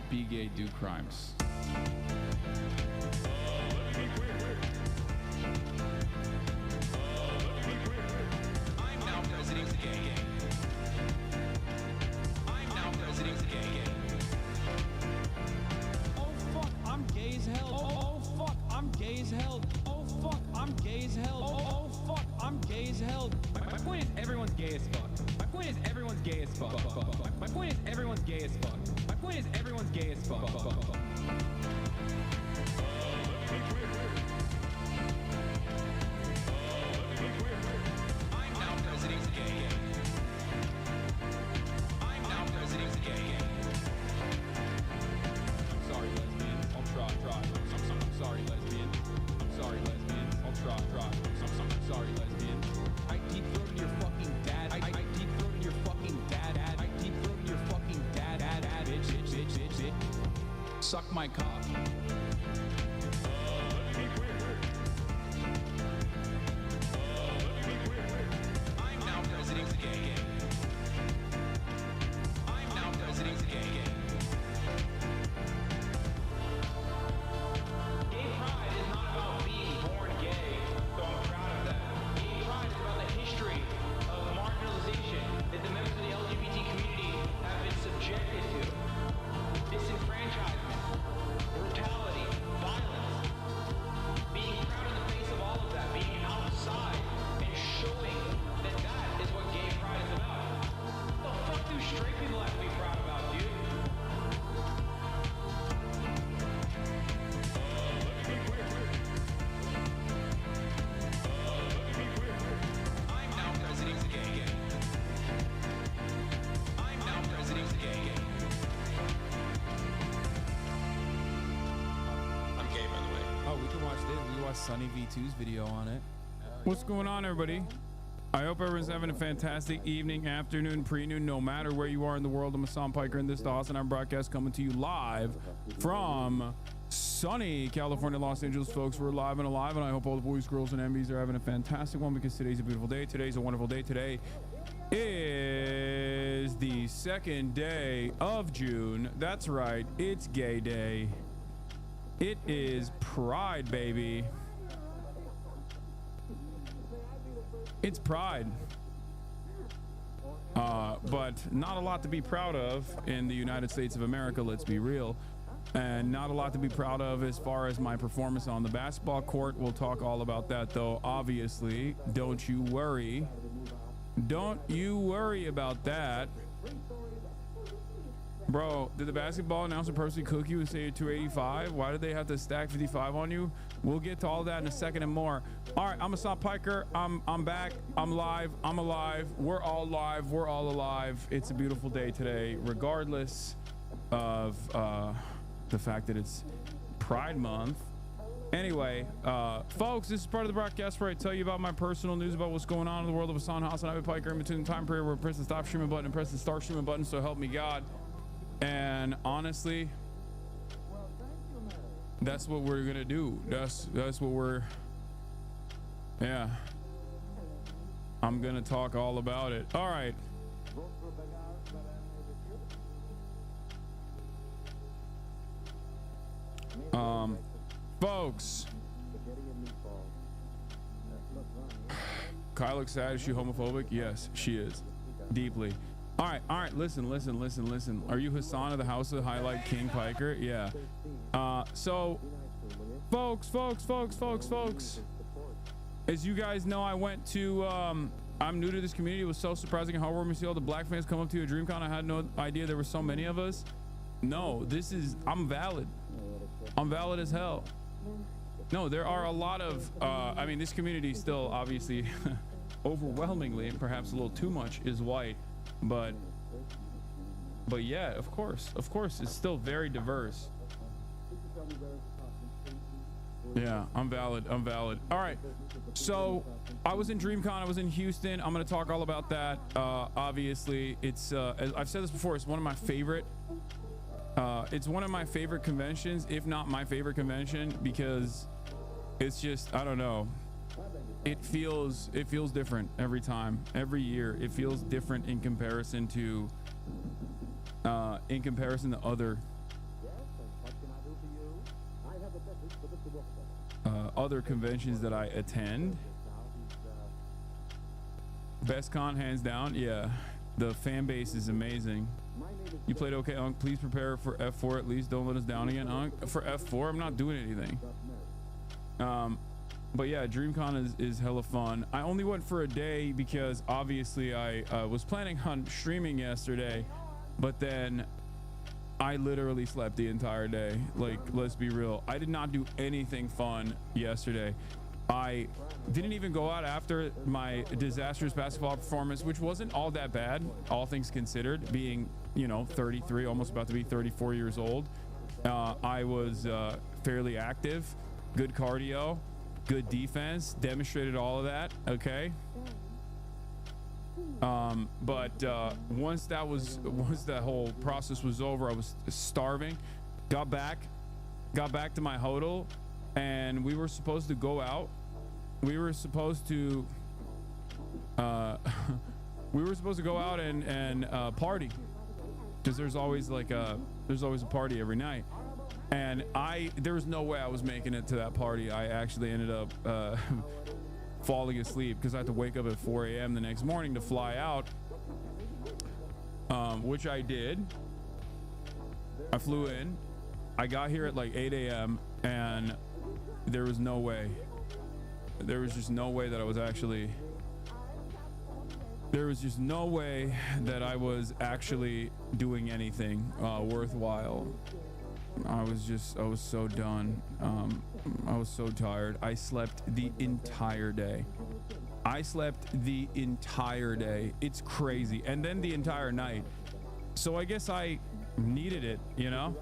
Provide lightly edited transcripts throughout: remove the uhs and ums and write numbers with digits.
Be gay, do crimes. I'm now president gay. I'm now president gay. Oh fuck, I'm gay as hell. Oh fuck, I'm gay as hell. Oh fuck, I'm gay as hell. Oh fuck, I'm gay as hell. My point is everyone's gay as fuck. My point is everyone's gay as fuck. My point is everyone's gay as fuck. My point is everyone's gay as fuck. I'm now president gay. I'm now president gay. I'm sorry, lesbians. I'll try. I'm sorry, lesbians. I'm sorry, lesbians. I'll try. I'm sorry, lesbians. I deep throated your fucking dad. I deep throated your fucking dad. I deep throated your fucking dad. Bitch. Suck my cock. I'm now president gay. I'm now president gay. Gay pride is not about being born gay, so I'm proud of that. Gay pride is about the history of marginalization that the members of the LGBT community have been subjected to. Disenfranchisement, brutality. Sunny V2's video on it. What's going on, everybody? I hope everyone's having a fantastic evening, afternoon, pre-noon, no matter where you are in the world. I'm Hassan Piker, and this is the Hasanabi broadcast coming to you live from sunny California, Los Angeles, folks. We're live and alive, and I hope all the boys, girls, and MBs are having a fantastic one, because today's a beautiful day. Today's a wonderful day. Today is the 2nd day of June. That's right, it's gay day. It is Pride, baby. It's Pride. But not a lot to be proud of in the United States of America, let's be real. And not a lot to be proud of as far as my performance on the basketball court. We'll talk all about that, though, obviously. Don't you worry. Don't you worry about that. Bro, did the basketball announcer personally cook you and say you're 285? Why did they have to stack 55 on you? We'll get to all that in a second and more. All right, I'm Hassan Piker. I'm back. I'm live. I'm alive. We're all live. We're all alive. It's a beautiful day today, regardless of the fact that it's Pride Month. Anyway, folks, this is part of the broadcast where I tell you about my personal news about what's going on in the world of Hassan Hasanabi Piker in between the time period where I press the stop streaming button and press the start streaming button, so help me God. And honestly, that's what we're gonna do. That's what we're, yeah, I'm gonna talk all about it. All right. Folks, Kyle looks sad. Is she homophobic? Yes, she is, deeply. All right, listen. Are you Hassan of the House of Highlight King Piker? Yeah. So folks, as you guys know, I went to I'm new to this community. It was so surprising how warm we see all the black fans come up to a DREAMCON. I had no idea there were so many of us. No, I'm valid as hell. No, there are a lot of I mean, this community still obviously overwhelmingly, and perhaps a little too much, is white. But yeah, of course it's still very diverse. Yeah, I'm valid. All right, so I was in DreamCon. I was in Houston. I'm gonna talk all about that. Obviously, it's as I've said this before, it's one of my favorite conventions, if not my favorite convention, because it's just, I don't know, it feels different every time, every year. It feels different in comparison to other conventions that I attend. Best con, hands down. Yeah, the fan base is amazing. You played okay, Unc. Please prepare for F4 at least. Don't let us down again, Unc. For F4, I'm not doing anything. But yeah, DreamCon is hella fun. I only went for a day because obviously I was planning on streaming yesterday, but then I literally slept the entire day. Like, let's be real, I did not do anything fun yesterday. I didn't even go out after my disastrous basketball performance, which wasn't all that bad, all things considered, being, you know, 33, almost about to be 34 years old. I was fairly active, good cardio, good defense, demonstrated all of that. Okay. But once that whole process was over, I was starving. Got back to my hotel, and we were supposed to go out. We were supposed to go out and party, because there's always a party every night. And there was no way I was making it to that party. I actually ended up falling asleep because I had to wake up at 4 a.m. the next morning to fly out, which I did. I flew in. I got here at like 8 a.m. and there was no way. There was just no way that I was actually. There was just no way that I was actually doing anything worthwhile. I was so done. I was so tired. I slept the entire day. It's crazy. And then the entire night. So I guess I needed it, you know?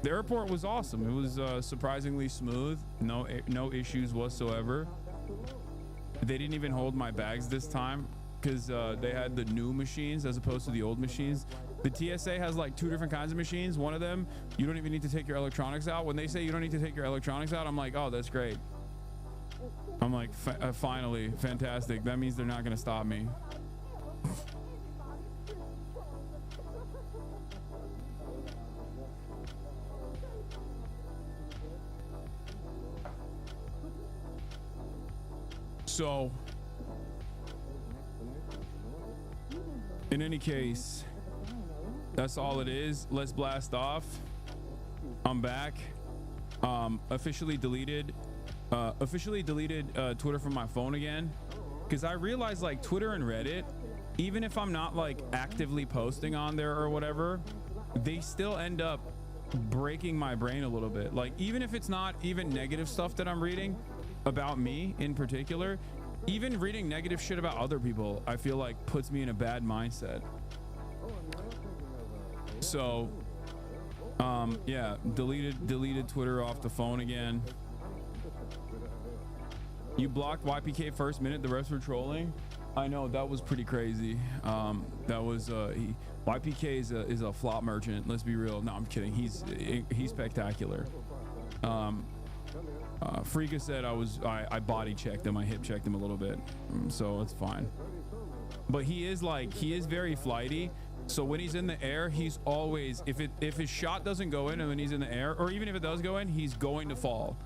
The airport was awesome. It was surprisingly smooth. No issues whatsoever. They didn't even hold my bags this time because they had the new machines as opposed to the old machines. The TSA has like 2 different kinds of machines. One of them, you don't even need to take your electronics out. When they say you don't need to take your electronics out, I'm like, oh, that's great. I'm like, finally, fantastic. That means they're not going to stop me. So, in any case, that's all it is. Let's blast off. I'm back. Officially deleted Twitter from my phone again, because I realized like Twitter and Reddit, even if I'm not like actively posting on there or whatever, they still end up breaking my brain a little bit. Like, even if it's not even negative stuff that I'm reading about me in particular, even reading negative shit about other people, I feel like puts me in a bad mindset. So yeah, deleted Twitter off the phone again. You blocked YPK first minute, the rest were trolling. I know, that was pretty crazy. That was YPK is a flop merchant, let's be real. No, I'm kidding. He's spectacular. Frika said I body checked him, I hip checked him a little bit, so it's fine. But he is very flighty. So when he's in the air, he's always, if his shot doesn't go in and when he's in the air, or even if it does go in, he's going to fall.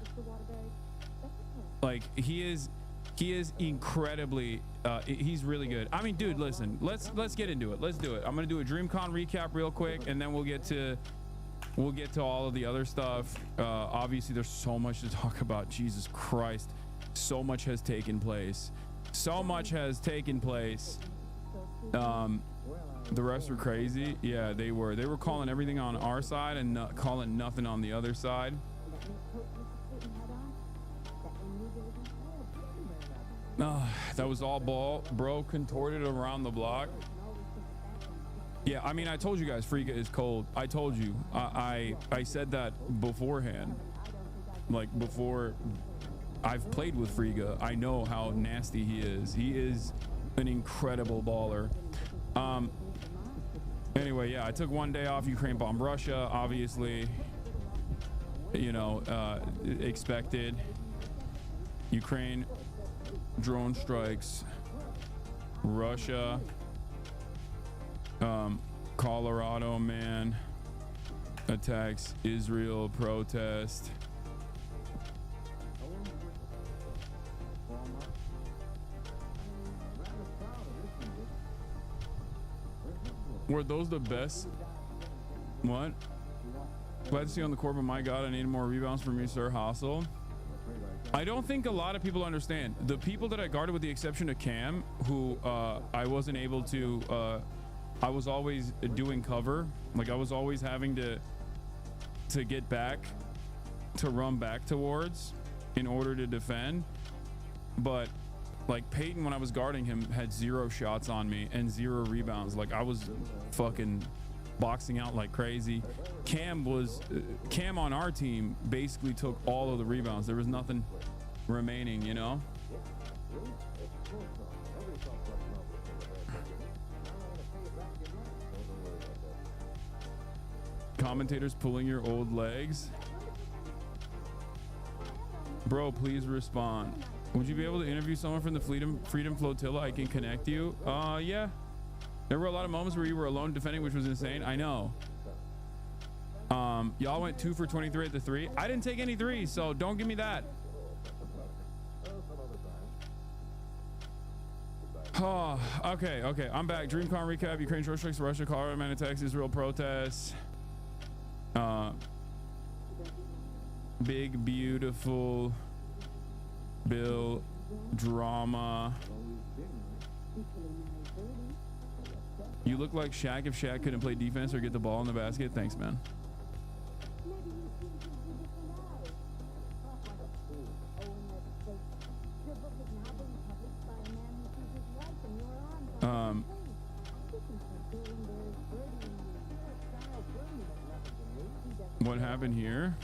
Like, he is incredibly he's really good. I mean, dude, listen, let's get into it. Let's do it. I'm gonna do a DreamCon recap real quick, and then we'll get to all of the other stuff. Obviously there's so much to talk about. Jesus Christ, so much has taken place. The rest were crazy. Yeah, they were calling everything on our side and not calling nothing on the other side. That was all bro contorted around the block. Yeah, I mean, I told you guys Frika is cold. I told you. I said that beforehand. Like, before I've played with Frika, I know how nasty he is. He is an incredible baller. Anyway, yeah, I took one day off. Ukraine bombed Russia, obviously, you know, expected. Ukraine drone strikes Russia. Colorado man attacks Israel protest. Were those the best? What? Glad to see you on the court, but my God, I need more rebounds from you, Sir Hassel. I don't think a lot of people understand. The people that I guarded, with the exception of Cam, who I wasn't able to, I was always doing cover. Like, I was always having to get back, to run back towards in order to defend. But like, Peyton, when I was guarding him, had 0 shots on me and 0 rebounds. Like, I was fucking boxing out like crazy. Cam on our team basically took all of the rebounds. There was nothing remaining, you know? Commentators pulling your old legs. Bro, please respond. Would you be able to interview someone from the Freedom Flotilla? I can connect you. Yeah. There were a lot of moments where you were alone defending, which was insane. I know. Y'all went 2 for 23 at the 3. I didn't take any 3s, so don't give me that. Oh, okay. I'm back. DreamCon recap. Ukraine short strikes Russia. Colorado man attacks Israel protests. Big beautiful Bill drama. You look like Shaq if Shaq couldn't play defense or get the ball in the basket. Thanks, man. What happened here?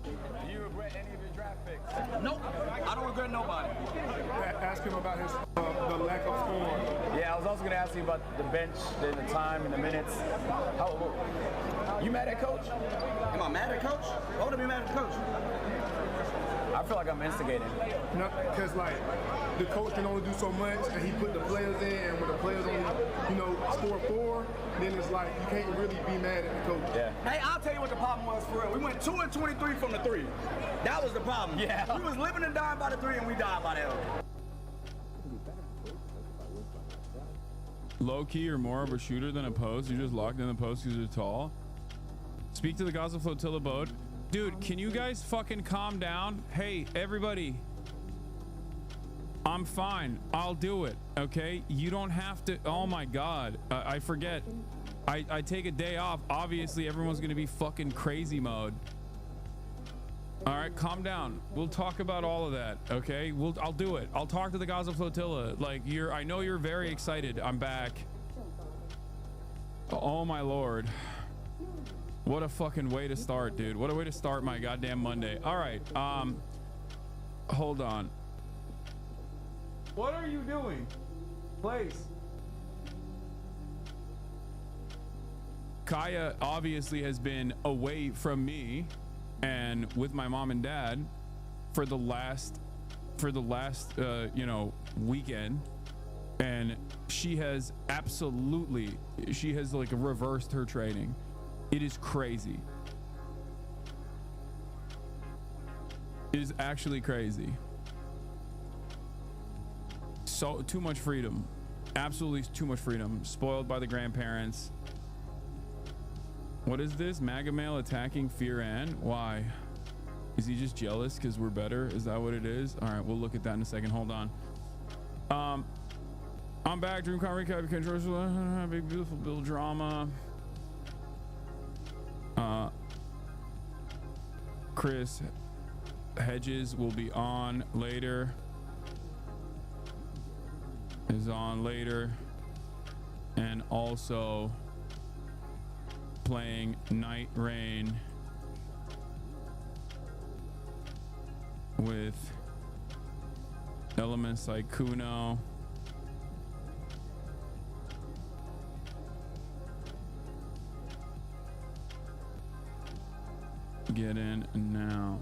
Do you regret any of your draft picks? Nope, I don't regret nobody. Ask him about his the lack of scoring. Yeah, I was also going to ask you about the bench, the time, and the minutes. You mad at coach? Am I mad at coach? Why would I be mad at coach? I feel like I'm instigating. No, because like the coach can only do so much, and he put the players in, and when the players only, score 4, then it's like you can't really be mad at the coach. Yeah. Hey, I'll tell you what the problem was for real. We went 2 and 23 from the 3. That was the problem. Yeah. We was living and dying by the 3, and we died by the L. Low key, you're more of a shooter than a post. You're just locked in the post because you're tall. Speak to the Gaza Flotilla boat. Dude, can you guys fucking calm down? Hey, everybody. I'm fine. I'll do it. Okay? You don't have to. Oh my God. I forget. I take a day off. Obviously, everyone's going to be fucking crazy mode. All right, calm down. We'll talk about all of that. Okay? I'll do it. I'll talk to the Gaza Flotilla. Like I know you're very excited. I'm back. Oh my Lord. What a fucking way to start, dude. What a way to start my goddamn Monday. All right. Hold on. What are you doing? Place. Kaya obviously has been away from me and with my mom and dad for the last weekend, and she has like reversed her training. It is crazy. It is actually crazy. So too much freedom. Absolutely too much freedom. Spoiled by the grandparents. What is this? MAGA male attacking Fear Ann? Why? Is he just jealous because we're better? Is that what it is? All right, we'll look at that in a second. Hold on. I'm back. DreamCon recap. Controversial. Big beautiful Bill drama. Chris Hedges will be on later. Is on later, and also playing NITEREIGN with elements like Kuno. Get in now.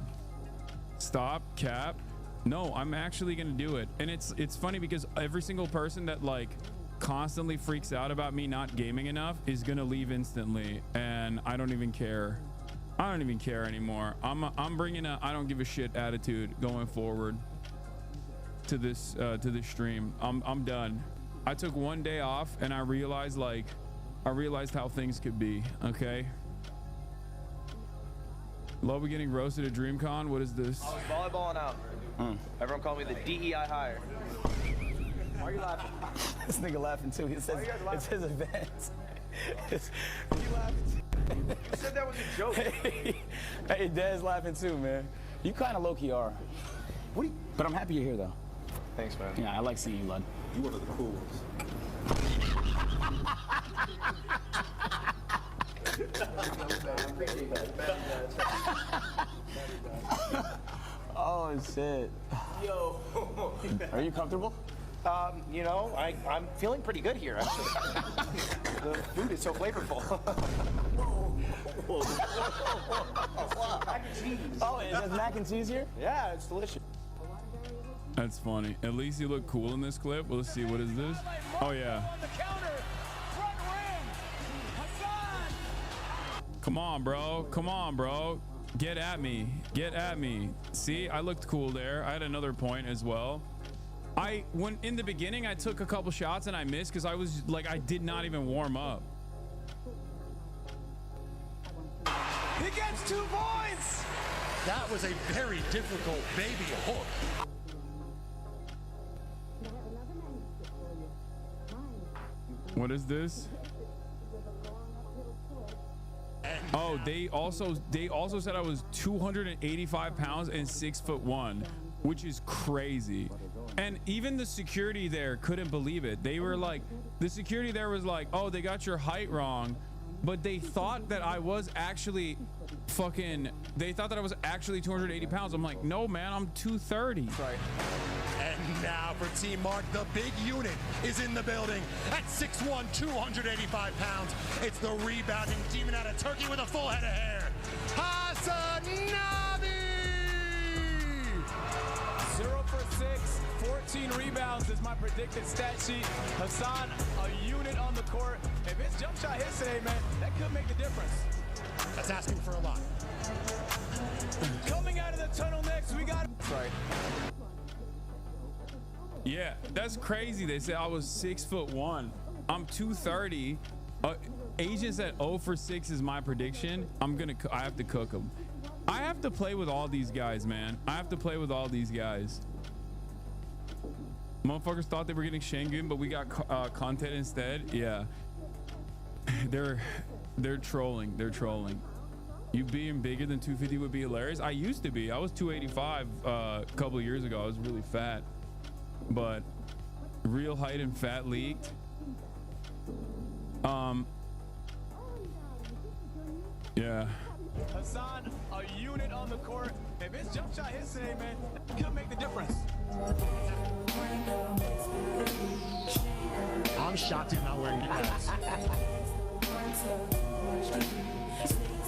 Stop, Cap. No, I'm actually gonna do it. And it's funny because every single person that like constantly freaks out about me not gaming enough is gonna leave instantly, and I don't even care. I don't even care anymore. I'm bringing a I don't give a shit attitude going forward to this stream. I'm done. I took one day off and I realized how things could be. Okay. Love getting roasted at DreamCon. What is this? I was volleyballing out. Everyone called me the DEI hire. Why are you laughing? This nigga laughing too. He says it's his event. You laughing? You said that was a joke. Hey, Dad's laughing too, man. You kind of low-key are. But I'm happy you're here, though. Thanks, man. Yeah, I like seeing you, bud. You one of the cool ones. Oh, shit. Yo. Are you comfortable? I'm feeling pretty good here, actually. The food is so flavorful. Mac and cheese. Oh, is there mac and cheese here? Yeah, it's delicious. That's funny. At least you look cool in this clip. Let's see. What is this? Oh, yeah. Come on, bro. Come on, bro. Get at me. Get at me. See, I looked cool there. I had another point as well. When in the beginning, I took a couple shots and I missed because I was like, I did not even warm up. He gets 2 points. That was a very difficult baby hook. What is this? Oh, they also said I was 285 pounds and 6'1", which is crazy. And even the security there couldn't believe it. They were like, the security there was like, oh, they got your height wrong. but they thought that I was actually they thought that I was actually 280 pounds. I'm like, no, man, I'm 230. Right. And now for Team Mark, the big unit is in the building at 6'1", 285 pounds. It's the rebounding demon out of Turkey with a full head of hair, Hasanabi! 0 for 6, 14 rebounds is my predicted stat sheet. Hasan, a unit on the court. If his jump shot hits today, man, that could make the difference. That's asking for a lot. Coming out of the tunnel next, we got... Right. Yeah, that's crazy. They said I was 6'1". I'm 230. Agents at 0 for 6 is my prediction. I have to cook them. I have to play with all these guys, man. I have to play with all these guys. Motherfuckers thought they were getting Shengun, but we got content instead. Yeah. They're trolling. They're trolling. You being bigger than 250 would be hilarious. I used to be. I was 285 a couple of years ago. I was really fat. But real height and fat leaked. Yeah. Hasan, a unit on the court. If his jump shot hits today, man, that could make the difference. I'm shocked he's not wearing pads.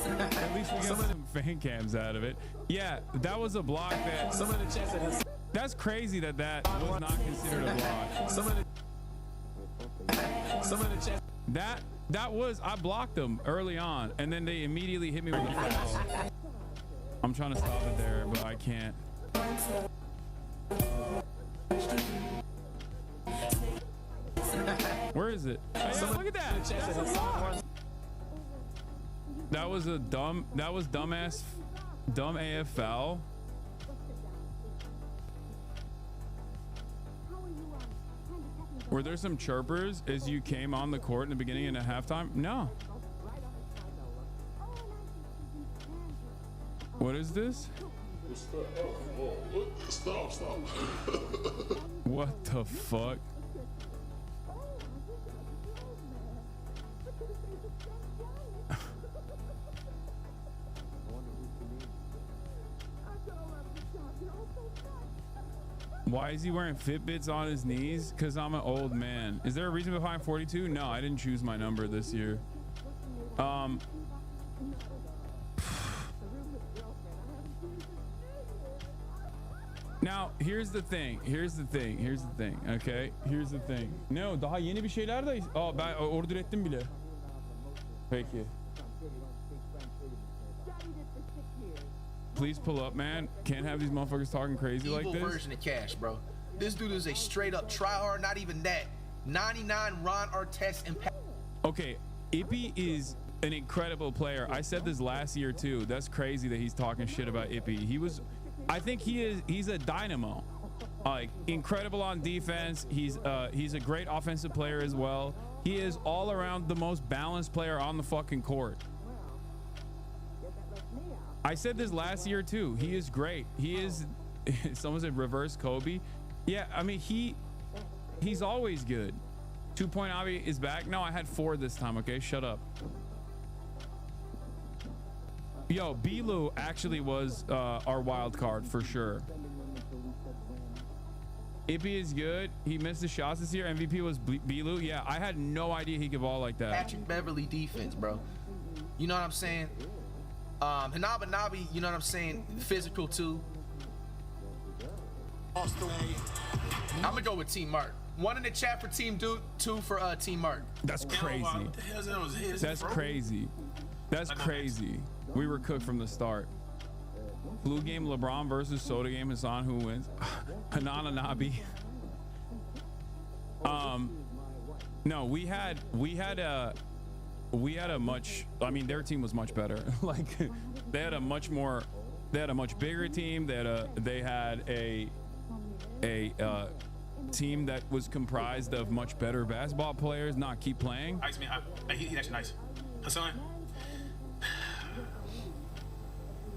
At least we got some fan cams out of it. Yeah, that was a block that... Some of the chance that That's crazy that was not considered a block. Some of the chance... I blocked them early on, and then they immediately hit me with a foul. I'm trying to stop it there, but I can't. Where is it? Hey, look at that. That's a block. That was dumb AF foul. Were there some chirpers as you came on the court in the beginning and at halftime? No. What is this? Stop. What the fuck? Why is he wearing Fitbits on his knees? Because I'm an old man. Is there a reason behind 42? No, I didn't choose my number this year. Now, here's the thing. Okay? Here's the thing. No, daha yeni bir şeyler de... ben order ettim bile. Peki. Please pull up, man. Can't have these motherfuckers talking crazy like this. Evil version of Cash, bro. This dude is a straight up tryhard, not even that. 99 Ron Artest impact. Okay, Ippy is an incredible player. I said this last year too. That's crazy that he's talking shit about Ippy. I think he's a dynamo. Like incredible on defense. He's a great offensive player as well. He is all around the most balanced player on the fucking court. I said this last year too. He is great. He is, someone said reverse Kobe. Yeah, I mean, he's always good. 2-point Avi is back. No, I had 4 this time. Okay, shut up. Yo, Bilu actually was our wild card for sure. Ippy is good. He missed the shots this year. MVP was Bilu. Yeah, I had no idea he could ball like that. Patrick Beverly defense, bro. You know what I'm saying? Hasanabi, you know what I'm saying? Physical too. I'm gonna go with Team Mark. 1 in the chat for Team Duke, 2 for Team Mark. That's crazy. That's crazy. That's crazy. We were cooked from the start. Blue game LeBron versus Soda game Hasan, who wins? Hasanabi. No, we had a much, I mean, their team was much better. Like they had a much bigger team. They had a team that was comprised of much better basketball players. Not keep playing. Nice, man. He's actually nice. Hasan,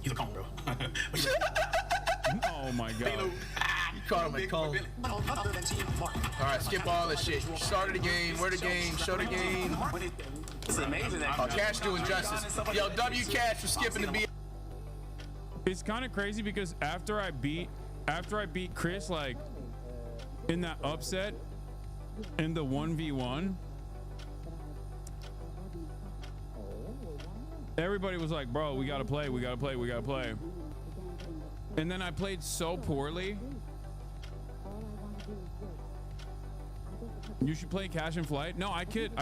you look calm, bro. Oh my god. You caught him at calm. All right, skip all this shit. Started the game. Where the game? Show the game. It's amazing. Oh, Cash doing justice. Yo, W Cash for skipping the beat. It's kind of crazy because after I beat Chris, like in that upset in the 1v1, everybody was like, bro, we gotta play. And then I played so poorly. You should play Cash in Flight. No, I could.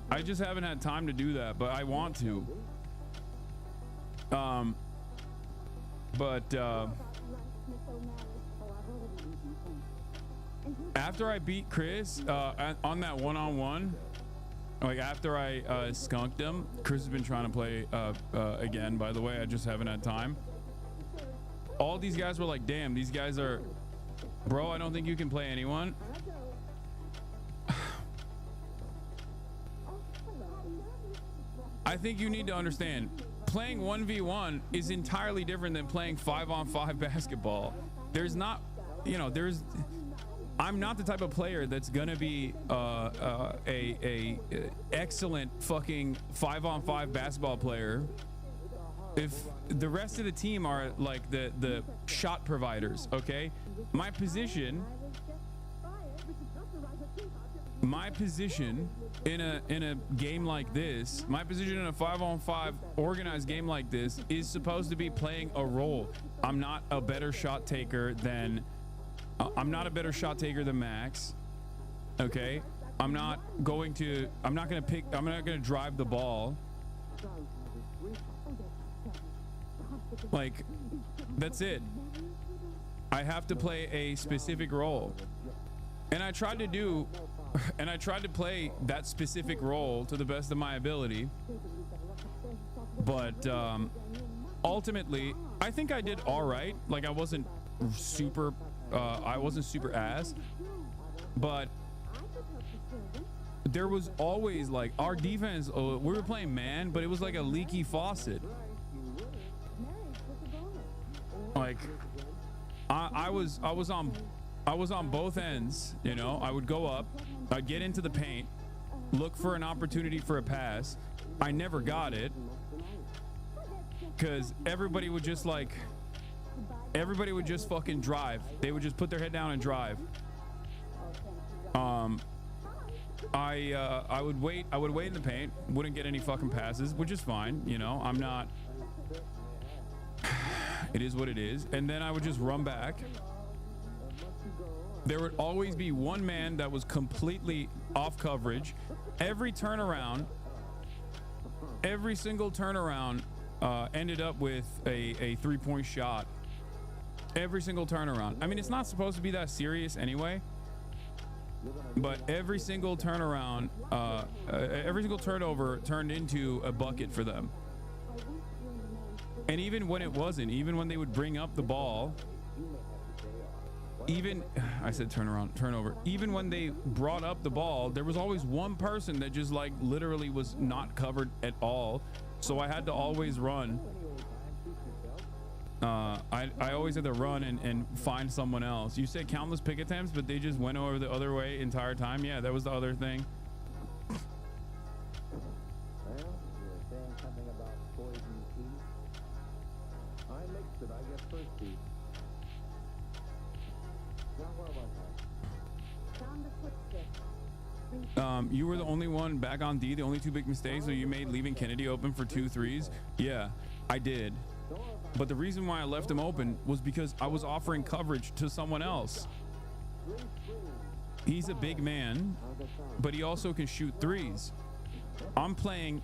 I just haven't had time to do that, but I want to. After I beat Chris on that one-on-one, like after I skunked him, Chris has been trying to play again, by the way. I just haven't had time. All these guys were like, damn, these guys are, bro, I don't think you can play anyone. I think you need to understand, playing 1v1 is entirely different than playing 5-on-5 basketball. There's not, you know, I'm not the type of player that's gonna be a excellent fucking 5-on-5 basketball player if the rest of the team are like the shot providers. Okay, my position in a game like this, my position in a 5-on-5 organized game like this is supposed to be playing a role. I'm not a better shot taker than Max. Okay, I'm not gonna drive the ball. Like, that's it. I have to play a specific role, and I tried to play that specific role to the best of my ability, but ultimately I think I did all right. Like, I wasn't super ass, but there was always, like, our defense, we were playing man, but it was like a leaky faucet. Like, I was on both ends, you know. I would go up, I'd get into the paint, look for an opportunity for a pass. I never got it because everybody would just fucking drive. They would just put their head down and drive. I would wait in the paint, wouldn't get any fucking passes, which is fine, you know. I'm not, it is what it is. And then I would just run back. There would always be one man that was completely off coverage. Every turnaround, every single turnaround ended up with a 3-point shot. Every single turnaround. I mean, it's not supposed to be that serious anyway, but every single turnaround, every single turnover turned into a bucket for them. And even when it wasn't, even when they would bring up the ball, turnover, even when they brought up the ball, there was always one person that just, like, literally was not covered at all. So I had to always run. I always had to run and find someone else. You said countless pick attempts, but they just went over the other way entire time. Yeah, that was the other thing. You were the only one back on D. The only 2 big mistakes that you made, leaving Kennedy open for 2 threes. Yeah, I did. But the reason why I left him open was because I was offering coverage to someone else. He's a big man, but he also can shoot threes. I'm playing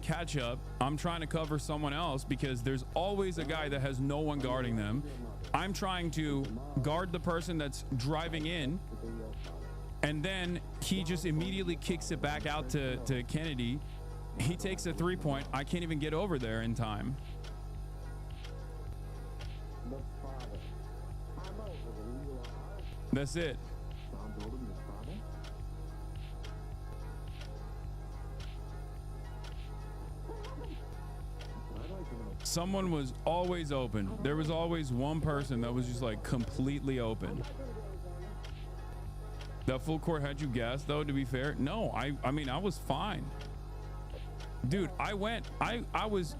catch up. I'm trying to cover someone else because there's always a guy that has no one guarding them. I'm trying to guard the person that's driving in, and then he just immediately kicks it back out to Kennedy. He takes a 3-point. I can't even get over there in time. That's it. Someone was always open. There was always one person that was just, like, completely open. That full court had you gassed though, to be fair? No, I mean, I was fine. Dude, I was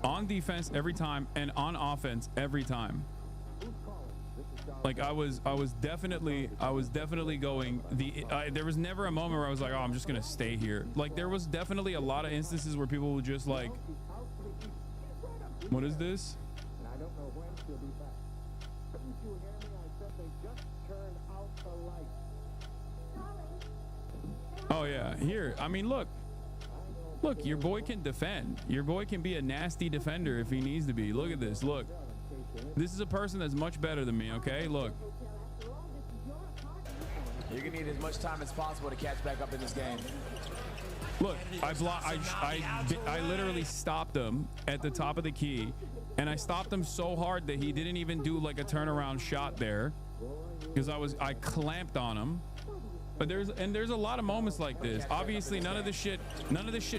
on defense every time and on offense every time. Like I was definitely going there was never a moment where I was like, oh, I'm just gonna stay here. Like there was definitely a lot of instances where people would just like, what is this? Oh yeah, here. I mean, look, your boy can defend. Your boy can be a nasty defender if he needs to be. Look at this. Look, this is a person that's much better than me. Okay, look. You're gonna need as much time as possible to catch back up in this game. Look, I literally stopped him at the top of the key, and I stopped him so hard that he didn't even do like a turnaround shot there, because I clamped on him. But there's a lot of moments like this. Obviously, none of this shit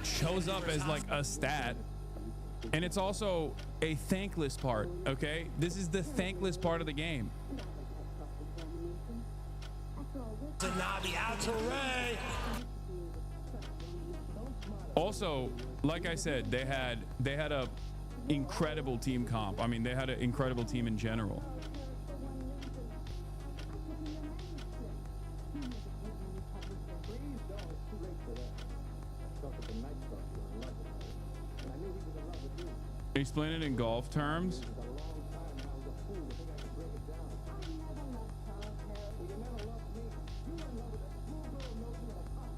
shows up as like a stat, and it's also a thankless part. Okay, this is the thankless part of the game. Hasanabi out to Ray. Also, like I said, they had a incredible team comp. I mean, they had an incredible team in general. Explain it in golf terms.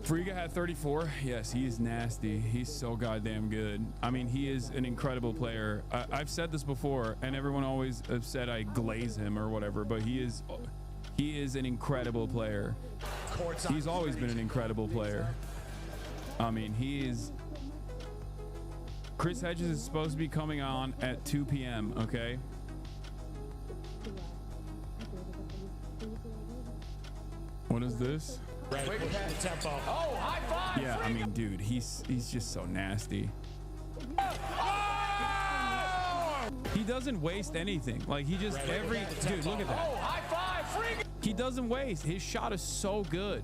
Friga had 34. Yes, he is nasty. He's so goddamn good. I mean, he is an incredible player. I've said this before, and everyone always have said I glaze him or whatever, but he is an incredible player. He's always been an incredible player. I mean, Chris Hedges is supposed to be coming on at 2 p.m. Okay. What is this? Tempo. Oh, high five! Yeah, I mean, dude, he's just so nasty. He doesn't waste anything. Like he just dude, look at that. Oh, high five! Freak! He doesn't waste. His shot is so good.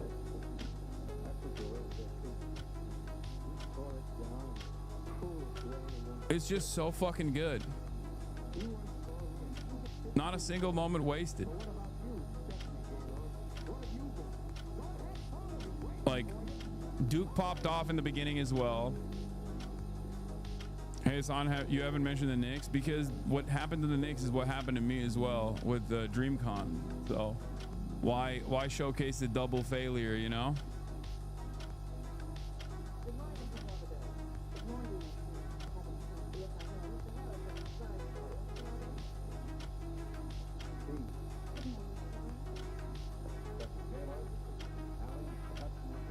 It's just so fucking good. Not a single moment wasted. Like Duke popped off in the beginning as well. Hey, Hasan, you haven't mentioned the Knicks, because what happened to the Knicks is what happened to me as well with the DREAMCON. So why showcase the double failure, you know?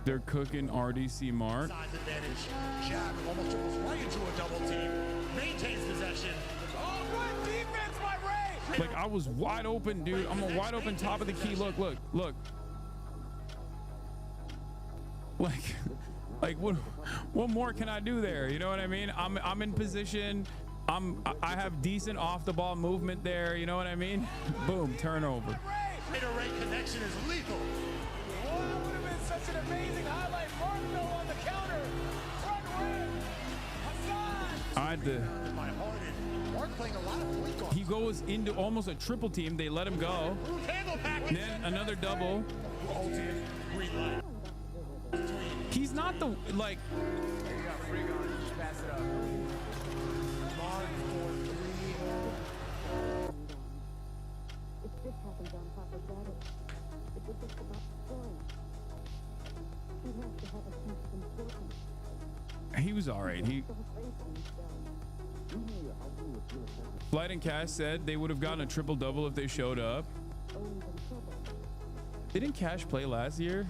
They're cooking RDC Mark. Size advantage. Jack almost dribbles right into a double team. Maintains possession. Oh, good defense by Ray! Like I was wide open, dude. I'm a wide open top of the key. Look. Like what more can I do there? You know what I mean? I'm in position. I have decent off the ball movement there. You know what I mean? Boom, turnover. Ray connection is lethal. Oh, that would have been such an amazing highlight. Marco on the counter. Front rim. Hasan. Mark playing a lot of point guard. He goes into almost a triple team. They let him go. Then another double. He's not the like. There you go, Friga. Just pass it up. Mark for 3. If this happens on top of that, it would just about scoring. He has to have a sense of importance. He was all right. Flight and Cash said they would have gotten a triple double if they showed up. Didn't Cash play last year?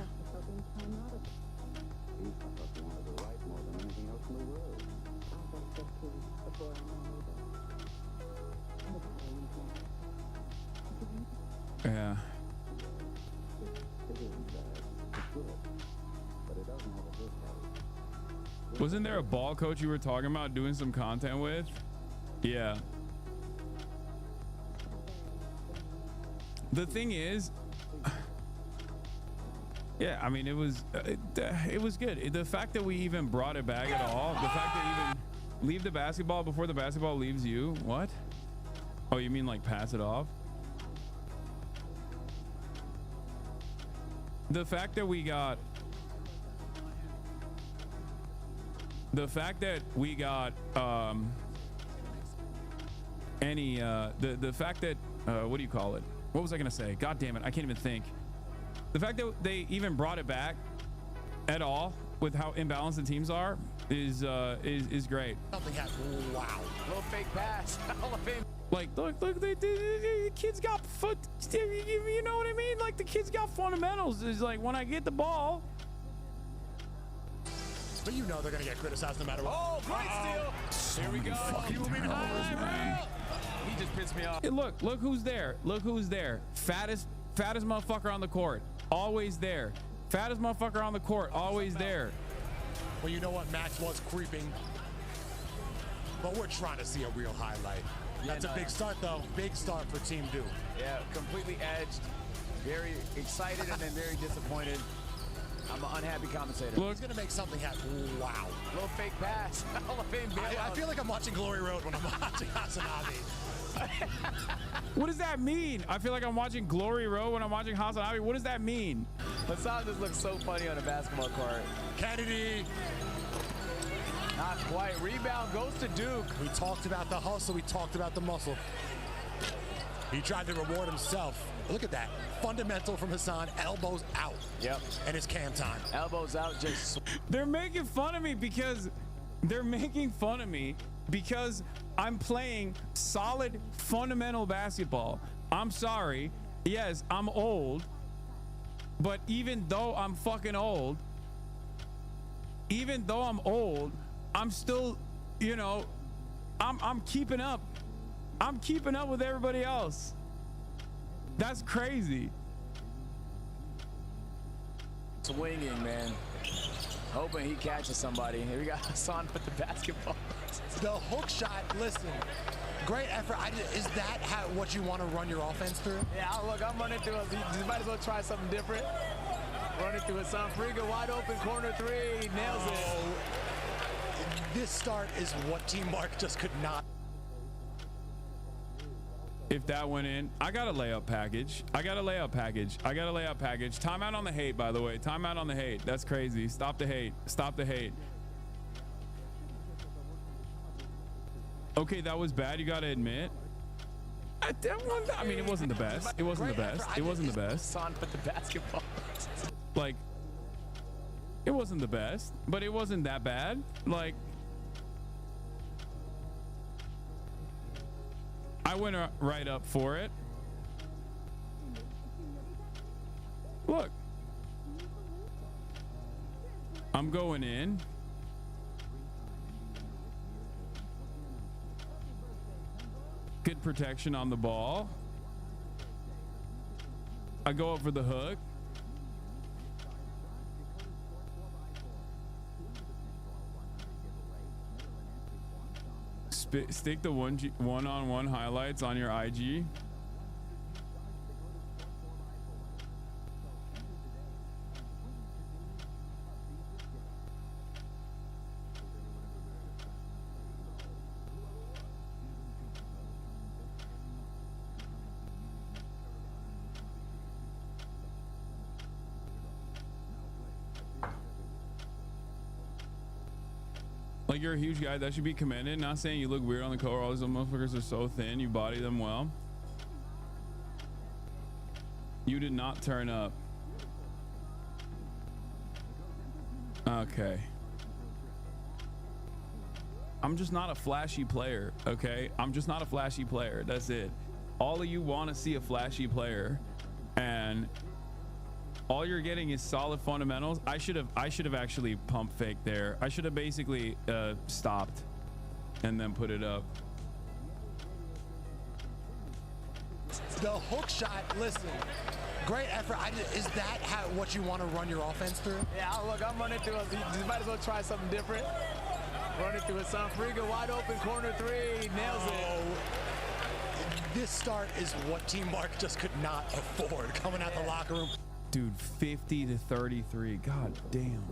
Yeah. Wasn't there a ball coach you were talking about doing some content with? Yeah. The thing is, Yeah, I mean, it was good. The fact that we even brought it back at all, the fact that even leave the basketball before the basketball leaves you. What? Oh, you mean like pass it off? The fact that we got the fact that what do you call it? What was I gonna say? God damn it, I can't even think. The fact that they even brought it back at all with how imbalanced the teams are is great. Something happened. Wow. Little fake pass. Hall of Fame. Like, look, the kids got foot. You know what I mean? Like, the kids got fundamentals. Is like when I get the ball. But you know they're gonna get criticized no matter what. Oh, great steal. Here we go. Human highlight. He just pissed me off. Hey, look who's there. Look who's there. Fattest motherfucker on the court. Always there. Fattest motherfucker on the court. Always there. Well, you know what? Max was creeping. But we're trying to see a real highlight. That's a big start, though. Big start for Team Duke. Yeah, completely edged. Very excited and then very disappointed. I'm an unhappy commentator. Look, he's gonna make something happen. Wow. Little fake pass. Hall of Fame I feel like I'm watching Glory Road when I'm watching Hasanabi. What does that mean? I feel like I'm watching Glory Road when I'm watching Hasanabi. What does that mean? Hasan just looks so funny on a basketball court. Kennedy. Not quite. Rebound goes to Duke. We talked about the hustle. We talked about the muscle. He tried to reward himself. Look at that. Fundamental from Hasan. Elbows out. Yep. And it's cam time. Elbows out. Just. They're making fun of me because I'm playing solid fundamental basketball. I'm sorry. Yes, I'm old. But even though I'm fucking old, I'm still, you know, I'm keeping up. I'm keeping up with everybody else. That's crazy. Swinging, man. Hoping he catches somebody. Here we got Hasan with the basketball. The hook shot, listen, great effort. Is that what you want to run your offense through? Yeah, look, I'm running through. You might as well try something different. Running through Hasan. Friga wide open, corner three. Nails it. This start is what Team Mark just could not. If that went in, I got a layup package. Timeout on the hate, by the way. Timeout on the hate. That's crazy. Stop the hate. Okay, that was bad. You got to admit. I mean, it wasn't the best. It wasn't the best. Hasan with the basketball. Like, it wasn't the best, but it wasn't that bad. Like, I went right up for it. Look, I'm going in. Good protection on the ball. I go up for the hook. Stick the one-on-one highlights on your IG. Like, you're a huge guy. That should be commended. Not saying you look weird on the cover. All these motherfuckers are so thin. You body them well. You did not turn up. Okay. I'm just not a flashy player, okay? I'm just not a flashy player. That's it. All of you want to see a flashy player, and all you're getting is solid fundamentals. I should have actually pump fake there. I should have basically stopped and then put it up. The hook shot, listen, great effort. Is that what you want to run your offense through? Yeah, look, I'm running through. You might as well try something different. Running through Hasan. Friga wide open, corner three. Nails it. This start is what Team Mark just could not afford coming out the locker room. Dude, 50 to 33. God damn.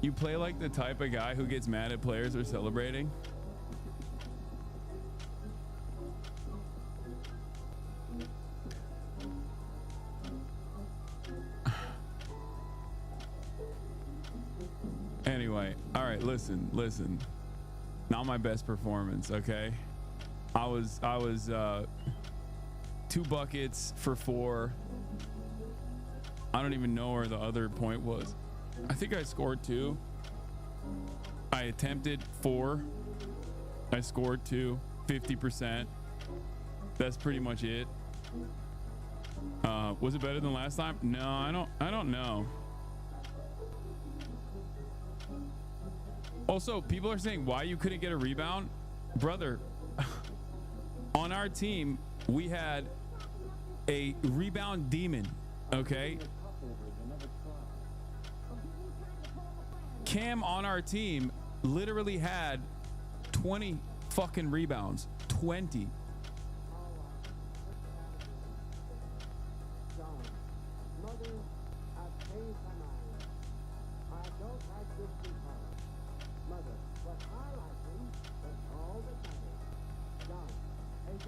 You play like the type of guy who gets mad at players are celebrating? Anyway, all right, listen. Not my best performance, okay? I was 2 buckets for 4. I don't even know where the other point was. I think I scored 2. I attempted 4. I scored 2, 50%. That's pretty much it. Was it better than last time? No, I don't know. Also, people are saying why you couldn't get a rebound. Brother, on our team, we had a rebound demon, okay? Cam on our team literally had 20 fucking rebounds. 20.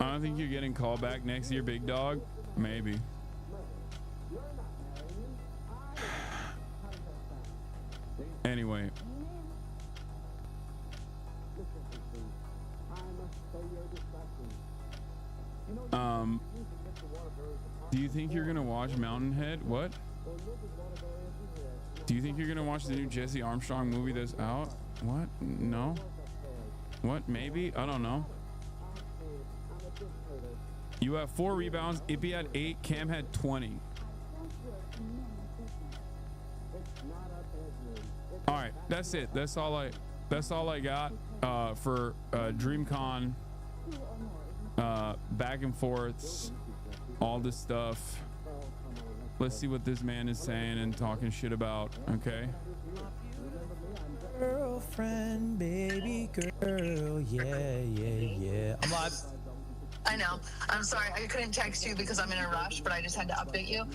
I don't think you're getting called back next year, big dog. Maybe. Anyway. Do you think you're gonna watch Mountainhead? What? Do you think you're gonna watch the new Jesse Armstrong movie that's out? What? No. What? Maybe? I don't know. You have 4 rebounds. Ippy had 8. Cam had 20. All right, that's it. That's all I got for DreamCon. Back and forths, all this stuff. Let's see what this man is saying and talking shit about. Okay. Girlfriend, baby girl, yeah. I'm live. I know. I'm sorry. I couldn't text you because I'm in a rush, but I just had to update you.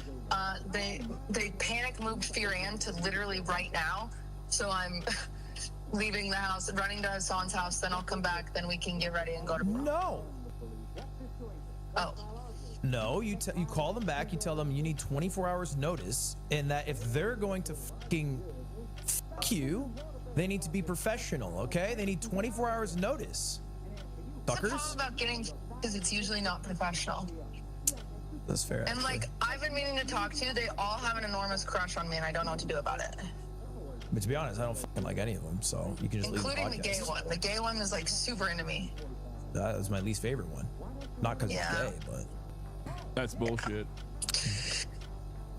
They panic moved Firan to literally right now. So I'm leaving the house, running to Hasan's house, then I'll come back, then we can get ready and go to prom. No. Oh. No, you call them back, you tell them you need 24 hours notice, and that if they're going to fucking fuck you, they need to be professional, okay? They need 24 hours notice. Suckers? It's all about getting, because it's usually not professional. That's fair. And like, I've been meaning to talk to you. They all have an enormous crush on me, and I don't know what to do about it. But to be honest, I don't fucking like any of them, so you can just including leave the podcast. The gay one. The gay one is like super into me. That was my least favorite one. Not because it's gay, but that's bullshit.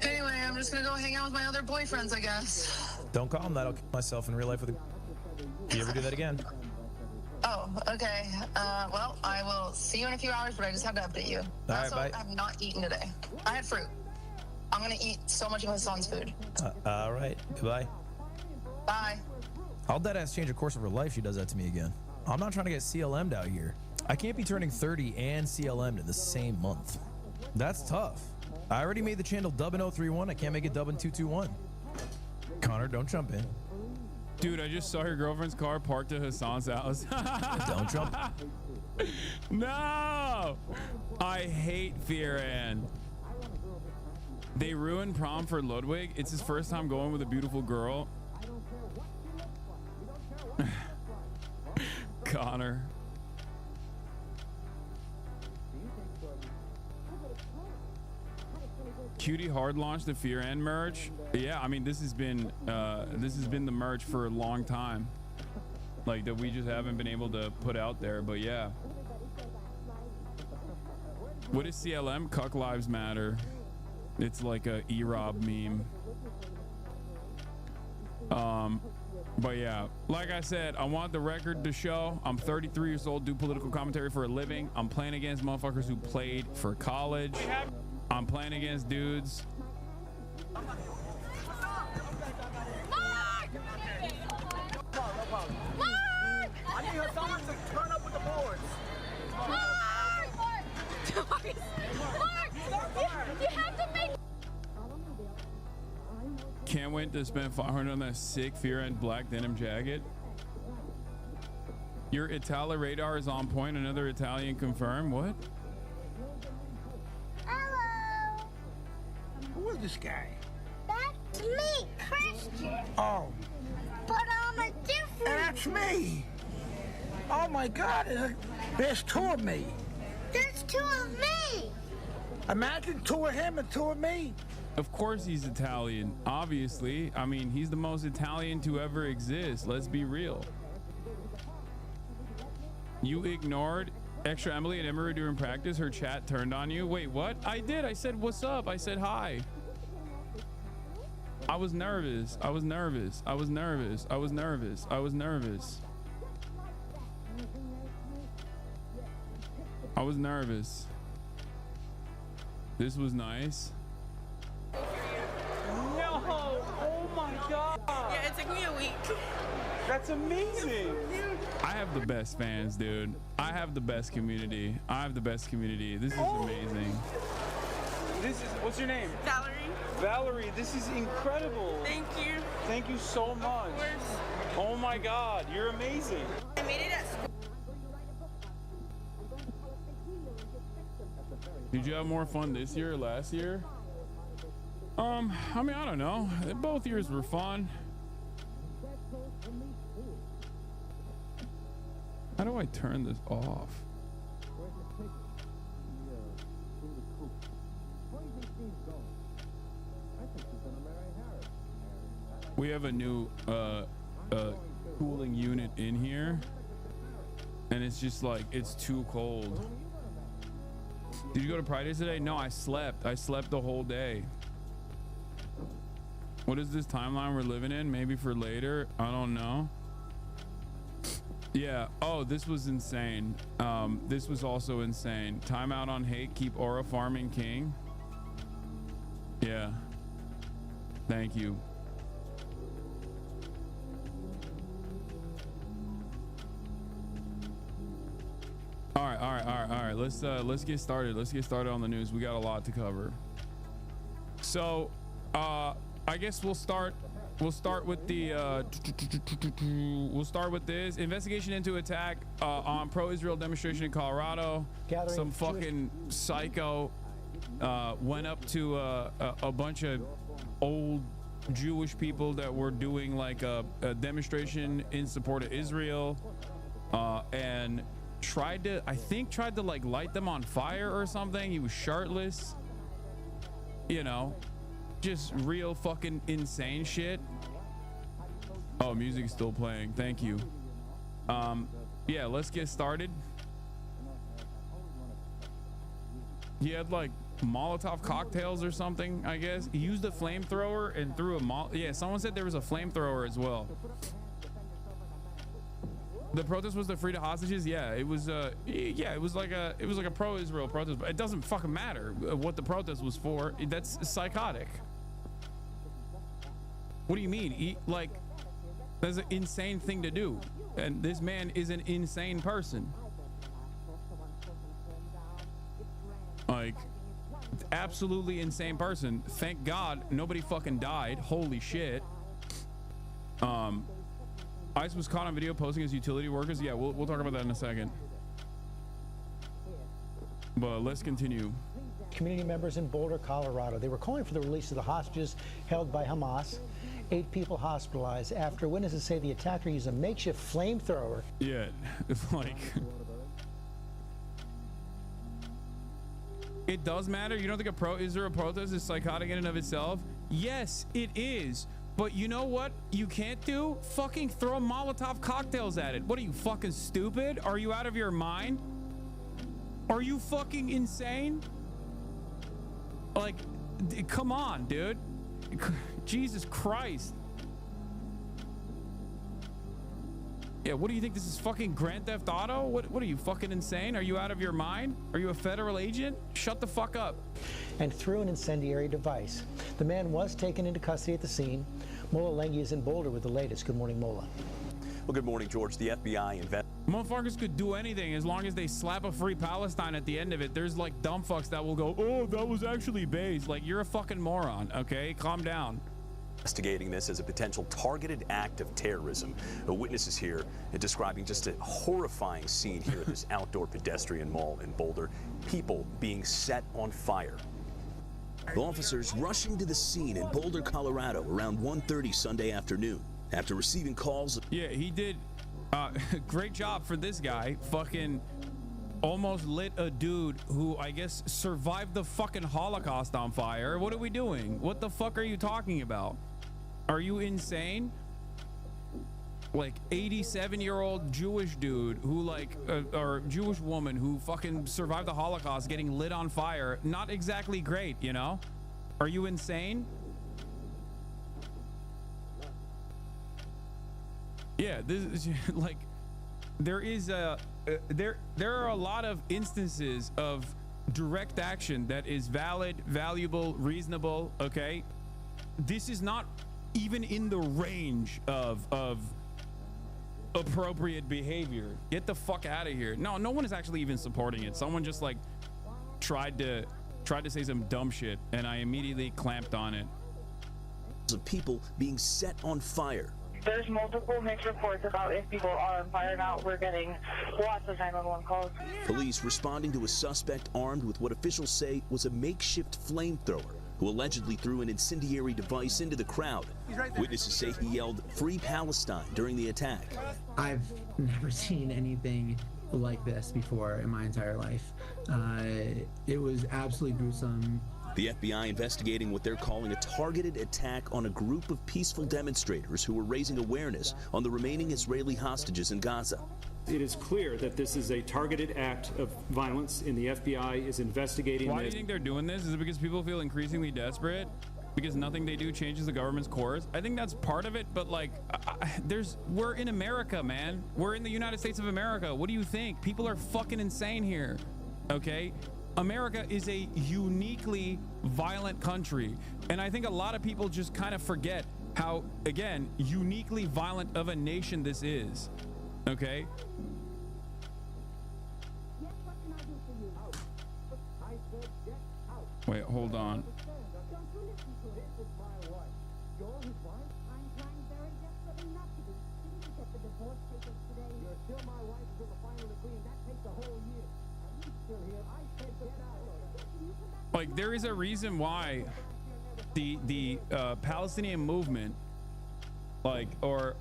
Anyway, I'm just gonna go hang out with my other boyfriends, I guess. Don't call them that. I'll kill myself in real life with a... Do you ever do that again? Oh, okay. Well, I will see you in a few hours, but I just had to update you. All Also, right, bye. I have not eaten today. I had fruit. I'm gonna eat so much of Hasan's food. All right. Goodbye. Bye. I'll deadass change the course of her life if she does that to me again. I'm not trying to get CLM'd out here. I can't be turning 30 and CLM'd in the same month. That's tough. I already made the channel Dubbin031. I can't make it Dubbin221. Connor, don't jump in. Dude, I just saw your girlfriend's car parked at Hasan's house. Don't jump. No! I hate Firan. They ruined prom for Ludwig. It's his first time going with a beautiful girl. Connor. Cutie hard launched the Firan merch. Yeah, I mean this has been the merch for a long time, like that we just haven't been able to put out there. But yeah, what is CLM? Cuck Lives Matter. It's like a E-Rob meme. But yeah, like I said, I want the record to show I'm 33 years old, do political commentary for a living. I'm playing against motherfuckers who played for college. I'm playing against dudes. Mark! I need Hasan to turn up with the boards. Mark! You have to make Can't wait to spend 500 on that sick fear and black denim jacket. Your Italian radar is on point. Another Italian confirmed. What? Hello. Who is this guy? That's me, Christian. Oh. But I'm a different. That's me. Oh my God, there's two of me. There's two of me. Imagine two of him and two of me. Of course he's Italian. Obviously. I mean, he's the most Italian to ever exist. Let's be real. You ignored Extra Emily and Emery during practice. Her chat turned on you. Wait, what? I did. I said, what's up? I said, hi. I was nervous. I was nervous. I was nervous. I was nervous. I was nervous. I was nervous. This was nice. No! Oh my God! Yeah, it took me a week. That's amazing. I have the best fans, dude. I have the best community. I have the best community. This is amazing. This is, what's your name? Valerie. Valerie, this is incredible. Thank you. Thank you so much. Of course. Oh my God, you're amazing. I made it at school. Did you have more fun this year or last year? I mean, I don't know. Both years were fun. How do I turn this off? We have a new cooling unit in here, and it's just like, it's too cold. Did you go to Pride Days today? No, I slept. I slept the whole day. What is this timeline we're living in? Maybe for later? I don't know. Yeah. Oh, this was insane. This was also insane. Timeout on hate. Keep aura farming king. Yeah. Thank you. All right. Let's get started. Let's get started on the news. We got a lot to cover. So, I guess we'll start with the we'll start with this investigation into attack on pro-Israel demonstration in Colorado. Some fucking psycho went up to a bunch of old Jewish people that were doing like a demonstration in support of Israel, and tried to like light them on fire or something. He was shirtless, you know, just real fucking insane shit. Oh, music's still playing. Thank you. Yeah, let's get started. He had like Molotov cocktails or something, I guess. He used a flamethrower and threw a yeah, someone said there was a flamethrower as well. The protest was to free the hostages. Yeah, it was it was like a pro-Israel protest, but it doesn't fucking matter what the protest was for. That's psychotic. What do you mean? Like, that's an insane thing to do, and this man is an insane person. Like, absolutely insane person. Thank God nobody fucking died. Holy shit. ICE was caught on video posing as utility workers. Yeah, we'll talk about that in a second. But let's continue. Community members in Boulder, Colorado. They were calling for the release of the hostages held by Hamas. 8 people hospitalized after witnesses say the attacker used a makeshift flamethrower. Yeah, it's like... It does matter. You don't think a pro-Israel protest is psychotic in and of itself? Yes, it is. But you know what you can't do? Fucking throw Molotov cocktails at it. What are you, fucking stupid? Are you out of your mind? Are you fucking insane? Like, come on, dude. Jesus Christ. Yeah, what do you think this is, fucking Grand Theft Auto? What are you, fucking insane? Are you out of your mind? Are you a federal agent? Shut the fuck up. And threw an incendiary device. The man was taken into custody at the scene. Mola Lengi is in Boulder with the latest. Good morning, Mola. Well, good morning, George. The FBI Motherfuckers could do anything as long as they slap a free Palestine at the end of it. There's like dumb fucks that will go, oh, that was actually base. Like, you're a fucking moron, okay? Calm down. Investigating this as a potential targeted act of terrorism. Witnesses here describing just a horrifying scene here at this outdoor pedestrian mall in Boulder. People being set on fire. Officers rushing to the scene in Boulder, Colorado around 1:30 Sunday afternoon after receiving calls. Yeah, he did. Great job for this guy. Fucking almost lit a dude who I guess survived the fucking Holocaust on fire. What are we doing? What the fuck are you talking about? Are you insane? Like 87-year-old Jewish dude who like or Jewish woman who fucking survived the Holocaust getting lit on fire. Not exactly great, you know? Are you insane? Yeah, this is like there are a lot of instances of direct action that is valid, valuable, reasonable, okay? This is not even in the range of appropriate behavior. Get the fuck out of here. No one is actually even supporting it. Someone just like tried to say some dumb shit and I immediately clamped on it. Of people being set on fire. There's multiple mixed reports about if people are on fire now. We're getting lots of 911 calls. Police responding to a suspect armed with what officials say was a makeshift flamethrower who allegedly threw an incendiary device into the crowd. Witnesses say he yelled "Free Palestine" during the attack. I've never seen anything like this before in my entire life. It was absolutely gruesome. The FBI investigating what they're calling a targeted attack on a group of peaceful demonstrators who were raising awareness on the remaining Israeli hostages in Gaza. It is clear that this is a targeted act of violence, and the FBI is investigating. Why do you think they're doing this? Is it because people feel increasingly desperate? Because nothing they do changes the government's course? I think that's part of it, but like, we're in America, man. We're in the United States of America. What do you think? People are fucking insane here, okay? America is a uniquely violent country, and I think a lot of people just kind of forget how, again, uniquely violent of a nation this is, okay? Wait, hold on. Like, there is a reason why the Palestinian movement, like, or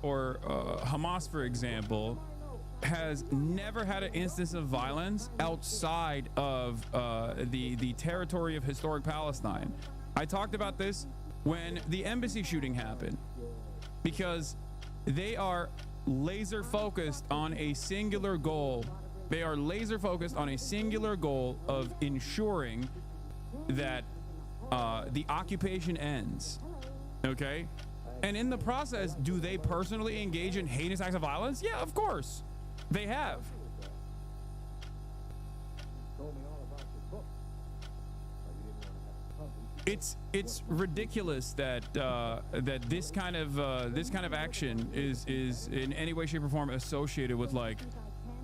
Hamas, for example, has never had an instance of violence outside of the territory of historic Palestine. I talked about this when the embassy shooting happened, because they are laser focused on a singular goal. They are laser focused on a singular goal of ensuring that the occupation ends, okay? And in the process, do they personally engage in heinous acts of violence? Yeah, of course they have. It's ridiculous that that this kind of action is in any way, shape, or form associated with like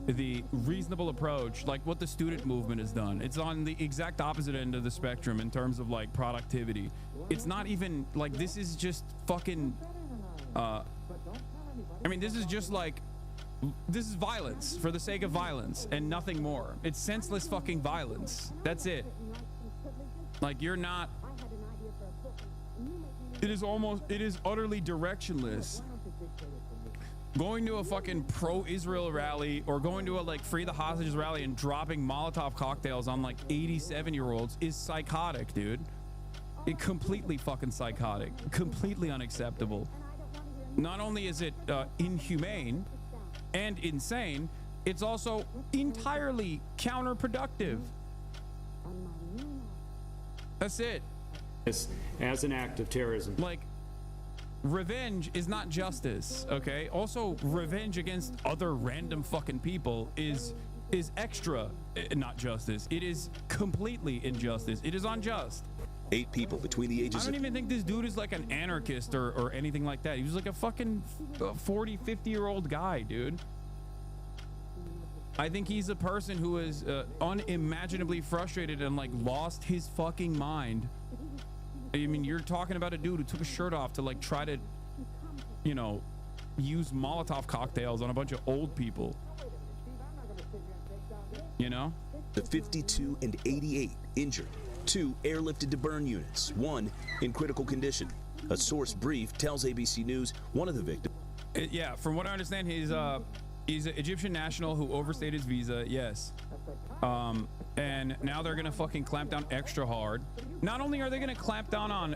the reasonable approach, like what the student movement has done. It's on the exact opposite end of the spectrum in terms of like productivity. It's not even like, this is just fucking I mean, this is just like, this is violence for the sake of violence and nothing more. It's senseless fucking violence. That's it. Like, you're not, it is utterly directionless. Going to a fucking pro-Israel rally or going to a like free the hostages rally and dropping Molotov cocktails on like 87-year-olds is psychotic, dude. It completely fucking psychotic, completely unacceptable. Not only is it inhumane and insane, it's also entirely counterproductive. That's it. As an act of terrorism. Like, revenge is not justice, okay? Also, revenge against other random fucking people is extra not justice. It is completely injustice. It is unjust. 8 people between the ages I don't even think this dude is like an anarchist or anything like that. He was like a fucking 40, 50-year-old guy, dude. I think he's a person who is unimaginably frustrated and like lost his fucking mind I mean, you're talking about a dude who took his shirt off to like try to, you know, use Molotov cocktails on a bunch of old people. You know? The 52 and 88 injured. 2 airlifted to burn units, 1 in critical condition. A source brief tells ABC News one of the victims. Yeah, from what I understand, he's an Egyptian national who overstayed his visa. Yes. And now they're gonna fucking clamp down extra hard. Not only are they gonna clamp down on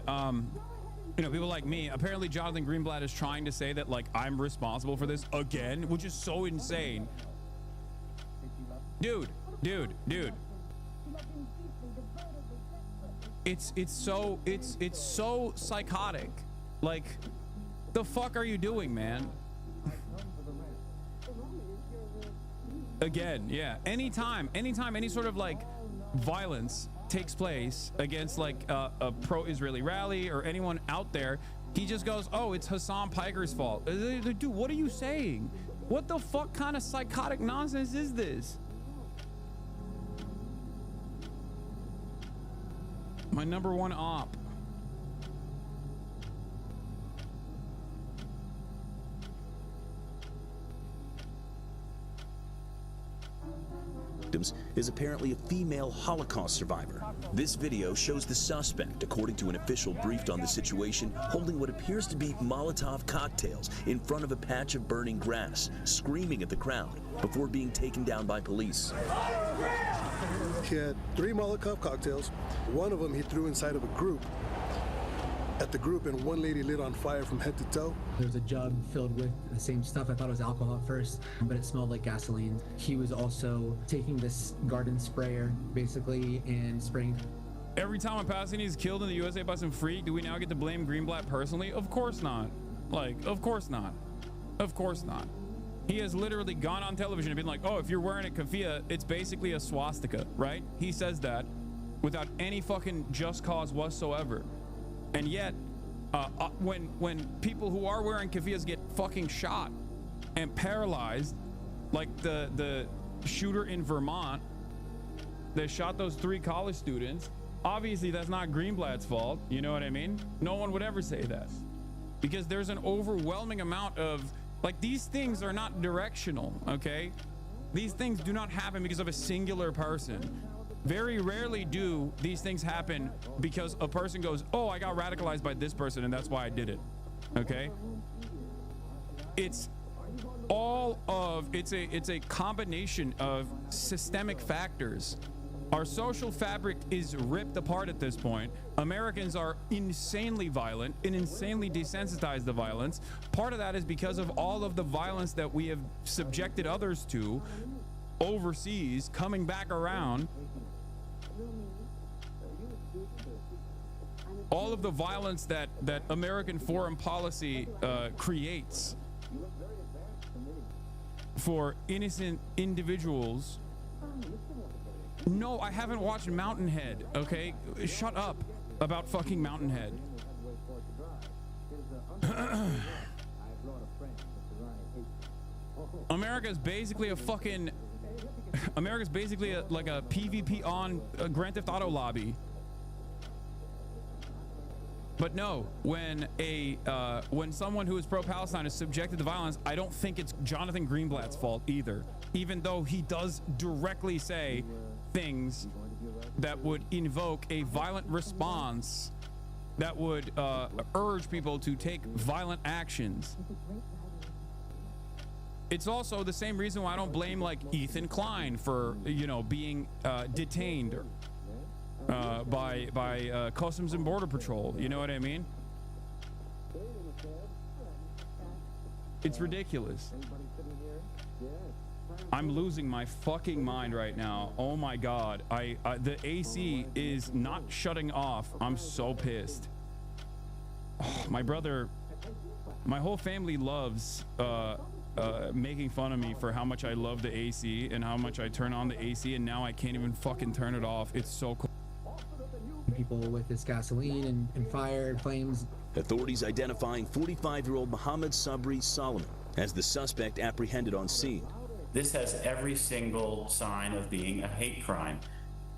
you know, people like me. Apparently Jonathan Greenblatt is trying to say that like I'm responsible for this again, which is so insane. Dude. It's so psychotic. Like, the fuck are you doing, man? Again, yeah. Anytime any sort of like violence takes place against like a pro-Israeli rally or anyone out there, he just goes, oh, it's Hassan Piker's fault. Dude, what are you saying? What the fuck kind of psychotic nonsense is this? My number one op. Is apparently a female Holocaust survivor. This video shows the suspect, according to an official briefed on the situation, holding what appears to be Molotov cocktails in front of a patch of burning grass, screaming at the crowd before being taken down by police. He had 3 Molotov cocktails. One of them he threw inside of a group. At the group, and one lady lit on fire from head to toe. There was a jug filled with the same stuff. I thought it was alcohol at first, but it smelled like gasoline. He was also taking this garden sprayer, basically, and spraying. Every time a Palestinian is killed in the USA by some freak, do we now get to blame Greenblatt personally? Of course not. Like, of course not. Of course not. He has literally gone on television and been like, oh, if you're wearing a keffiyeh, it's basically a swastika, right? He says that without any fucking just cause whatsoever. And yet, when people who are wearing keffiyehs get fucking shot and paralyzed, like the shooter in Vermont that shot those 3 college students, obviously that's not Greenblatt's fault. You know what I mean? No one would ever say that, because there's an overwhelming amount of, like, these things are not directional, okay? These things do not happen because of a singular person. Very rarely do these things happen because a person goes, oh, I got radicalized by this person and that's why I did it. Okay? It's a combination of systemic factors. Our social fabric is ripped apart at this point. Americans are insanely violent and insanely desensitized to violence. Part of that is because of all of the violence that we have subjected others to overseas, coming back around. All of the violence that American foreign policy creates for innocent individuals. No, I haven't watched Mountainhead, okay? Shut up about fucking Mountainhead. America's basically a fucking... America's basically like a PvP on a Grand Theft Auto lobby. But no, when someone who is pro-Palestine is subjected to violence, I don't think it's Jonathan Greenblatt's fault either, even though he does directly say things that would invoke a violent response that would urge people to take violent actions. It's also the same reason why I don't blame like Ethan Klein for, you know, being detained by Customs and Border Patrol. You know what I mean? It's ridiculous. I'm losing my fucking mind right now. Oh my God. The AC is not shutting off. I'm so pissed. Oh, my brother, my whole family loves making fun of me for how much I love the AC and how much I turn on the AC, and now I can't even fucking turn it off. It's so cool. People with this gasoline and fire and flames. Authorities identifying 45-year-old Mohammed Sabri Solomon as the suspect apprehended on scene. This has every single sign of being a hate crime.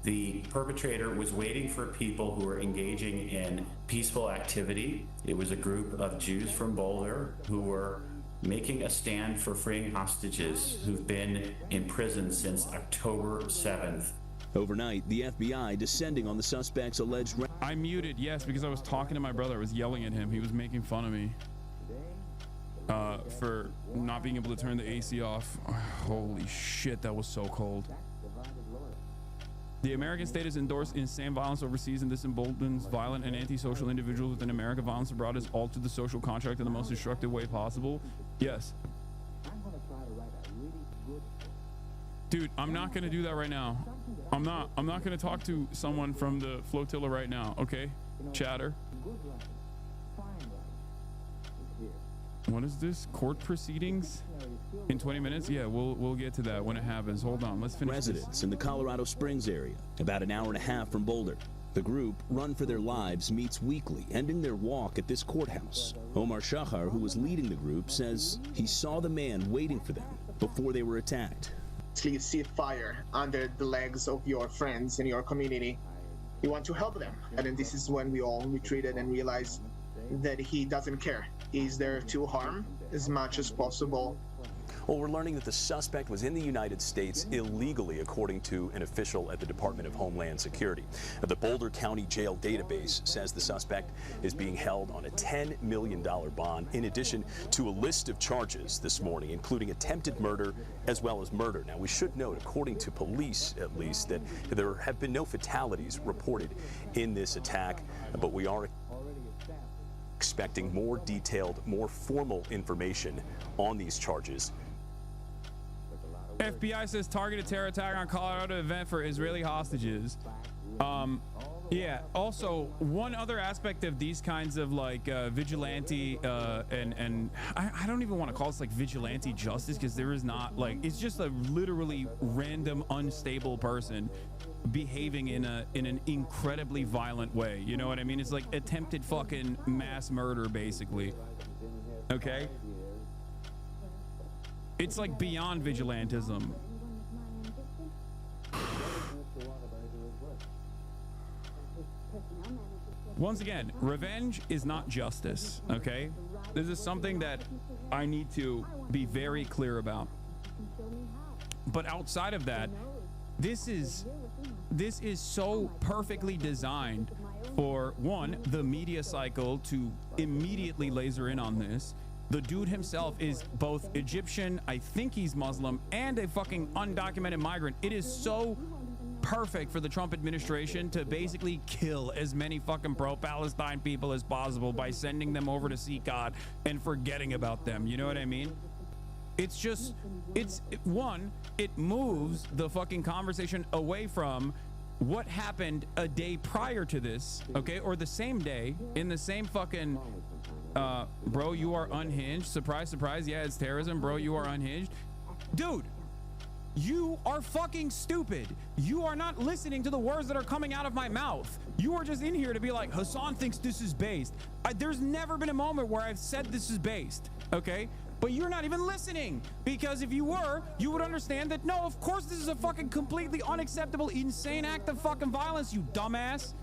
The perpetrator was waiting for people who were engaging in peaceful activity. It was a group of Jews from Boulder who were making a stand for freeing hostages who've been in prison since October 7th. Overnight, the FBI descending on the suspect's alleged... I muted, yes, because I was talking to my brother. I was yelling at him. He was making fun of me for not being able to turn the AC off. Holy shit, that was so cold. The American state has endorsed insane violence overseas, and this emboldens violent and antisocial individuals within America. Violence abroad has altered the social contract in the most destructive way possible. Yes. Dude, I'm not gonna do that right now. I'm not gonna talk to someone from the flotilla right now, okay? Chatter. What is this? Court proceedings in 20 minutes? Yeah, we'll get to that when it happens. Hold on, let's finish Residents in the Colorado Springs area, about an hour and a half from Boulder. The group, Run for Their Lives, meets weekly, ending their walk at this courthouse. Omar Shahar, who was leading the group, says he saw the man waiting for them before they were attacked. You see fire under the legs of your friends in your community. You want to help them. And then this is when we all retreated and realized that he doesn't care. He's there to harm as much as possible. Well, we're learning that the suspect was in the United States illegally, according to an official at the Department of Homeland Security. The Boulder County Jail database says the suspect is being held on a $10 million bond, in addition to a list of charges this morning, including attempted murder as well as murder. Now, we should note, according to police at least, that there have been no fatalities reported in this attack, but we are expecting more detailed, more formal information on these charges. FBI says targeted terror attack on Colorado event for Israeli hostages. Yeah, also one other aspect of these kinds of like vigilante and I don't even want to call this like vigilante justice, because there is not, like, it's just a literally random unstable person behaving in an incredibly violent way. You know what I mean? It's like attempted fucking mass murder, basically. Okay? It's like beyond vigilantism. Once again, revenge is not justice, okay? This is something that I need to be very clear about. But outside of that, this is so perfectly designed for, one, the media cycle to immediately laser in on this. The dude himself is both Egyptian, I think he's Muslim, and a fucking undocumented migrant. It is so perfect for the Trump administration to basically kill as many fucking pro-Palestine people as possible by sending them over to see God and forgetting about them. You know what I mean? It's just, it moves the fucking conversation away from what happened a day prior to this, okay, or the same day in the same fucking bro, you are unhinged. Surprise, surprise. Yeah, it's terrorism. Bro, you are unhinged. Dude, you are fucking stupid. You are not listening to the words that are coming out of my mouth. You are just in here to be like, Hasan thinks this is based. There's never been a moment where I've said this is based, okay? But you're not even listening, because if you were, you would understand that, no, of course this is a fucking completely unacceptable, insane act of fucking violence, you dumbass.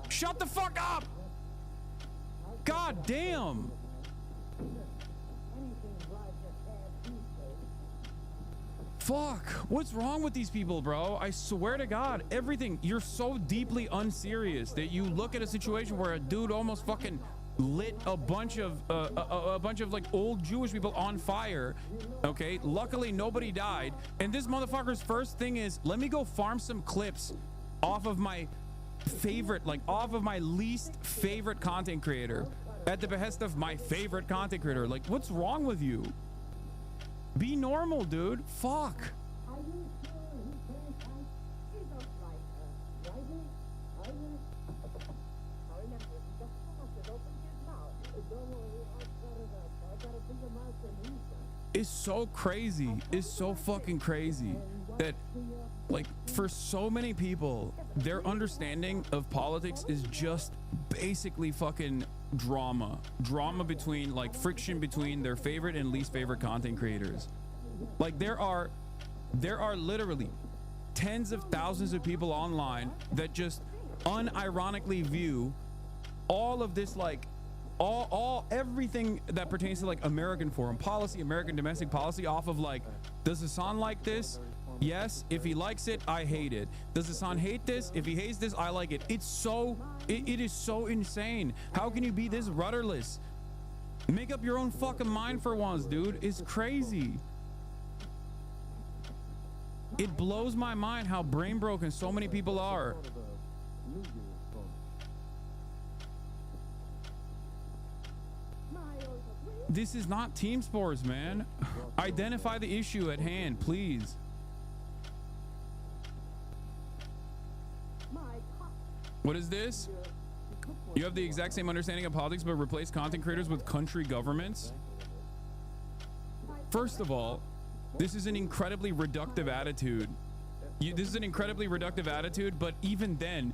Shut the fuck up. God damn. Fuck, what's wrong with these people, bro? I swear to God, everything, you're so deeply unserious that you look at a situation where a dude almost fucking lit a bunch of like old Jewish people on fire. Okay, luckily nobody died, and this motherfucker's first thing is, let me go farm some clips off of my favorite, like off of my least favorite content creator at the behest of my favorite content creator. Like, what's wrong with you? Be normal, dude. Fuck. It's so crazy. It's so fucking crazy that, like, for so many people, their understanding of politics is just basically fucking drama between, like, friction between their favorite and least favorite content creators. Like, there are literally tens of thousands of people online that just unironically view all of this, like everything that pertains to like American foreign policy, American domestic policy, off of like, does Hasan like this? Yes. If he likes it, I hate it. Does Hasan hate this? If he hates this, I like it. It is so insane. How can you be this rudderless? Make up your own fucking mind for once, dude. It's crazy. It blows my mind how brain broken so many people are. This is not team sports, man. Identify the issue at hand, please. What is this? You have the exact same understanding of politics, but replace content creators with country governments? First of all, this is an incredibly reductive attitude. This is an incredibly reductive attitude, but even then,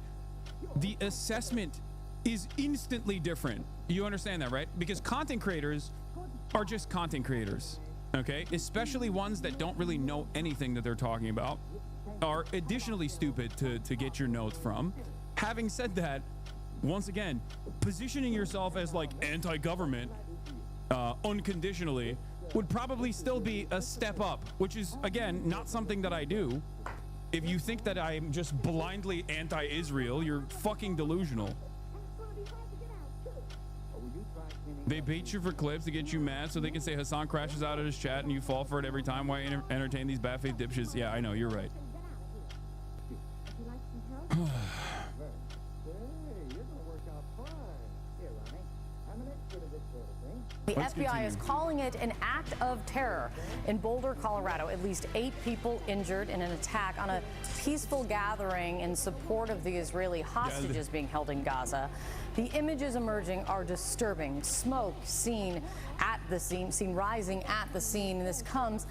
the assessment is instantly different. You understand that, right? Because content creators are just content creators, okay? Especially ones that don't really know anything that they're talking about, are additionally stupid to get your notes from. Having said that, once again, positioning yourself as like anti-government unconditionally would probably still be a step up, which is, again, not something that I do. If you think that I'm just blindly anti-Israel, you're fucking delusional. They bait you for clips to get you mad so they can say Hasan crashes out of his chat and you fall for it every time. Why entertain these bad faith dipshits? Yeah, I know, you're right. The FBI is calling it an act of terror. In Boulder, Colorado, at least 8 people injured in an attack on a peaceful gathering in support of the Israeli hostages being held in Gaza. The images emerging are disturbing. Smoke seen rising at the scene. And this comes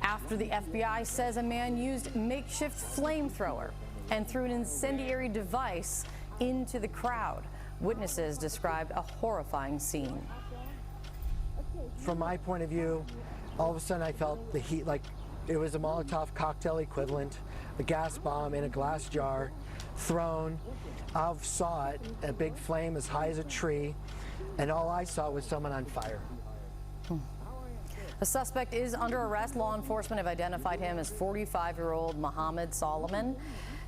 after the FBI says a man used makeshift flamethrower and threw an incendiary device into the crowd. Witnesses described a horrifying scene. From my point of view, all of a sudden I felt the heat, like it was a Molotov cocktail equivalent, a gas bomb in a glass jar thrown. I saw it, a big flame as high as a tree, and all I saw was someone on fire. The suspect is under arrest. Law enforcement have identified him as 45-year-old Mohammed Solomon.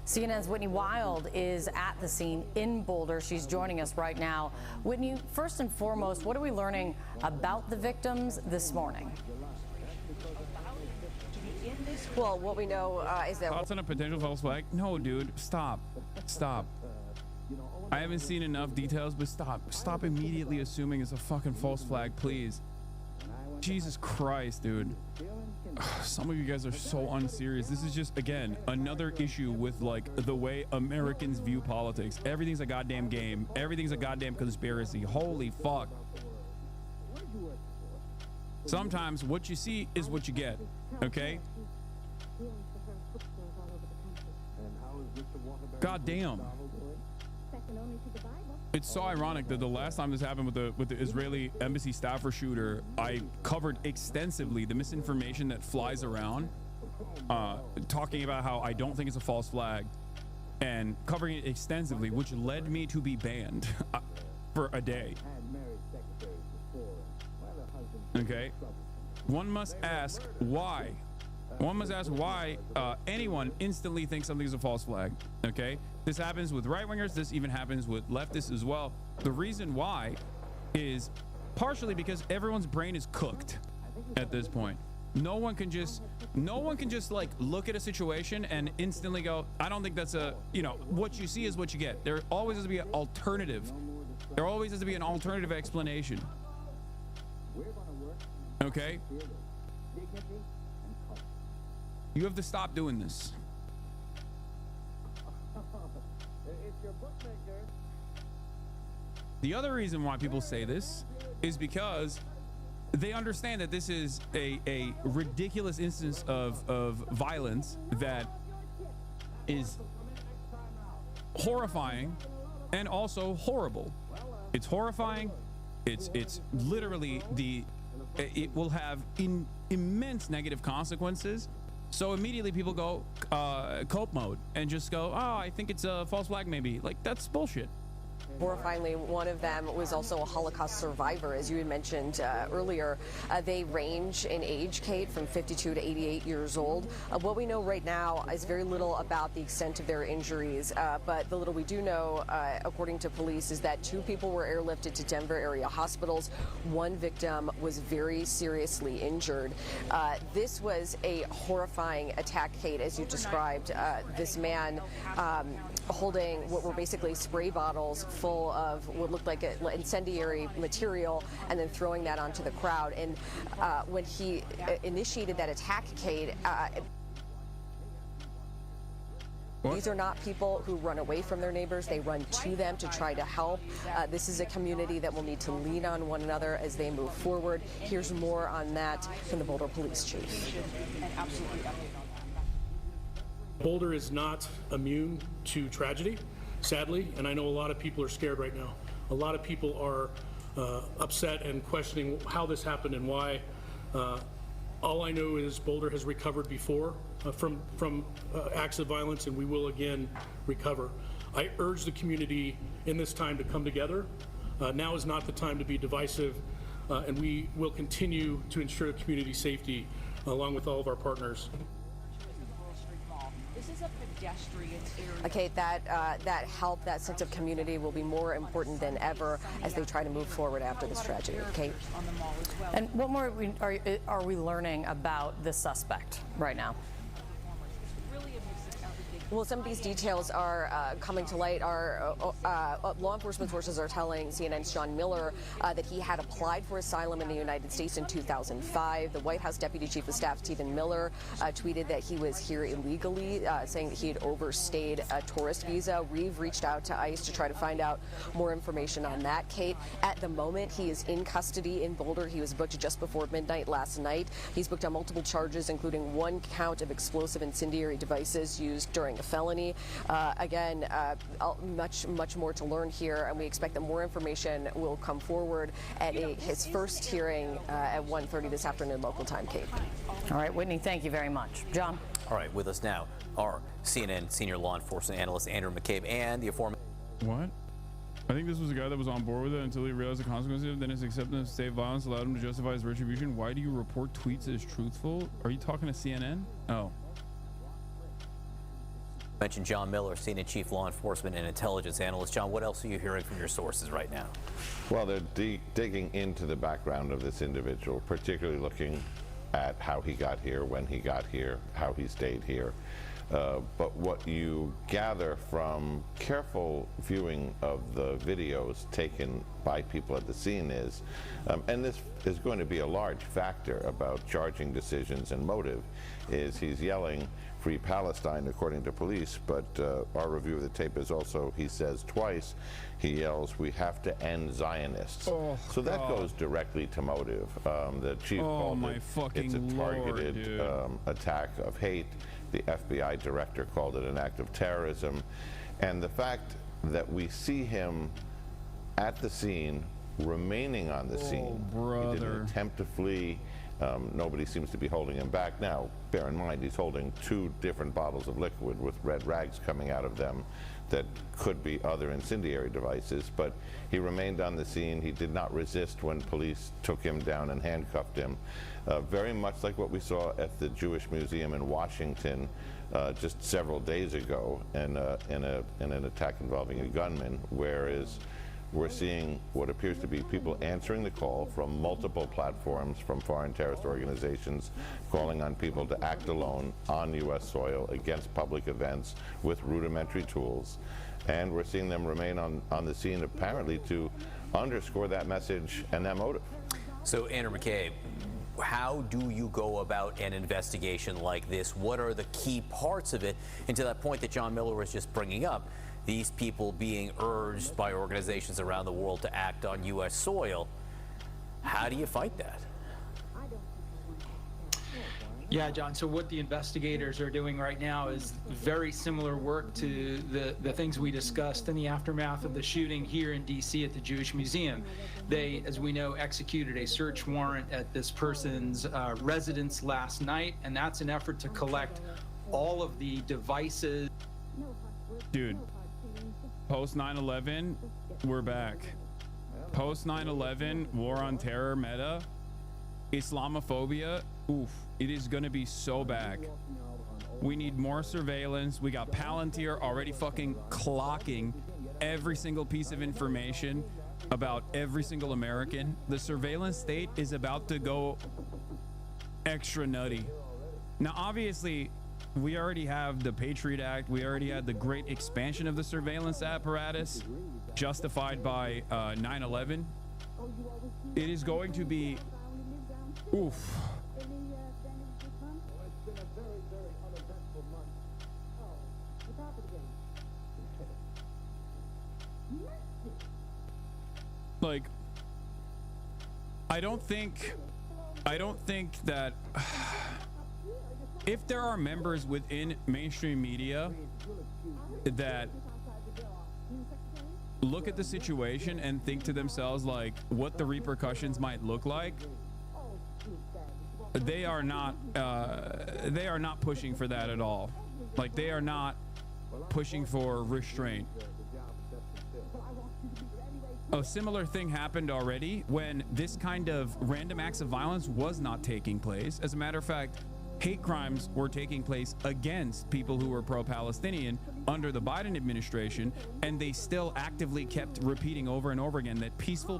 CNN's Whitney Wild is at the scene in Boulder. She's joining us right now. Whitney, first and foremost, what are we learning about the victims this morning? Well, what we know is that... Thoughts on a potential false flag? No, dude, stop. Stop. I haven't seen enough details, but stop immediately assuming it's a fucking false flag, please. Jesus Christ, dude. Some of you guys are so unserious. This is just, again, another issue with like the way Americans view politics. Everything's a goddamn game. Everything's a goddamn conspiracy. Holy fuck. Sometimes what you see is what you get, okay? God damn. It's so ironic that the last time this happened with the Israeli embassy staffer shooter, I covered extensively the misinformation that flies around, talking about how I don't think it's a false flag, and covering it extensively, which led me to be banned for a day. Okay, one must ask why. One must ask why anyone instantly thinks something is a false flag. Okay, this happens with right-wingers. This even happens with leftists as well. The reason why is partially because everyone's brain is cooked at this point. No one can just like look at a situation and instantly go, I don't think that's a, what you see is what you get. There always has to be an alternative. There always has to be an alternative explanation. Okay, you have to stop doing this. The other reason why people say this is because they understand that this is a ridiculous instance of violence that is horrifying and also horrible. It's horrifying. It's literally it will have immense negative consequences. So immediately people go cope mode and just go, oh, I think it's a false flag maybe. Like, that's bullshit. Horrifyingly, one of them was also a Holocaust survivor, as you had mentioned earlier. They range in age, Kate, from 52 to 88 years old. What we know right now is very little about the extent of their injuries, but the little we do know, according to police, is that 2 people were airlifted to Denver area hospitals. 1 victim was very seriously injured. This was a horrifying attack, Kate, as you described. This man holding what were basically spray bottles full of what looked like incendiary material and then throwing that onto the crowd. And when he initiated that attack, Kate, these are not people who run away from their neighbors. They run to them to try to help. This is a community that will need to lean on one another as they move forward. Here's more on that from the Boulder Police Chief. Boulder is not immune to tragedy, sadly, and I know a lot of people are scared right now. A lot of people are upset and questioning how this happened and why. All I know is Boulder has recovered before from acts of violence, and we will again recover. I urge the community in this time to come together. Now is not the time to be divisive, and we will continue to ensure community safety along with all of our partners. This is a pedestrian area. Okay, that help, that sense of community will be more important than ever as they try to move forward after this tragedy. Okay. And what more are we learning about the suspect right now? Well, some of these details are coming to light. Our law enforcement sources are telling CNN's John Miller that he had applied for asylum in the United States in 2005. The White House Deputy Chief of Staff Stephen Miller tweeted that he was here illegally, saying that he had overstayed a tourist visa. We've reached out to ICE to try to find out more information on that, Kate. At the moment, he is in custody in Boulder. He was booked just before midnight last night. He's booked on multiple charges, including 1 count of explosive incendiary devices used during a felony. Again, much more to learn here, and we expect that more information will come forward at his first hearing at 1:30 this afternoon local time, Kate. All right, Whitney, thank you very much. John? All right, with us now are CNN senior law enforcement analyst Andrew McCabe and the aforementioned... What? I think this was a guy that was on board with it until he realized the consequences of it. Then his acceptance of state violence allowed him to justify his retribution. Why do you report tweets as truthful? Are you talking to CNN? Oh. Mentioned John Miller, CNN chief law enforcement and intelligence analyst. John, what else are you hearing from your sources right now? Well, they're digging into the background of this individual, particularly looking at how he got here, when he got here, how he stayed here. But what you gather from careful viewing of the videos taken by people at the scene is, and this is going to be a large factor about charging decisions and motive, is he's yelling, "Free Palestine," according to police, but our review of the tape is also, he says twice, he yells, "We have to end Zionists." Oh, so that goes directly to motive. The chief called it's a targeted attack of hate. The FBI director called it an act of terrorism. And the fact that we see him at the scene, remaining on the scene. He didn't attempt to flee. Nobody seems to be holding him back. Now, bear in mind, he's holding 2 different bottles of liquid with red rags coming out of them that could be other incendiary devices, but he remained on the scene. He did not resist when police took him down and handcuffed him. Very much like what we saw at the Jewish Museum in Washington just several days ago in an attack involving a gunman, whereas we're seeing what appears to be people answering the call from multiple platforms from foreign terrorist organizations, calling on people to act alone on U.S. soil against public events with rudimentary tools. And we're seeing them remain on the scene apparently to underscore that message and that motive. So, Andrew McCabe, how do you go about an investigation like this? What are the key parts of it? And to that point that John Miller was just bringing up, these people being urged by organizations around the world to act on U.S. soil. How do you fight that? Yeah, John. So what the investigators are doing right now is very similar work to the things we discussed in the aftermath of the shooting here in D.C. at the Jewish Museum. They, as we know, executed a search warrant at this person's residence last night, and that's an effort to collect all of the devices. Dude, post 9/11, we're back. Post 9/11, war on terror meta, Islamophobia, oof, it is gonna be so back. We need more surveillance. We got Palantir already fucking clocking every single piece of information about every single American. The surveillance state is about to go extra nutty. Now, obviously, we already have the Patriot Act. We already had the great expansion of the surveillance apparatus justified by 9/11. It is going to be, oof. Like, I don't think that if there are members within mainstream media that look at the situation and think to themselves like what the repercussions might look like, they are not pushing for that at all. Like, they are not pushing for restraint. A similar thing happened already when this kind of random acts of violence was not taking place. As a matter of fact, hate crimes were taking place against people who were pro-Palestinian under the Biden administration, and they still actively kept repeating over and over again that peaceful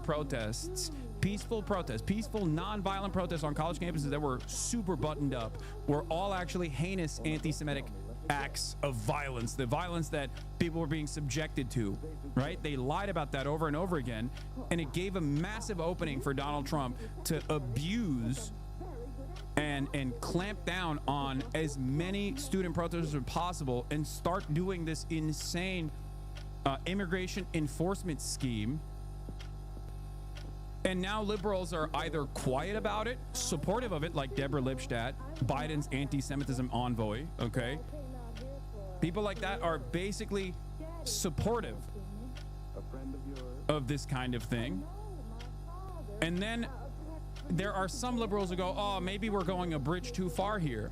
non-violent protests on college campuses that were super buttoned up were all actually heinous anti-Semitic acts of violence, the violence that people were being subjected to, right? They lied about that over and over again, and it gave a massive opening for Donald Trump to abuse and clamp down on as many student protesters as possible and start doing this insane immigration enforcement scheme. And now liberals are either quiet about it, supportive of it, like Deborah Lipstadt, Biden's anti-Semitism envoy, okay? People like that are basically supportive of this kind of thing. And then there are some liberals who go, oh, maybe we're going a bridge too far here,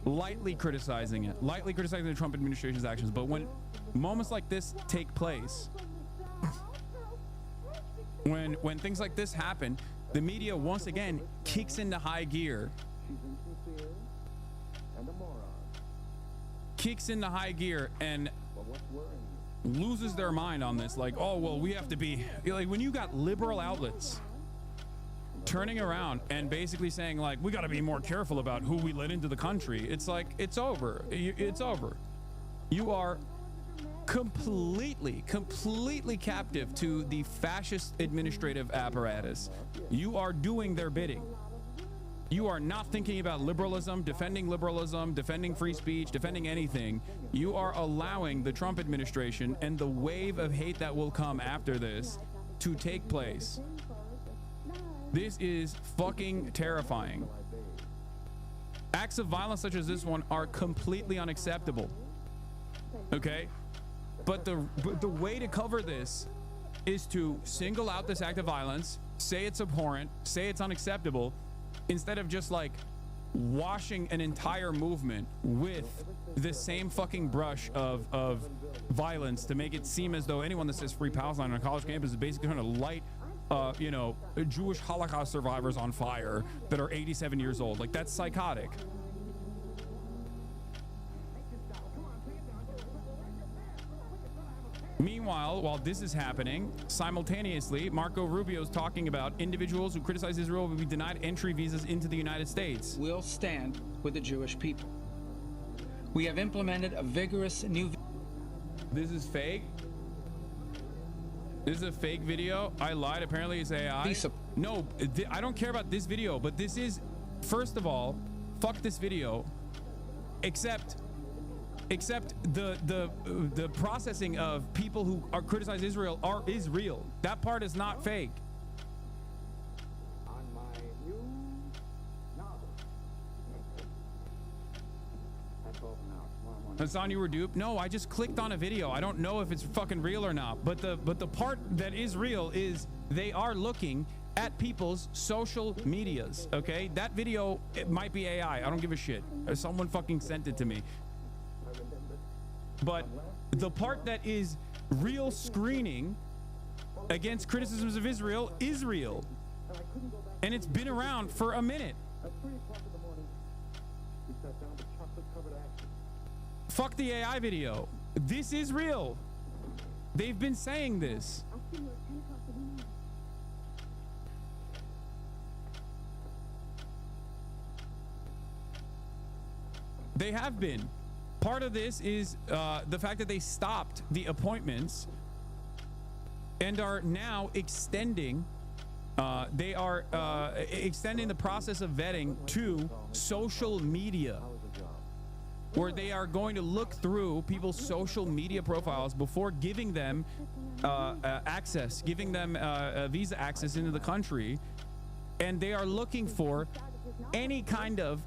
lightly criticizing it, lightly criticizing the Trump administration's actions. But when moments like this take place, when things like this happen, the media once again kicks into high gear. And loses their mind on this, like, oh, well, we have to be like, when you got liberal outlets turning around and basically saying like, we got to be more careful about who we let into the country, it's like, it's over. You are completely captive to the fascist administrative apparatus. You are doing their bidding. You are not thinking about liberalism, defending free speech, defending anything. You are allowing the Trump administration and the wave of hate that will come after this to take place. This is fucking terrifying. Acts of violence such as this one are completely unacceptable. Okay? But the way to cover this is to single out this act of violence, say it's abhorrent, say it's unacceptable, instead of just like washing an entire movement with the same fucking brush of violence to make it seem as though anyone that says free Palestine on a college campus is basically trying to light Jewish Holocaust survivors on fire that are 87 years old. Like, that's psychotic. Meanwhile, while this is happening, simultaneously, Marco Rubio is talking about individuals who criticize Israel will be denied entry visas into the United States. We'll stand with the Jewish people. We have implemented a vigorous new... This is fake? This is a fake video? I lied. Apparently it's AI. No, I don't care about this video, but this is, first of all, fuck this video, except the processing of people who are criticize Israel is real. That part is not fake. Hasan, you were duped? No, I just clicked on a video. I don't know if it's fucking real or not. But the part that is real is they are looking at people's social medias, okay? That video, it might be AI. I don't give a shit. Someone fucking sent it to me. But the part that is real screening against criticisms of Israel is real. And it's been around for a minute. Fuck the AI video. This is real. They've been saying this. They have been. Part of this is the fact that they stopped the appointments and are now extending extending the process of vetting to social media, where they are going to look through people's social media profiles before giving them access, giving them visa access into the country. And they are looking for any kind of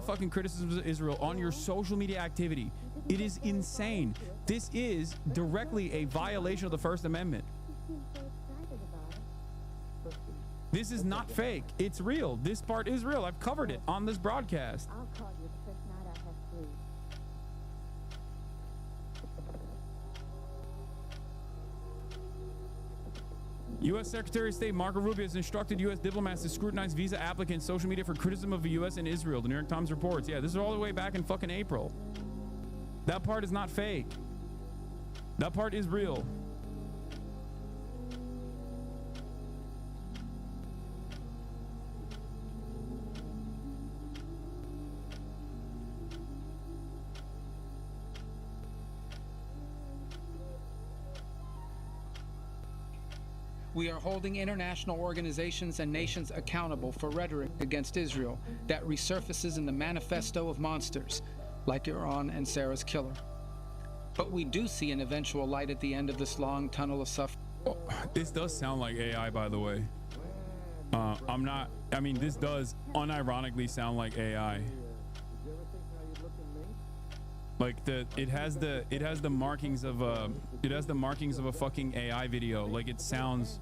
fucking criticism of Israel on your social media activity. It is insane. This is directly a violation of the First Amendment. This is not fake. It's real. This part is real. I've covered it on this broadcast. U.S. Secretary of State Marco Rubio has instructed U.S. diplomats to scrutinize visa applicants' social media for criticism of the U.S. and Israel. The New York Times reports. Yeah, this is all the way back in fucking April. That part is not fake. That part is real. We are holding international organizations and nations accountable for rhetoric against Israel that resurfaces in the manifesto of monsters, like Iran and Sarah's killer. But we do see an eventual light at the end of this long tunnel of suffering. This does sound like AI, by the way. This does unironically sound like AI. Like it has the markings of a fucking AI video. Like it sounds,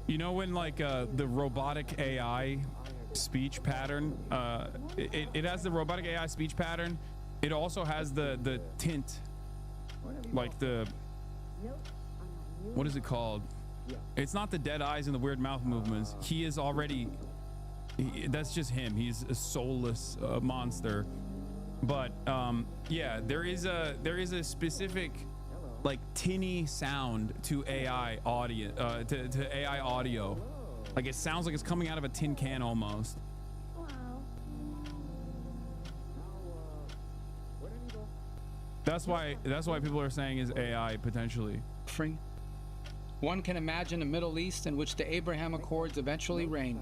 you know, when like the robotic AI speech pattern, it has the robotic AI speech pattern. It also has the tint, like the, what is it called? It's not the dead eyes and the weird mouth movements. He is already, that's just him. He's a soulless monster. But yeah, there is a specific like tinny sound to AI audio, to AI audio. Like it sounds like it's coming out of a tin can almost. That's why people are saying is AI potentially. Free. One can imagine a Middle East in which the Abraham Accords eventually reign.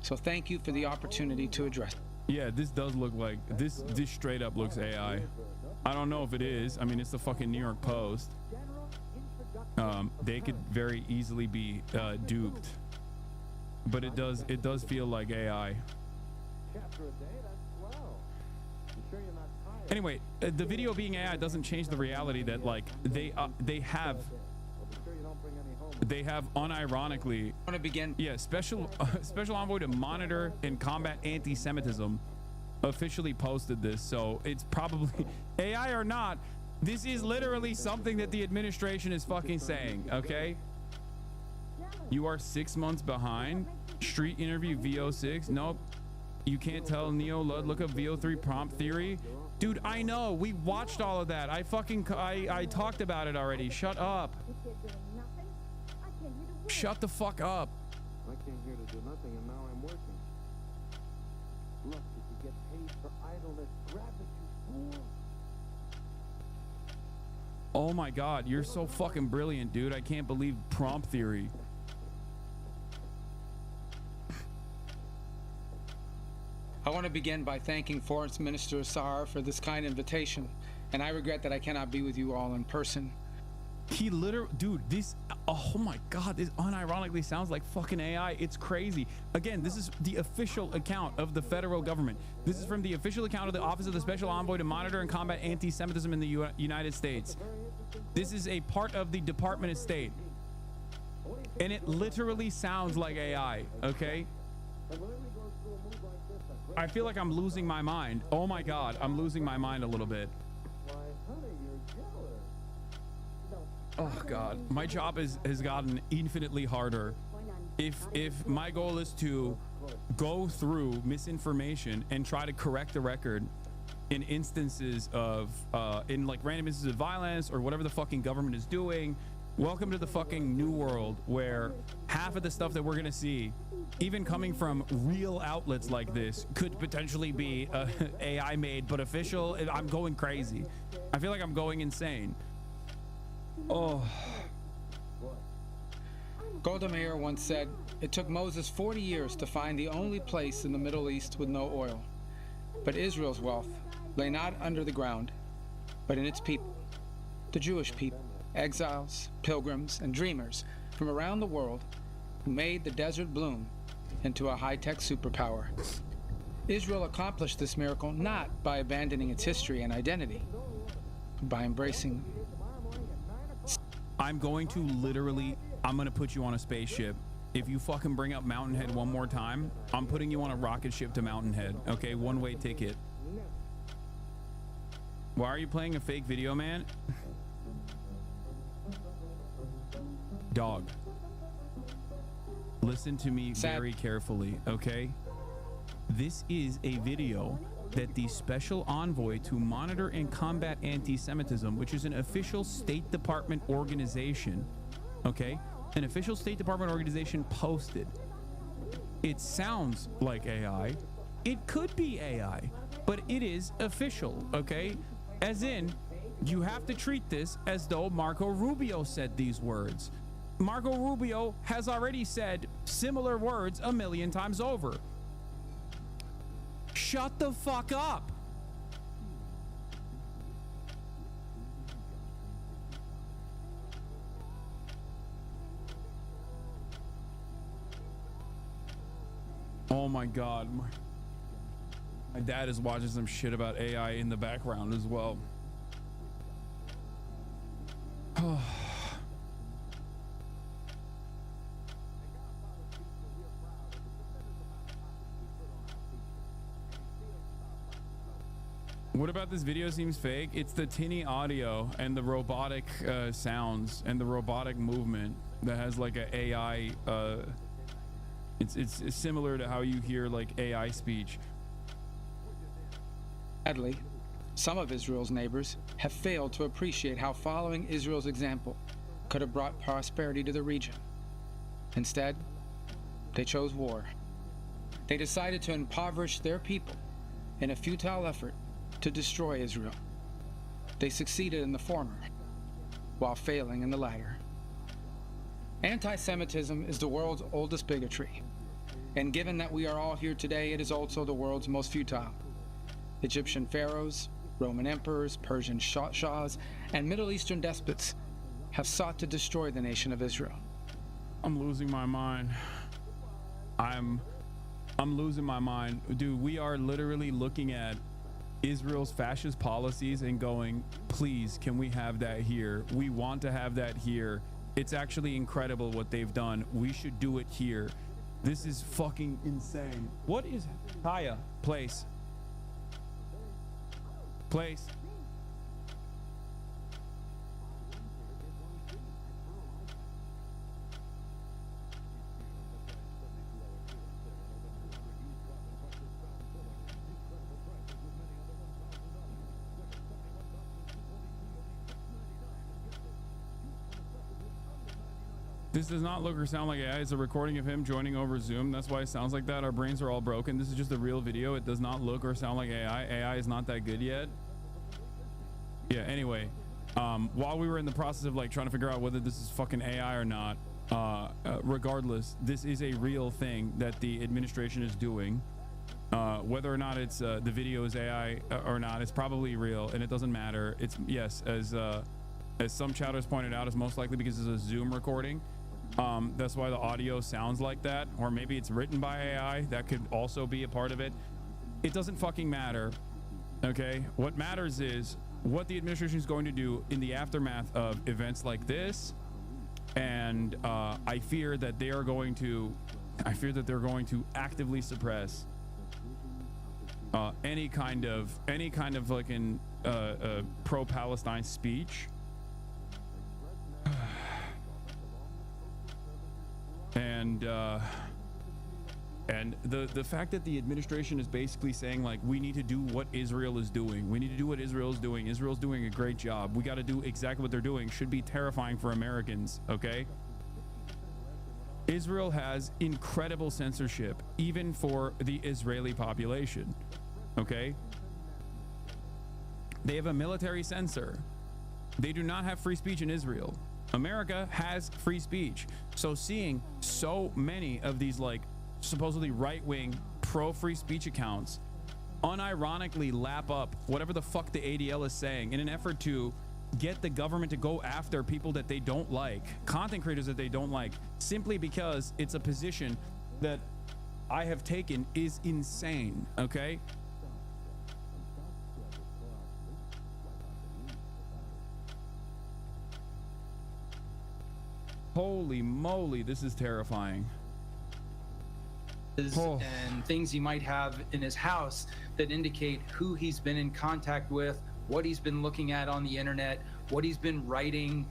So thank you for the opportunity to address. Yeah, this does look like this straight up looks AI. I don't know if it is. I mean, it's the fucking New York Post. They could very easily be duped, but it does feel like AI. Anyway, the video being AI doesn't change the reality that like they have unironically, I want to begin. Yeah, special envoy to monitor and combat anti-Semitism officially posted this, so it's probably AI or not. This is literally something that the administration is fucking saying. Okay, you are 6 months behind. Street interview VO6. Nope, you can't tell Neo Lud. Look up VO3 prompt theory. Dude, I know. We watched all of that. I talked about it already. Shut up. Shut the fuck up. I came here to do nothing and now I'm working. Look, if you get paid for idleness, grab it, you fool. Oh my god, you're so fucking brilliant, dude. I can't believe prompt theory. I want to begin by thanking Foreign Minister Sahar for this kind invitation, and I regret that I cannot be with you all in person. He literally, dude, this, oh my God, this unironically sounds like fucking AI. It's crazy. Again, this is the official account of the federal government. This is from the official account of the Office of the Special Envoy to Monitor and Combat Anti-Semitism in the United States. This is a part of the Department of State. And it literally sounds like AI, okay? I feel like I'm losing my mind. Oh my God, I'm losing my mind a little bit. Oh God, my job has gotten infinitely harder. If my goal is to go through misinformation and try to correct the record in instances of in like random instances of violence or whatever the fucking government is doing, welcome to the fucking new world where half of the stuff that we're gonna see, even coming from real outlets like this, could potentially be AI made but official. I'm going crazy. I feel like I'm going insane. Oh. Golda Meir once said, "It took Moses 40 years to find the only place in the Middle East with no oil. But Israel's wealth lay not under the ground, but in its people, the Jewish people, exiles, pilgrims, and dreamers from around the world who made the desert bloom into a high-tech superpower." Israel accomplished this miracle not by abandoning its history and identity, but by embracing. I'm going to literally, I'm going to put you on a spaceship. If you fucking bring up Mountain Head one more time, I'm putting you on a rocket ship to Mountain Head. Okay, one-way ticket. Why are you playing a fake video, man? Dog. Listen to me very carefully, okay? This is a video that the Special Envoy to Monitor and Combat Anti-Semitism, which is an official State Department organization, okay? An official State Department organization posted. It sounds like AI. It could be AI, but it is official, okay? As in, you have to treat this as though Marco Rubio said these words. Marco Rubio has already said similar words a million times over. Shut the fuck up. Oh my God. My dad is watching some shit about AI in the background as well. What about this video seems fake? It's the tinny audio and the robotic sounds and the robotic movement that has like a AI. It's similar to how you hear like AI speech. Sadly, some of Israel's neighbors have failed to appreciate how following Israel's example could have brought prosperity to the region. Instead, they chose war. They decided to impoverish their people in a futile effort to destroy Israel. They succeeded in the former, while failing in the latter. Anti-Semitism is the world's oldest bigotry, and given that we are all here today, it is also the world's most futile. Egyptian pharaohs, Roman emperors, Persian shahs, and Middle Eastern despots have sought to destroy the nation of Israel. I'm losing my mind. I'm losing my mind. Dude, we are literally looking at Israel's fascist policies and going, please, can we have that here? We want to have that here. It's actually incredible what they've done. We should do it here. This is fucking insane. What is Kaya? Place. This does not look or sound like AI. It's a recording of him joining over Zoom. That's why it sounds like that. Our brains are all broken. This is just a real video. It does not look or sound like AI. AI is not that good yet. Yeah, anyway, while we were in the process of like trying to figure out whether this is fucking AI or not, regardless, this is a real thing that the administration is doing. Whether or not it's the video is AI or not, it's probably real, and it doesn't matter. It's, yes, as as some chatters pointed out, is most likely because it's a Zoom recording. That's why the audio sounds like that, or maybe it's written by AI. That could also be a part of it. It doesn't fucking matter, okay? What matters is what the administration is going to do in the aftermath of events like this, and I fear that they're going to actively suppress any kind of like an pro-Palestine speech. And the fact that the administration is basically saying, like, we need to do what Israel is doing. We need to do what Israel is doing. Israel's doing a great job. We got to do exactly what they're doing. Should be terrifying for Americans, okay? Israel has incredible censorship, even for the Israeli population, okay? They have a military censor. They do not have free speech in Israel. America has free speech. So seeing so many of these, like, supposedly right-wing pro-free speech accounts unironically lap up whatever the fuck the ADL is saying in an effort to get the government to go after people that they don't like, content creators that they don't like, simply because it's a position that I have taken, is insane, okay? Holy moly, this is terrifying. And things he might have in his house that indicate who he's been in contact with, what he's been looking at on the internet, what he's been writing,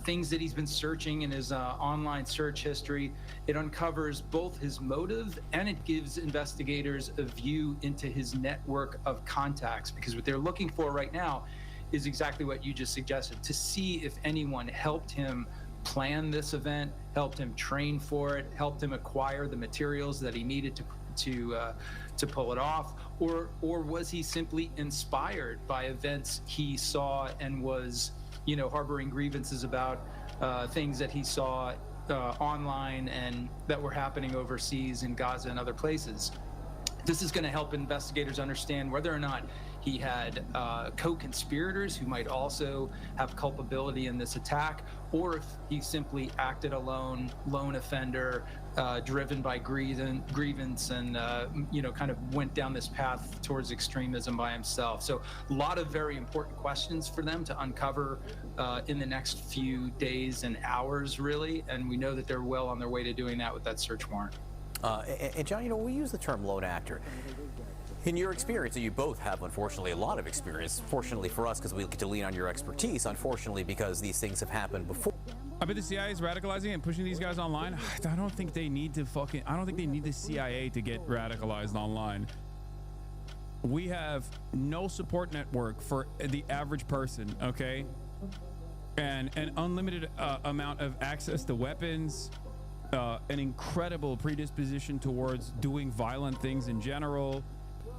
things that he's been searching in his online search history. It uncovers both his motive, and it gives investigators a view into his network of contacts, because what they're looking for right now is exactly what you just suggested, to see if anyone helped him plan this event, helped him train for it, helped him acquire the materials that he needed to pull it off, or was he simply inspired by events he saw and was, you know, harboring grievances about things that he saw online and that were happening overseas in Gaza and other places. This is going to help investigators understand whether or not he had co-conspirators who might also have culpability in this attack, or if he simply acted alone, lone offender, driven by grievance and, you know, kind of went down this path towards extremism by himself. So a lot of very important questions for them to uncover in the next few days and hours, really. And we know that they're well on their way to doing that with that search warrant. And John, you know, we use the term lone actor. In your experience, and you both have, unfortunately, a lot of experience, fortunately for us, because we get to lean on your expertise, unfortunately, because these things have happened before. I bet the CIA is radicalizing and pushing these guys online. I don't think they need to I don't think they need the CIA to get radicalized online. We have no support network for the average person, okay? And an unlimited amount of access to weapons, an incredible predisposition towards doing violent things in general.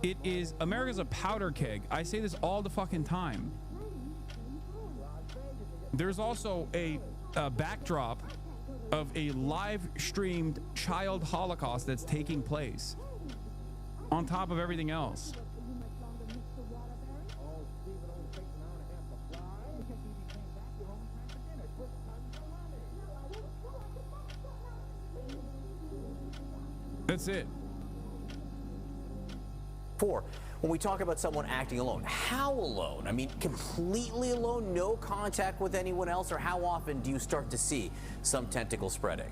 It is, America's a powder keg. I say this all the fucking time. There's also a backdrop of a live streamed child Holocaust that's taking place on top of everything else. That's it. When we talk about someone acting alone, how alone? I mean, completely alone, no contact with anyone else, or how often do you start to see some tentacle spreading?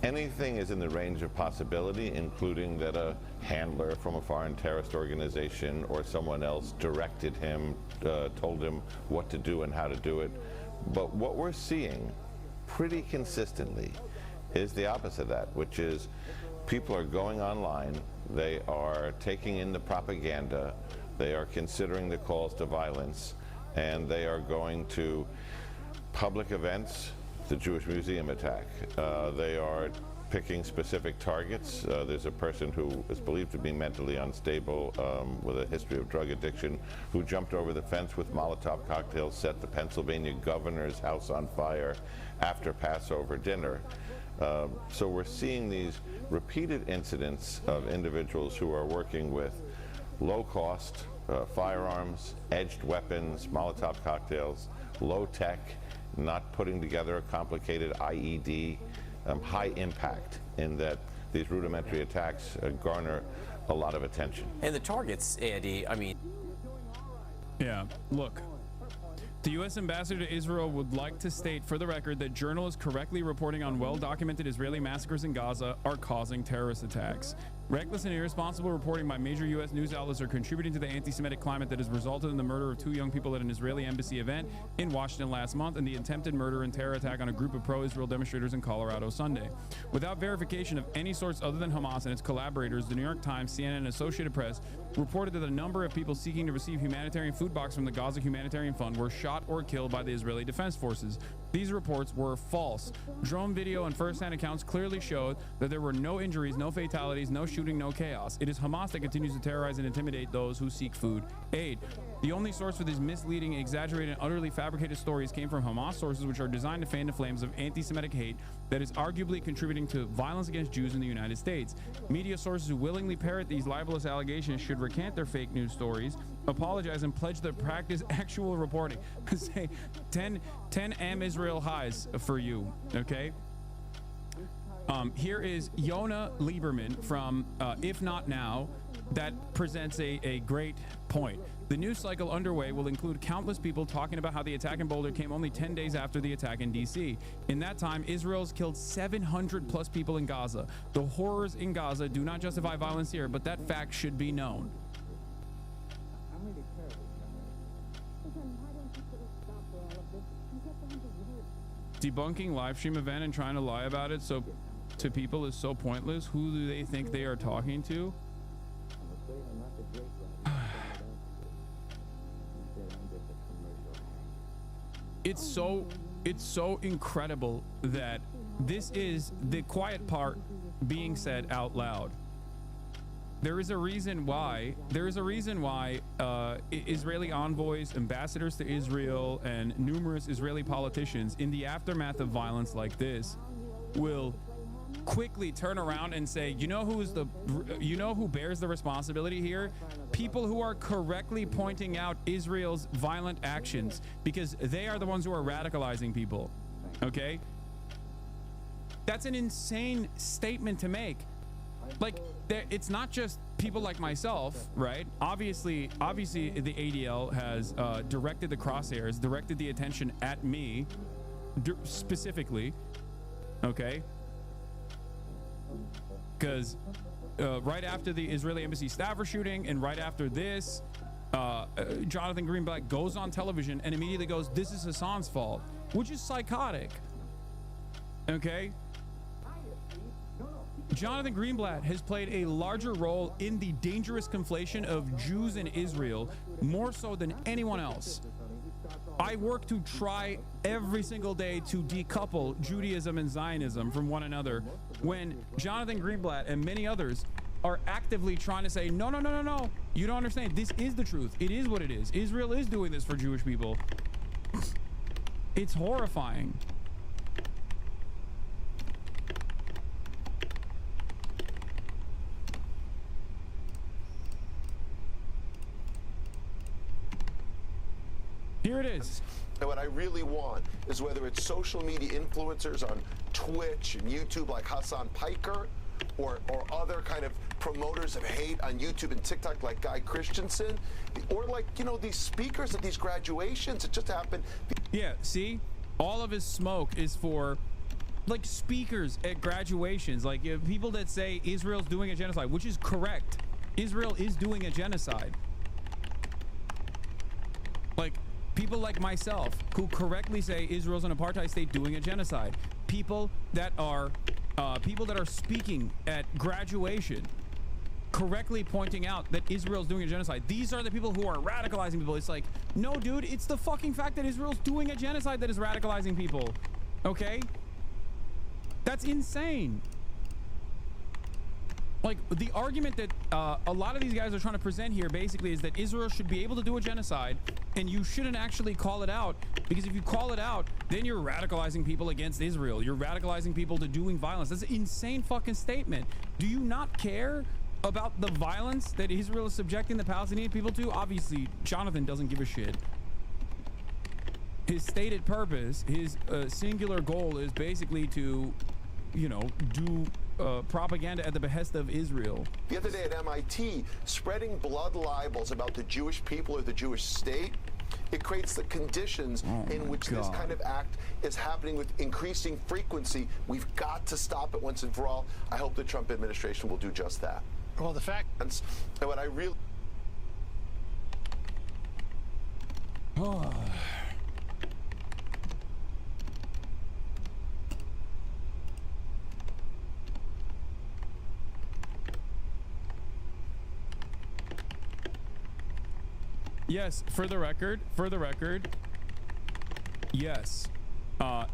Anything is in the range of possibility, including that a handler from a foreign terrorist organization or someone else directed him, told him what to do and how to do it. But what we're seeing pretty consistently is the opposite of that, which is people are going online, they are taking in the propaganda, they are considering the calls to violence, and they are going to public events, the Jewish Museum attack. They are picking specific targets. There's a person who is believed to be mentally unstable with a history of drug addiction who jumped over the fence with Molotov cocktails, set the Pennsylvania governor's house on fire after Passover dinner. So we're seeing these repeated incidents of individuals who are working with low cost, firearms, edged weapons, Molotov cocktails, low tech, not putting together a complicated IED, high impact in that these rudimentary attacks garner a lot of attention. And the targets, Andy, I mean... Yeah, look. The U.S. ambassador to Israel would like to state for the record that journalists correctly reporting on well-documented Israeli massacres in Gaza are causing terrorist attacks. Reckless and irresponsible reporting by major U.S. news outlets are contributing to the anti-Semitic climate that has resulted in the murder of 2 young people at an Israeli embassy event in Washington last month and the attempted murder and terror attack on a group of pro-Israel demonstrators in Colorado Sunday. Without verification of any source other than Hamas and its collaborators, the New York Times, CNN, and Associated Press reported that a number of people seeking to receive humanitarian food box from the Gaza Humanitarian Fund were shot or killed by the Israeli Defense Forces. These reports were false. Drone video and first-hand accounts clearly showed that there were no injuries, no fatalities, no shooting, no chaos. It is Hamas that continues to terrorize and intimidate those who seek food aid. The only source for these misleading, exaggerated, and utterly fabricated stories came from Hamas sources, which are designed to fan the flames of anti-Semitic hate that is arguably contributing to violence against Jews in the United States. Media sources who willingly parrot these libelous allegations should recant their fake news stories, apologize, and pledge to practice actual reporting. Say 10 Am Israel highs for you, okay? Here is Yona Lieberman from If Not Now that presents a great point. The news cycle underway will include countless people talking about how the attack in Boulder came only 10 days after the attack in D.C. In that time, Israel's killed 700 plus people in Gaza. The horrors in Gaza do not justify violence here, but that fact should be known. Debunking live stream event and trying to lie about it so to people is so pointless. Who do they think they are talking to? It's so incredible that this is the quiet part being said out loud. There is a reason why Israeli envoys, ambassadors to Israel, and numerous Israeli politicians in the aftermath of violence like this will quickly turn around and say, you know who bears the responsibility here? People who are correctly pointing out Israel's violent actions, because they are the ones who are radicalizing people. Okay? That's an insane statement to make. Like, it's not just people like myself, right? Obviously the ADL has directed the crosshairs, directed the attention at me specifically, okay? Because right after the Israeli embassy staffer shooting and right after this, Jonathan Greenblatt goes on television and immediately goes, this is Hassan's fault, which is psychotic, okay? Jonathan Greenblatt has played a larger role in the dangerous conflation of Jews and Israel, more so than anyone else. I work to try every single day to decouple Judaism and Zionism from one another, when Jonathan Greenblatt and many others are actively trying to say, no, you don't understand. This is the truth. It is what it is. Israel is doing this for Jewish people. It's horrifying. Here it is. And what I really want is whether it's social media influencers on Twitch and YouTube like Hassan Piker or other kind of promoters of hate on YouTube and TikTok like Guy Christensen, or like, you know, these speakers at these graduations. It just happened. Yeah, see? All of his smoke is for like speakers at graduations, like people that say Israel's doing a genocide, which is correct. Israel is doing a genocide. Like, people like myself who correctly say Israel's an apartheid state doing a genocide. People that are speaking at graduation, correctly pointing out that Israel's doing a genocide. These are the people who are radicalizing people. It's like, no, dude, it's the fucking fact that Israel's doing a genocide that is radicalizing people. Okay? That's insane. Like, the argument that a lot of these guys are trying to present here basically is that Israel should be able to do a genocide and you shouldn't actually call it out, because if you call it out, then you're radicalizing people against Israel. You're radicalizing people to doing violence. That's an insane fucking statement. Do you not care about the violence that Israel is subjecting the Palestinian people to, obviously Jonathan doesn't give a shit. His stated purpose, his singular goal is basically to, you know, do propaganda at the behest of Israel. The other day at MIT, spreading blood libels about the Jewish people or the Jewish state, it creates the conditions in which this kind of act is happening with increasing frequency. We've got to stop it once and for all. I hope the Trump administration will do just that. Well, the fact... And what I really... Yes, for the record, yes,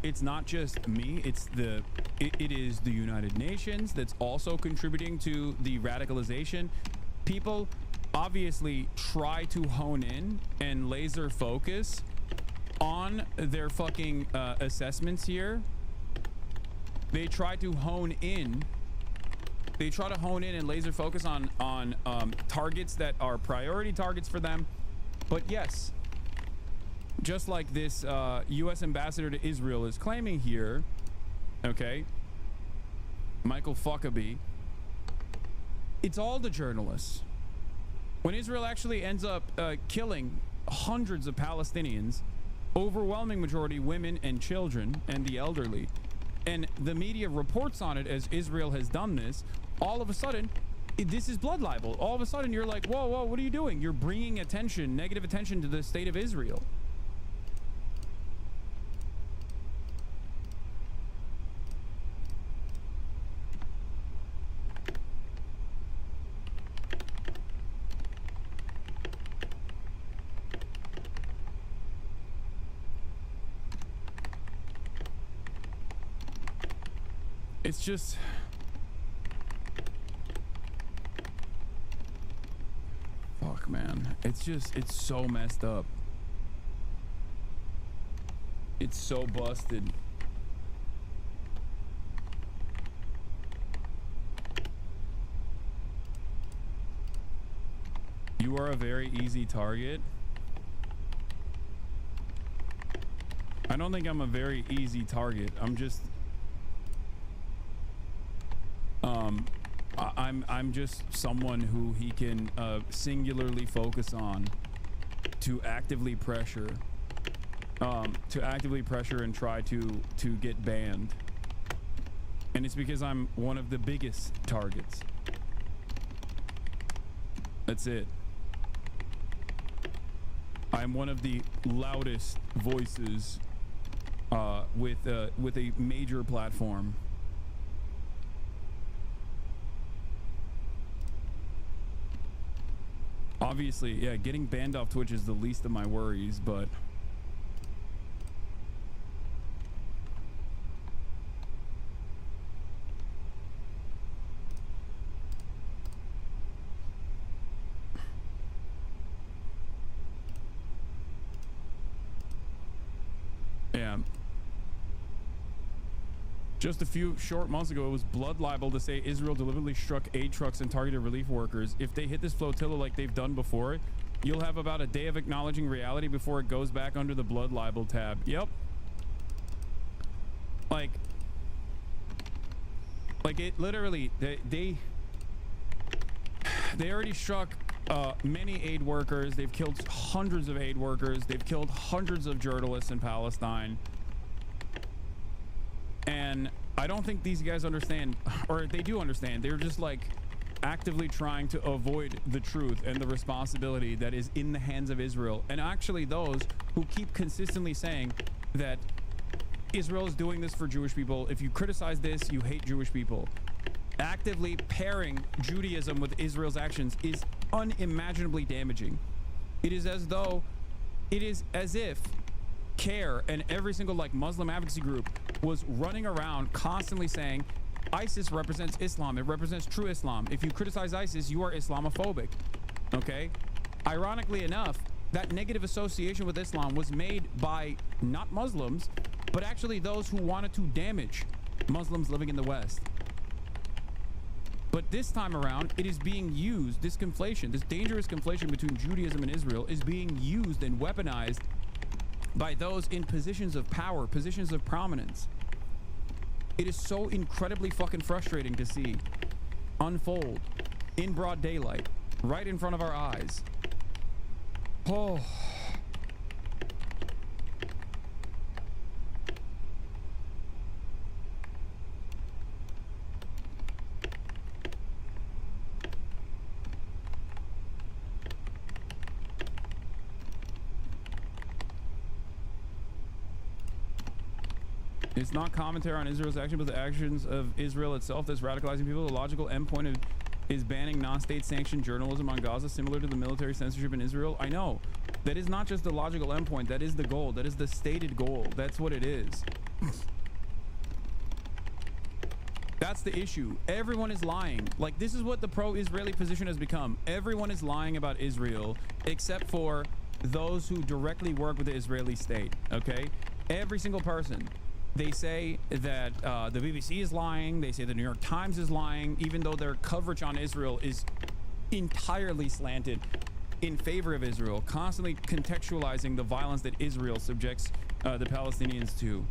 it's not just me, it is the United Nations that's also contributing to the radicalization. People obviously try to hone in and laser focus on their fucking assessments here. They try to hone in and laser focus on targets that are priority targets for them. But yes, just like this U.S. ambassador to Israel is claiming here, okay, Michael Fuckabee, it's all the journalists. When Israel actually ends up killing hundreds of Palestinians, overwhelming majority women and children and the elderly, and the media reports on it as Israel has done this, all of a sudden, this is blood libel. All of a sudden, you're like, whoa, whoa, what are you doing? You're bringing attention, negative attention to the state of Israel. It's just... Fuck, man. It's so messed up. It's so busted. You are a very easy target. I don't think I'm a very easy target. I'm just... I'm just someone who he can singularly focus on to actively pressure and try to get banned. And it's because I'm one of the biggest targets. That's it. I'm one of the loudest voices with a major platform. Obviously, yeah, getting banned off Twitch is the least of my worries, but yeah. Just a few short months ago, it was blood libel to say Israel deliberately struck aid trucks and targeted relief workers. If they hit this flotilla like they've done before, you'll have about a day of acknowledging reality before it goes back under the blood libel tab. Yep. Like it literally, they already struck many aid workers. They've killed hundreds of aid workers. They've killed hundreds of journalists in Palestine. And I don't think these guys understand, or they do understand. They're just like actively trying to avoid the truth and the responsibility that is in the hands of Israel. And actually those who keep consistently saying that Israel is doing this for Jewish people. If you criticize this, you hate Jewish people. Actively pairing Judaism with Israel's actions is unimaginably damaging. It is as if CARE and every single like Muslim advocacy group was running around constantly saying ISIS represents Islam. It represents true Islam. If you criticize ISIS, you are Islamophobic. Okay? Ironically enough, that negative association with Islam was made by not Muslims, but actually those who wanted to damage Muslims living in the West. But this time around, it is being used, this conflation, this dangerous conflation between Judaism and Israel is being used and weaponized by those in positions of power, positions of prominence. It is so incredibly fucking frustrating to see unfold in broad daylight, right in front of our eyes. Oh. It's not commentary on Israel's action, but the actions of Israel itself that's radicalizing people. The logical endpoint is banning non-state sanctioned journalism on Gaza, similar to the military censorship in Israel. I know. That is not just the logical endpoint. That is the goal. That is the stated goal. That's what it is. That's the issue. Everyone is lying. Like, this is what the pro-Israeli position has become. Everyone is lying about Israel, except for those who directly work with the Israeli state, okay? Every single person. They say that the BBC is lying. They say the New York Times is lying, even though their coverage on Israel is entirely slanted in favor of Israel, constantly contextualizing the violence that Israel subjects the Palestinians to.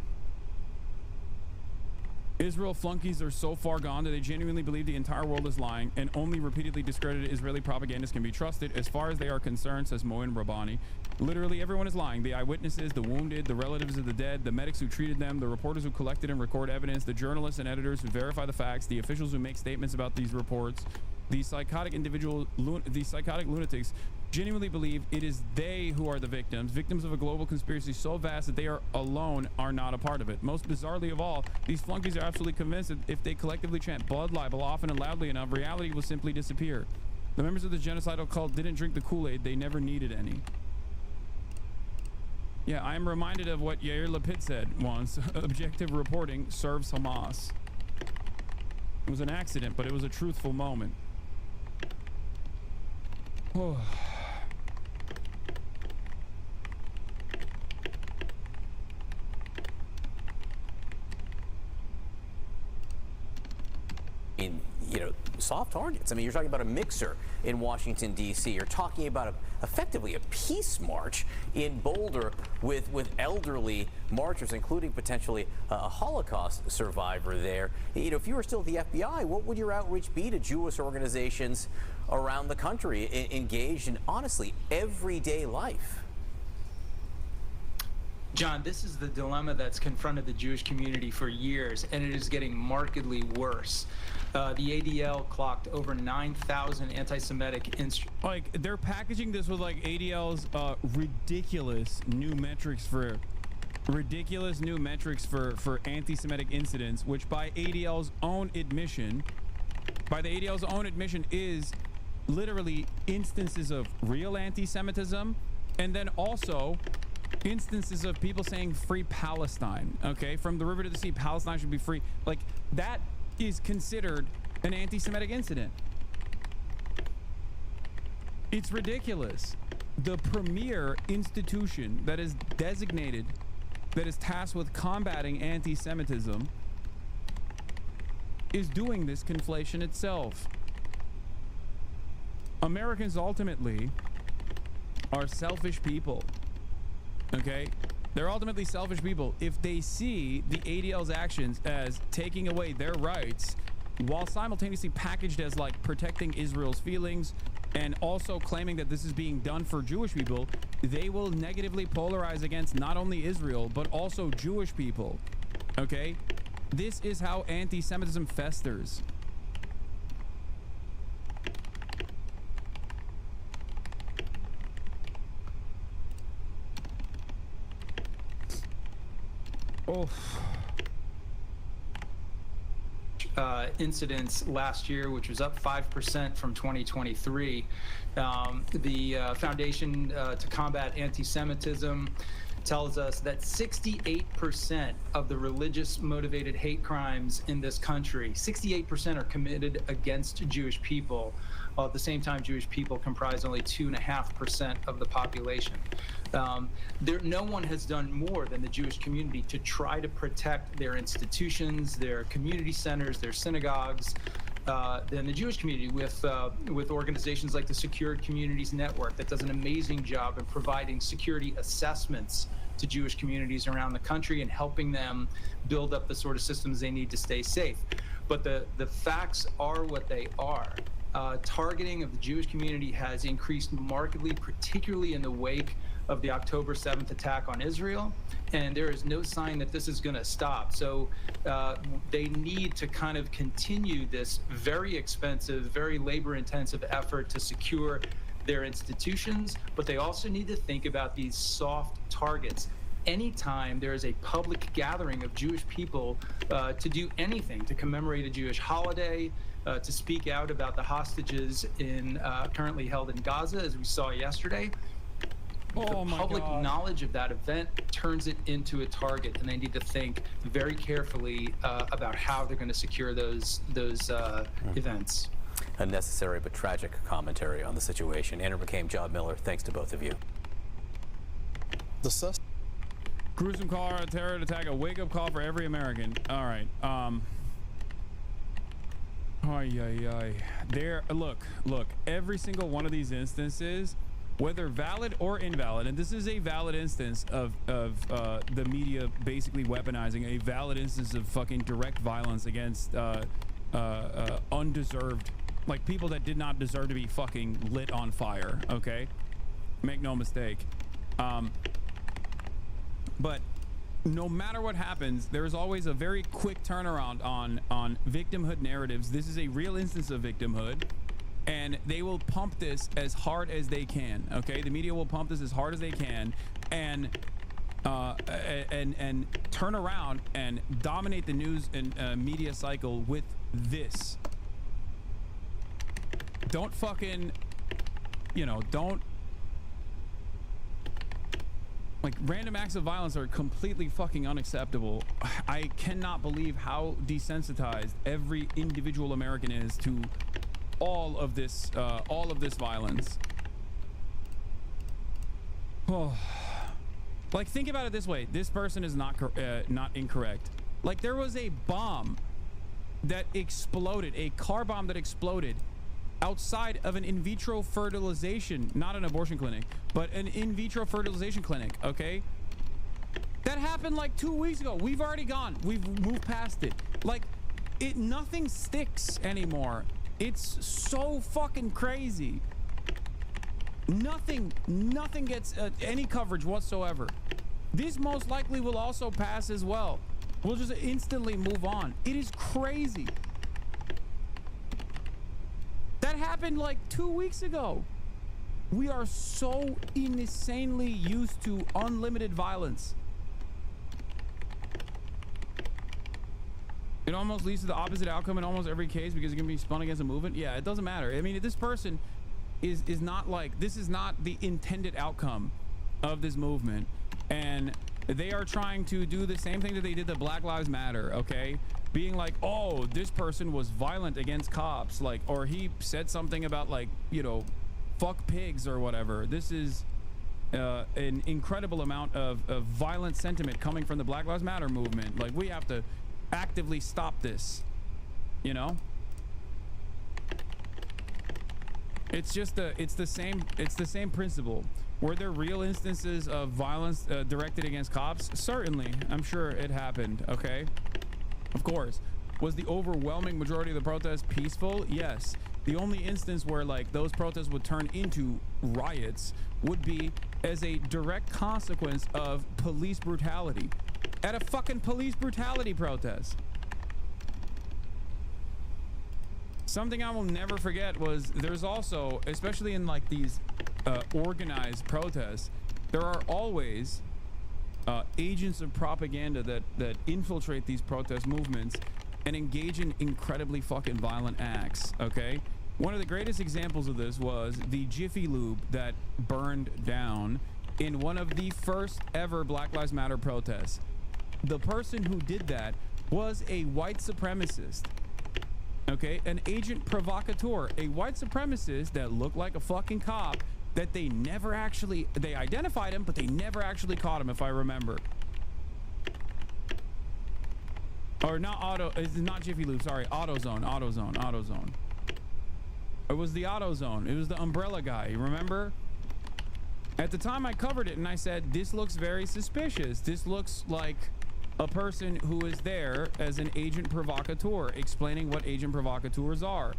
Israel flunkies are so far gone that they genuinely believe the entire world is lying, and only repeatedly discredited Israeli propagandists can be trusted as far as they are concerned, says Moin Rabbani. Literally everyone is lying. The eyewitnesses, the wounded, the relatives of the dead, the medics who treated them, the reporters who collected and record evidence, the journalists and editors who verify the facts, the officials who make statements about these reports. These psychotic lunatics genuinely believe it is they who are the victims of a global conspiracy so vast that they are alone are not a part of it. Most bizarrely of all, these flunkies are absolutely convinced that if they collectively chant blood libel often and loudly enough, reality will simply disappear. The members of the genocidal cult didn't drink the Kool-Aid. They never needed any. Yeah, I am reminded of what Yair Lapid said once. Objective reporting serves Hamas. It was an accident, but it was a truthful moment. Oh. In, you know, soft targets. I mean, you're talking about a mixer in Washington, D.C. You're talking about effectively a peace march in Boulder with elderly marchers, including potentially a Holocaust survivor there. You know, if you were still at the FBI, what would your outreach be to Jewish organizations around the country engaged in, honestly, everyday life? John, this is the dilemma that's confronted the Jewish community for years, and it is getting markedly worse. The ADL clocked over 9,000 anti-Semitic like, they're packaging this with like ADL's ridiculous new metrics for anti-Semitic incidents, which by ADL's own admission is literally instances of real anti-Semitism, and then also instances of people saying free Palestine, okay? From the river to the sea, Palestine should be free. Like, that is considered an anti-Semitic incident. It's ridiculous. The premier institution that is designated, that is tasked with combating anti-Semitism, is doing this conflation itself. Americans ultimately are selfish people. Okay, they're ultimately selfish people. If they see the ADL's actions as taking away their rights while simultaneously packaged as like protecting Israel's feelings and also claiming that this is being done for Jewish people, they will negatively polarize against not only Israel but also Jewish people. Okay, this is how anti-Semitism festers. Oh. Incidents last year, which was up 5% from 2023. The Foundation to Combat Anti-Semitism tells us that 68% of the religious motivated hate crimes in this country, 68% are committed against Jewish people, while at the same time Jewish people comprise only 2.5% of the population. No one has done more than the Jewish community to try to protect their institutions, their community centers, their synagogues, than the Jewish community, with organizations like the Secured Communities Network that does an amazing job in providing security assessments to Jewish communities around the country and helping them build up the sort of systems they need to stay safe. But the facts are what they are. Targeting of the Jewish community has increased markedly, particularly in the wake of the October 7th attack on Israel, and there is no sign that this is going to stop. So they need to kind of continue this very expensive, very labor-intensive effort to secure their institutions, but they also need to think about these soft targets. Anytime there is a public gathering of Jewish people to do anything, to commemorate a Jewish holiday, to speak out about the hostages currently held in Gaza, as we saw yesterday, the public knowledge of that event turns it into a target, and they need to think very carefully about how they're going to secure those events. A necessary but tragic commentary on the situation. Andrew McCabe, John Miller, thanks to both of you. Gruesome Colorado terror attack, a wake-up call for every American. All right. Look, every single one of these instances, whether valid or invalid, and this is a valid instance of the media basically weaponizing a valid instance of fucking direct violence against undeserved, like people that did not deserve to be fucking lit on fire. Okay, make no mistake. But no matter what happens, there is always a very quick turnaround on victimhood narratives. This is a real instance of victimhood, and they will pump this as hard as they can. Okay, the media will pump this as hard as they can, and turn around and dominate the news and media cycle with this. Don't fucking, don't. Like, random acts of violence are completely fucking unacceptable. I cannot believe how desensitized every individual American is to all of this violence. Oh. Like, think about it this way. This person is not incorrect. Like, there was a bomb that exploded, a car bomb that exploded outside of an in vitro fertilization, not an abortion clinic, but an in vitro fertilization clinic. Okay, that happened like 2 weeks ago. We've already gone, we've moved past it. Like, nothing sticks anymore. It's so fucking crazy. Nothing gets any coverage whatsoever. This most likely will also pass as well. We'll just instantly move on. It is crazy. That happened like 2 weeks ago. We are so insanely used to unlimited violence. It almost leads to the opposite outcome in almost every case because it can be spun against a movement. Yeah, it doesn't matter. I mean, this person is not like, this is not the intended outcome of this movement, and they are trying to do the same thing that they did to Black Lives Matter. Okay, being like, oh, this person was violent against cops, like, or he said something about, like, fuck pigs or whatever. This is an incredible amount of violent sentiment coming from the Black Lives Matter movement. Like, we have to actively stop this, it's just it's the same principle. Were there real instances of violence directed against cops? Certainly, I'm sure it happened. Okay, of course. Was the overwhelming majority of the protests peaceful? Yes. The only instance where, like, those protests would turn into riots would be as a direct consequence of police brutality at a fucking police brutality protest. Something I will never forget was there's also, especially in like these organized protests, there are always agents of propaganda that infiltrate these protest movements and engage in incredibly fucking violent acts. Okay, one of the greatest examples of this was the Jiffy Lube that burned down in one of the first ever Black Lives Matter protests. The person who did that was a white supremacist. Okay, an agent provocateur, a white supremacist that looked like a fucking cop that they identified him, but they never actually caught him, if I remember. Or not Auto, it's not Jiffy Lube, sorry, AutoZone. It was the AutoZone. It was the umbrella guy, you remember? At the time I covered it and I said, this looks very suspicious. This looks like a person who is there as an agent provocateur, explaining what agent provocateurs are.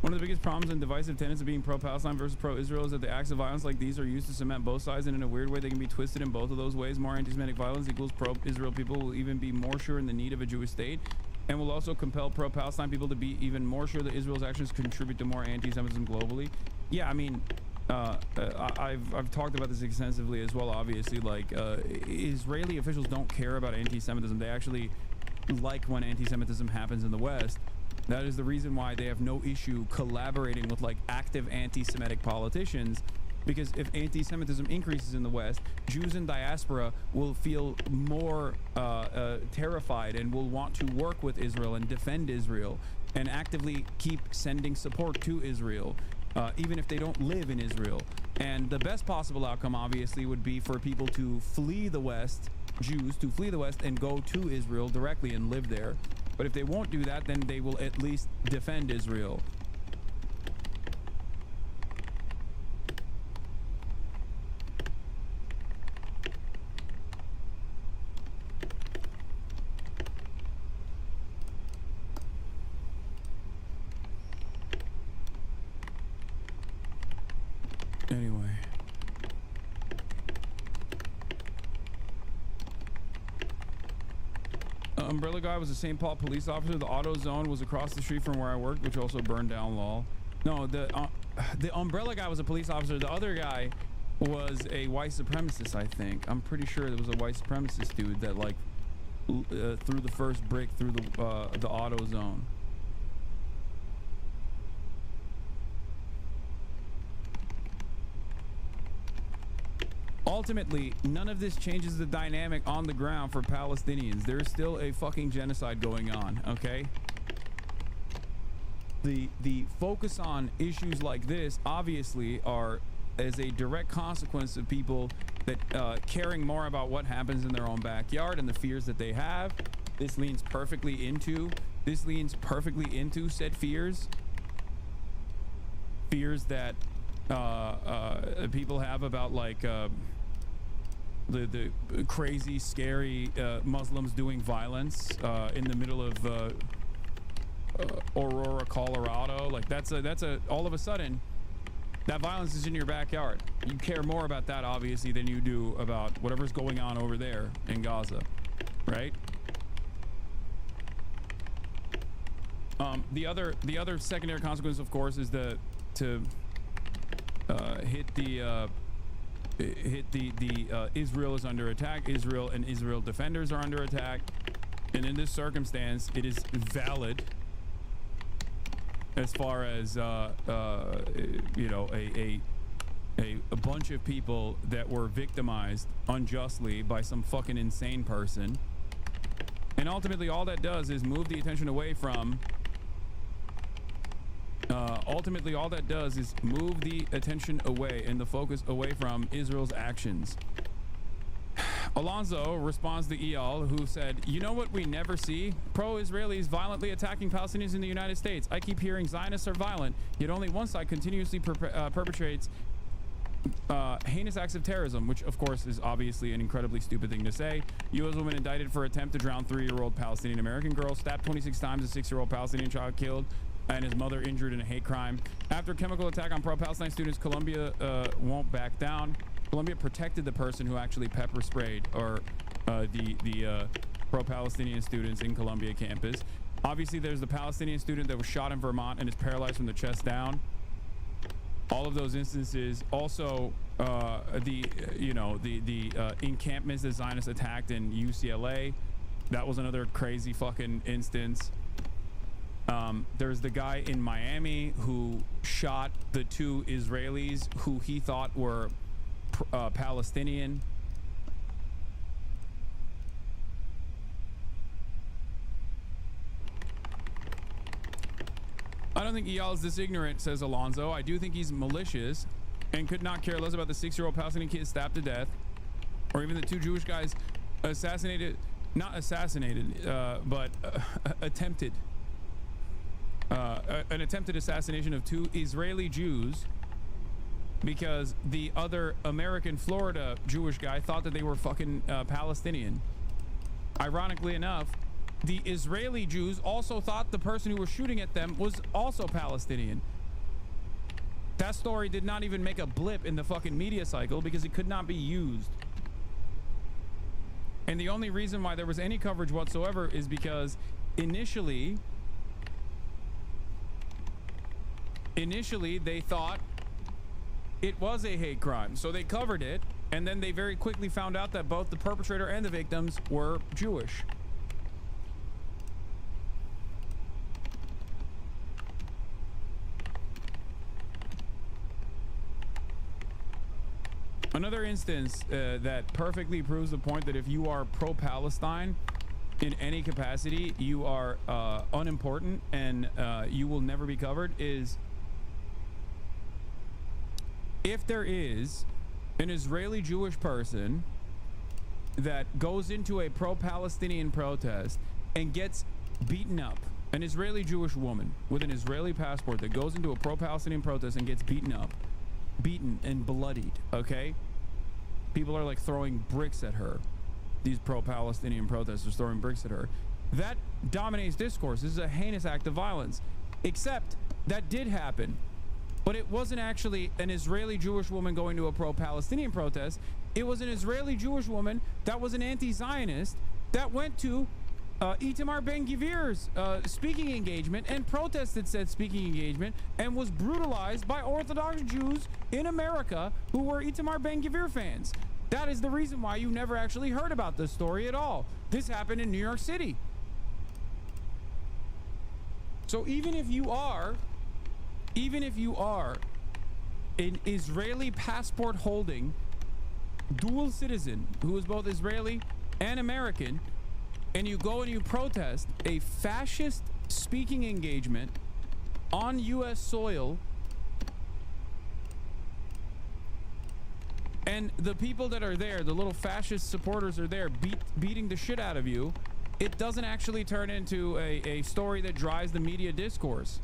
One of the biggest problems and divisive tenets of being pro-Palestine versus pro-Israel is that the acts of violence like these are used to cement both sides, and in a weird way they can be twisted in both of those ways. More anti-Semitic violence equals pro-Israel people will even be more sure in the need of a Jewish state, and will also compel pro-Palestine people to be even more sure that Israel's actions contribute to more anti-Semitism globally. Yeah, I mean, I've talked about this extensively as well. Obviously, like Israeli officials don't care about anti-Semitism. They actually like when anti-Semitism happens in the West. That is the reason why they have no issue collaborating with like active anti-Semitic politicians, because if anti-Semitism increases in the West, Jews in diaspora will feel more terrified and will want to work with Israel and defend Israel and actively keep sending support to Israel, even if they don't live in Israel. And the best possible outcome obviously would be for people to flee the West, Jews to flee the West and go to Israel directly and live there. But if they won't do that, then they will at least defend Israel. Anyway. Umbrella guy was a St. Paul police officer. The AutoZone was across the street from where I worked, which also burned down. Lol. No, the umbrella guy was a police officer. The other guy was a white supremacist, I think. I'm pretty sure there was a white supremacist dude that like threw the first brick through the AutoZone. Ultimately, none of this changes the dynamic on the ground for Palestinians. There's still a fucking genocide going on, okay? The focus on issues like this obviously are as a direct consequence of people that caring more about what happens in their own backyard and the fears that they have. This leans perfectly into said fears. Fears that people have about like the crazy, scary Muslims doing violence in the middle of Aurora, Colorado. Like that's all of a sudden that violence is in your backyard. You care more about that obviously than you do about whatever's going on over there in Gaza, right? The other secondary consequence, of course, is to hit the Israel is under attack. Israel and Israel defenders are under attack, and in this circumstance, it is valid as far as you know, a bunch of people that were victimized unjustly by some fucking insane person, and ultimately all that does is move the attention away from. Ultimately, all that does is move the attention away and the focus away from Israel's actions. Alonso responds to Eyal, who said, "You know what we never see? Pro-Israelis violently attacking Palestinians in the United States. I keep hearing Zionists are violent, yet only one side continuously perpetrates heinous acts of terrorism," which of course is obviously an incredibly stupid thing to say. U.S. woman indicted for attempt to drown 3-year-old Palestinian American girl, stabbed 26 times, a 6-year-old Palestinian child killed, and his mother injured in a hate crime. After chemical attack on pro-Palestine students, Colombia won't back down. Colombia protected the person who actually pepper sprayed or the pro-Palestinian students in Columbia campus. Obviously, there's the Palestinian student that was shot in Vermont and is paralyzed from the chest down. All of those instances. Also, the encampments that Zionists attacked in UCLA. That was another crazy fucking instance. There's the guy in Miami who shot the 2 Israelis who he thought were Palestinian. I don't think Eyal is this ignorant, says Alonzo. I do think he's malicious and could not care less about the 6-year-old Palestinian kid stabbed to death, or even the 2 Jewish guys assassinated, not assassinated, but attempted. An attempted assassination of 2 Israeli Jews because the other American Florida Jewish guy thought that they were fucking Palestinian. Ironically enough, the Israeli Jews also thought the person who was shooting at them was also Palestinian. That story did not even make a blip in the fucking media cycle because it could not be used. And the only reason why there was any coverage whatsoever is because initially they thought it was a hate crime, so they covered it, and then they very quickly found out that both the perpetrator and the victims were Jewish. Another instance that perfectly proves the point that if you are pro-Palestine in any capacity, you are unimportant and you will never be covered is if there is an Israeli Jewish person that goes into a pro-Palestinian protest and gets beaten up, an Israeli Jewish woman with an Israeli passport that goes into a pro-Palestinian protest and gets beaten up, beaten and bloodied, okay? People are like throwing bricks at her. These pro-Palestinian protesters throwing bricks at her. That dominates discourse. This is a heinous act of violence. Except that did happen. But it wasn't actually an Israeli Jewish woman going to a pro-Palestinian protest. It was an Israeli Jewish woman that was an anti-Zionist that went to Itamar Ben-Gvir's speaking engagement and protested said speaking engagement and was brutalized by Orthodox Jews in America who were Itamar Ben-Gvir fans. That is the reason why you never actually heard about this story at all. This happened in New York City. So even if you are an Israeli passport holding dual citizen who is both Israeli and American, and you go and you protest a fascist speaking engagement on U.S. soil, and the people that are there, the little fascist supporters are there beating the shit out of you, it doesn't actually turn into a story that drives the media discourse.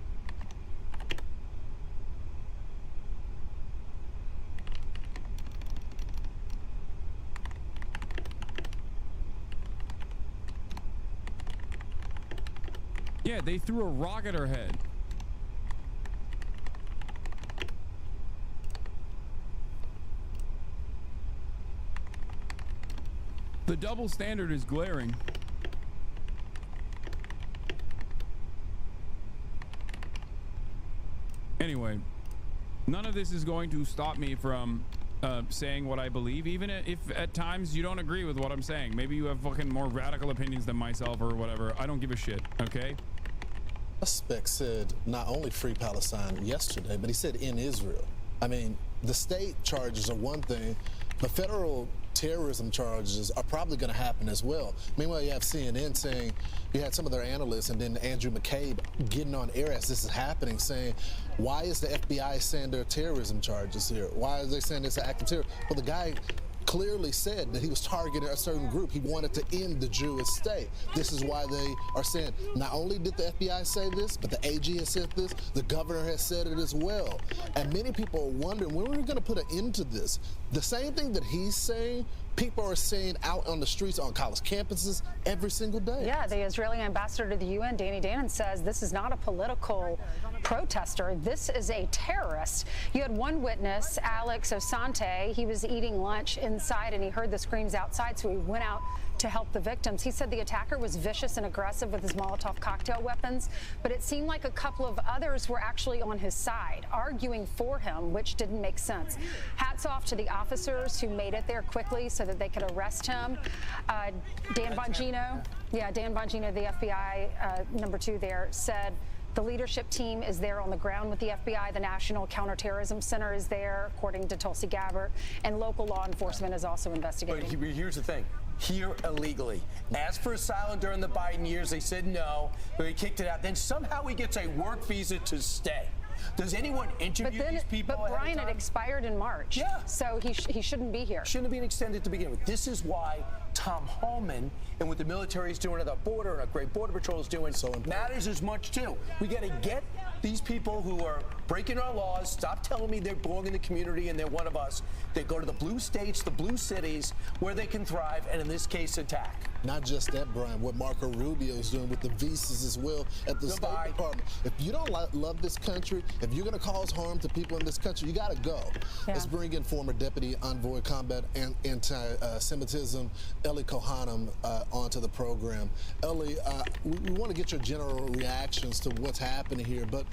Yeah, they threw a rock at her head. The double standard is glaring. Anyway, none of this is going to stop me from saying what I believe, even if at times you don't agree with what I'm saying. Maybe you have fucking more radical opinions than myself or whatever. I don't give a shit, okay? Suspect said not only free Palestine yesterday, but he said in Israel. I mean, the state charges are one thing, but federal terrorism charges are probably going to happen as well. Meanwhile, you have CNN saying, you had some of their analysts and then Andrew McCabe getting on air as this is happening saying, why is the FBI saying there are terrorism charges here? Why are they saying it's an act of terror? Well, the guy clearly said that he was targeting a certain group. He wanted to end the Jewish state. This is why they are saying, not only did the FBI say this, but the AG has said this, the governor has said it as well. And many people are wondering, when are we going to put an end to this? The same thing that he's saying, people are saying out on the streets, on college campuses, every single day. Yeah, the Israeli ambassador to the UN, Danny Danon, says this is not a political protester. This is a terrorist. You had one witness, Alex Osante. He was eating lunch inside and he heard the screams outside, so he went out to help the victims. He said the attacker was vicious and aggressive with his Molotov cocktail weapons, but it seemed like a couple of others were actually on his side, arguing for him, which didn't make sense. Hats off to the officers who made it there quickly so that they could arrest him. Dan Bongino, the FBI number 2 there, said The leadership team is there on the ground with the FBI. The National Counterterrorism Center is there, according to Tulsi Gabbard, and local law enforcement is also investigating. But here's the thing. Here illegally. Asked for asylum during the Biden years. They said no, but he kicked it out. Then somehow he gets a work visa to stay. Does anyone interview these people? But Brian, it expired in March. Yeah. So he shouldn't be here. Shouldn't have been extended to begin with. This is why Tom Homan and what the military is doing at the border and our great border patrol is doing matters as much too. We got to get these people who are breaking our laws, stop telling me they belong in the community and they're one of us. They go to the blue states, the blue cities, where they can thrive, and in this case, attack. Not just that, Brian, what Marco Rubio is doing with the visas as well at the State Department. If you don't love this country, if you're going to cause harm to people in this country, you got to go. Yeah. Let's bring in former Deputy Envoy Combat and Anti-Semitism, Eli Kohanim, onto the program. Eli, we want to get your general reactions to what's happening here, but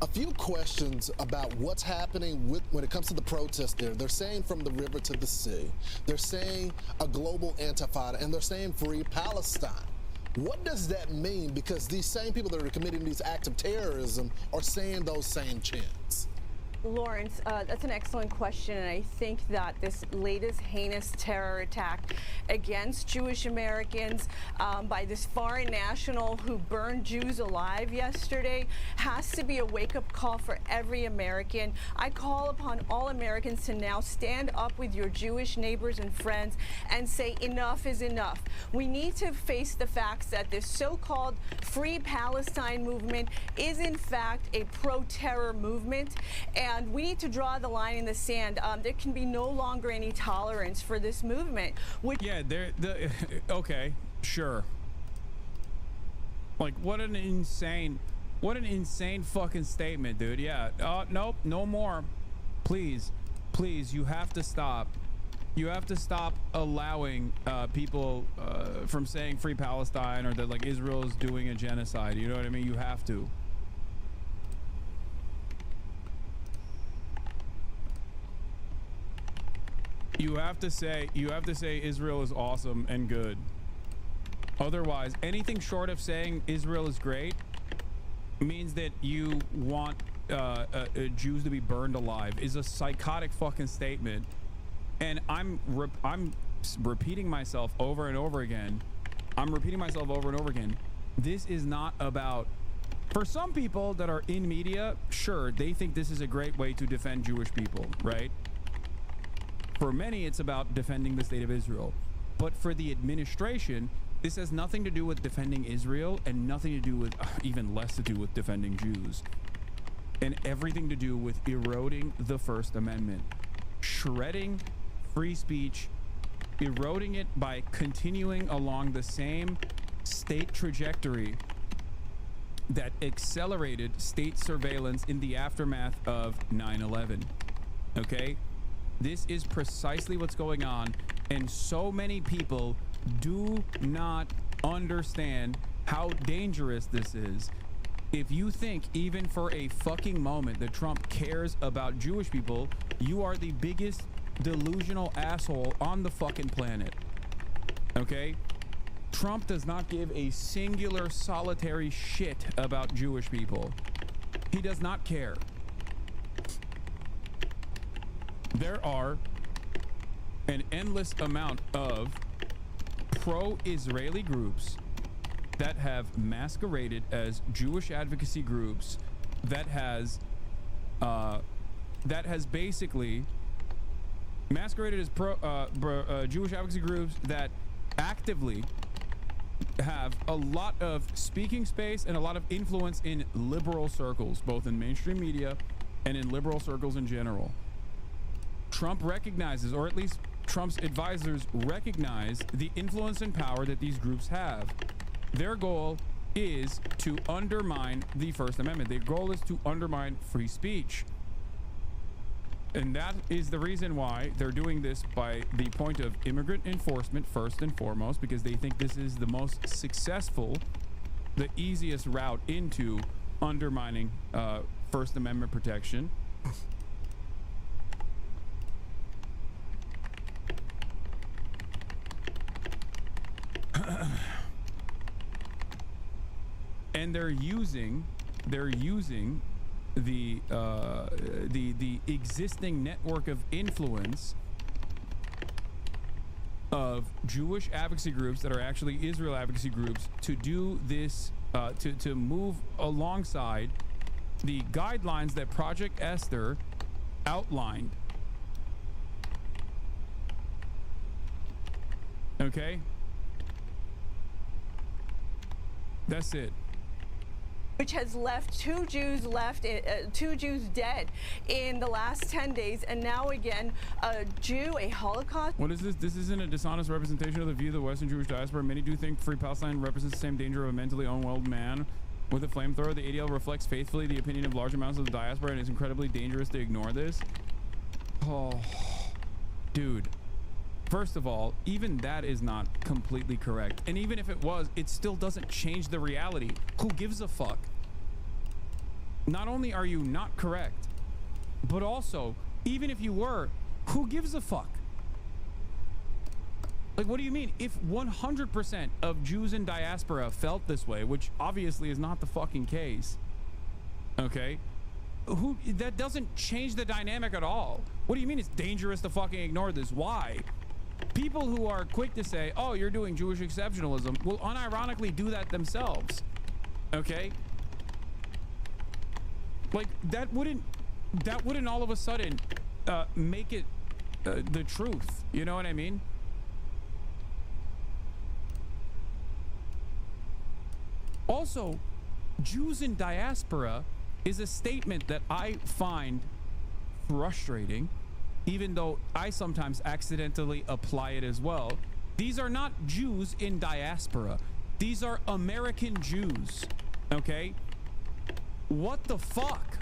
a few questions about what's happening when it comes to the protest there. They're saying from the river to the sea. They're saying a global intifada, and they're saying free Palestine. What does that mean? Because these same people that are committing these acts of terrorism are saying those same chants. Lawrence, that's an excellent question, and I think that this latest heinous terror attack against Jewish Americans by this foreign national who burned Jews alive yesterday has to be a wake-up call for every American. I call upon all Americans to now stand up with your Jewish neighbors and friends and say enough is enough. We need to face the facts that this so-called Free Palestine movement is in fact a pro-terror movement, and we need to draw the line in the sand. There can be no longer any tolerance for this movement. Yeah, okay, sure. Like, what an insane fucking statement, dude. Yeah, nope, no more. Please, you have to stop. You have to stop allowing people from saying free Palestine or that like Israel is doing a genocide. You know what I mean? You have to. You have to say Israel is awesome and good. Otherwise, anything short of saying Israel is great means that you want Jews to be burned alive is a psychotic fucking statement. And I'm repeating myself over and over again. This is not about, for some people that are in media, sure, they think this is a great way to defend Jewish people, right? For many, it's about defending the state of Israel. But for the administration, this has nothing to do with defending Israel and nothing to do with, even less to do with defending Jews. And everything to do with eroding the First Amendment, shredding free speech, eroding it by continuing along the same state trajectory that accelerated state surveillance in the aftermath of 9/11. Okay? This is precisely what's going on, and so many people do not understand how dangerous this is. If you think even for a fucking moment that Trump cares about Jewish people, you are the biggest delusional asshole on the fucking planet. Okay? Trump does not give a singular solitary shit about Jewish people. He does not care. There are an endless amount of pro-Israeli groups that have masqueraded as Jewish advocacy groups that has basically masqueraded as Jewish advocacy groups that actively have a lot of speaking space and a lot of influence in liberal circles, both in mainstream media and in liberal circles in general. Trump recognizes, or at least Trump's advisors recognize, the influence and power that these groups have. Their goal is to undermine the First Amendment. Their goal is to undermine free speech. And that is the reason why they're doing this by the point of immigrant enforcement first and foremost, because they think this is the most successful, the easiest route into undermining First Amendment protection. And they're using they're using the existing network of influence of Jewish advocacy groups that are actually Israel advocacy groups to do this, to move alongside the guidelines that Project Esther outlined. Okay? That's it. Which has left two Jews dead in the last 10 days, and now again a Jew, a Holocaust. What is this? This isn't a dishonest representation of the view of the Western Jewish diaspora. Many do think Free Palestine represents the same danger of a mentally unwell man with a flamethrower. The ADL reflects faithfully the opinion of large amounts of the diaspora, and it's incredibly dangerous to ignore this. Oh, dude. First of all, even that is not completely correct. And even if it was, it still doesn't change the reality. Who gives a fuck? Not only are you not correct, but also, even if you were, who gives a fuck? Like, what do you mean? If 100% of Jews in diaspora felt this way, which obviously is not the fucking case, okay? That doesn't change the dynamic at all. What do you mean it's dangerous to fucking ignore this? Why? People who are quick to say, oh, you're doing Jewish exceptionalism, will unironically do that themselves. Okay? Like, that wouldn't all of a sudden make it the truth. You know what I mean? Also, Jews in diaspora is a statement that I find frustrating, even though I sometimes accidentally apply it as well. These are not Jews in diaspora. These are American Jews, okay? What the fuck?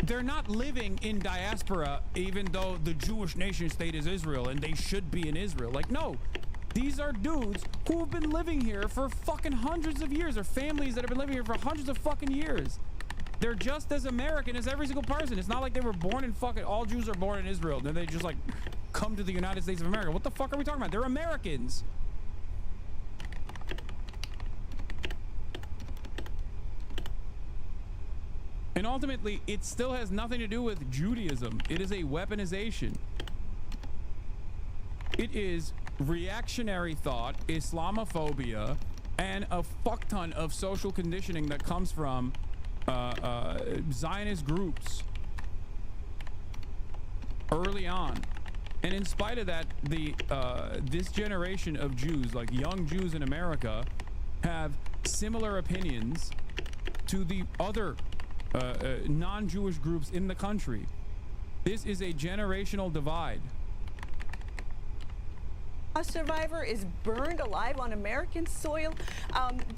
They're not living in diaspora, even though the Jewish nation state is Israel and they should be in Israel. Like, no, these are dudes who have been living here for fucking hundreds of years, or families that have been living here for hundreds of fucking years. They're just as American as every single person. It's not like they were born in fucking, all Jews are born in Israel, then they just like come to the United States of America. What the fuck are we talking about? They're Americans. And ultimately, it still has nothing to do with Judaism. It is a weaponization. It is reactionary thought, Islamophobia, and a fuck ton of social conditioning that comes from Zionist groups early on. And in spite of that, this generation of Jews, like young Jews in America, have similar opinions to the other non-Jewish groups in the country. This is a generational divide. A survivor is burned alive on American soil.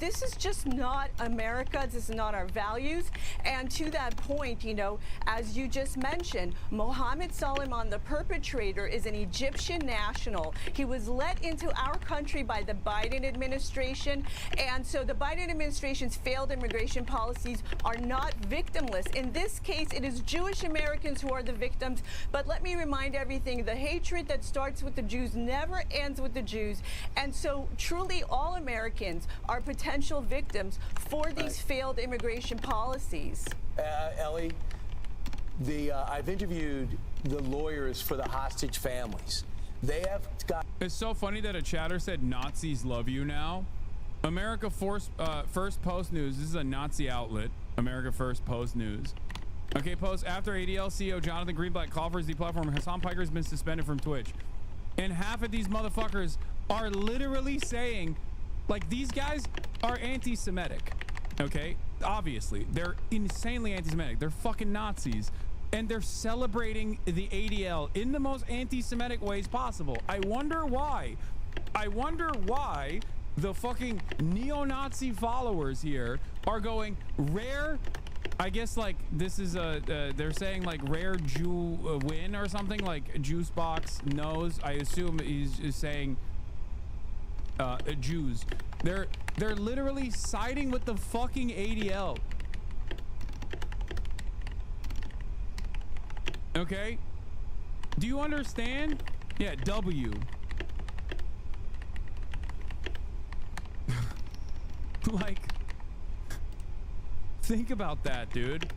This is just not America. This is not our values. And to that point, you know, as you just mentioned, Mohammed Salman, the perpetrator, is an Egyptian national. He was let into our country by the Biden administration. And so the Biden administration's failed immigration policies are not victimless. In this case, it is Jewish Americans who are the victims. But let me remind everything, the hatred that starts with the Jews never ends with the Jews. And so truly all Americans are potential victims for these failed immigration policies. Ellie, I've interviewed the lawyers for the hostage families. They have got... It's so funny that a chatter said Nazis love you now. America First Post News. This is a Nazi outlet. America First Post News. Okay, post after ADL CEO Jonathan Greenblatt called for his deplatforming, Hasan Piker has been suspended from Twitch. And half of these motherfuckers are literally saying, like, these guys are anti-Semitic, okay? Obviously, they're insanely anti-Semitic. They're fucking Nazis. And they're celebrating the ADL in the most anti-Semitic ways possible. I wonder why. I wonder why the fucking neo-Nazi followers here are going rare... I guess, like, this is a, they're saying, like, rare Jew win or something, like, Juicebox knows. I assume he's saying Jews. They're literally siding with the fucking ADL. Okay? Do you understand? Yeah, W. Think about that, dude.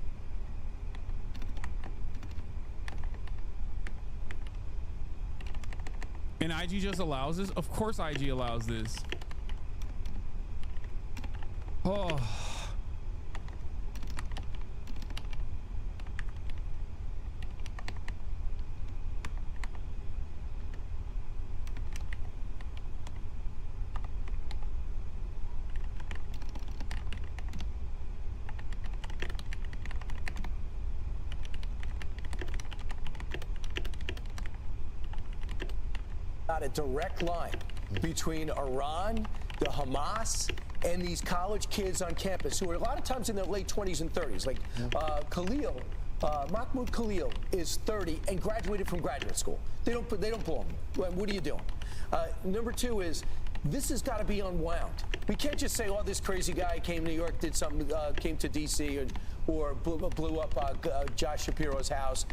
And IG just allows this? Of course IG allows this. Oh. A direct line between Iran, the Hamas, and these college kids on campus who are a lot of times in their late 20s and 30s. Like Mahmoud Khalil is 30 and graduated from graduate school. They don't blow him. What are you doing? Number two is this has got to be unwound. We can't just say, oh, this crazy guy came to New York, did something, came to D.C. or blew up Josh Shapiro's house.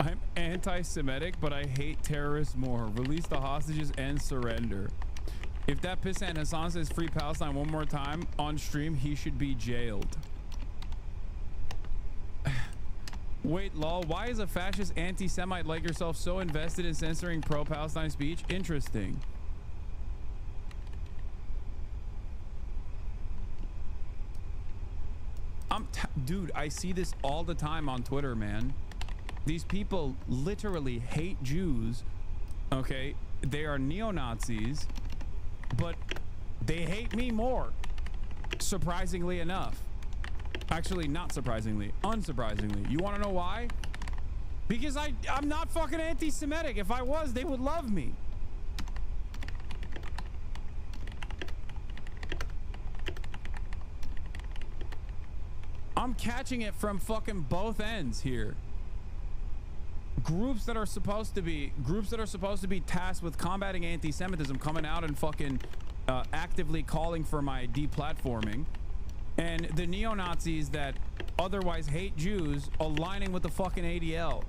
I'm anti-Semitic, but I hate terrorists more. Release the hostages and surrender. If that pissant Hasan says free Palestine one more time on stream, he should be jailed. Wait, lol, why is a fascist anti-Semite like yourself so invested in censoring pro-Palestine speech? Interesting. Dude, I see this all the time on Twitter, man. These people literally hate Jews, okay? They are neo-Nazis, but they hate me more, surprisingly enough. Actually, not surprisingly, unsurprisingly. You want to know why? Because I'm not fucking anti-Semitic. If I was, they would love me. I'm catching it from fucking both ends here. Groups that are supposed to be tasked with combating anti-Semitism coming out and fucking actively calling for my deplatforming, and the neo-Nazis that otherwise hate Jews aligning with the fucking ADL.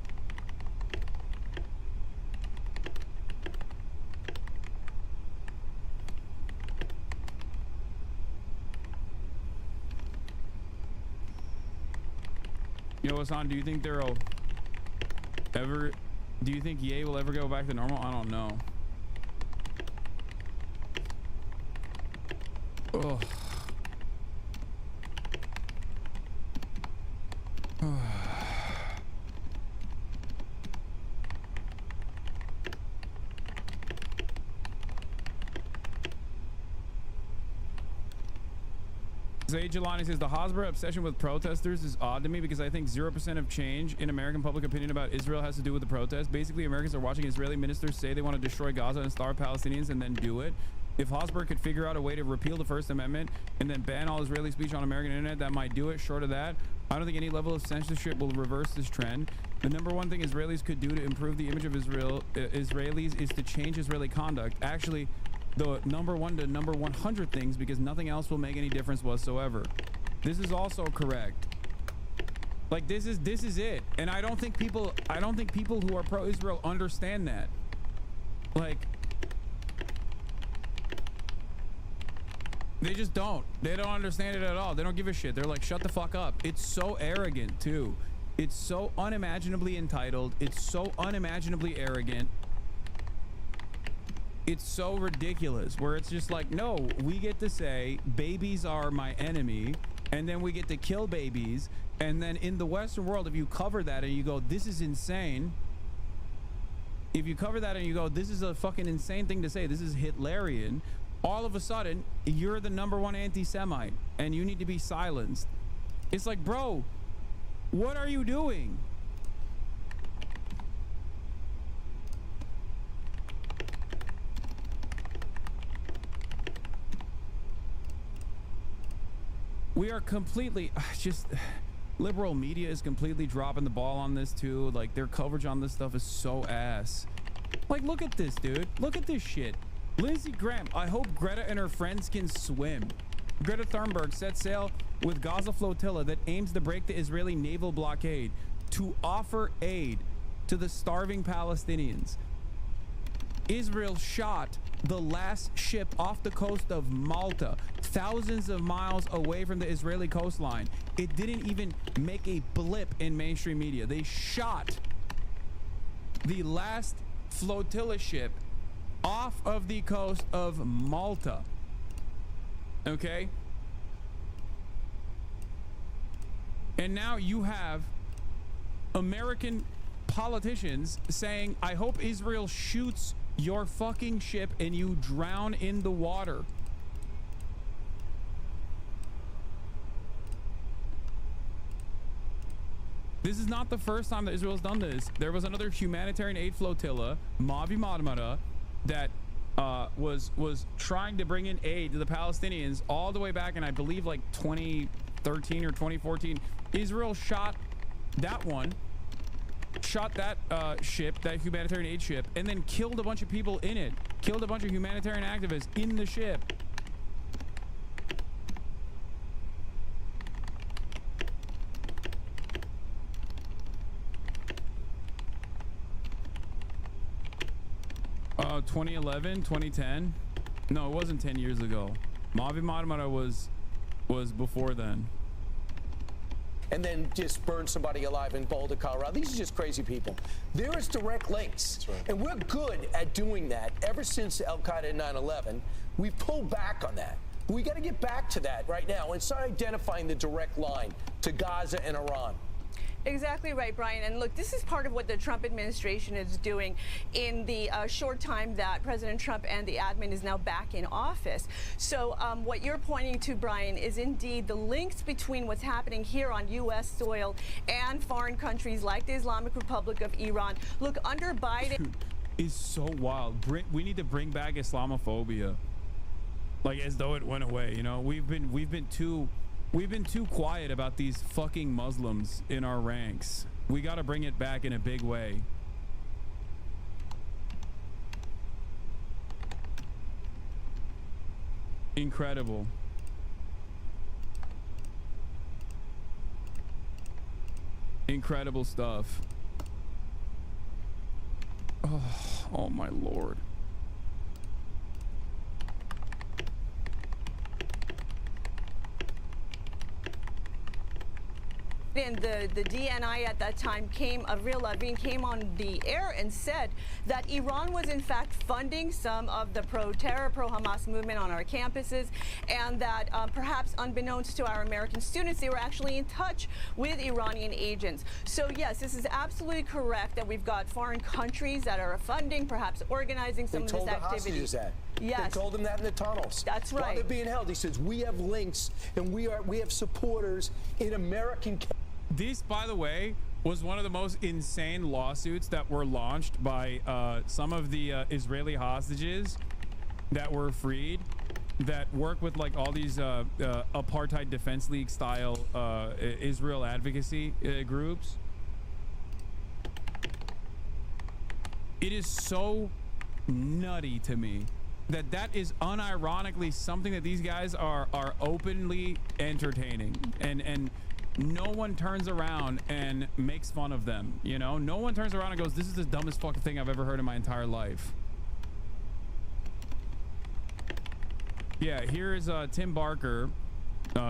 Yo, Hasan, do you think do you think Ye will ever go back to normal? I don't know. Oh. Zay Jelani says the Hasbro obsession with protesters is odd to me because I think 0% of change in American public opinion about Israel has to do with the protest. Basically, Americans are watching Israeli ministers say they want to destroy Gaza and starve Palestinians and then do it. If Hasbro could figure out a way to repeal the First Amendment and then ban all Israeli speech on American internet, that might do it. Short of that, I don't think any level of censorship will reverse this trend. The number one thing Israelis could do to improve the image of Israelis is to change Israeli conduct. Actually, the number 1 to number 100 things, because nothing else will make any difference whatsoever. This is also correct. Like this is it. And I don't think people who are pro-Israel understand that. Like they just don't. They don't understand it at all. They don't give a shit. They're like, shut the fuck up. It's so arrogant too. It's so unimaginably entitled. It's so unimaginably arrogant. It's so ridiculous where it's just like, no, we get to say babies are my enemy, and then we get to kill babies, and then in the Western world, if you cover that and you go, this is insane, if you cover that and you go, this is a fucking insane thing to say, this is Hitlerian, all of a sudden you're the number one anti-Semite and you need to be silenced. It's like, bro, what are you doing? We are completely just liberal media is completely dropping the ball on this too. Like their coverage on this stuff is so ass. Like look at this, dude. Look at this shit. Lindsey Graham, I hope Greta and her friends can swim. Greta Thunberg set sail with Gaza flotilla that aims to break the Israeli naval blockade to offer aid to the starving Palestinians. Israel shot the last ship off the coast of Malta thousands of miles away from the Israeli coastline. It didn't even make a blip in mainstream media. They shot the last flotilla ship off of the coast of Malta. Okay? And now you have American politicians saying, I hope Israel shoots your fucking ship and you drown in the water. This is not the first time that Israel's done this. There was another humanitarian aid flotilla, Mavi Marmara, that was trying to bring in aid to the Palestinians all the way back in, I believe, like 2013 or 2014. Israel shot that one, shot that ship, that humanitarian aid ship, and then killed a bunch of people in it, killed a bunch of humanitarian activists in the ship. Oh, 2011, 2010. No, it wasn't 10 years ago. Mavi Marmara was before then. And then just burn somebody alive in Boulder, Colorado. These are just crazy people. There is direct links. That's right. And we're good at doing that. Ever since Al-Qaeda and 9/11, we've pulled back on that. We got to get back to that right now and start identifying the direct line to Gaza and Iran. Exactly right, Brian. And look, this is part of what the Trump administration is doing in the short time that President Trump and the admin is now back in office. So what you're pointing to, Brian, is indeed the links between what's happening here on U.S. soil and foreign countries like the Islamic Republic of Iran. Look, under Biden... Dude, is so wild. We need to bring back Islamophobia. Like, as though it went away, you know? We've been too quiet about these fucking Muslims in our ranks. We got to bring it back in a big way. Incredible. Incredible stuff. Oh my Lord. And the DNI at that time Avril Lavigne came on the air and said that Iran was in fact funding some of the pro-terror, pro-Hamas movement on our campuses, and that perhaps unbeknownst to our American students, they were actually in touch with Iranian agents. So yes, this is absolutely correct that we've got foreign countries that are funding, perhaps organizing some of this activity. They told the hostages that. Yes. They told them that in the tunnels. That's right. While they're being held, he says, we have links and we have supporters in American. This, by the way, was one of the most insane lawsuits that were launched by some of the Israeli hostages that were freed, that work with like all these apartheid defense league style Israel advocacy groups. It is so nutty to me that is unironically something that these guys are openly entertaining, and no one turns around and makes fun of them. You know, no one turns around and goes, this is the dumbest fucking thing I've ever heard in my entire life. Yeah, here is Tim Barker,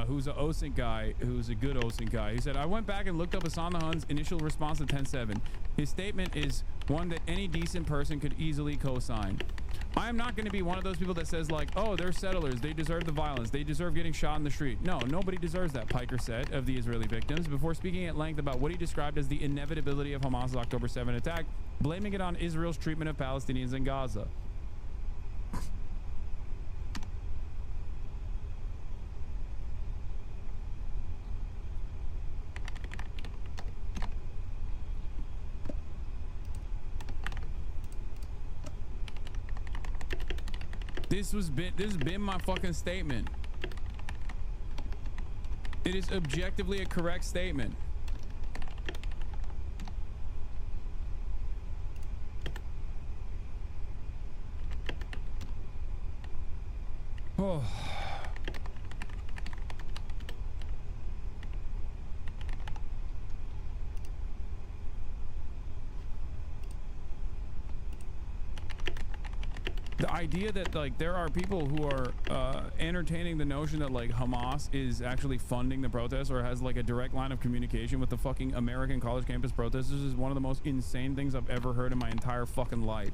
who's an OSINT guy, who's a good OSINT guy. He said, I went back and looked up Hassan Nahan's initial response to 10-7. His statement is one that any decent person could easily co-sign. I am not going to be one of those people that says like, oh, they're settlers, they deserve the violence, they deserve getting shot in the street. No, nobody deserves that, Piker said of the Israeli victims before speaking at length about what he described as the inevitability of Hamas's October 7 attack, blaming it on Israel's treatment of Palestinians in Gaza. This has been my fucking statement. It is objectively a correct statement. Oh. The idea that like there are people who are entertaining the notion that like Hamas is actually funding the protests or has like a direct line of communication with the fucking American college campus protesters is one of the most insane things I've ever heard in my entire fucking life.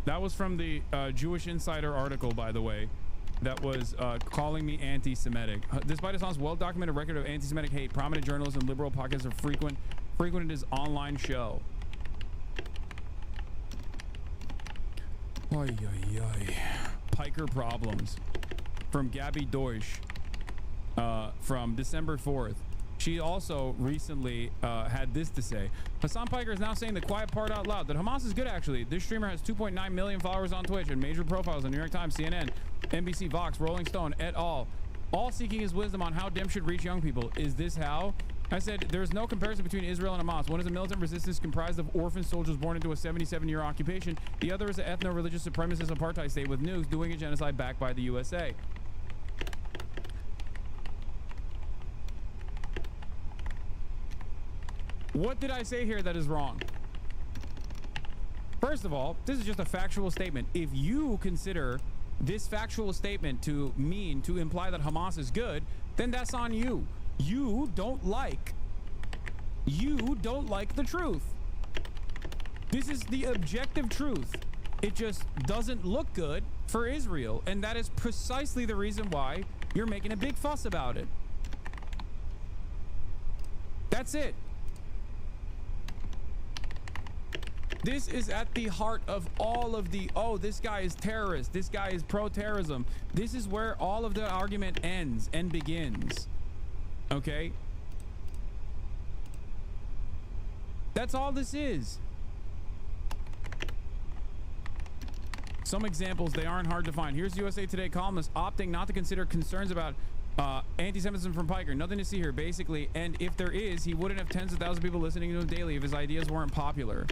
That was from the Jewish Insider article, by the way, that was calling me anti-Semitic. Despite Hassan's well-documented record of anti-Semitic hate, prominent journalists and liberal podcasts have frequented his online show. Oy, oy, oy. Piker problems from Gabby Deutsch from December 4th. She also recently had this to say. Hasan Piker is now saying the quiet part out loud, that Hamas is good actually. This streamer has 2.9 million followers on Twitch and major profiles on New York Times, CNN, NBC, Vox, Rolling Stone, et al. All seeking his wisdom on how DEM should reach young people. Is this how? I said, there's no comparison between Israel and Hamas. One is a militant resistance comprised of orphan soldiers born into a 77-year occupation. The other is an ethno-religious supremacist apartheid state with nukes doing a genocide backed by the USA. What did I say here that is wrong? First of all, this is just a factual statement. If you consider this factual statement to mean to imply that Hamas is good, then that's on you. You don't like the truth. This is the objective truth. It just doesn't look good for Israel, and that is precisely the reason why you're making a big fuss about it. That's it. This is at the heart of all of the, oh, this guy is terrorist, this guy is pro-terrorism. This is where all of the argument ends and begins. Okay? That's all this is. Some examples, they aren't hard to find. Here's USA Today columnist opting not to consider concerns about anti-Semitism from Piker. Nothing to see here, basically. And if there is, he wouldn't have tens of thousands of people listening to him daily if his ideas weren't popular.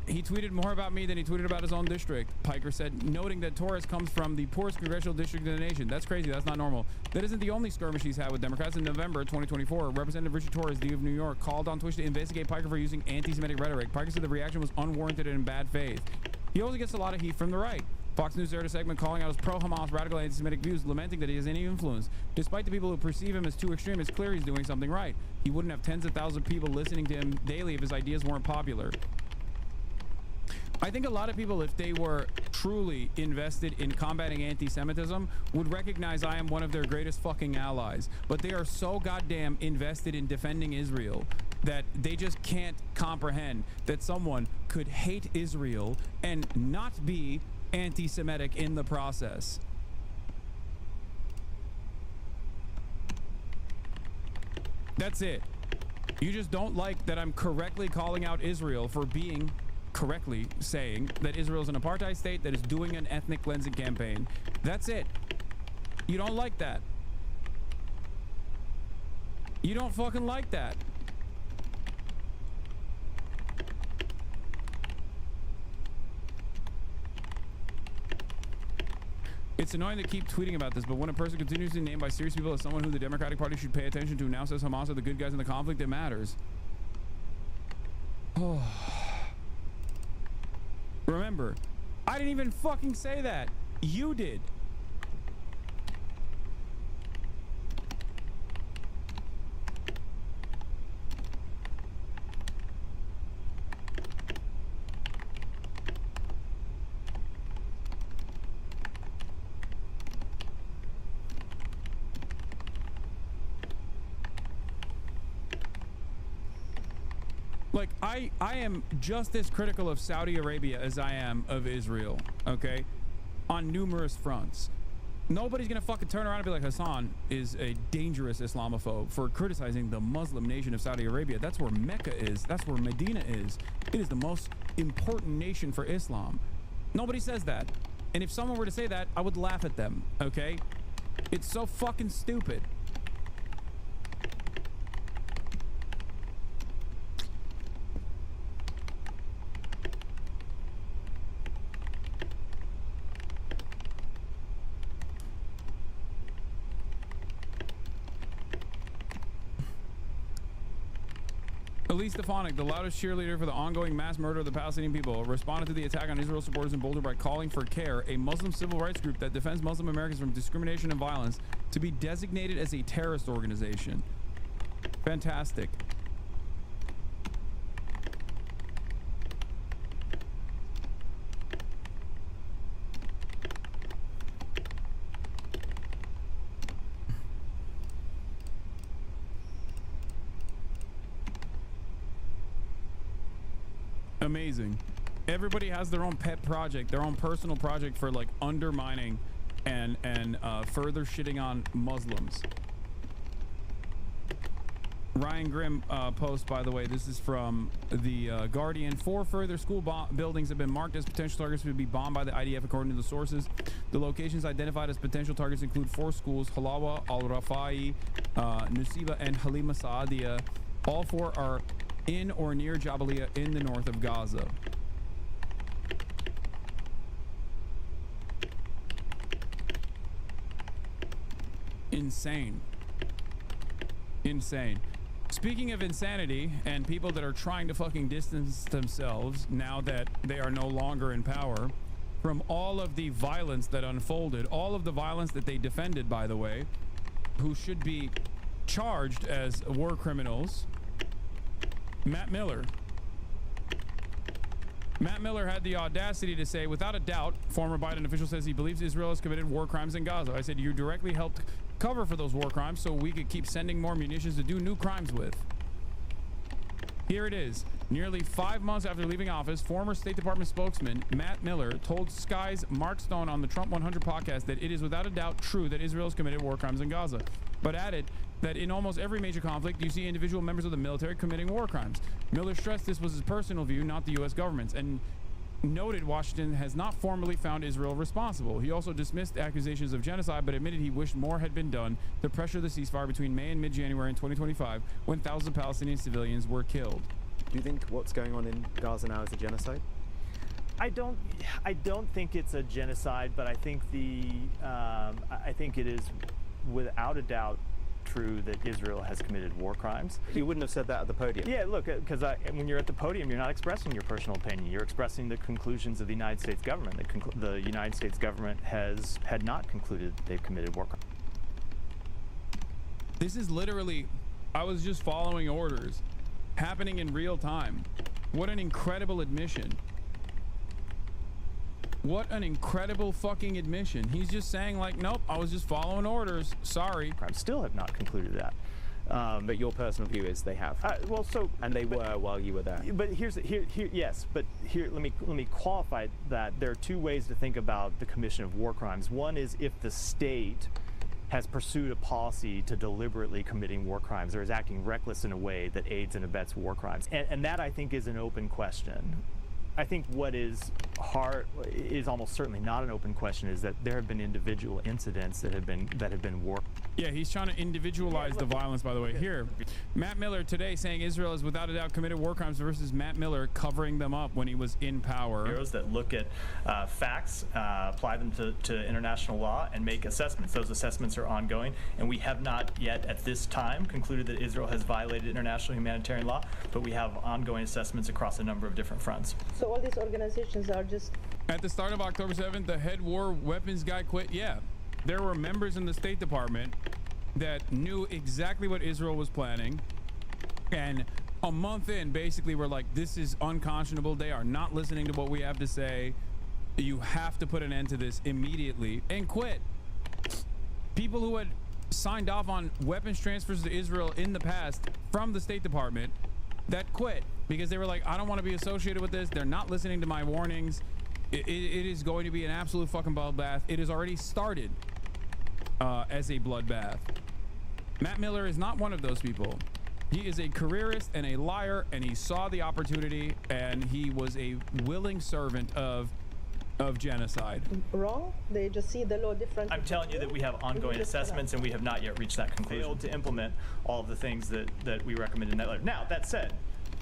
He tweeted more about me than he tweeted about his own district, Piker said, noting that Torres comes from the poorest congressional district in the nation. That's crazy. That's not normal. That isn't the only skirmish he's had with Democrats. In November 2024, Representative Richard Torres, D of New York, called on Twitch to investigate Piker for using anti-Semitic rhetoric. Piker said the reaction was unwarranted and in bad faith. He also gets a lot of heat from the right. Fox News aired a segment calling out his pro-Hamas radical anti-Semitic views, lamenting that he has any influence. Despite the people who perceive him as too extreme, it's clear he's doing something right. He wouldn't have tens of thousands of people listening to him daily if his ideas weren't popular. I think a lot of people, if they were truly invested in combating anti-Semitism, would recognize I am one of their greatest fucking allies. But they are so goddamn invested in defending Israel that they just can't comprehend that someone could hate Israel and not be anti-Semitic in the process. That's it. You just don't like that I'm correctly calling out Israel for being correctly saying that Israel is an apartheid state that is doing an ethnic cleansing campaign. That's it. You don't like that. You don't fucking like that. It's annoying to keep tweeting about this, but when a person continuously named by serious people as someone who the Democratic Party should pay attention to now says Hamas are the good guys in the conflict, it matters. Oh. Remember, I didn't even fucking say that. You did. Like, I am just as critical of Saudi Arabia as I am of Israel, okay? On numerous fronts. Nobody's gonna fucking turn around and be like, Hasan is a dangerous Islamophobe for criticizing the Muslim nation of Saudi Arabia. That's where Mecca is. That's where Medina is. It is the most important nation for Islam. Nobody says that. And if someone were to say that, I would laugh at them, okay? It's so fucking stupid. Elise Stefanik, the loudest cheerleader for the ongoing mass murder of the Palestinian people, responded to the attack on Israel supporters in Boulder by calling for CARE, a Muslim civil rights group that defends Muslim Americans from discrimination and violence, to be designated as a terrorist organization. Fantastic. Amazing. Everybody has their own pet project, their own personal project for like undermining and further shitting on Muslims. Ryan Grimm post, by the way, this is from the Guardian. 4 further school buildings have been marked as potential targets to be bombed by the IDF, according to the sources. The locations identified as potential targets include 4 schools: Halawa, Al-Rafai, Nusiba, and Halima Saadia. All 4 are in or near Jabalia in the north of Gaza. Insane. Insane. Speaking of insanity and people that are trying to fucking distance themselves now that they are no longer in power from all of the violence that unfolded, all of the violence that they defended, by the way, who should be charged as war criminals. Matt Miller. Matt Miller had the audacity to say, without a doubt, former Biden official says he believes Israel has committed war crimes in Gaza. I said, you directly helped cover for those war crimes so we could keep sending more munitions to do new crimes with. Here it is. Nearly 5 months after leaving office, former State Department spokesman Matt Miller told Sky's Mark Stone on the Trump 100 podcast that it is without a doubt true that Israel has committed war crimes in Gaza, but added that in almost every major conflict, you see individual members of the military committing war crimes. Miller stressed this was his personal view, not the U.S. government's, and noted Washington has not formally found Israel responsible. He also dismissed accusations of genocide, but admitted he wished more had been done to pressure the ceasefire between May and mid-January in 2025, when thousands of Palestinian civilians were killed. Do you think what's going on in Gaza now is a genocide? I don't think it's a genocide, but I think I think it is without a doubt true that Israel has committed war crimes. You wouldn't have said that at the podium. Yeah, look, because when you're at the podium, you're not expressing your personal opinion. You're expressing the conclusions of the United States government. The United States government had not concluded they've committed war crimes. This is literally, I was just following orders, happening in real time. What an incredible admission. What an incredible fucking admission. He's just saying like, nope, I was just following orders. Sorry. I still have not concluded that. But your personal view is they have. And they were while you were there. But yes. But here, let me qualify that. There are 2 ways to think about the commission of war crimes. One is if the state has pursued a policy to deliberately committing war crimes or is acting reckless in a way that aids and abets war crimes, and that I think is an open question. I think what is almost certainly not an open question is that there have been individual incidents that have been war. Yeah, he's trying to individualize the violence, by the way. Here, Matt Miller today saying Israel has without a doubt committed war crimes versus Matt Miller covering them up when he was in power. Bureaus that look at facts, apply them to international law, and make assessments. Those assessments are ongoing, and we have not yet at this time concluded that Israel has violated international humanitarian law, but we have ongoing assessments across a number of different fronts. So all these organizations are just... At the start of October 7th, the head war weapons guy quit. Yeah, there were members in the State Department that knew exactly what Israel was planning, and a month in basically were like, this is unconscionable. They are not listening to what we have to say. You have to put an end to this immediately, and quit. People who had signed off on weapons transfers to Israel in the past from the State Department that quit because they were like, I don't want to be associated with this. They're not listening to my warnings. It is going to be an absolute fucking bloodbath. It has already started as a bloodbath. Matt Miller is not one of those people. He is a careerist and a liar, and he saw the opportunity, and he was a willing servant of genocide. Wrong? They just see the law different. I'm telling you that we have ongoing assessments, and we have not yet reached that conclusion. Failed to implement all of the things that we recommend in that letter. Now, that said,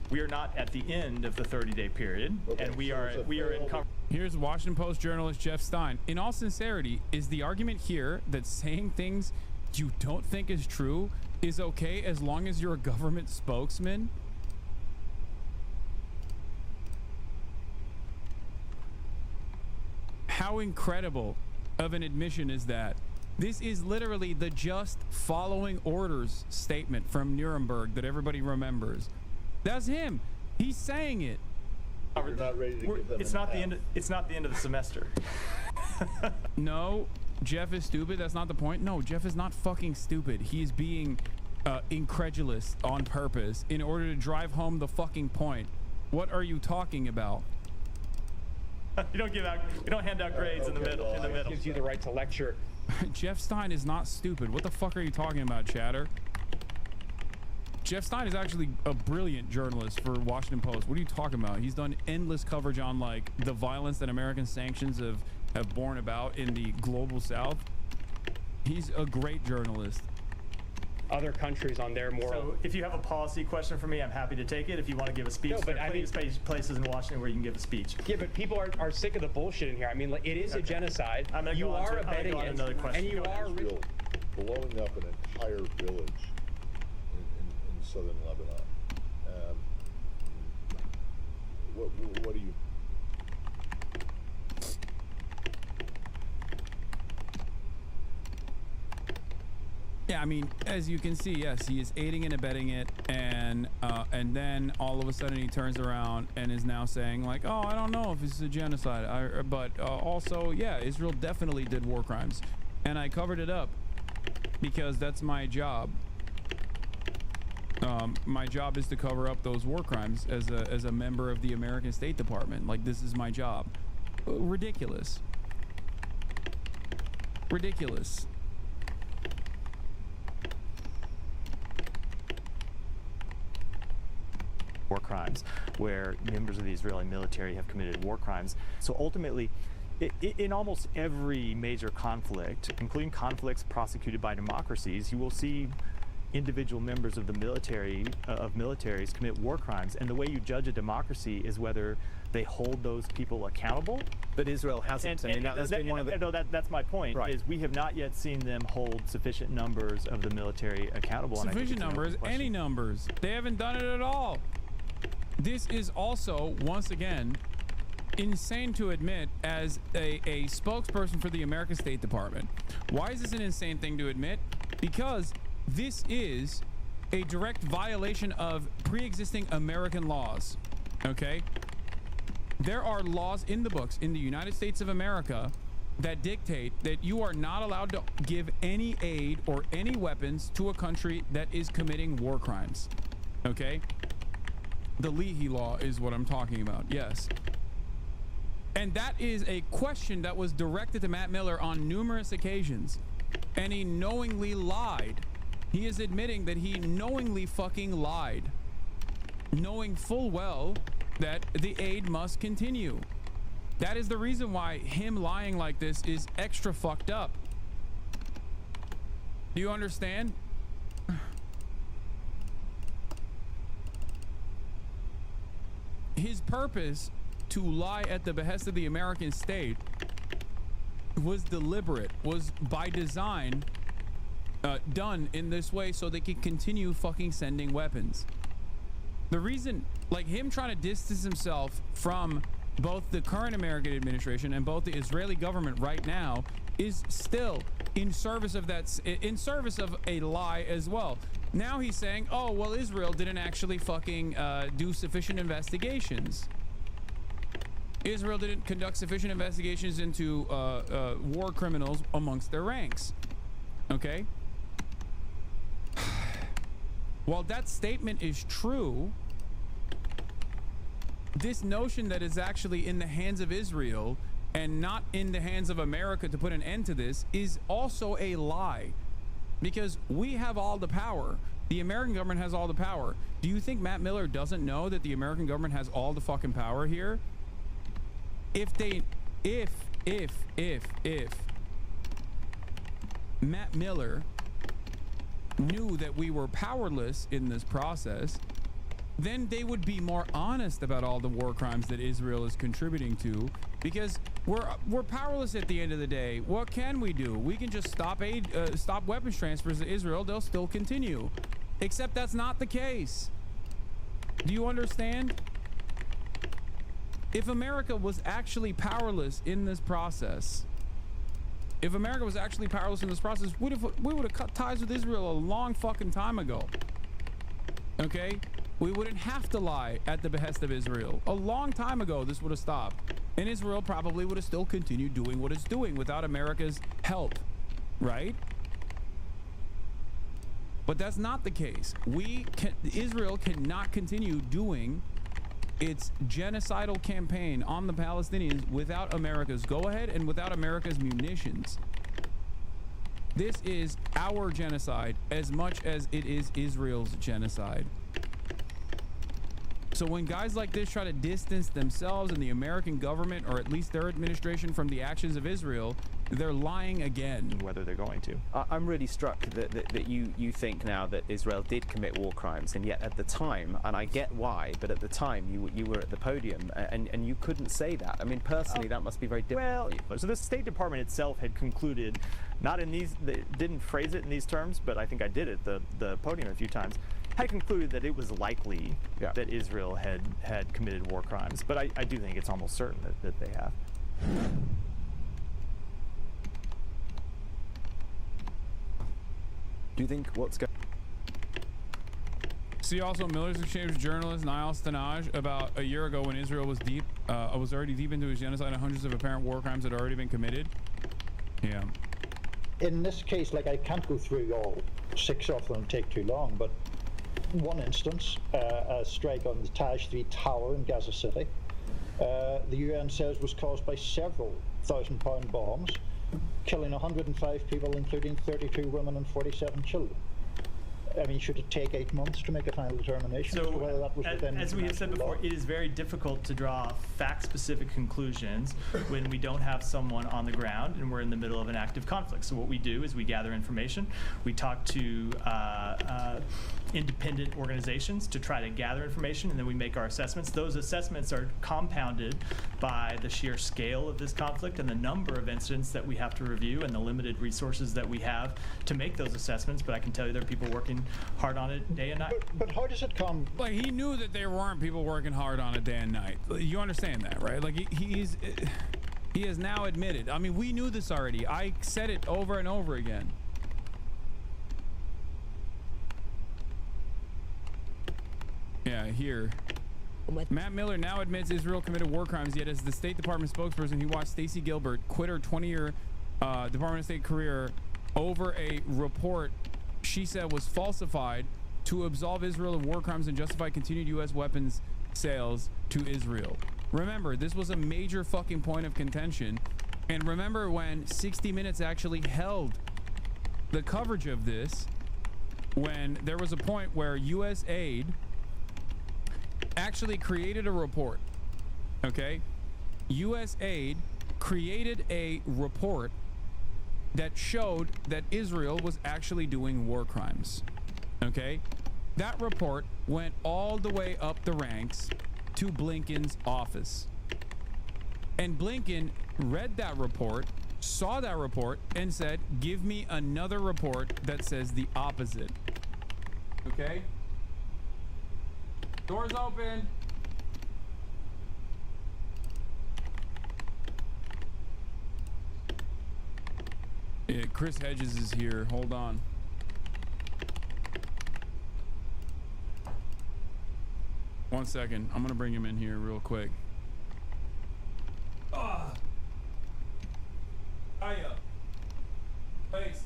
we are not at the end of the 30-day period, and we are in. Here's Washington Post journalist Jeff Stein. In all sincerity, is the argument here that saying things you don't think is true is okay as long as you're a government spokesman? How incredible of an admission is that? This is literally the just following orders statement from Nuremberg that everybody remembers. That's him. He's saying it. You're not ready to give them it's not the end. It's not the end of the semester. No, Jeff is stupid. That's not the point. No, Jeff is not fucking stupid. He is being incredulous on purpose in order to drive home the fucking point. What are you talking about? You don't hand out grades in the middle. It gives you the right to lecture. Jeff Stein is not stupid. What the fuck are you talking about, Chatter? Jeff Stein is actually a brilliant journalist for Washington Post. What are you talking about? He's done endless coverage on like the violence that American sanctions have borne about in the global South. He's a great journalist. Other countries on their moral. So if you have a policy question for me, I'm happy to take it. If you want to give a speech, No, but there are plenty of places in Washington where you can give a speech. Yeah, but people are sick of the bullshit in here. I mean, like, it is a genocide. You are abetting it, and you are blowing up an entire village in southern Lebanon. What do you? Yeah, I mean, as you can see, yes, he is aiding and abetting it, and then all of a sudden he turns around and is now saying like, oh, I don't know if this is a genocide, but also, yeah, Israel definitely did war crimes, and I covered it up because that's my job. My job is to cover up those war crimes as a member of the American State Department. Like, this is my job. Ridiculous. Ridiculous. War crimes where members of the Israeli military have committed war crimes. So ultimately, in almost every major conflict, including conflicts prosecuted by democracies, you will see individual members of the military, militaries commit war crimes. And the way you judge a democracy is whether they hold those people accountable. But Israel hasn't. I mean, that's been one of the... No, that's my point, right. Is we have not yet seen them hold sufficient numbers of the military accountable. Sufficient numbers, any numbers. They haven't done it at all. This is also, once again, insane to admit as a spokesperson for the American State Department. Why is this an insane thing to admit? Because this is a direct violation of pre-existing American laws, okay? There are laws in the books in the United States of America that dictate that you are not allowed to give any aid or any weapons to a country that is committing war crimes, okay? The Leahy Law is what I'm talking about, yes. And that is a question that was directed to Matt Miller on numerous occasions, and he knowingly lied. He is admitting that he knowingly fucking lied, knowing full well that the aid must continue. That is the reason why him lying like this is extra fucked up. Do you understand? His purpose to lie at the behest of the American state was deliberate, was by design done in this way so they could continue fucking sending weapons. The reason, like him trying to distance himself from both the current American administration and both the Israeli government right now is still in service of that, in service of a lie as well. Now he's saying, oh, well, Israel didn't actually fucking do sufficient investigations. Israel didn't conduct sufficient investigations into war criminals amongst their ranks. Okay? While that statement is true, this notion that is actually in the hands of Israel and not in the hands of America to put an end to this is also a lie. Because we have all the power. The American government has all the power. Do you think Matt Miller doesn't know that the American government has all the fucking power here? If Matt Miller knew that we were powerless in this process, then they would be more honest about all the war crimes that Israel is contributing to, because we're powerless at the end of the day. What can we do? We can just stop weapons transfers to Israel. They'll still continue. Except that's not the case. Do you understand? if America was actually powerless in this process, we would have cut ties with Israel a long fucking time ago. Okay? We wouldn't have to lie at the behest of Israel. A long time ago, this would have stopped. And Israel probably would have still continued doing what it's doing without America's help, right? But that's not the case. Israel cannot continue doing its genocidal campaign on the Palestinians without America's go-ahead and without America's munitions. This is our genocide as much as it is Israel's genocide. So when guys like this try to distance themselves and the American government, or at least their administration, from the actions of Israel, they're lying again. Whether they're going to. I'm really struck that you think now that Israel did commit war crimes, and yet at the time, and I get why, but at the time you were at the podium and you couldn't say that. I mean, personally, that must be very difficult. Well, so the State Department itself had concluded, not in these, they didn't phrase it in these terms, but I think I did at the podium a few times, had concluded that it was likely that Israel had committed war crimes. But I do think it's almost certain that they have. Do you think what's going? See also Miller's Exchange journalist Niall Stanage about a year ago when Israel was already deep into his genocide and hundreds of apparent war crimes had already been committed. Yeah. In this case, like, I can't go through all 6 of them, take too long, but one instance, a strike on the Taj 3 tower in Gaza City, the UN says was caused by several 1,000-pound bombs, killing 105 people, including 32 women and 47 children. I mean, should it take 8 months to make a final determination as to whether that was within as we have said before, it is very difficult to draw fact-specific conclusions when we don't have someone on the ground and we're in the middle of an active conflict. So what we do is we gather information, we talk to independent organizations to try to gather information, and then we make our assessments. Those assessments are compounded by the sheer scale of this conflict and the number of incidents that we have to review and the limited resources that we have to make those assessments. But I can tell you there are people working hard on it day and night. But how does it come? Like, he knew that there weren't people working hard on it day and night. You understand that, right? Like, he has now admitted. I mean, we knew this already. I said it over and over again. Yeah, here. Matt Miller now admits Israel committed war crimes, yet as the State Department spokesperson, he watched Stacey Gilbert quit her 20-year Department of State career over a report she said was falsified to absolve Israel of war crimes and justify continued U.S. weapons sales to Israel. Remember, this was a major fucking point of contention. And remember when 60 Minutes actually held the coverage of this, when there was a point where U.S. aid actually created a report, okay? U.S. aid created a report that showed that Israel was actually doing war crimes, okay? That report went all the way up the ranks to Blinken's office. And Blinken read that report, saw that report, and said, give me another report that says the opposite, okay? Doors open. Yeah, Chris Hedges is here. Hold on. One second. I'm gonna bring him in here real quick. Hiya. Thanks.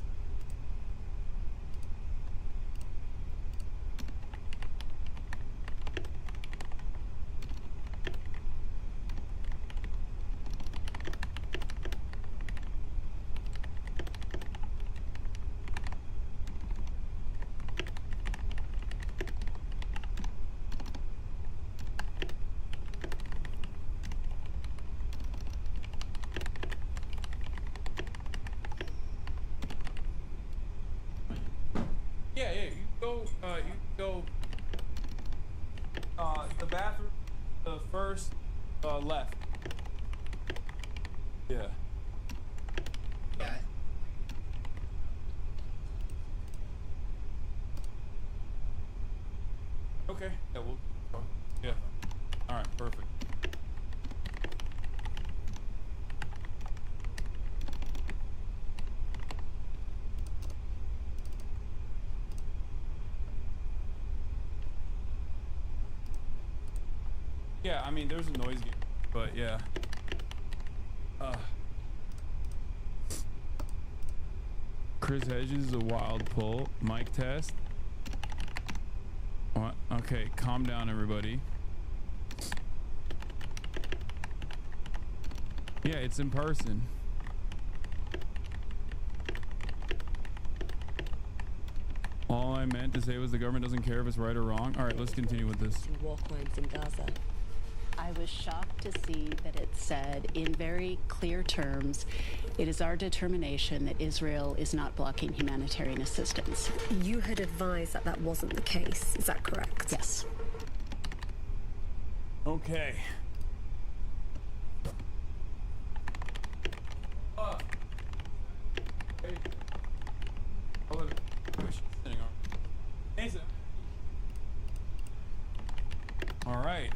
The bathroom, the first left. Yeah. Okay. Yeah, yeah. All right, perfect. I mean, there's a noise gate, but yeah. Chris Hedges is a wild pull. Mic test. What? Okay, calm down, everybody. Yeah, it's in person. All I meant to say was the government doesn't care if it's right or wrong. All right, let's continue with this. War crimes in Gaza. I was shocked to see that it said in very clear terms, it is our determination that Israel is not blocking humanitarian assistance. You had advised that that wasn't the case. Is that correct? Yes. Okay. All right.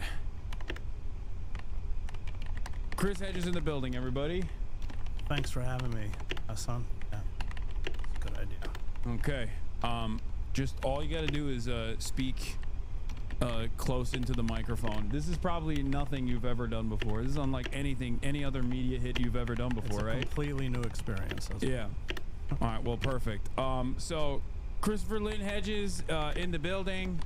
Chris Hedges in the building, everybody. Thanks for having me, Hasan. Yeah, it's a good idea. Okay. Just all you got to do is speak close into the microphone. This is probably nothing you've ever done before. This is unlike any other media hit you've ever done before, right? Completely new experience. Yeah. All right. Well, perfect. So Christopher Lynn Hedges in the building.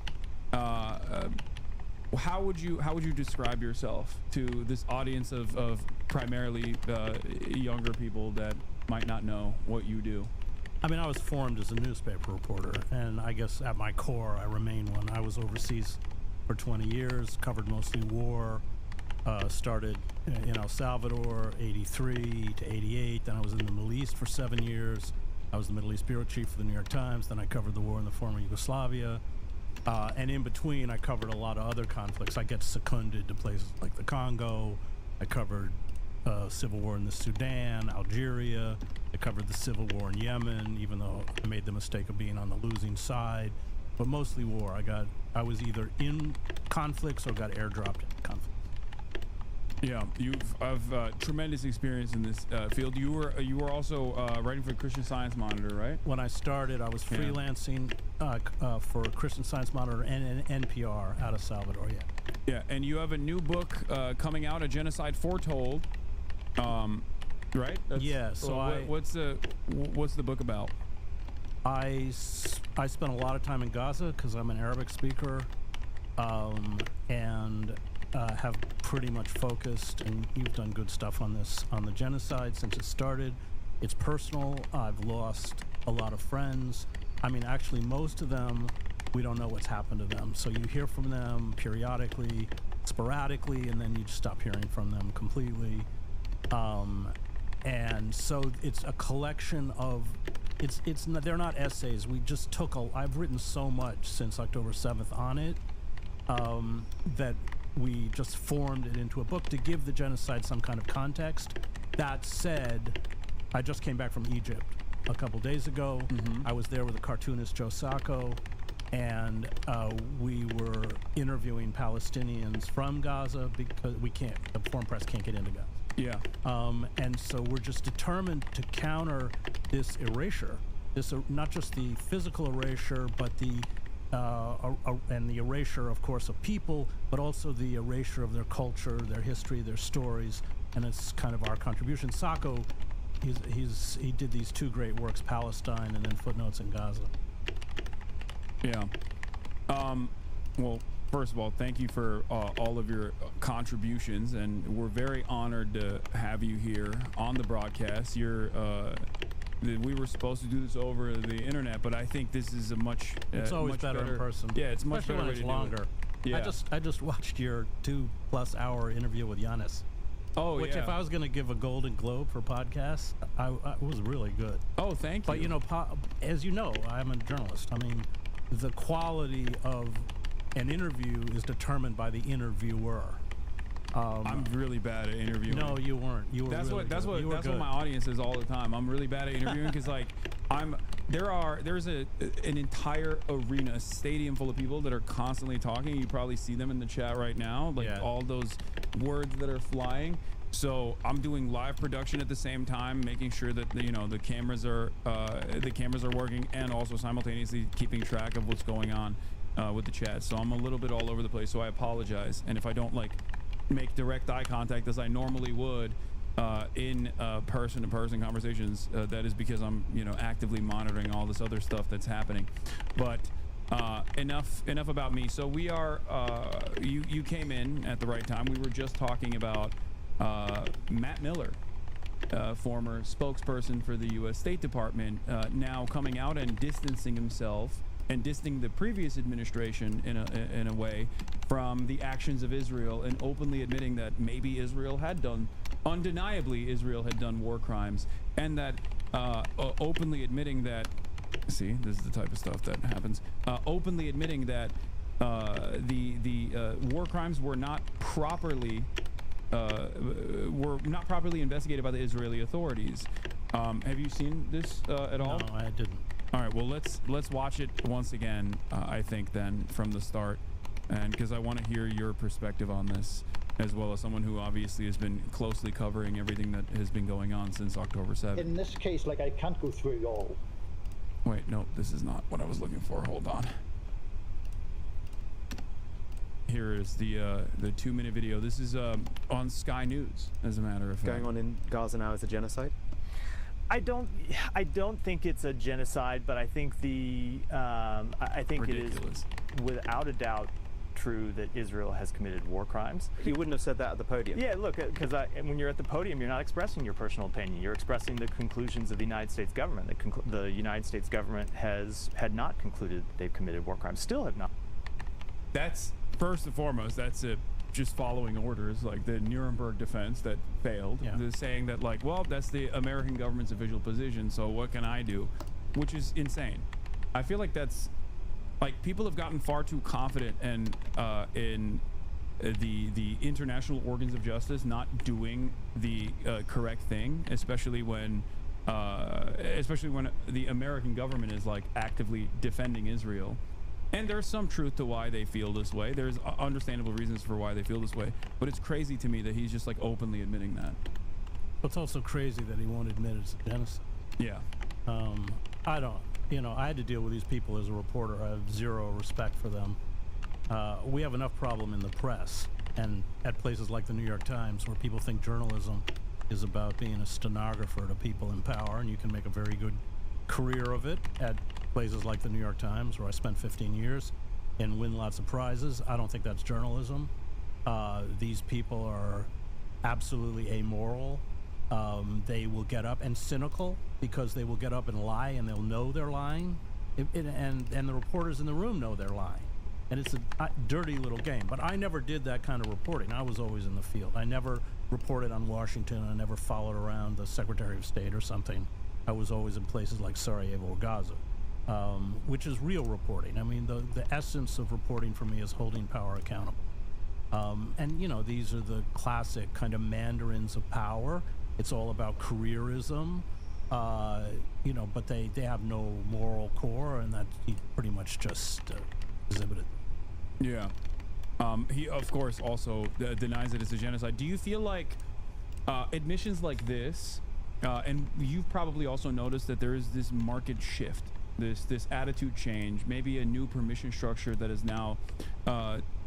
How would you describe yourself to this audience of primarily younger people that might not know what you do? I mean, I was formed as a newspaper reporter, and I guess at my core, I remain one. I was overseas for 20 years, covered mostly war, started in El Salvador, 83 to 88. Then I was in the Middle East for 7 years. I was the Middle East bureau chief for the New York Times. Then I covered the war in the former Yugoslavia. And in between, I covered a lot of other conflicts. I get seconded to places like the Congo. I covered civil war in the Sudan, Algeria. I covered the civil war in Yemen, even though I made the mistake of being on the losing side. But mostly war. I was either in conflicts or got airdropped in conflicts. Yeah, I've tremendous experience in this field. You were also writing for Christian Science Monitor, right? When I started, I was freelancing for Christian Science Monitor and NPR out of Salvador. Yeah. Yeah, and you have a new book coming out, A Genocide Foretold. Right? Yeah. So what's the book about? I spent a lot of time in Gaza because I'm an Arabic speaker, and have pretty much focused, and you've done good stuff on this, on the genocide since it started. It's personal. I've lost a lot of friends. I mean, actually, most of them, we don't know what's happened to them. So you hear from them periodically, sporadically, and then you just stop hearing from them completely. And so it's a collection of, they're not essays. We just took I've written so much since October 7th on it, that we just formed it into a book to give the genocide some kind of context. That said, I just came back from Egypt a couple days ago. I was there with the cartoonist Joe Sacco, and we were interviewing Palestinians from Gaza because the Foreign Press can't get into Gaza. Yeah. And so we're just determined to counter this erasure, not just the physical erasure, but the and the erasure, of course, of people, but also the erasure of their culture, their history, their stories, and it's kind of our contribution. Sacco, he did these two great works, Palestine and then Footnotes in Gaza. Yeah. Well, first of all, thank you for all of your contributions, and we're very honored to have you here on the broadcast. We were supposed to do this over the internet, but I think this is a much it's always much better in person. Yeah, it's much especially better when way it's to longer. Do it. Yeah. I just watched your 2+ hour interview with Giannis. Oh, which, if I was going to give a Golden Globe for podcasts, it was really good. Oh, thank you. But you know, as you know, I'm a journalist. I mean, the quality of an interview is determined by the interviewer. I'm really bad at interviewing. No, you weren't. You were. That's really what good. that's what my audience says all the time. I'm really bad at interviewing because like there's an entire arena, a stadium full of people that are constantly talking. You probably see them in the chat right now, like all those words that are flying. So I'm doing live production at the same time, making sure that the cameras are working, and also simultaneously keeping track of what's going on with the chat. So I'm a little bit all over the place. So I apologize, and if I don't make direct eye contact as I normally would in person-to-person conversations. That is because I'm, actively monitoring all this other stuff that's happening. But enough about me. So we are. You came in at the right time. We were just talking about Matt Miller, former spokesperson for the U.S. State Department, now coming out and distancing himself and distancing the previous administration in a way from the actions of Israel, and openly admitting that maybe undeniably Israel had done war crimes, and that openly admitting that, see, this is the type of stuff that happens, openly admitting that the war crimes were not properly investigated by the Israeli authorities. Have you seen this at all? No, I didn't. All right, well, let's watch it once again, I think, then, from the start, and because I want to hear your perspective on this, as well as someone who obviously has been closely covering everything that has been going on since October 7th. In this case, I can't go through it all. Wait, no, this is not what I was looking for. Hold on. Here is the 2-minute video. This is on Sky News, as a matter of fact. Going on in Gaza now is a genocide? I don't think it's a genocide, but I think I think it is without a doubt true that Israel has committed war crimes. You wouldn't have said that at the podium. Yeah, look, because when you're at the podium, you're not expressing your personal opinion. You're expressing the conclusions of the United States government. The United States government had not concluded that they've committed war crimes. Still have not. That's first and foremost. That's just following orders, like the Nuremberg defense that failed. Yeah. They're saying that, well, that's the American government's official position, so what can I do? Which is insane. I feel like that's, people have gotten far too confident and in the international organs of justice not doing the correct thing, especially when the American government is actively defending Israel. And there's some truth to why they feel this way. There's understandable reasons for why they feel this way. But it's crazy to me that he's just openly admitting that. It's also crazy that he won't admit it's a genocide. Yeah. I don't, I had to deal with these people as a reporter. I have zero respect for them. We have enough problem in the press and at places like the New York Times, where people think journalism is about being a stenographer to people in power, and you can make a very good career of it at places like the New York Times, where I spent 15 years and win lots of prizes. I don't think that's journalism. These people are absolutely amoral. They will get up, and cynical, because they will get up and lie, and they'll know they're lying, and the reporters in the room know they're lying, and it's a dirty little game. But I never did that kind of reporting. I was always in the field. I never reported on Washington. I never followed around the Secretary of State or something. I was always in places like Sarajevo or Gaza, which is real reporting. I mean, the essence of reporting for me is holding power accountable. And these are the classic kind of mandarins of power. It's all about careerism, but they have no moral core, and that he pretty much just exhibited. Yeah. He, of course, also denies it as a genocide. Do you feel like admissions like this, and you've probably also noticed that there is this market shift, this attitude change, maybe a new permission structure that is now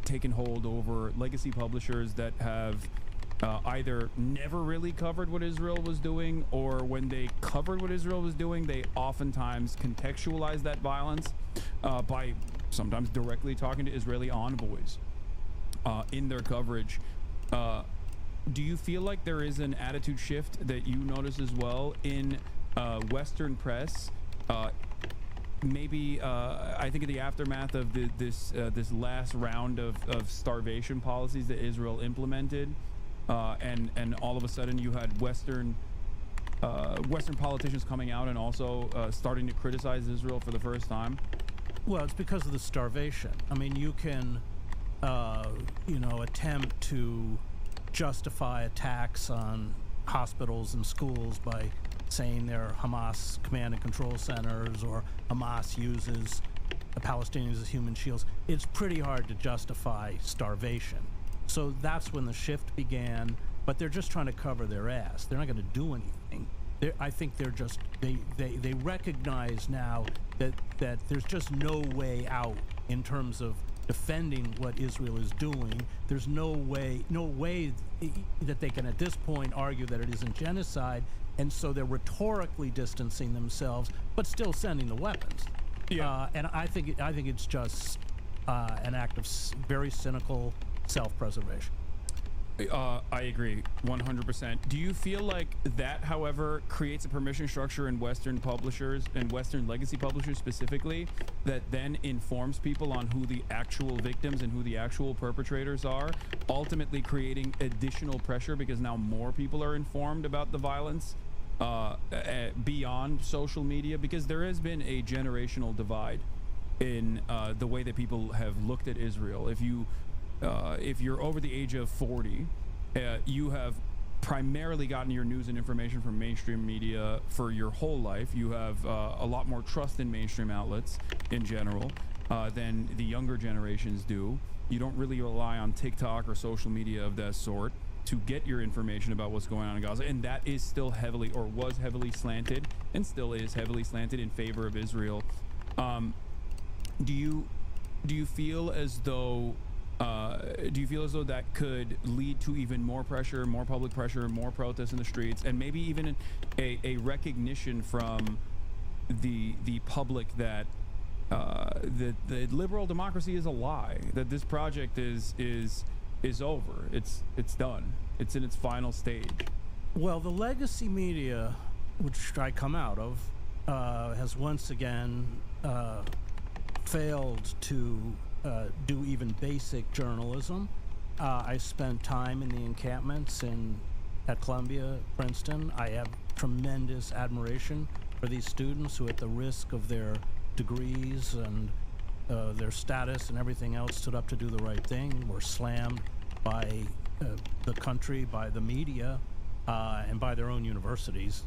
taken hold over legacy publishers that have either never really covered what Israel was doing, or when they covered what Israel was doing, they oftentimes contextualize that violence by sometimes directly talking to Israeli envoys in their coverage. Do you feel like there is an attitude shift that you notice as well in Western press? Maybe I think in the aftermath of this last round of starvation policies that Israel implemented, and all of a sudden you had Western politicians coming out and also starting to criticize Israel for the first time. Well, it's because of the starvation. I mean, you can attempt to justify attacks on hospitals and schools by saying they're Hamas command and control centers, or Hamas uses the Palestinians as human shields. It's pretty hard to justify starvation. So that's when the shift began, but they're just trying to cover their ass. They're not going to do anything. I think they're just, they recognize now that there's just no way out in terms of defending what Israel is doing. There's no way that they can at this point argue that it isn't genocide, and so they're rhetorically distancing themselves, but still sending the weapons. Yeah. And I think it's just an act of very cynical self-preservation. I agree 100%. Do you feel like that, however, creates a permission structure in Western publishers and Western legacy publishers specifically that then informs people on who the actual victims and who the actual perpetrators are, ultimately creating additional pressure because now more people are informed about the violence beyond social media? Because there has been a generational divide in the way that people have looked at Israel. If you're over the age of 40, you have primarily gotten your news and information from mainstream media for your whole life. You have a lot more trust in mainstream outlets in general than the younger generations do. You don't really rely on TikTok or social media of that sort to get your information about what's going on in Gaza, and that is still heavily, or was heavily slanted, and still is heavily slanted in favor of Israel. Do you feel as though that could lead to even more pressure, more public pressure, more protests in the streets, and maybe even a recognition from the public that the liberal democracy is a lie, that this project is over, it's done, it's in its final stage? Well, the legacy media, which I come out of, has once again failed to do even basic journalism. I spent time in the encampments at Columbia, Princeton. I have tremendous admiration for these students who, at the risk of their degrees and their status and everything else, stood up to do the right thing, were slammed by the country, by the media, and by their own universities.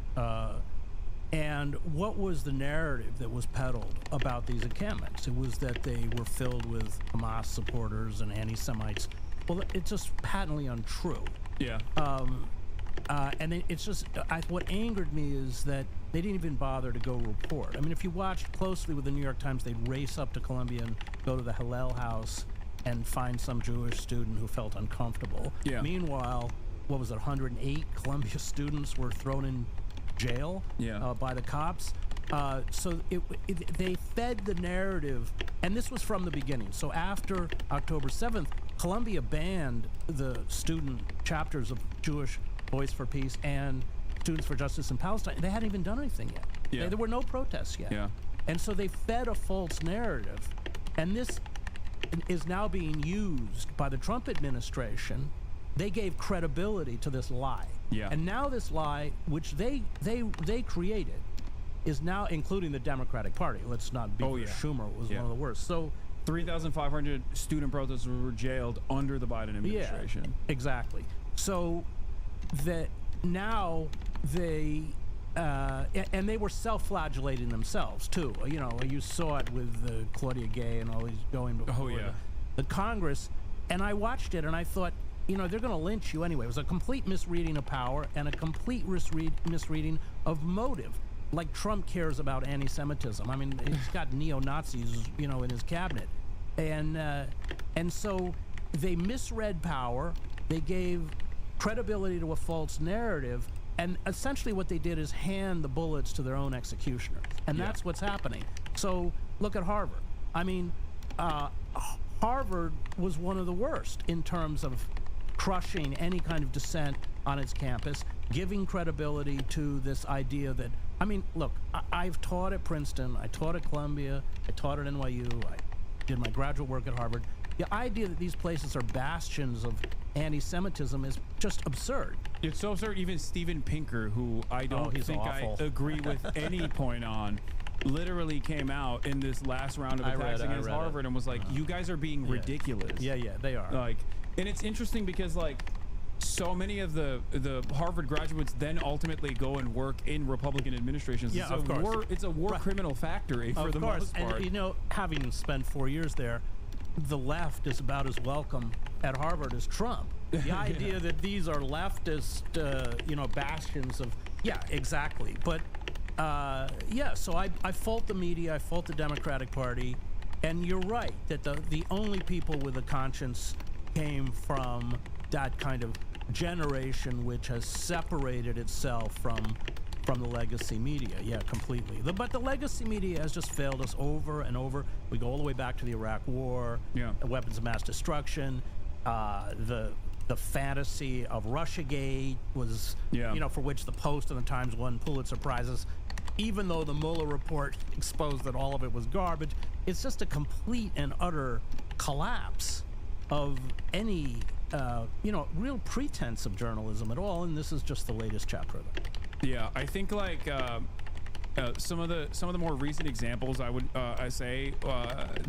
And what was the narrative that was peddled about these encampments? It was that they were filled with Hamas supporters and anti-Semites. Well, it's just patently untrue. Yeah. And it's just, what angered me is that they didn't even bother to go report. I mean, if you watched closely with the New York Times, they'd race up to Columbia and go to the Hillel house and find some Jewish student who felt uncomfortable. Yeah. Meanwhile, what was it, 108 Columbia students were thrown in jail by the cops. So they fed the narrative, and this was from the beginning. So after October 7th, Columbia banned the student chapters of Jewish Voice for Peace and Students for Justice in Palestine. They hadn't even done anything yet. Yeah. There were no protests yet. Yeah. And so they fed a false narrative, and this is now being used by the Trump administration. They gave credibility to this lie. Yeah. And now this lie, which they created, is now including the Democratic Party. Let's not be Schumer was one of the worst. So 3,500 student protesters were jailed under the Biden administration. Yeah, exactly. So that now they and they were self-flagellating themselves too. You know, you saw it with Claudia Gay and all these going before the Congress. And I watched it and I thought, you know, they're going to lynch you anyway. It was a complete misreading of power and a complete misreading of motive. Like Trump cares about anti-Semitism. I mean, he's got neo-Nazis, you know, in his cabinet. And so they misread power. They gave credibility to a false narrative. And essentially what they did is hand the bullets to their own executioner. And that's what's happening. So look at Harvard. I mean, Harvard was one of the worst in terms of crushing any kind of dissent on its campus, giving credibility to this idea that, I mean, look, I've taught at Princeton, I taught at Columbia, I taught at NYU, I did my graduate work at Harvard. The idea that these places are bastions of anti-Semitism is just absurd. It's so absurd. Even Steven Pinker, who I don't think I agree with any point on, literally came out in this last round of attacks against Harvard and was like, you guys are being ridiculous. Yeah, they are. Like, and it's interesting because, like, so many of the Harvard graduates then ultimately go and work in Republican administrations. Yeah, of course. It's a war criminal factory for the most part. And, you know, having spent 4 years there, the left is about as welcome at Harvard as Trump. The idea that these are leftist, you know, bastions of, exactly. But, so I fault the media, I fault the Democratic Party, And you're right that the only people with a conscience came from that kind of generation which has separated itself from the legacy media. Yeah, completely. But the legacy media has just failed us over and over. We go all the way back to the Iraq War, weapons of mass destruction, the fantasy of Russiagate was, for which the Post and the Times won Pulitzer Prizes. Even though the Mueller report exposed that all of it was garbage, it's just a complete and utter collapse of any, real pretense of journalism at all. And this is just the latest chapter of it. Yeah, I think like some of the more recent examples I would say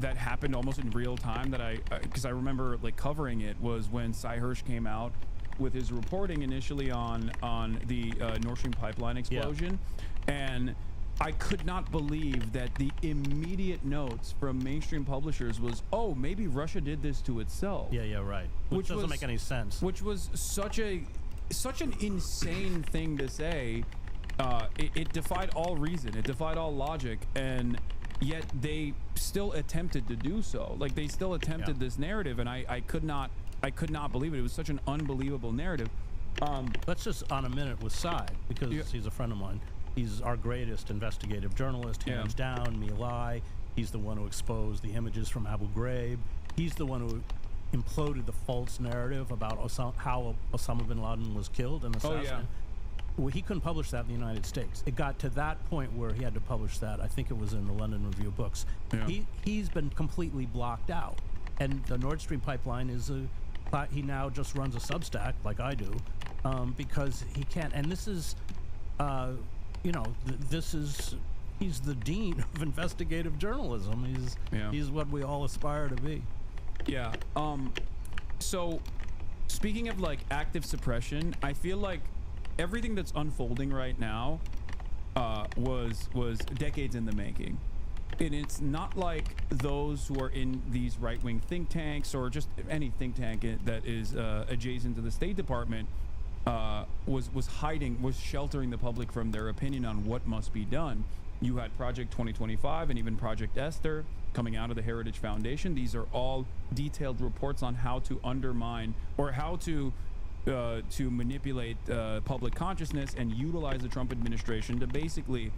that happened almost in real time that because I remember like covering it was when Cy Hirsch came out with his reporting initially on the Nord Stream pipeline explosion, and I could not believe that the immediate notes from mainstream publishers was, oh, maybe Russia did this to itself. Yeah, right. Which doesn't make any sense. Which was such an insane thing to say. It defied all reason, it defied all logic, and yet they still attempted to do so. Like they still attempted this narrative, and I could not believe it. It was such an unbelievable narrative. Let's just on a minute with Cy, because he's a friend of mine. He's our greatest investigative journalist, hands down. Me lie. He's the one who exposed the images from Abu Ghraib. He's the one who imploded the false narrative about how Osama bin Laden was killed and assassinated. Well, he couldn't publish that in the United States. It got to that point where he had to publish that. I think it was in the London Review of Books. He's been completely blocked out. And the Nord Stream pipeline is he now just runs a Substack like I do, because he can't. And this is, he's the dean of investigative journalism. He's what we all aspire to be. Yeah. So speaking of like active suppression, I feel like everything that's unfolding right now was decades in the making. And it's not like those who are in these right-wing think tanks or just any think tank that is adjacent to the State Department was sheltering the public from their opinion on what must be done. You had Project 2025 and even Project Esther coming out of the Heritage Foundation. These are all detailed reports on how to undermine or how to manipulate public consciousness and utilize the Trump administration to basically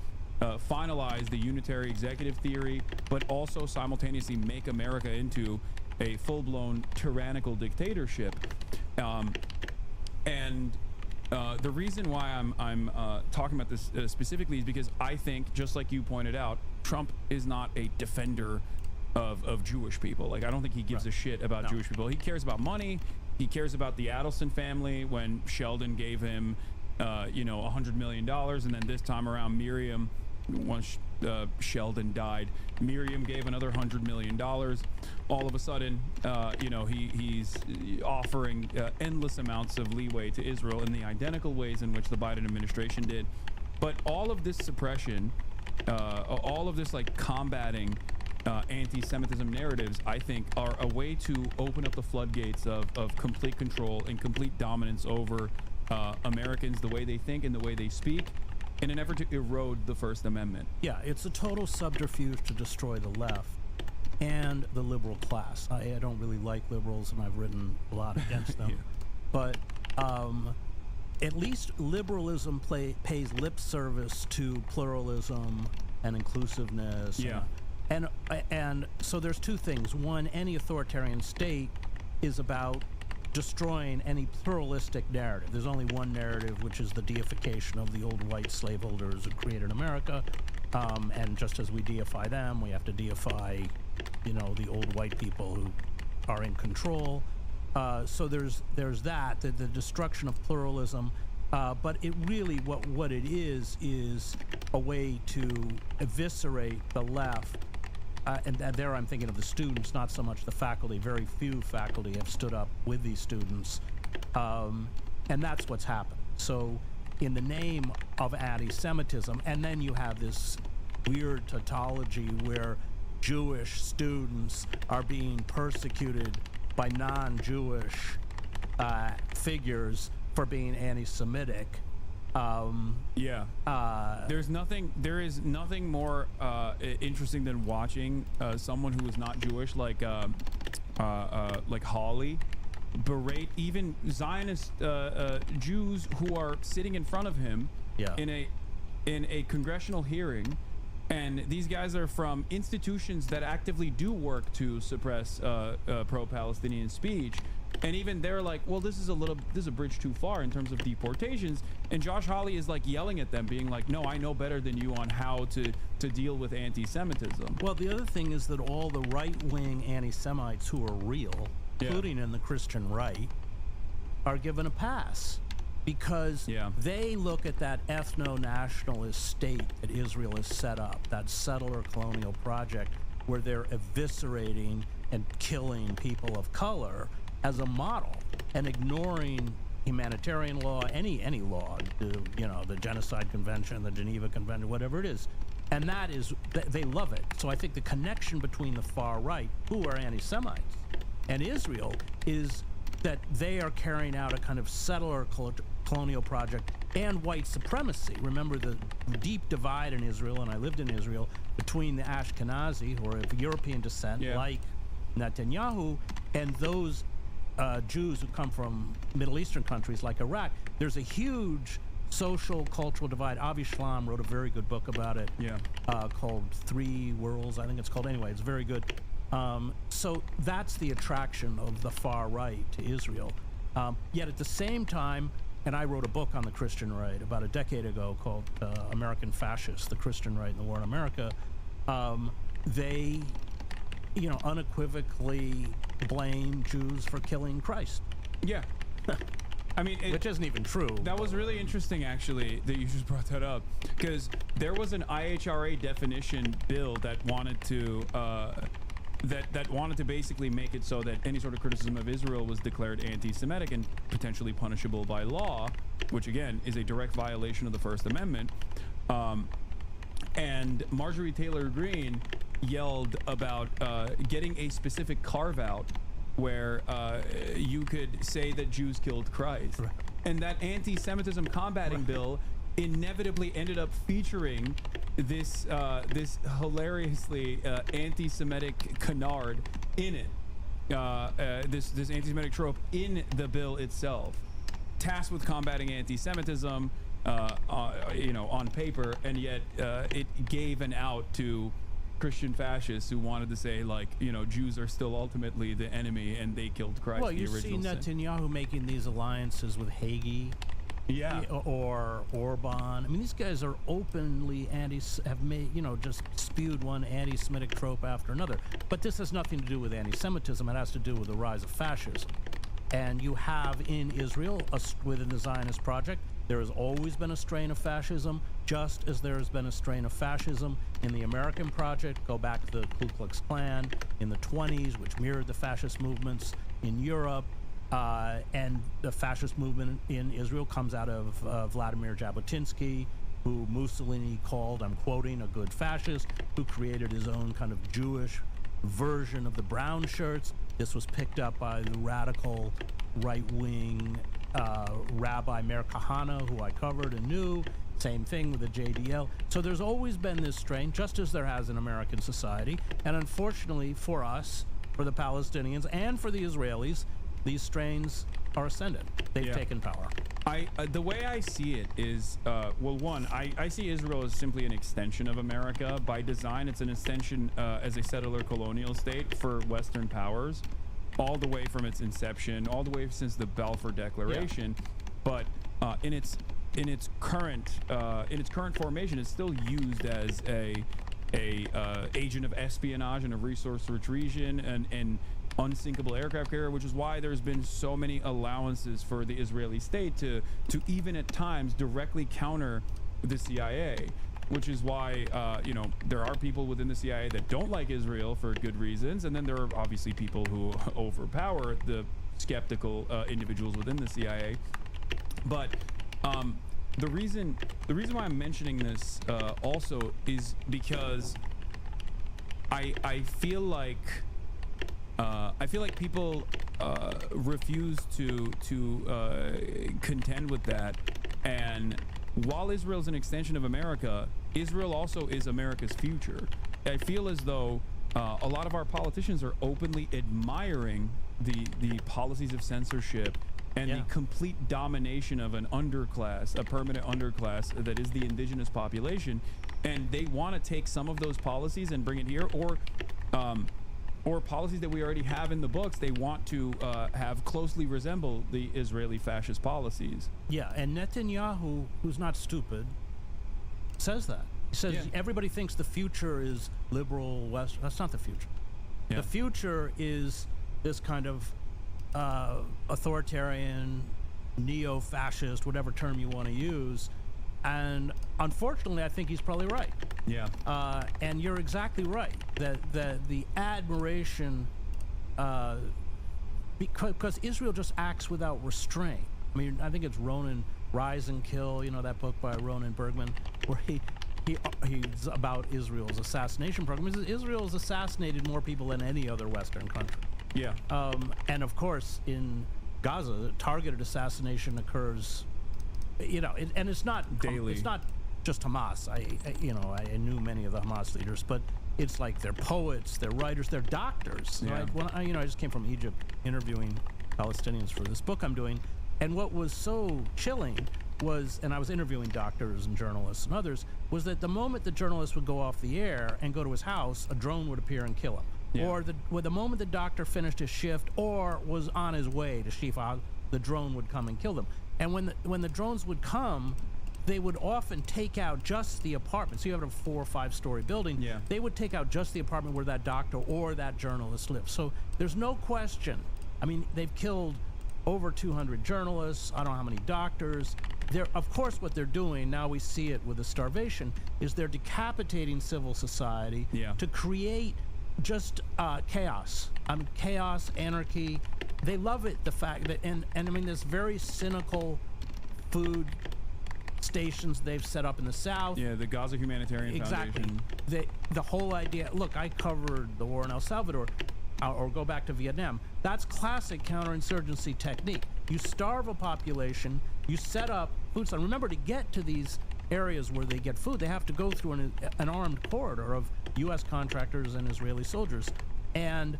finalize the unitary executive theory, but also simultaneously make America into a full-blown tyrannical dictatorship. The reason why I'm talking about this specifically is because I think, just like you pointed out, Trump is not a defender of Jewish people. Like, I don't think he gives a shit about Jewish people. He cares about money. He cares about the Adelson family when Sheldon gave him, $100 million. And then this time around, Miriam, once Sheldon died, Miriam gave another $100 million. All of a sudden, he's offering endless amounts of leeway to Israel in the identical ways in which the Biden administration did. But all of this suppression, all of this like combating anti-Semitism narratives, I think, are a way to open up the floodgates of complete control and complete dominance over Americans, the way they think and the way they speak, in an effort to erode the First Amendment. Yeah, it's a total subterfuge to destroy the left and the liberal class. I don't really like liberals, and I've written a lot against them. But at least liberalism pays lip service to pluralism and inclusiveness. And so there's two things. One, any authoritarian state is about destroying any pluralistic narrative. There's only one narrative, which is the deification of the old white slaveholders who created America. And just as we deify them, we have to deify, the old white people who are in control. So there's that, the destruction of pluralism. But it really, what it is a way to eviscerate the left. And there I'm thinking of the students, not so much the faculty. Very few faculty have stood up with these students. And that's what's happened. So in the name of anti-Semitism, and then you have this weird tautology where Jewish students are being persecuted by non-Jewish figures for being anti-Semitic. There is nothing more interesting than watching someone who is not Jewish, like Hawley, berate even Zionist Jews who are sitting in front of him in a congressional hearing. And these guys are from institutions that actively do work to suppress pro-Palestinian speech. And even they're like, well, this is a bridge too far in terms of deportations. And Josh Hawley is like yelling at them, being like, no, I know better than you on how to deal with anti-Semitism. Well, the other thing is that all the right-wing anti-Semites who are real, including in the Christian right, are given a pass. Because they look at that ethno-nationalist state that Israel has set up, that settler colonial project where they're eviscerating and killing people of color as a model and ignoring humanitarian law, any law, the Genocide Convention, the Geneva Convention, whatever it is. And that is, they love it. So I think the connection between the far right, who are anti-Semites, and Israel is that they are carrying out a kind of settler colonial project and white supremacy. Remember the deep divide in Israel, and I lived in Israel, between the Ashkenazi, who are of European descent, like Netanyahu, and those Jews who come from Middle Eastern countries like Iraq. There's a huge social, cultural divide. Avi Shlam wrote a very good book about it called Three Worlds, I think it's called. Anyway, it's very good. So that's the attraction of the far right to Israel. Yet at the same time, and I wrote a book on the Christian right about a decade ago called American Fascists, the Christian Right and the War in America. They, unequivocally blame Jews for killing Christ. Yeah. I mean, which isn't even true. That was really interesting, actually, that you just brought that up, because there was an IHRA definition bill that wanted to that wanted to basically make it so that any sort of criticism of Israel was declared anti-Semitic and potentially punishable by law, which again is a direct violation of the First Amendment. And Marjorie Taylor Greene yelled about getting a specific carve-out where you could say that Jews killed Christ. Right. And that anti-Semitism combating bill inevitably ended up featuring this hilariously anti-Semitic canard in it. This anti-Semitic trope in the bill itself, tasked with combating anti-Semitism, on paper, and yet it gave an out to Christian fascists who wanted to say, like, Jews are still ultimately the enemy and they killed Christ. Well, you see Netanyahu making these alliances with Hagee, or Orban. I mean, these guys are openly just spewed one anti-Semitic trope after another. But this has nothing to do with anti-Semitism. It has to do with the rise of fascism. And you have in Israel, within the Zionist project, there has always been a strain of fascism, just as there has been a strain of fascism in the American project. Go back to the Ku Klux Klan in the 1920s, which mirrored the fascist movements in Europe. And the fascist movement in Israel comes out of Vladimir Jabotinsky, who Mussolini called, I'm quoting, a good fascist, who created his own kind of Jewish version of the brown shirts. This was picked up by the radical right-wing Rabbi Meir Kahane, who I covered and knew. Same thing with the JDL. So there's always been this strain, just as there has in American society. And unfortunately for us, for the Palestinians, and for the Israelis, these strains are ascendant. They've taken power. The way I see it is, I see Israel as simply an extension of America. By design, it's an extension as a settler colonial state for Western powers, all the way from its inception, all the way since the Balfour Declaration. But in its current formation, it's still used as a agent of espionage and of resource retrieval and unsinkable aircraft carrier, which is why there's been so many allowances for the Israeli state to even at times directly counter the CIA, which is why there are people within the CIA that don't like Israel for good reasons, and then there are obviously people who overpower the skeptical individuals within the CIA. But the reason why I'm mentioning this also is because I feel like people refuse to contend with that, and while Israel is an extension of America, Israel also is America's future. I feel as though a lot of our politicians are openly admiring the policies of censorship and the complete domination of an underclass, a permanent underclass that is the indigenous population, and they want to take some of those policies and bring it here, or policies that we already have in the books. They want to have closely resemble the Israeli fascist policies. Yeah, and Netanyahu, who's not stupid, says that. He says everybody thinks the future is liberal West. That's not the future. The future is this kind of authoritarian, neo-fascist, whatever term you want to use. And unfortunately, I think he's probably right. Yeah. And you're exactly right that the admiration, because Israel just acts without restraint. I mean, I think it's Ronan Rise and Kill, you know, that book by Ronan Bergman, where he's about Israel's assassination program. Israel's assassinated more people than any other Western country. Yeah. And of course, in Gaza, targeted assassination occurs. You know, and it's not daily. It's not just Hamas. I knew many of the Hamas leaders, but it's like they're poets, they're writers, they're doctors. Yeah. Like when I just came from Egypt interviewing Palestinians for this book I'm doing, and what was so chilling was, and I was interviewing doctors and journalists and others, was that the moment the journalist would go off the air and go to his house, a drone would appear and kill him. Yeah. Or the moment the doctor finished his shift or was on his way to Shifa, the drone would come and kill them. And when the drones would come, they would often take out just the apartment. So you have a 4 or 5 story building. Yeah. They would take out just the apartment where that doctor or that journalist lives. So there's no question. I mean, they've killed over 200 journalists. I don't know how many doctors. Of course, what they're doing, now we see it with the starvation, is they're decapitating civil society to create just chaos. Chaos, anarchy. They love it, the fact that, and I mean, this very cynical food stations they've set up in the South. Yeah, the Gaza Humanitarian Foundation. The whole idea, look, I covered the war in El Salvador, or go back to Vietnam. That's classic counterinsurgency technique. You starve a population, you set up food supply. Remember, to get to these areas where they get food, they have to go through an armed corridor of U.S. contractors and Israeli soldiers. And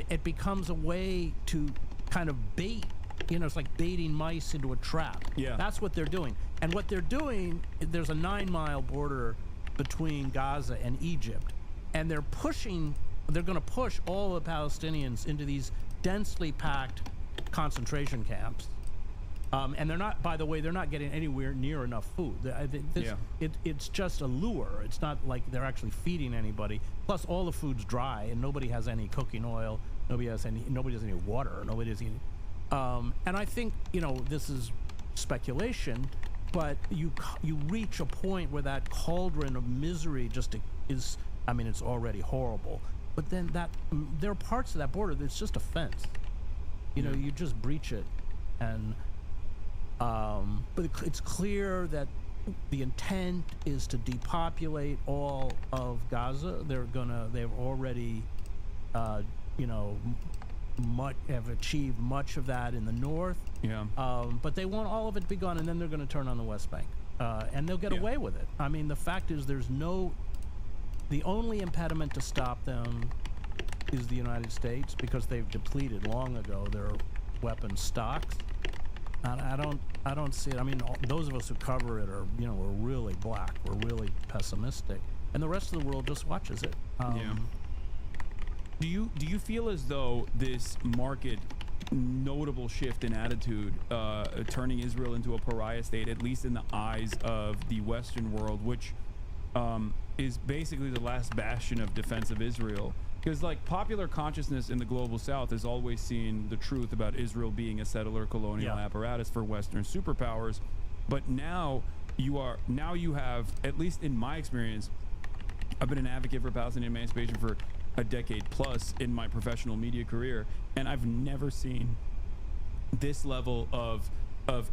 it becomes a way to kind of bait, you know, it's like baiting mice into a trap. Yeah. That's what they're doing. And what they're doing, there's a 9-mile border between Gaza and Egypt, and they're going to push all the Palestinians into these densely packed concentration camps. And they're not, by the way, they're not getting anywhere near enough food. It's just a lure. It's not like they're actually feeding anybody. Plus, all the food's dry, and nobody has any cooking oil. Nobody has any water. Nobody has any. And I think, you know, this is speculation, but you reach a point where that cauldron of misery just is. I mean, it's already horrible. But then there are parts of that border that's just a fence. You know, you just breach it, and. But it's clear that the intent is to depopulate all of Gaza. They've already, have achieved much of that in the north. Yeah. But they want all of it to be gone, and then they're going to turn on the West Bank, and they'll get away with it. I mean, the fact is, the only impediment to stop them is the United States, because they've depleted long ago their weapons stocks. I don't see it. I mean, those of us who cover it are, we're really black. We're really pessimistic, and the rest of the world just watches it. Do you feel as though this market notable shift in attitude, turning Israel into a pariah state, at least in the eyes of the Western world, which is basically the last bastion of defense of Israel? Because, like, popular consciousness in the global South has always seen the truth about Israel being a settler colonial apparatus for Western superpowers, but now you have, at least in my experience, I've been an advocate for Palestinian emancipation for a decade plus in my professional media career, and I've never seen this level of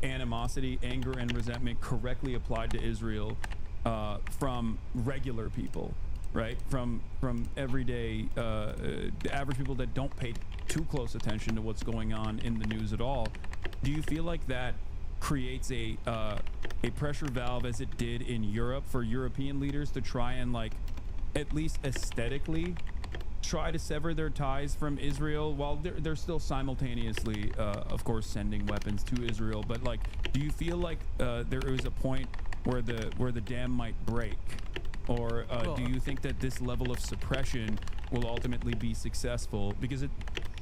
animosity, anger, and resentment correctly applied to Israel from regular people. Right, from everyday average people that don't pay too close attention to what's going on in the news at all. Do you feel like that creates a a pressure valve as it did in Europe for European leaders to try and, like, at least aesthetically try to sever their ties from Israel while they're still simultaneously, of course, sending weapons to Israel. But, like, do you feel like there is a point where the dam might break? Or do you think that this level of suppression will ultimately be successful? Because it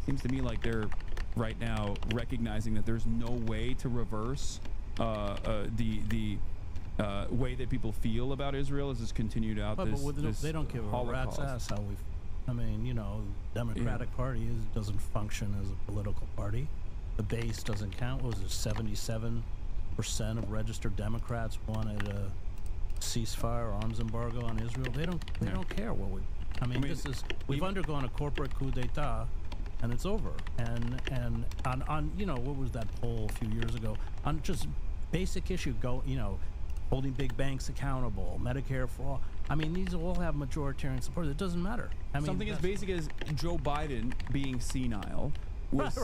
seems to me like they're right now recognizing that there's no way to reverse the way that people feel about Israel as it's continued out. This they don't give a rat's ass how we. I mean, you know, Democratic Party doesn't function as a political party. The base doesn't count. What was it? 77% of registered Democrats wanted a ceasefire, arms embargo on Israel. They don't care what we. I mean, we've undergone a corporate coup d'état, and it's over. And on you know, what was that poll a few years ago on just basic issue, holding big banks accountable, Medicare for all. I mean, these all have majoritarian support. It doesn't matter. I mean, something as basic as Joe Biden being senile was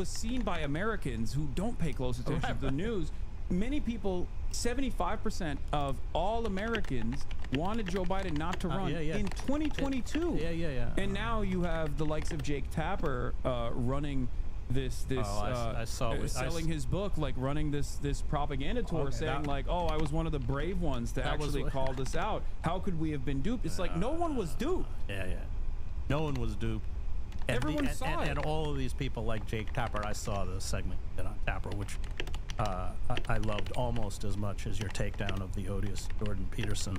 seen by Americans who don't pay close attention to the news. Many people, 75% of all Americans wanted Joe Biden not to run in 2022. And now you have the likes of Jake Tapper running selling his book, like running this propaganda tour, saying like, oh, I was one of the brave ones to actually call this out. How could we have been duped? It's like no one was duped. No one was duped. Everyone saw it. And all of these people like Jake Tapper, I saw the segment on Tapper, which I loved almost as much as your takedown of the odious Jordan Peterson.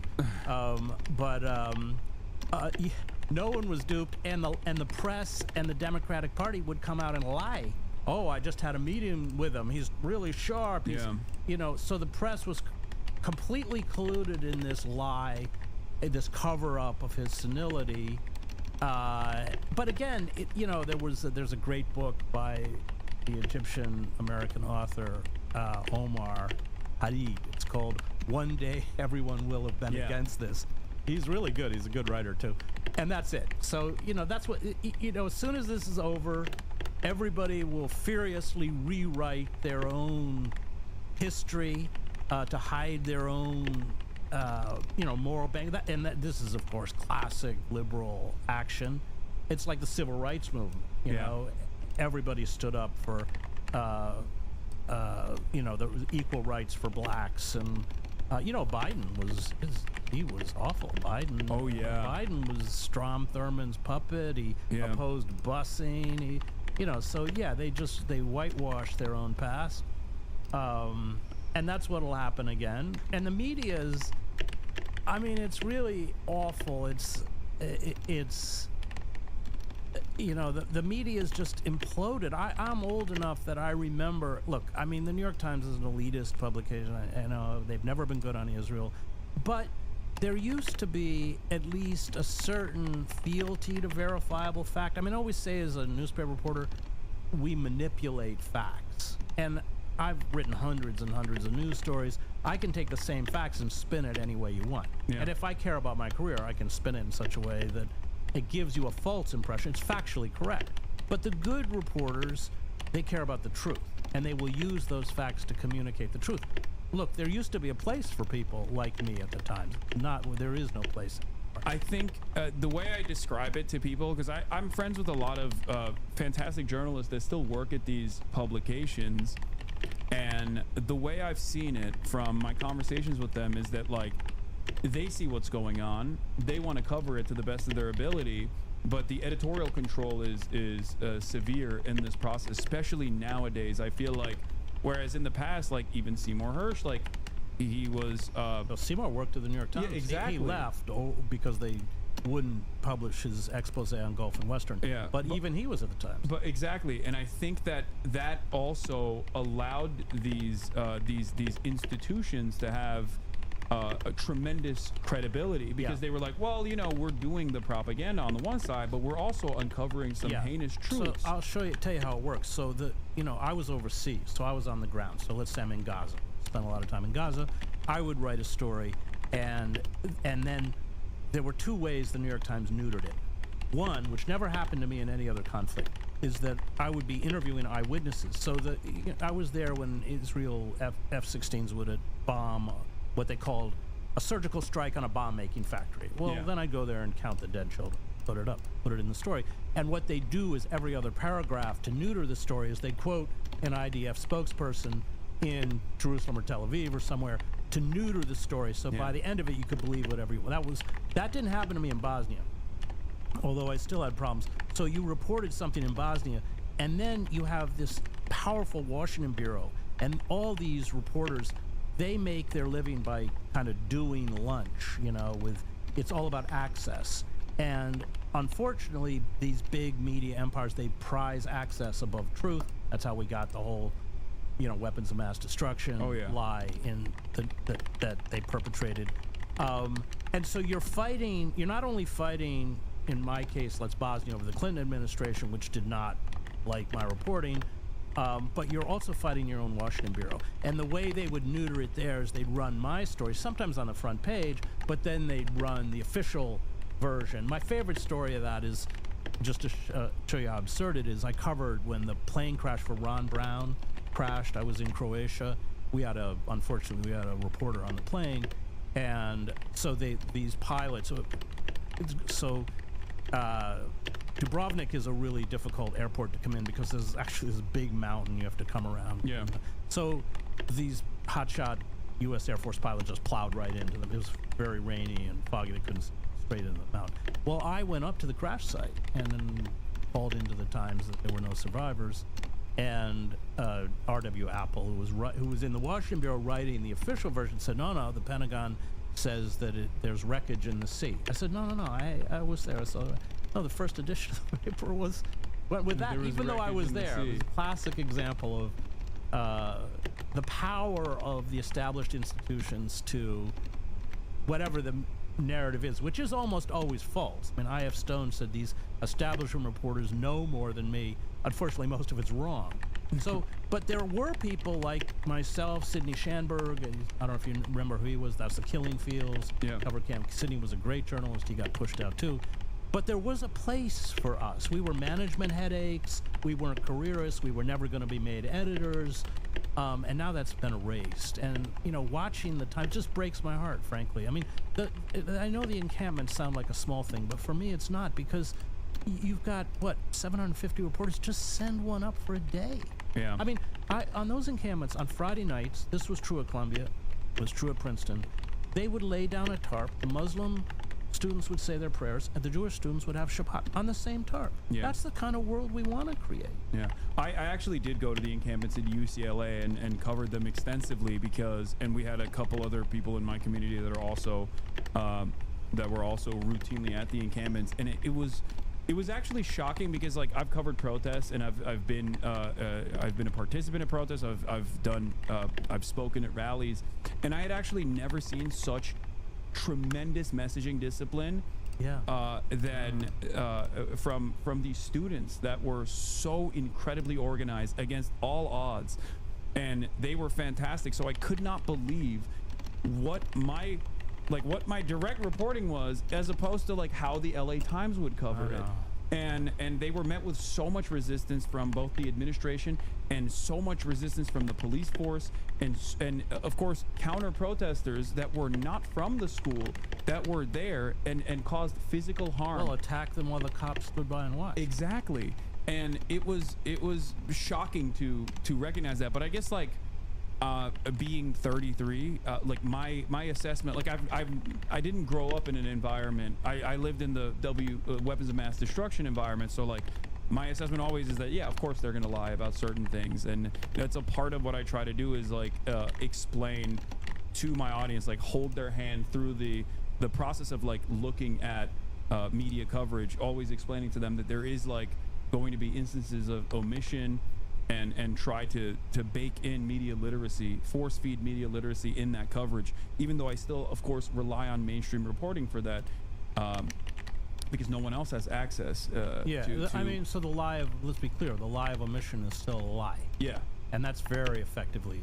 No one was duped, and the press and the Democratic Party would come out and lie. Oh, I just had a meeting with him. He's really sharp. So the press was completely colluded in this lie, this cover-up of his senility. But again, there's a great book by the Egyptian-American author Omar Hadid. It's called "One Day Everyone Will Have Been Against This." He's really good. He's a good writer too. And that's it. So, that's what, as soon as this is over, everybody will furiously rewrite their own history to hide their own, moral bank. This is, of course, classic liberal action. It's like the civil rights movement. You know, everybody stood up for, the equal rights for blacks. And, Biden was awful. Biden. Oh yeah. Biden was Strom Thurmond's puppet. He opposed busing. They whitewashed their own past. And that's what'll happen again. And the media's, it's really awful. The media's just imploded. I'm old enough that I remember, look, the New York Times is an elitist publication. I know they've never been good on Israel, but there used to be at least a certain fealty to verifiable fact. I always say as a newspaper reporter, we manipulate facts. And I've written hundreds and hundreds of news stories. I can take the same facts and spin it any way you want. And if I care about my career, I can spin it in such a way that it gives you a false impression. It's factually correct. But the good reporters, they care about the truth, and they will use those facts to communicate the truth. Look, there used to be a place for people like me at the Times. There is no place anymore. I think the way I describe it to people, because I'm friends with a lot of fantastic journalists that still work at these publications, and the way I've seen it from my conversations with them is that, like, they see what's going on, they want to cover it to the best of their ability, but the editorial control is severe in this process, especially nowadays. I feel like, whereas in the past, like even Seymour Hersh, like he was Seymour worked at the New York Times. Yeah, exactly. He left because they wouldn't publish his expose on Gulf and Western. But even he was at the Times. But exactly, and I think that also allowed these institutions to have a tremendous credibility, because they were like, well, we're doing the propaganda on the one side, but we're also uncovering some heinous truths. So I'll tell you how it works. So I was overseas, so I was on the ground. So let's say I'm in Gaza. Spent a lot of time in Gaza. I would write a story, and then there were two ways the New York Times neutered it. One, which never happened to me in any other conflict, is that I would be interviewing eyewitnesses. So I was there when Israel F-16s would bomb what they called a surgical strike on a bomb-making factory. Well, then I'd go there and count the dead children, put it in the story. And what they do is every other paragraph to neuter the story is they quote an IDF spokesperson in Jerusalem or Tel Aviv or somewhere to neuter the story. So by the end of it, you could believe whatever that didn't happen to me in Bosnia, although I still had problems. So you reported something in Bosnia, and then you have this powerful Washington bureau, and all these reporters, they make their living by kind of doing lunch, it's all about access. And unfortunately, these big media empires, they prize access above truth. That's how we got the whole, weapons of mass destruction lie that they perpetrated. And so you're not only fighting, in my case, Bosnia over the Clinton administration, which did not like my reporting, but you're also fighting your own Washington bureau. And the way they would neuter it there is they'd run my story, sometimes on the front page, but then they'd run the official version. My favorite story of that is, just to show you how absurd it is, I covered when the plane crash for Ron Brown crashed. I was in Croatia. Unfortunately, we had a reporter on the plane, and so these pilots, Dubrovnik is a really difficult airport to come in because there's actually this big mountain you have to come around. Yeah. So these hotshot U.S. Air Force pilots just plowed right into them. It was very rainy and foggy. They couldn't straight into the mountain. Well, I went up to the crash site and then called into the Times that there were no survivors. And R.W. Apple, who was in the Washington bureau writing the official version, said, no, the Pentagon says that there's wreckage in the sea. I said, no, I was there. So, no, the first edition of the paper went with that, even though I was there. It was a classic example of the power of the established institutions to whatever the narrative is, which is almost always false. I mean, I.F. Stone said these establishment reporters know more than me. Unfortunately, most of it's wrong. So, but there were people like myself, Sidney Schanberg, and I don't know if you remember who he was. That's the Killing Fields cover camp. Sidney was a great journalist. He got pushed out too. But there was a place for us. We were management headaches. We weren't careerists. We were never going to be made editors. And now that's been erased. And, watching the Times just breaks my heart, frankly. I mean, I know the encampments sound like a small thing, but for me it's not, because you've got, 750 reporters. Just send one up for a day. Yeah. I mean, on those encampments, on Friday nights, this was true at Columbia, it was true at Princeton, they would lay down a tarp, the Muslim students would say their prayers, and the Jewish students would have Shabbat on the same tarp. Yeah. That's the kind of world we want to create. Yeah. I actually did go to the encampments at UCLA and covered them extensively and we had a couple other people in my community that are also, that were also routinely at the encampments, and it was actually shocking because I've covered protests and I've been a participant in protests. I've spoken at rallies, and I had actually never seen such tremendous messaging discipline from these students that were so incredibly organized against all odds, and they were fantastic. So I could not believe what my direct reporting was, as opposed to how the LA Times would cover it. And they were met with so much resistance from both the administration and so much resistance from the police force and of course counter protesters that were not from the school that were there and caused physical harm. Well, attack them while the cops stood by and watched. Exactly. And it was shocking to recognize that. But I guess being 33, my assessment, I didn't grow up in an environment. I lived in the weapons of mass destruction environment. So my assessment always is that, yeah, of course they're going to lie about certain things. And that's a part of what I try to do is explain to my audience, hold their hand through the process of looking at media coverage, always explaining to them that there is going to be instances of omission, and try to bake in media literacy, force feed media literacy in that coverage, even though I still, of course, rely on mainstream reporting for that, because no one else has access I mean, so the lie of, let's be clear, the lie of omission is still a lie. Yeah. And that's very effectively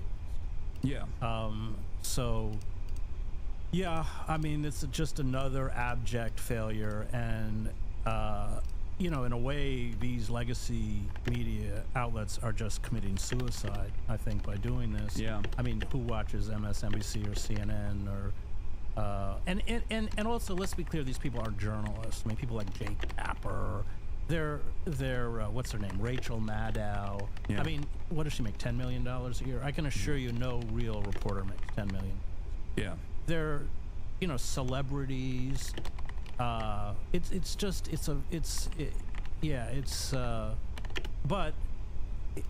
used. Yeah. So, yeah, I mean, it's just another abject failure, and you know, in a way, these legacy media outlets are just committing suicide, I think, by doing this. Yeah. I mean, who watches MSNBC or CNN or and also, let's be clear, these people aren't journalists. I mean, people like Jake Tapper, they're what's their name, Rachel Maddow. Yeah. I mean, what does she make, $10 million a year? I can assure you no real reporter makes $10 million. Yeah. They're, you know, celebrities. But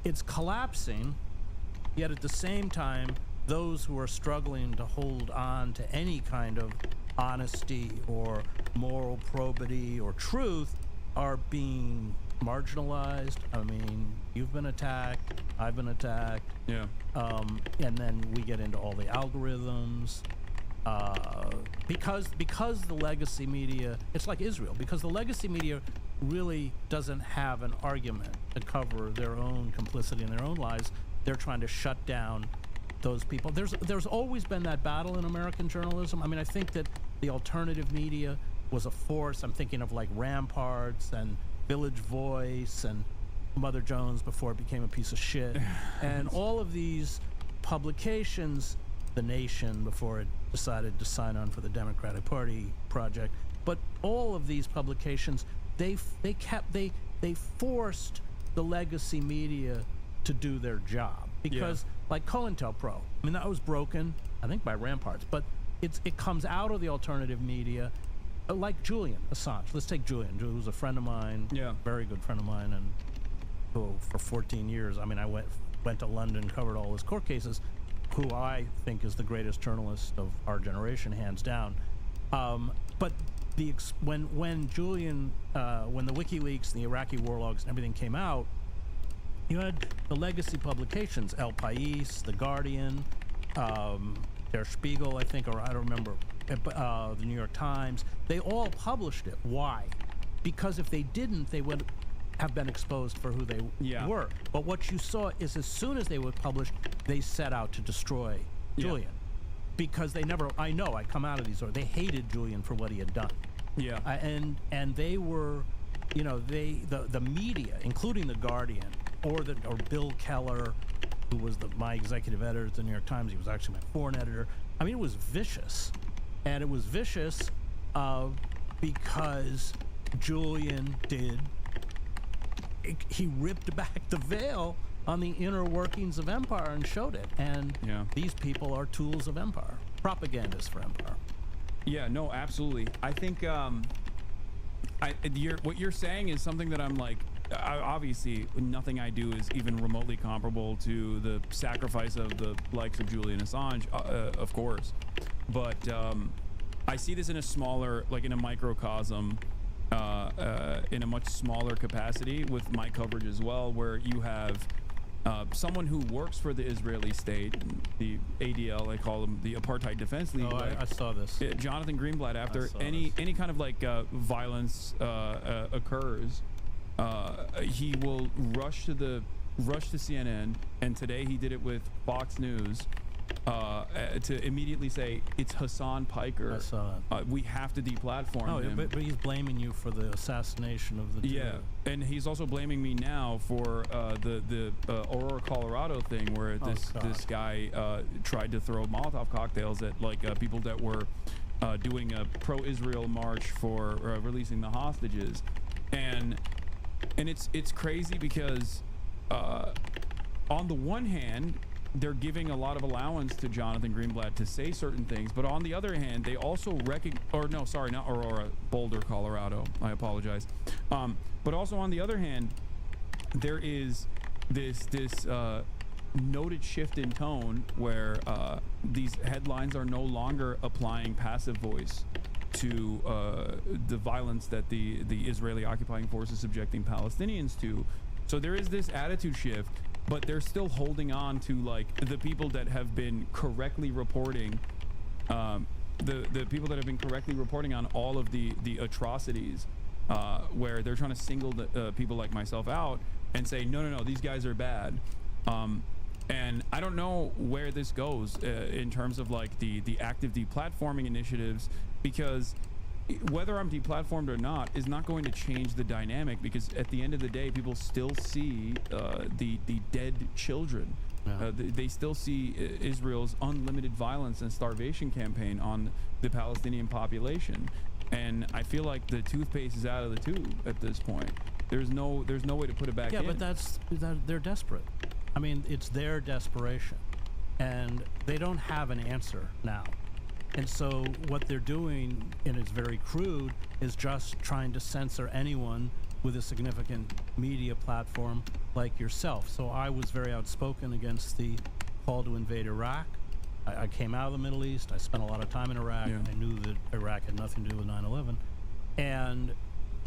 it's collapsing, yet at the same time, those who are struggling to hold on to any kind of honesty or moral probity or truth are being marginalized. I mean, you've been attacked, I've been attacked. Yeah. And then we get into all the algorithms. Because the legacy media, it's like Israel, because the legacy media really doesn't have an argument to cover their own complicity in their own lives. They're trying to shut down those people. There's always been that battle in American journalism. I mean, I think that the alternative media was a force. I'm thinking of like Ramparts and Village Voice and Mother Jones before it became a piece of shit. And all of these publications, The Nation before it decided to sign on for the Democratic Party project, but all of these publications, they forced the legacy media to do their job, because like COINTELPRO, I mean, that was broken, I think, by Ramparts, but it comes out of the alternative media, like Julian Assange. Let's take Julian, who was a friend of mine, very good friend of mine, and who for 14 years, I mean, I went to London, covered all his court cases, who I think is the greatest journalist of our generation, hands down. But when Julian, when the WikiLeaks and the Iraqi war logs and everything came out, you had the legacy publications, El País, The Guardian, Der Spiegel, I think, or I don't remember, the New York Times. They all published it. Why? Because if they didn't, they would have been exposed for who they were. But what you saw is, as soon as they were published, they set out to destroy Julian, because they never, I know, I come out of these, or they hated Julian for what he had done. Yeah. And they were, you know, the media, including The Guardian, or Bill Keller, who was my executive editor at the New York Times. He was actually my foreign editor. I mean, it was vicious. And it was vicious because Julian he ripped back the veil on the inner workings of empire and showed it. And these people are tools of empire, propagandists for empire. Yeah, no, absolutely. I think what you're saying is something that I'm like, obviously nothing I do is even remotely comparable to the sacrifice of the likes of Julian Assange, of course. But I see this in a smaller, like in a microcosm, in a much smaller capacity with my coverage as well, where you have someone who works for the Israeli state, the ADL, I call them the Apartheid Defense League. Oh, I saw this. Jonathan Greenblatt, after any kind of like violence occurs, he will rush to CNN, and today he did it with Fox News, to immediately say it's Hasan Piker. I saw that. We have to deplatform him. But he's blaming you for the assassination of the Jew. And he's also blaming me now for the Aurora, Colorado thing, where this guy tried to throw Molotov cocktails at like people that were doing a pro-Israel march for releasing the hostages, and it's crazy because on the one hand, they're giving a lot of allowance to Jonathan Greenblatt to say certain things, but on the other hand, they also not Aurora, Boulder, Colorado. I apologize. But also on the other hand, there is this noted shift in tone where these headlines are no longer applying passive voice to the violence that the Israeli occupying force is subjecting Palestinians to. So there is this attitude shift, but they're still holding on to like the people that have been correctly reporting, the people that have been correctly reporting on all of the atrocities, where they're trying to single people like myself out and say, no, these guys are bad. And I don't know where this goes in terms of like the active deplatforming initiatives, because whether I'm deplatformed or not is not going to change the dynamic, because at the end of the day, people still see the dead children. Yeah. They still see Israel's unlimited violence and starvation campaign on the Palestinian population, and I feel like the toothpaste is out of the tube at this point. There's no way to put it back in. Yeah, but they're desperate. I mean, it's their desperation, and they don't have an answer now. And so what they're doing, and it's very crude, is just trying to censor anyone with a significant media platform like yourself. So I was very outspoken against the call to invade Iraq. I came out of the Middle East. I spent a lot of time in Iraq. Yeah. I knew that Iraq had nothing to do with 9/11. And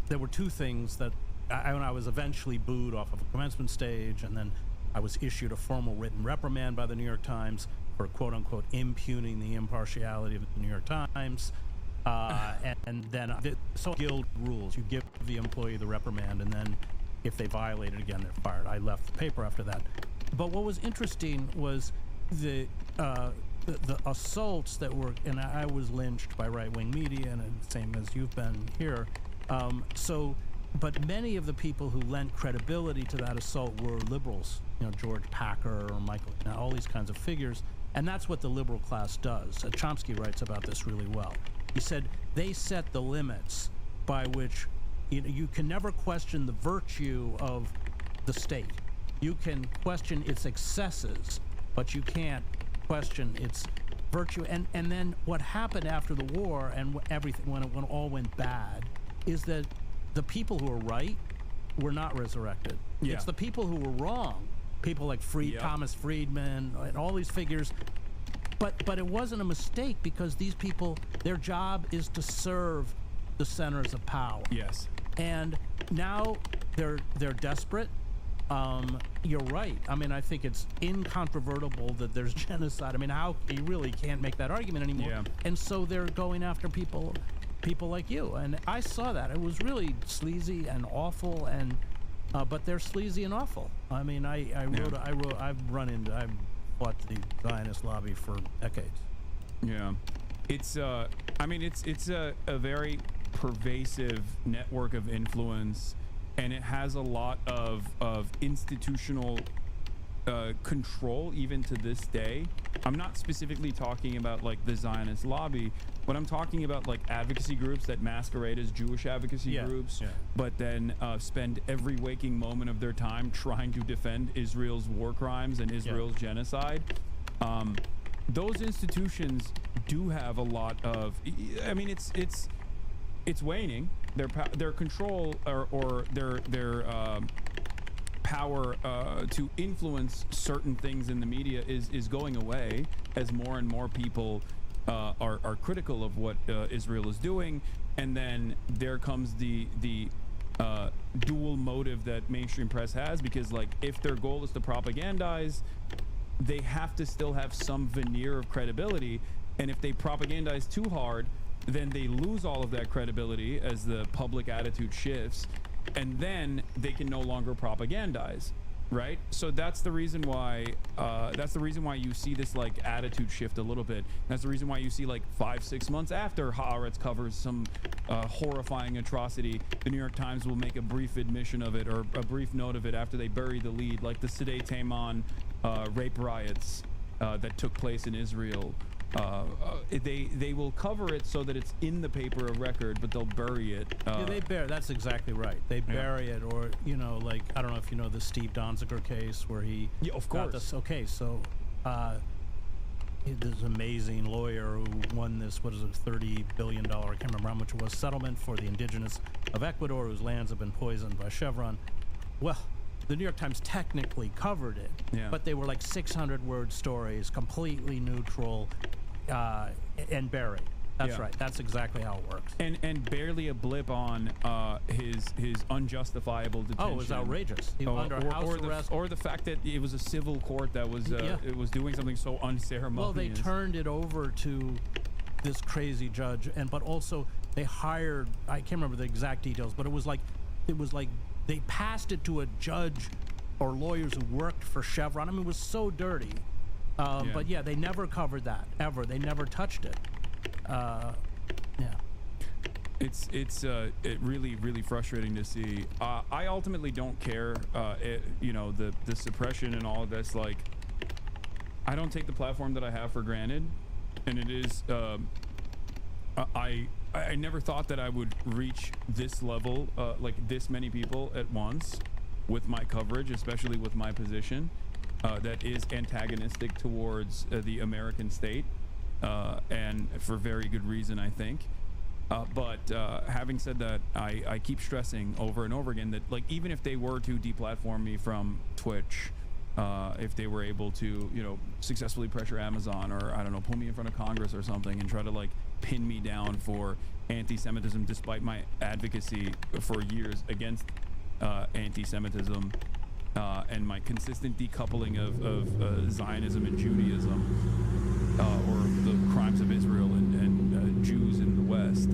there were two things that when I was eventually booed off of a commencement stage, and then I was issued a formal written reprimand by the New York Times for quote-unquote impugning the impartiality of the New York Times. And then so guild rules, you give the employee the reprimand, and then if they violate it again, they're fired. I left the paper after that. But what was interesting was the assaults that were, and I was lynched by right-wing media, and the same as you've been here. But many of the people who lent credibility to that assault were liberals, George Packer or Michael, all these kinds of figures. And that's what the liberal class does. Chomsky writes about this really well. He said they set the limits by which you can never question the virtue of the state. You can question its excesses, but you can't question its virtue. And then what happened after the war and everything, when it all went bad, is that the people who were right were not resurrected. Yeah. It's the people who were wrong, people like Thomas Friedman and all these figures. But it wasn't a mistake, because these people, their job is to serve the centers of power. Yes. And now they're desperate. You're right. I mean, I think it's incontrovertible that there's genocide. I mean, you really can't make that argument anymore. Yeah. And so they're going after people like you. And I saw that. It was really sleazy and awful, and but they're sleazy and awful. I mean, I've fought the Zionist lobby for decades. Yeah. It's I mean, it's a very pervasive network of influence, and it has a lot of institutional control even to this day. I'm not specifically talking about like the Zionist lobby, but I'm talking about like advocacy groups that masquerade as Jewish advocacy groups, but then spend every waking moment of their time trying to defend Israel's war crimes and Israel's genocide. Those institutions do have a lot of, I mean, it's waning. Their control or their power to influence certain things in the media is going away as more and more people are critical of what Israel is doing. And then there comes the dual motive that mainstream press has, because like if their goal is to propagandize, they have to still have some veneer of credibility, and if they propagandize too hard, then they lose all of that credibility as the public attitude shifts, and then they can no longer propagandize, right? So that's the reason why you see this like attitude shift a little bit. That's the reason why you see like 5-6 months after Haaretz covers some horrifying atrocity, the New York Times will make a brief admission of it or a brief note of it after they bury the lead, like the Sdei Taman rape riots that took place in Israel. They will cover it so that it's in the paper of record, but they'll bury it. That's exactly right. They bury it, or like I don't know if you know the Steve Donziger case where he of course got this. Okay, so this amazing lawyer who won this, what is it, $30 billion, I can't remember how much it was, settlement for the indigenous of Ecuador whose lands have been poisoned by Chevron. Well, the New York Times technically covered it, but they were like 600-word stories, completely neutral, and buried. That's right. That's exactly how it works. And barely a blip on his unjustifiable detention. Oh, it was outrageous. He was under house arrest. Or the fact that it was a civil court that was it was doing something so unceremonious. Well, they turned it over to this crazy judge, but also they hired, I can't remember the exact details, but it was like they passed it to a judge or lawyers who worked for Chevron. I mean, it was so dirty. But yeah, they never covered that, ever. They never touched it. It's really frustrating to see. I ultimately don't care, you know, the suppression and all of this. Like, I don't take the platform that I have for granted, and it is I never thought that I would reach this level, like this many people at once with my coverage, especially with my position that is antagonistic towards the American state, and for very good reason, I think. But having said that, I keep stressing over and over again that, like, even if they were to deplatform me from Twitch, if they were able to, you know, successfully pressure Amazon, or I don't know, pull me in front of Congress or something and try to like pin me down for anti-Semitism, despite my advocacy for years against anti-Semitism and my consistent decoupling of Zionism and Judaism, or the crimes of Israel and Jews in the West.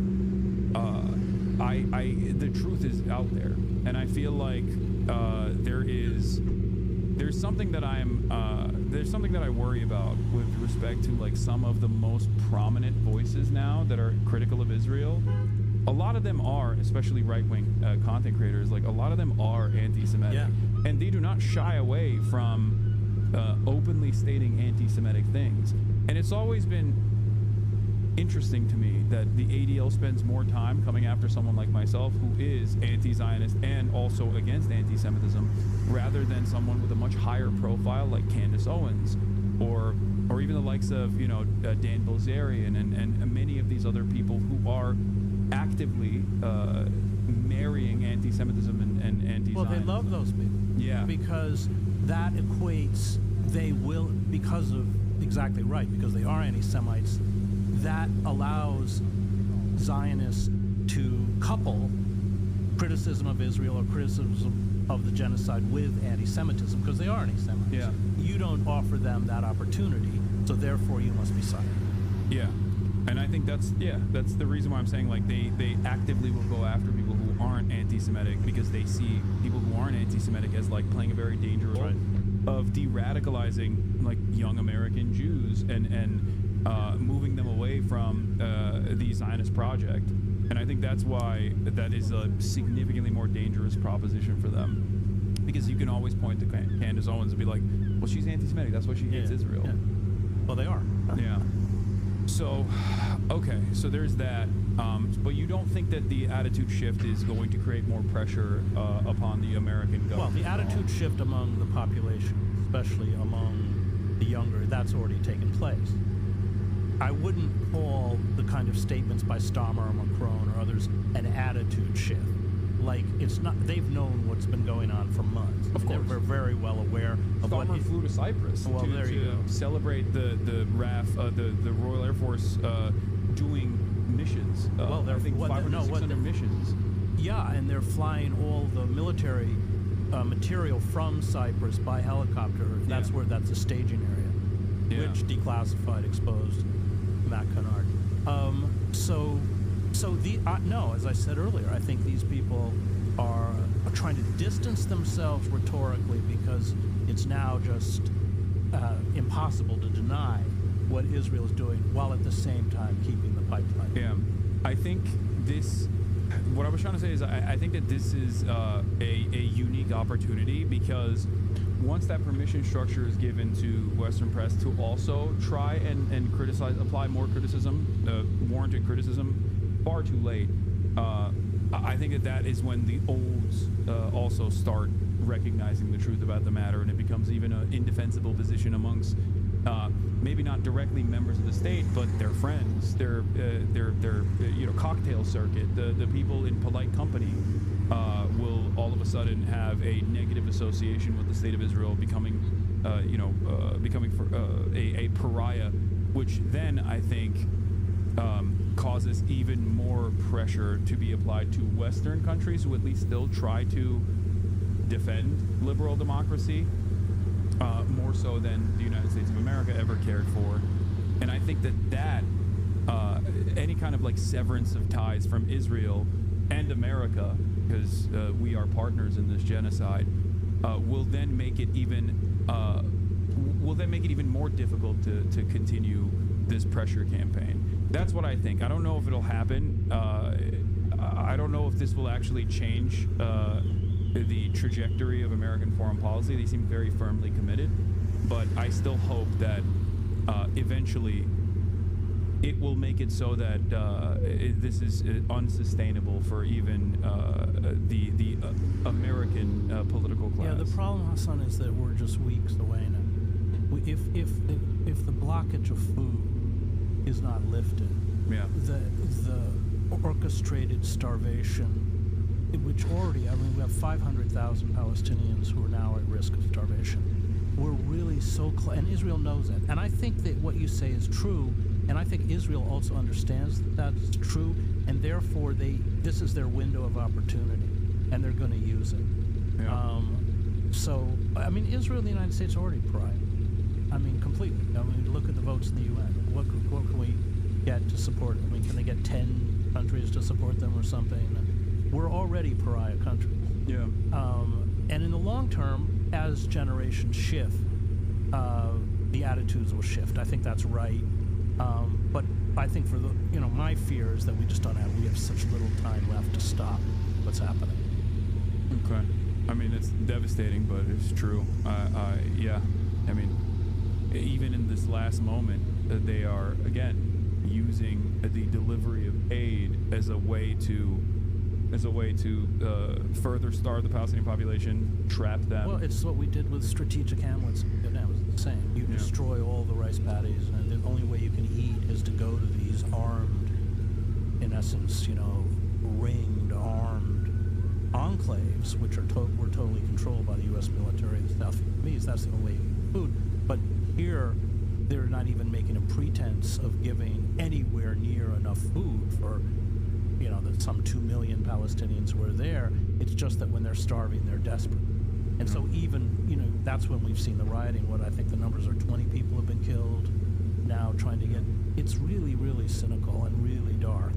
The truth is out there, and I feel like there's something that there's something that I worry about with respect to like some of the most prominent voices now that are critical of Israel. A lot of them are, especially right-wing content creators, like a lot of them are anti-Semitic, and they do not shy away from openly stating anti-Semitic things. And it's always been interesting to me that the ADL spends more time coming after someone like myself, who is anti-Zionist and also against anti-Semitism, rather than someone with a much higher profile like Candace Owens, or even the likes of, you know, Dan Bilzerian and many of these other people who are actively marrying anti-Semitism and anti-Zionism. Well, they love those people. Yeah. Because that equates, they will, because of, exactly right, because they are anti-Semites, that allows Zionists to couple criticism of Israel or criticism of the genocide with anti-Semitism, because they are anti-Semites. Yeah. You don't offer them that opportunity, so therefore you must be silent. Yeah. And I think that's the reason why I'm saying, like, they actively will go after people who aren't anti-Semitic, because they see people who aren't anti-Semitic as like playing a very dangerous role of de-radicalizing like young American Jews and moving them away from the Zionist project. And I think that's why that is a significantly more dangerous proposition for them, because you can always point to Candace Owens and be like, well, she's anti-Semitic, that's why she hates Israel. Yeah. Well, they are. Yeah. So, okay, so there's that. But you don't think that the attitude shift is going to create more pressure upon the American government? Well, the attitude shift among the population, especially among the younger, that's already taken place. I wouldn't call the kind of statements by Starmer or Macron or others an attitude shift. Like, it's not, they've known what's been going on for months. Of course. They're very well aware of what... Starmer flew to Cyprus to celebrate the RAF, the Royal Air Force doing missions. Well, I think 500, 600 missions. Yeah, and they're flying all the military material from Cyprus by helicopter. That's where that's a staging area, which declassified, exposed Matt Kennard. No, as I said earlier, I think these people are trying to distance themselves rhetorically, because it's now just impossible to deny what Israel is doing, while at the same time keeping the pipeline. Yeah, I think this, what I was trying to say is I think that this is a unique opportunity, because once that permission structure is given to Western press to also try and criticize, apply more criticism, warranted criticism, far too late. I think that is when the olds also start recognizing the truth about the matter, and it becomes even an indefensible position amongst maybe not directly members of the state, but their friends, their cocktail circuit, the people in polite company will all of a sudden have a negative association with the state of Israel, becoming a pariah, which then I think causes even more pressure to be applied to Western countries who at least still try to defend liberal democracy, more so than the United States of America ever cared for. And I think that any kind of like severance of ties from Israel and America, because we are partners in this genocide, will then make it even more difficult to continue this pressure campaign. That's what I think. I don't know if it'll happen I don't know if this will actually change the trajectory of American foreign policy. They seem very firmly committed, but I still hope that eventually it will make it so that this is unsustainable for even the American political class. Yeah, the problem, Hasan, is that we're just weeks away now. If the blockage of food is not lifted, yeah, the orchestrated starvation, which already, I mean, we have 500,000 Palestinians who are now at risk of starvation. We're really so close, and Israel knows it. And I think that what you say is true, and I think Israel also understands that that's true, and therefore this is their window of opportunity, and they're going to use it. Yeah. So, I mean, Israel and the United States are already pariah. I mean, completely. I mean, look at the votes in the UN. What can we get to support it? I mean, can they get 10 countries to support them or something? We're already pariah countries. Yeah. And in the long term, as generations shift, the attitudes will shift. I think that's right. But I think for my fear is that we have such little time left to stop what's happening. Okay. I mean, it's devastating, but it's true. Yeah. I mean, even in this last moment, they are, again, using the delivery of aid as a way to further starve the Palestinian population, trap them. Well, it's what we did with strategic hamlets. It was the same. You destroy all the rice paddies, and the only way you can eat is to go to these armed, in essence, ringed, armed enclaves, which were totally controlled by the U.S. military, the South Vietnamese. That's the only way you get food. But here, they're not even making a pretense of giving anywhere near enough food for some 2 million Palestinians who are there. It's just that when they're starving, they're desperate. And so even, that's when we've seen the rioting. What I think the numbers are 20 people have been killed now trying to get, it's really, really cynical and really dark.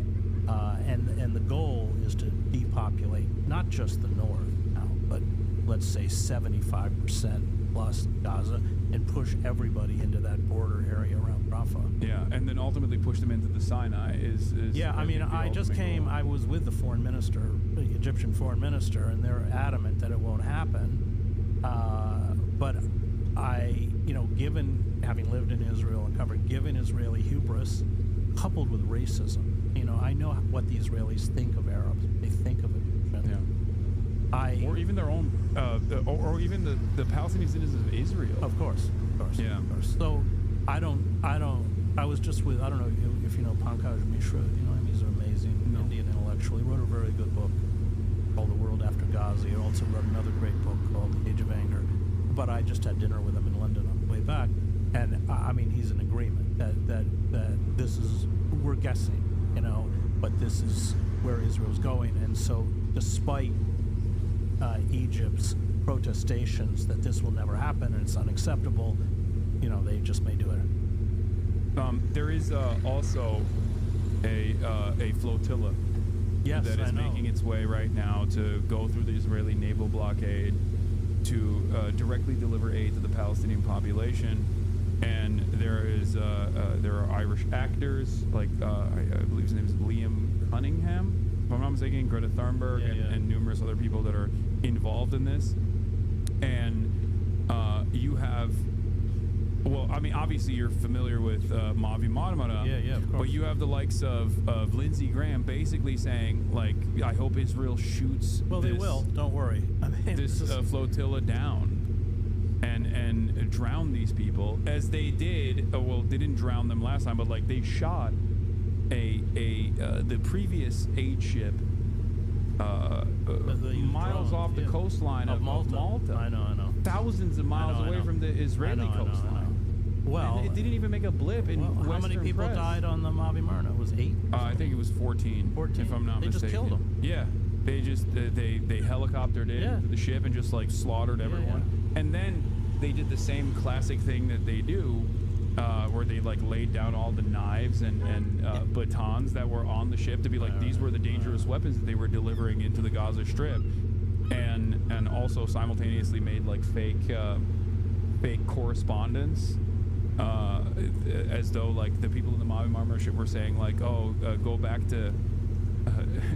And the goal is to depopulate not just the north now, but let's say 75% plus Gaza, and push everybody into that border area around Rafah. Yeah, and then ultimately push them into the Sinai yeah, I mean, I just came, I was with the foreign minister, the Egyptian foreign minister, and they're adamant that it won't happen. But I, given having lived in Israel and covered, given Israeli hubris, coupled with racism, I know what the Israelis think of Arabs. They think of Egyptians. Yeah. Or even their own, or even the Palestinian citizens of Israel. Of course. Yeah. Of course. So I was just with, I don't know if you know Pankaj Mishra, he's an amazing Indian intellectual. He wrote a very good book called The World After Gaza. He also wrote another great book called The Age of Anger. But I just had dinner with him in London on the way back, and I mean, he's in agreement that this is, we're guessing, but this is where Israel's going. And so despite Egypt's protestations that this will never happen and it's unacceptable, they just may do it. There is also a flotilla that is making its way right now to go through the Israeli naval blockade to directly deliver aid to the Palestinian population. And there are Irish actors, like I believe his name is Liam Cunningham, if I'm not mistaken, Greta Thunberg, and numerous other people that are involved in this. And you have, well, I mean, obviously you're familiar with Mavi Marmara, of course. but you have the likes of Lindsey Graham basically saying, like, I hope Israel shoots they will, don't worry. I mean, this flotilla down and drown these people, as they did. Well, they didn't drown them last time, but like they shot the previous aid ship miles off the coastline of Malta. I know. Thousands of miles away from the Israeli coastline. Well, and it didn't even make a blip in Western how many people press. died on the Mavi Marmara? It was 8? I think it was 14, if I'm not mistaken. They just killed them. Yeah. They just, they helicoptered into the ship and just like slaughtered everyone. And then they did the same classic thing that they do, where they like laid down all the knives and batons that were on the ship to be like, these were the dangerous weapons that they were delivering into the Gaza Strip. And also simultaneously made like fake correspondence, as though like the people in the Mavi Marmara ship were saying like, oh, go back to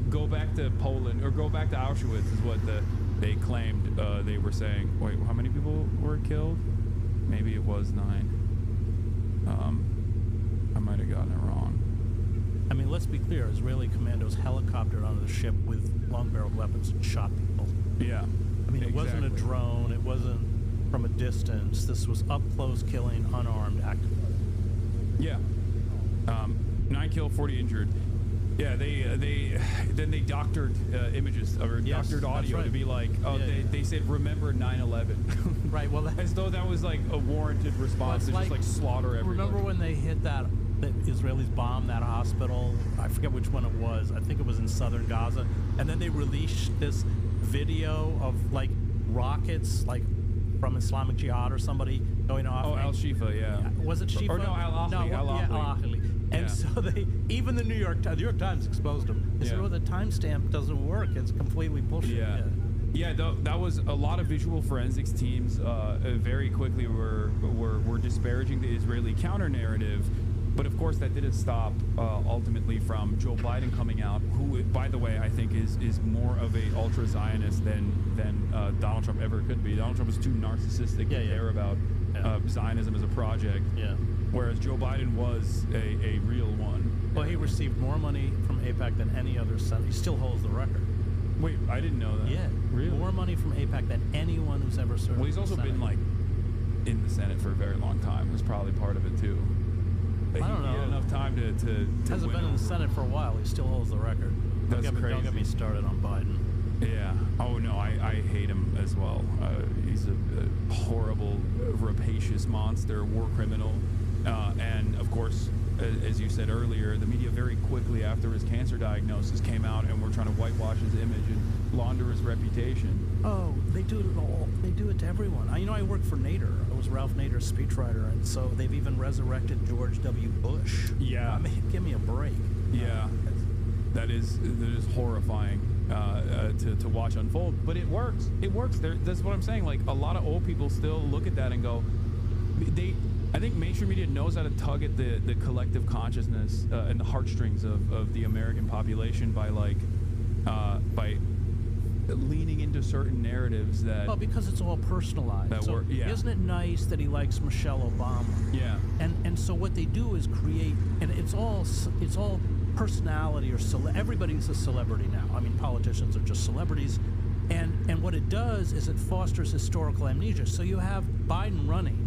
go back to Poland or go back to Auschwitz is what they claimed. They were saying. Wait, how many people were killed? Maybe it was 9. I might have gotten it wrong. I mean, let's be clear. Israeli commandos helicoptered onto the ship with long-barreled weapons and shot people. Yeah. I mean, it wasn't a drone. It wasn't from a distance. This was up-close killing, unarmed activists. Yeah. 9 killed, 40 injured. Yeah, they doctored images or doctored audio to be like, they said remember 9/11. Right. Well, as though that was like a warranted response to just like slaughter everyone. Remember when they hit the Israelis bombed that hospital? I forget which one it was. I think it was in southern Gaza. And then they released this video of like rockets, like from Islamic Jihad or somebody going off. Oh, Al-Shifa, yeah. Was it Shifa? Or no, Al-Ahli. Al-Ahli. And so even the New York Times exposed them. They said, well, the timestamp doesn't work. It's completely bullshit. Yeah, that was a lot of visual forensics teams very quickly were disparaging the Israeli counter-narrative. But of course, that didn't stop ultimately from Joe Biden coming out, who, by the way, I think is more of a ultra-Zionist than Donald Trump ever could be. Donald Trump was too narcissistic to care about Zionism as a project. Yeah. Whereas Joe Biden was a real one. Well, he received more money from AIPAC than any other senator. He still holds the record. Wait, I didn't know that. Yeah, really? More money from AIPAC than anyone who's ever served. Well, he's also been like in the Senate for a very long time. Was probably part of it too. I don't know. He had enough time to hasn't been in the Senate for a while. He still holds the record. That's crazy. Don't get me started on Biden. Yeah. Oh no, I hate him as well. He's a horrible, rapacious monster, war criminal, and of course, as you said earlier, the media very quickly after his cancer diagnosis came out and were trying to whitewash his image and launder his reputation. Oh, they do it all. They do it to everyone. I worked for Nader. I was Ralph Nader's speechwriter, and so they've even resurrected George W. Bush. Yeah. I mean, give me a break. Yeah. That is horrifying to watch unfold, but it works. It works. That's what I'm saying. Like a lot of old people still look at that and go, I think mainstream media knows how to tug at the collective consciousness and the heartstrings of the American population by leaning into certain narratives that. Well, because it's all personalized. Isn't it nice that he likes Michelle Obama? Yeah. And so what they do is create, and it's all personality or everybody's a celebrity now. I mean, politicians are just celebrities, and what it does is it fosters historical amnesia. So you have Biden running.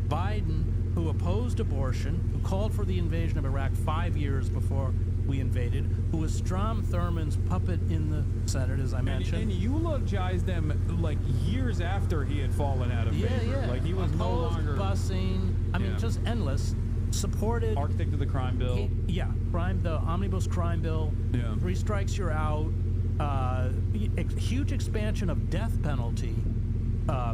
Biden, who opposed abortion, who called for the invasion of Iraq 5 years before we invaded, who was Strom Thurmond's puppet in the Senate, as I mentioned. And eulogized them like years after he had fallen out of favor. Yeah. Like he was opposed no longer busing. I mean, just endless. Supported architect of the crime bill. The omnibus crime bill. Yeah. 3 strikes, you're out. Huge expansion of death penalty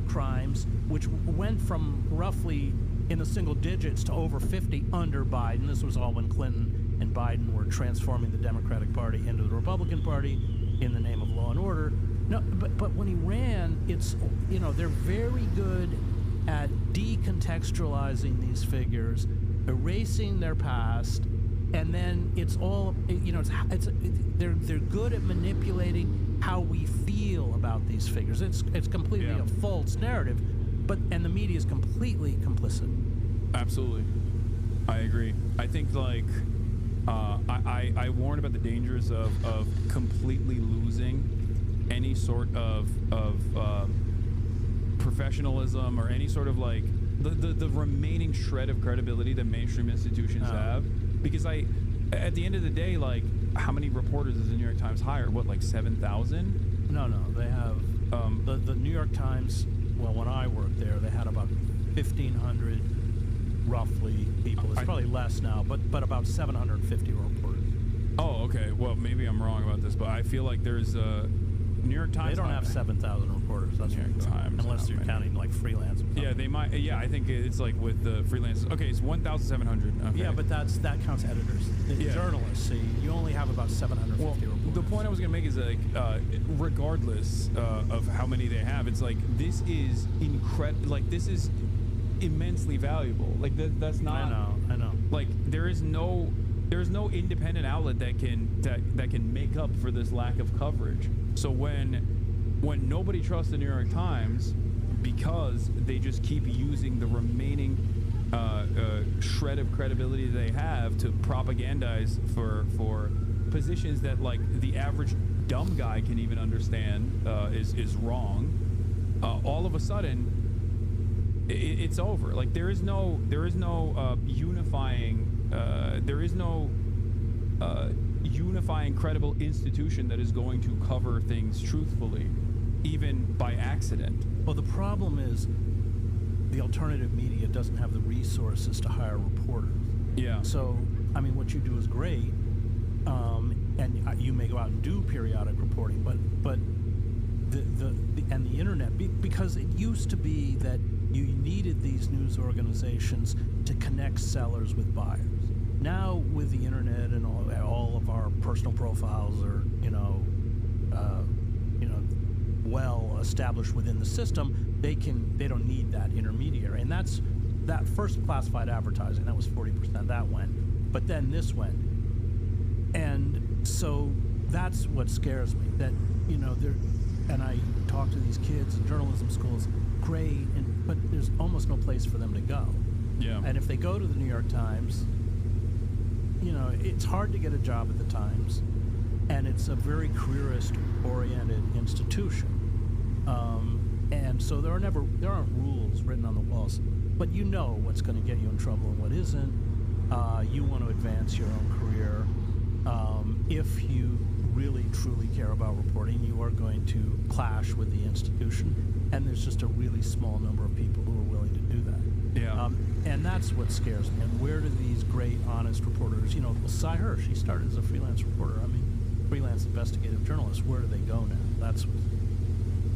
crimes, which went from roughly in the single digits to over 50 under Biden. This was all when Clinton and Biden were transforming the Democratic Party into the Republican Party in the name of law and order. No, but when he ran, it's they're very good at decontextualizing these figures, erasing their past, and then it's all they're good at manipulating how we feel about these figures. It's completely a false narrative, and the media is completely complicit. Absolutely, I agree. I think I warn about the dangers of completely losing any sort of professionalism or any sort of the remaining shred of credibility that mainstream institutions have, because at the end of the day, how many reporters does the New York Times hire? What, 7,000? No, they have the New York Times. Well, when I worked there, they had about 1,500 roughly people. It's probably less now, but about 750 reporters. Oh, okay. Well, maybe I'm wrong about this, but I feel like there's New York Times. They don't have 7,000 reporters. That's New York Times, unless you're counting freelance. Yeah, they might. Yeah, I think it's with the freelancers. Okay, it's 1,700. Okay. Yeah, but that counts editors, journalists. See, you only have about 750 reporters. The point I was gonna make is regardless of how many they have, it's this is incredible. This is immensely valuable. That's not. I know. There is no there's no independent outlet that can make up for this lack of coverage. So when nobody trusts the New York Times because they just keep using the remaining shred of credibility they have to propagandize for positions that like the average dumb guy can even understand is wrong, all of a sudden it's over. Like there is no unifying credible institution that is going to cover things truthfully, even by accident. Well, the problem is the alternative media doesn't have the resources to hire reporters. Yeah. So, I mean, what you do is great, and you may go out and do periodic reporting, but the internet, because it used to be that you needed these news organizations to connect sellers with buyers. Now, with the internet and all of our personal profiles are, well established within the system, they don't need that intermediary. And that's that first classified advertising, that was 40%, that went. But then this went. And so that's what scares me, that, and I talk to these kids in journalism schools, great, but there's almost no place for them to go. Yeah. And if they go to the New York Times, it's hard to get a job at the Times, and it's a very careerist-oriented institution. And so there aren't rules written on the walls, but you know what's going to get you in trouble and what isn't. You want to advance your own career. If you really, truly care about reporting, you are going to clash with the institution, and there's just a really small number of people who are willing to do that. Yeah. And that's what scares me. And where do these great, honest reporters, Cy Hirsch, he started as a freelance reporter. I mean, freelance investigative journalist. Where do they go now? That's what.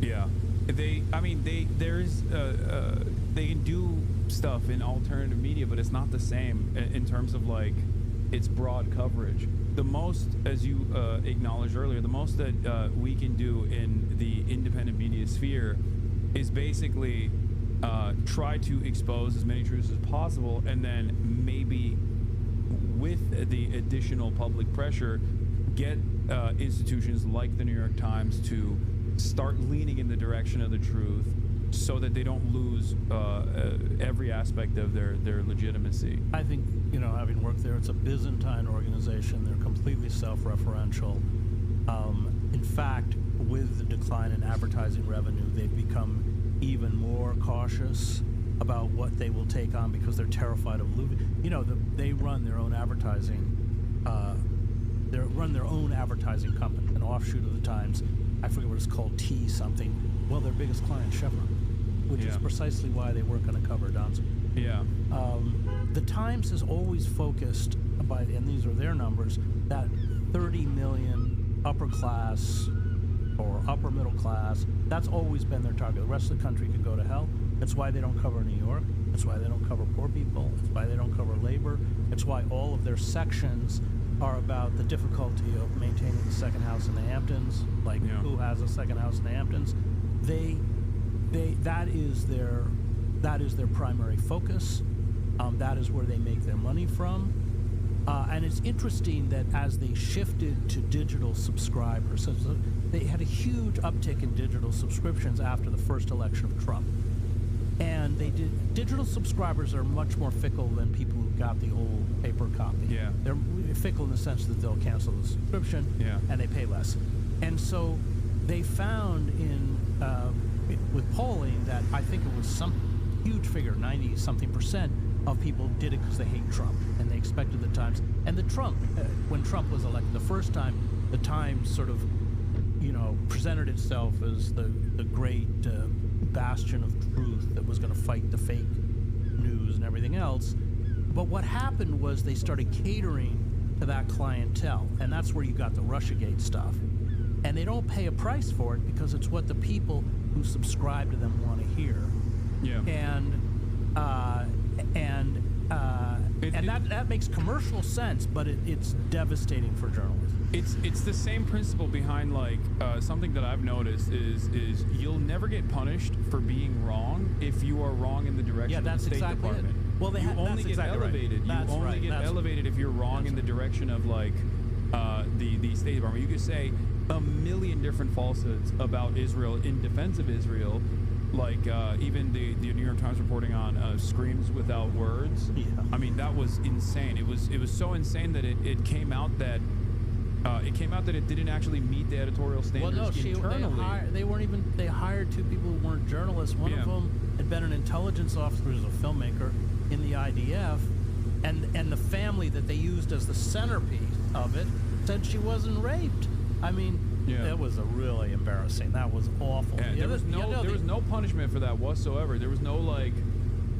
Yeah. They can do stuff in alternative media, but it's not the same in terms of like its broad coverage. The most, as you acknowledged earlier, the most that we can do in the independent media sphere is basically try to expose as many truths as possible, and then maybe with the additional public pressure, get institutions like the New York Times to start leaning in the direction of the truth, so that they don't lose every aspect of their legitimacy. I think, having worked there, it's a Byzantine organization. They're completely self-referential. In fact, with the decline in advertising revenue, they've become even more cautious about what they will take on because they're terrified of losing. They run their own advertising. They run their own advertising company, an offshoot of the Times. I forget what it's called, T something. Well, their biggest client, Chevron, which is precisely why they work on a cover Don's. Yeah. The Times has always focused, and these are their numbers, that 30 million upper class or upper middle class, that's always been their target. The rest of the country could go to hell. That's why they don't cover New York. That's why they don't cover poor people. That's why they don't cover labor. It's why all of their sections are about the difficulty of maintaining the second house in the Hamptons, who has a second house in the Hamptons. That is their primary focus. That is where they make their money from. And it's interesting that as they shifted to digital subscribers, so they had a huge uptick in digital subscriptions after the first election of Trump. And digital subscribers are much more fickle than people who got the old paper copy. Yeah. They're fickle in the sense that they'll cancel the subscription and they pay less. And so they found with polling that I think it was some huge figure, 90-something% of people did it because they hate Trump and they expected the Times. And when Trump was elected the first time, the Times sort of, presented itself as the great bastion of truth that was going to fight the fake news and everything else. But what happened was they started catering to that clientele, and that's where you got the Russiagate stuff. And they don't pay a price for it because it's what the people who subscribe to them want to hear. Yeah. And that makes commercial sense, but it's devastating for journalists. It's the same principle behind something that I've noticed is you'll never get punished for being wrong if you are wrong in the direction of the State Department. Well, you only get elevated. You only get elevated if you're wrong in the direction of like the State Department. You could say a million different falsehoods about Israel in defense of Israel, like even the New York Times reporting on screams without words. Yeah. I mean, that was insane. It was so insane that it came out that it didn't actually meet the editorial standards internally. They weren't even. They hired two people who weren't journalists. One of them had been an intelligence officer, who was a filmmaker in the IDF, and the family that they used as the centerpiece of it said she wasn't raped. I mean, that was a really embarrassing. That was awful. Yeah, there was no punishment for that whatsoever. There was no like,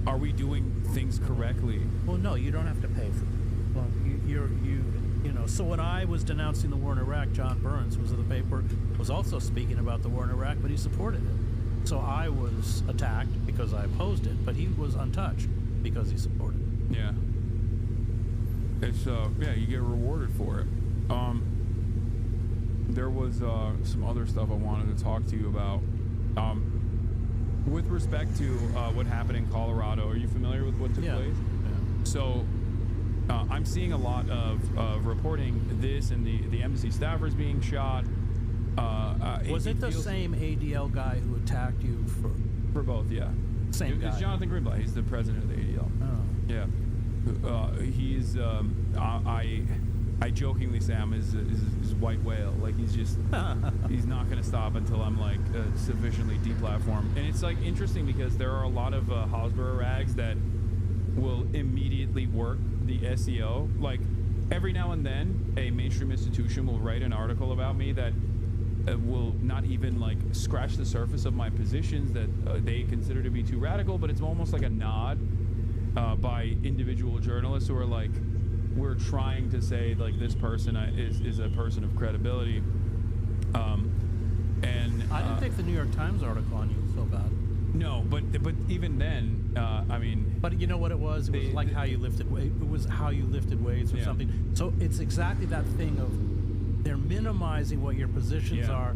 are we doing things correctly? Well, no, you don't have to pay for it. Well, you know. So when I was denouncing the war in Iraq, John Burns, who was of the paper, was also speaking about the war in Iraq, but he supported it. So I was attacked because I opposed it, but he was untouched because he supported it. Yeah. It's you get rewarded for it. There was some other stuff I wanted to talk to you about. With respect to what happened in Colorado, are you familiar with what took place? Yeah. So I'm seeing a lot of reporting this and the embassy staffers being shot. Was it the same ADL guy who attacked you for both? Yeah. Same guy. It's Jonathan Greenblatt. He's the president of the ADL. Oh. Yeah. He's I jokingly say I'm his white whale. Like he's just he's not going to stop until I'm like sufficiently deplatformed. And it's like interesting because there are a lot of Hasbro rags that will immediately work the SEO. Like every now and then a mainstream institution will write an article about me that will not even like scratch the surface of my positions that they consider to be too radical, but it's almost like a nod by individual journalists who are like, we're trying to say like this person is a person of credibility. And I didn't think the New York Times article on you was so bad. No, but even then, I mean. But you know what it was? It was like how you lifted weight. It was how you lifted weights or something. So it's exactly that thing of they're minimizing what your positions are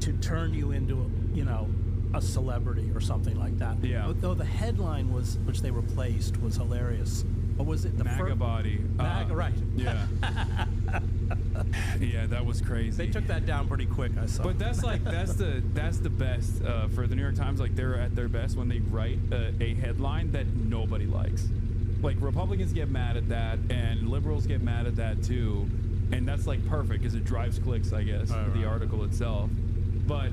to turn you into, a celebrity or something like that. Yeah. But though the headline was, which they replaced, was hilarious. What was it? The MAGA body. MAGA, right. Yeah. Yeah, that was crazy. They took that down pretty quick, I saw. But that's the best for the New York Times. Like they're at their best when they write a headline that nobody likes. Like Republicans get mad at that, and liberals get mad at that too, and that's like perfect because it drives clicks, I guess, the article itself. But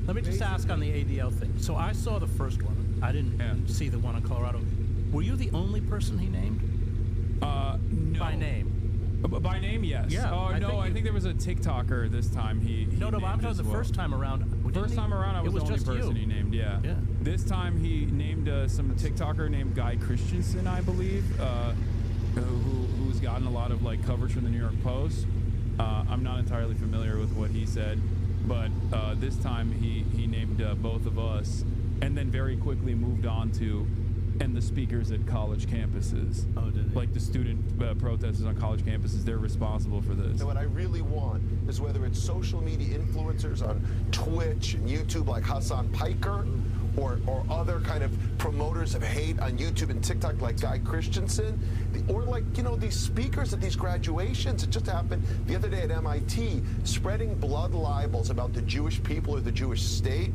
let me just ask on the ADL thing. So I saw the first one. I didn't see the one in Colorado. Were you the only person he named? No. By name? By name, yes. Yeah. I think there was a TikToker this time. No, but I'm talking the first time around. First time around, I was the only person he named. Yeah. This time he named some TikToker named Guy Christensen, I believe, who's gotten a lot of like coverage from the New York Post. I'm not entirely familiar with what he said, but this time he named both of us, and then very quickly moved on to. And the speakers at college campuses. Oh, did they? Like the student protesters on college campuses, they're responsible for this. And what I really want is whether it's social media influencers on Twitch and YouTube like Hasan Piker or other kind of promoters of hate on YouTube and TikTok like Guy Christensen, or like, these speakers at these graduations. It just happened the other day at MIT, spreading blood libels about the Jewish people or the Jewish state.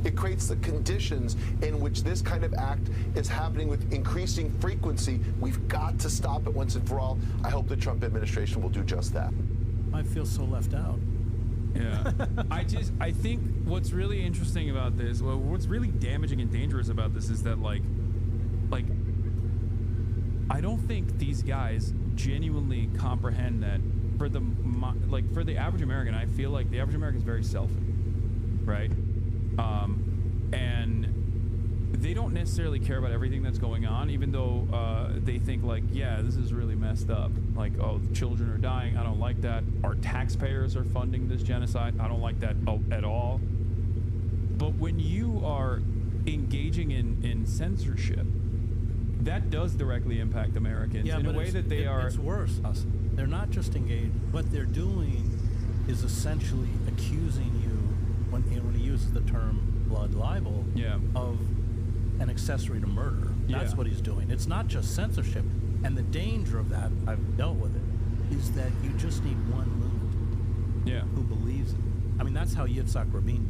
It creates the conditions in which this kind of act is happening with increasing frequency. We've got to stop it once and for all. I hope the Trump administration will do just that. I feel so left out. Yeah. I think what's really interesting about this, what's really damaging and dangerous about this is that like I don't think these guys genuinely comprehend that for the average American, I feel like the average American is very selfish, right? And they don't necessarily care about everything that's going on, even though they think like, yeah, this is really messed up. Like, oh, children are dying. I don't like that. Our taxpayers are funding this genocide. I don't like that at all. But when you are engaging in censorship, that does directly impact Americans in a way that they are. It's worse. They're not just engaged. What they're doing is essentially accusing you, when he uses the term blood libel, of an accessory to murder. That's what he's doing. It's not just censorship. And the danger of that, I've dealt with it, is that you just need one lunatic who believes it. I mean, that's how Yitzhak Rabin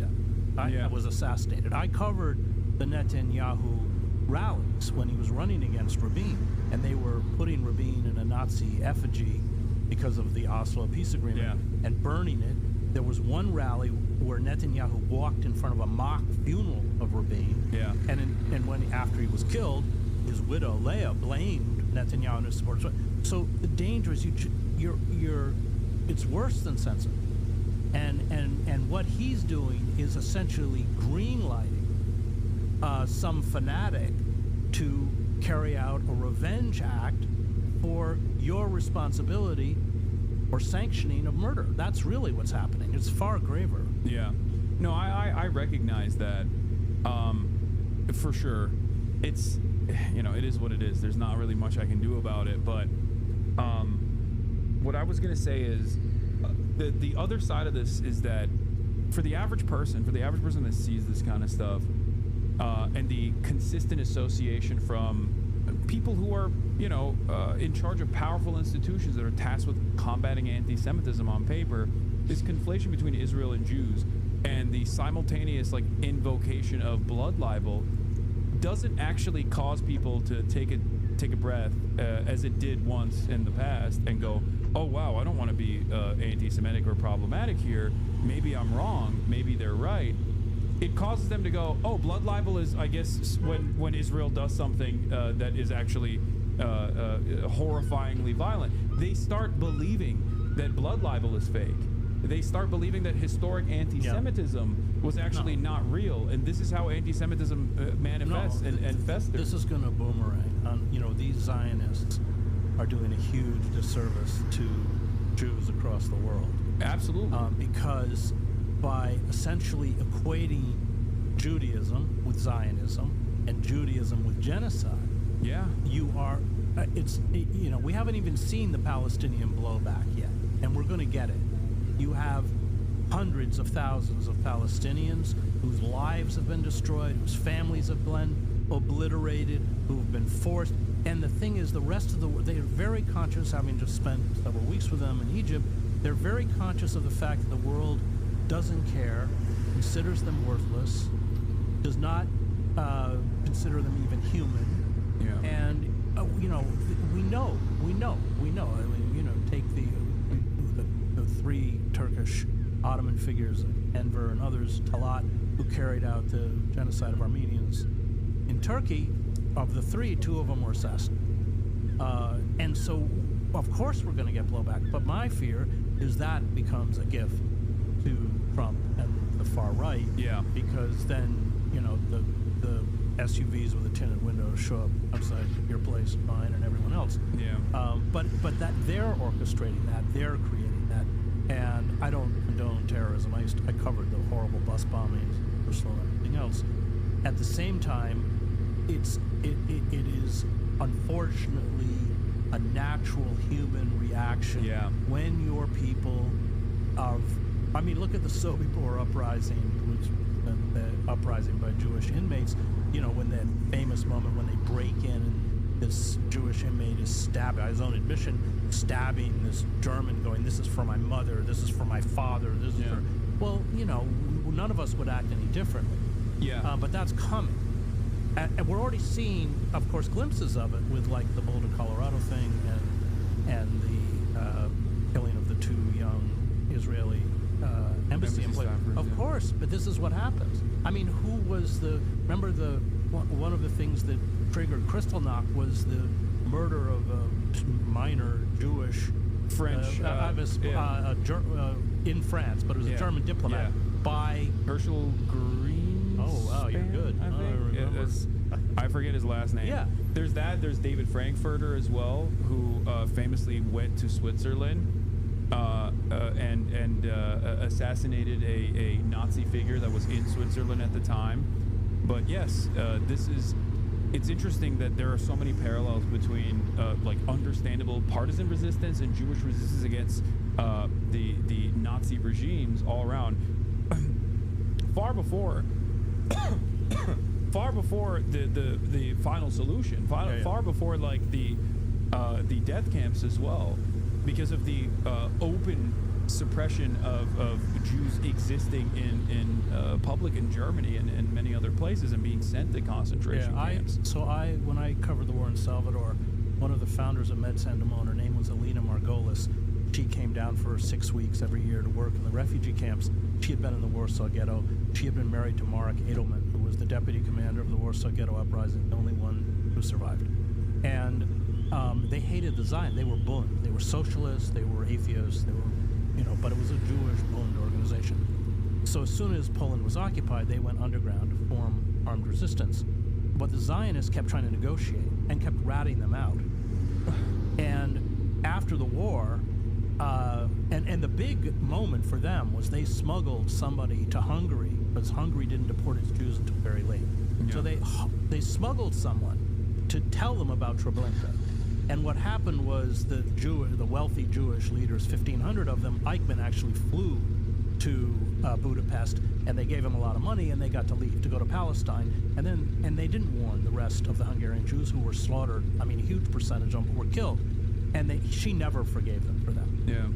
died. Was assassinated. I covered the Netanyahu rallies when he was running against Rabin, and they were putting Rabin in a Nazi effigy because of the Oslo peace agreement and burning it. There was one rally where Netanyahu walked in front of a mock funeral of Rabin, and when after he was killed, his widow Leah blamed Netanyahu and his supporters. So the danger is you're it's worse than censorship, and what he's doing is essentially greenlighting some fanatic to carry out a revenge act for your responsibility or sanctioning of murder. That's really what's happening. It's far graver. Yeah. No, I recognize that for sure. It's, it is what it is. There's not really much I can do about it. But what I was going to say is the other side of this is that for the average person that sees this kind of stuff, and the consistent association from people who are, in charge of powerful institutions that are tasked with combating anti-Semitism on paper, this conflation between Israel and Jews and the simultaneous invocation of blood libel doesn't actually cause people to take a breath as it did once in the past and go, oh wow, I don't want to be anti-Semitic or problematic here. Maybe I'm wrong. Maybe they're right. It causes them to go, oh, blood libel is, I guess, when Israel does something that is actually horrifyingly violent. They start believing that blood libel is fake. They start believing that historic anti-Semitism was actually not real, and this is how anti-Semitism manifests and festers. This is going to boomerang. These Zionists are doing a huge disservice to Jews across the world. Absolutely. Because by essentially equating Judaism with Zionism and Judaism with genocide, you are, we haven't even seen the Palestinian blowback yet, and we're going to get it. You have hundreds of thousands of Palestinians whose lives have been destroyed, whose families have been obliterated, who've been forced. And the thing is, the rest of the world, they are very conscious, having just spent several weeks with them in Egypt, they're very conscious of the fact that the world doesn't care, considers them worthless, does not consider them even human. And, we know. I mean, take the three Turkish Ottoman figures, Enver and others, Talat, who carried out the genocide of Armenians in Turkey. Of the three, two of them were assassinated. And so, of course, we're going to get blowback. But my fear is that becomes a gift to Trump and the far right. Because then, the SUVs with the tinted windows show up outside your place, mine, and everyone else. But that they're orchestrating that, they're creating that. And I don't condone terrorism. I covered the horrible bus bombings, and everything else. At the same time, it is unfortunately a natural human reaction when your people look at the Sobibor uprising, which the uprising by Jewish inmates, when that famous moment when they break in and this Jewish inmate is stabbed, by his own admission, stabbing this German, going, this is for my mother, this is for my father, this is for... Well, none of us would act any differently. But that's coming. And we're already seeing, of course, glimpses of it with the Boulder, Colorado thing and the killing of the two young Israeli embassy employees. Of course, but this is what happens. I mean, who was remember one of the things that triggered Kristallnacht was the murder of a minor Jewish French in France, but it was a German diplomat by Herschel Green. Oh wow, you're good. I forget his last name. There's that. There's David Frankfurter as well, who famously went to Switzerland and assassinated a Nazi figure that was in Switzerland at the time. But yes, it's interesting that there are so many parallels between understandable partisan resistance and Jewish resistance against the Nazi regimes all around. Far before far before the final solution, far before like the death camps as well, because of the open suppression of Jews existing in public in Germany and many other places and being sent to concentration camps. When I covered the war in Salvador, one of the founders of Med San Damon, her name was Alina Margolis. She came down for 6 weeks every year to work in the refugee camps. She had been in the Warsaw Ghetto. She had been married to Marek Edelman, who was the deputy commander of the Warsaw Ghetto Uprising, the only one who survived. And they hated the Zion. They were Bund. They were socialists. They were atheists. They were, but it was a Jewish Bund organization. So as soon as Poland was occupied, they went underground to form armed resistance. But the Zionists kept trying to negotiate and kept ratting them out. And after the war, and the big moment for them was they smuggled somebody to Hungary, because Hungary didn't deport its Jews until very late. Yeah. So they smuggled someone to tell them about Treblinka. And what happened was the wealthy Jewish leaders, 1,500 of them, Eichmann actually flew to Budapest, and they gave him a lot of money, and they got to leave to go to Palestine. And they didn't warn the rest of the Hungarian Jews who were slaughtered. I mean, a huge percentage of them were killed, and she never forgave them for that. Yeah.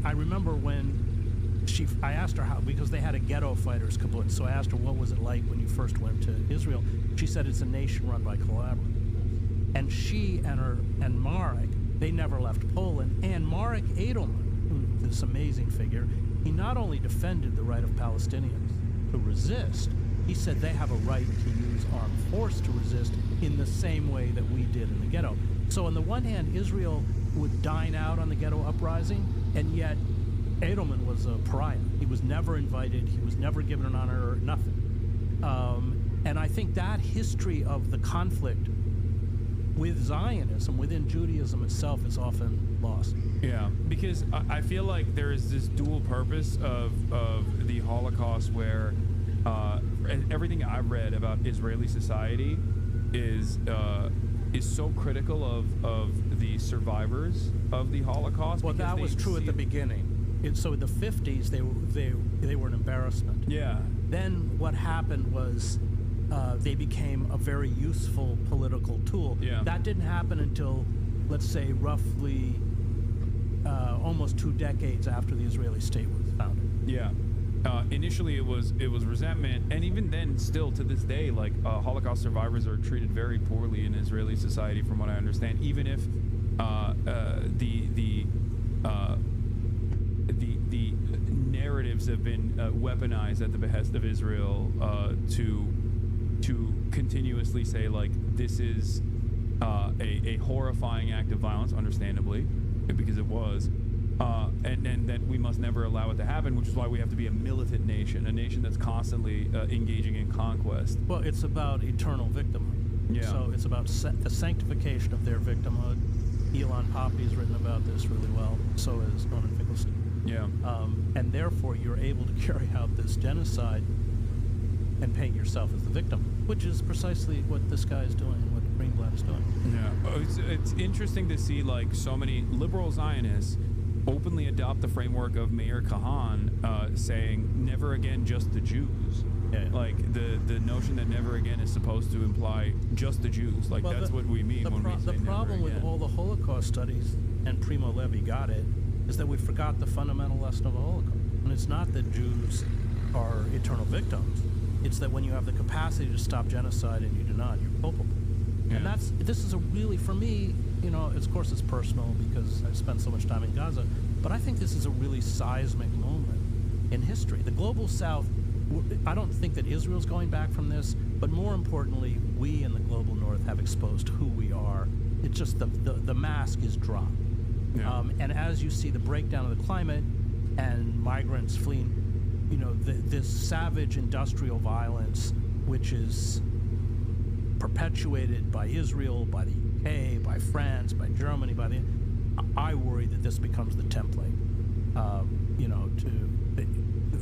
I remember when I asked her how, because they had a ghetto fighters kibbutz. So I asked her, what was it like when you first went to Israel? She said it's a nation run by collaborators. And she and Marek, they never left Poland. And Marek Edelman, this amazing figure, he not only defended the right of Palestinians to resist, he said they have a right to use armed force to resist in the same way that we did in the ghetto. So on the one hand, Israel would dine out on the ghetto uprising, and yet Edelman was a pariah. He was never invited, he was never given an honor, or nothing. And I think that history of the conflict with Zionism, within Judaism itself, is often lost. Yeah, because I feel like there is this dual purpose of the Holocaust where everything I've read about Israeli society is so critical of the survivors of the Holocaust. Well, that was true at the beginning. So in the 50s, they were an embarrassment. Yeah. Then what happened was they became a very useful political tool. Yeah. That didn't happen until, let's say, roughly almost 2 decades after the Israeli state was founded. Yeah. Initially, it was resentment, and even then, still to this day, like Holocaust survivors are treated very poorly in Israeli society, from what I understand. Even if the narratives have been weaponized at the behest of Israel to continuously say, like, this is a horrifying act of violence, understandably, because it was. And that we must never allow it to happen, which is why we have to be a militant nation, a nation that's constantly engaging in conquest. Well, it's about eternal victimhood. Yeah. So it's about the sanctification of their victimhood. Elon Poppy's written about this really well. So is Norman Finkelstein. Yeah. And therefore, you're able to carry out this genocide and paint yourself as the victim, which is precisely what this guy is doing, what Greenblatt is doing. Yeah. It's interesting to see, like, so many liberal Zionists openly adopt the framework of Meir Kahan, saying never again just the Jews. Yeah. Like the notion that never again is supposed to imply just the Jews. Like, well, that's what we mean when we say the problem with all the Holocaust studies, and Primo Levi got it, is that we forgot the fundamental lesson of the Holocaust. And it's not that Jews are eternal victims. It's that when you have the capacity to stop genocide and you do not, you're culpable. Yeah. And this is a really, for me, of course it's personal because I've spent so much time in Gaza, but I think this is a really seismic moment in history. The global South, I don't think that Israel's going back from this, but more importantly, we in the global North have exposed who we are. It's just the mask is dropped. Yeah. And as you see the breakdown of the climate and migrants fleeing, this savage industrial violence, which is perpetuated by Israel, by the UK, by France, by Germany, I worry that this becomes the template,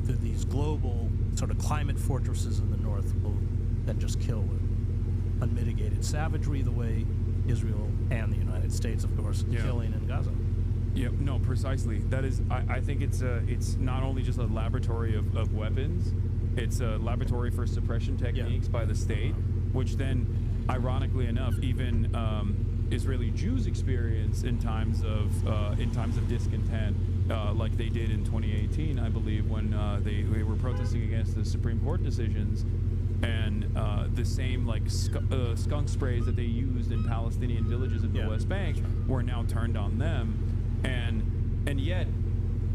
to these global sort of climate fortresses in the North will then just kill with unmitigated savagery, the way Israel and the United States, of course, killing in Gaza. Yeah, no, precisely. That is, I think it's not only just a laboratory of weapons, It's a laboratory for suppression techniques by the state, which then, ironically enough, even Israeli Jews experience in times of discontent, like they did in 2018, I believe, when they were protesting against the Supreme Court decisions, and the same like skunk sprays that they used in Palestinian villages in the West Bank were now turned on them, and yet.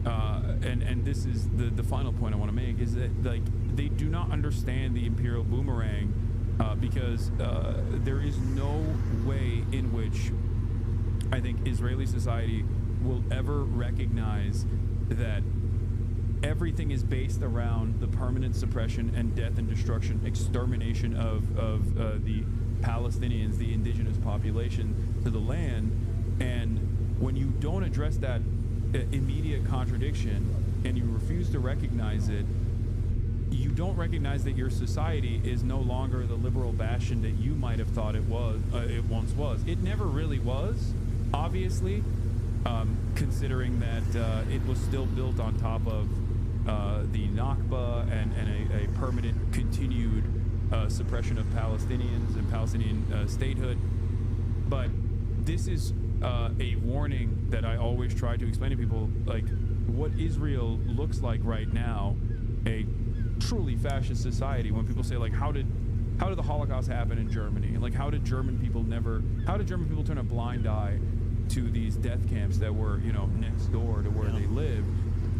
And this is the final point I want to make, is that like they do not understand the imperial boomerang, because there is no way in which I think Israeli society will ever recognize that everything is based around the permanent suppression and death and destruction, extermination of the Palestinians, the indigenous population, to the land. And when you don't address that immediate contradiction and you refuse to recognize it, you don't recognize that your society is no longer the liberal bastion that you might have thought it once was. It never really was, obviously, considering that it was still built on top of the Nakba and a permanent continued suppression of Palestinians and Palestinian statehood. But this is a warning that I always try to explain to people, like what Israel looks like right now, a truly fascist society. When people say like, how did the Holocaust happen in Germany? Like, how did German people turn a blind eye to these death camps that were, next door to where they lived?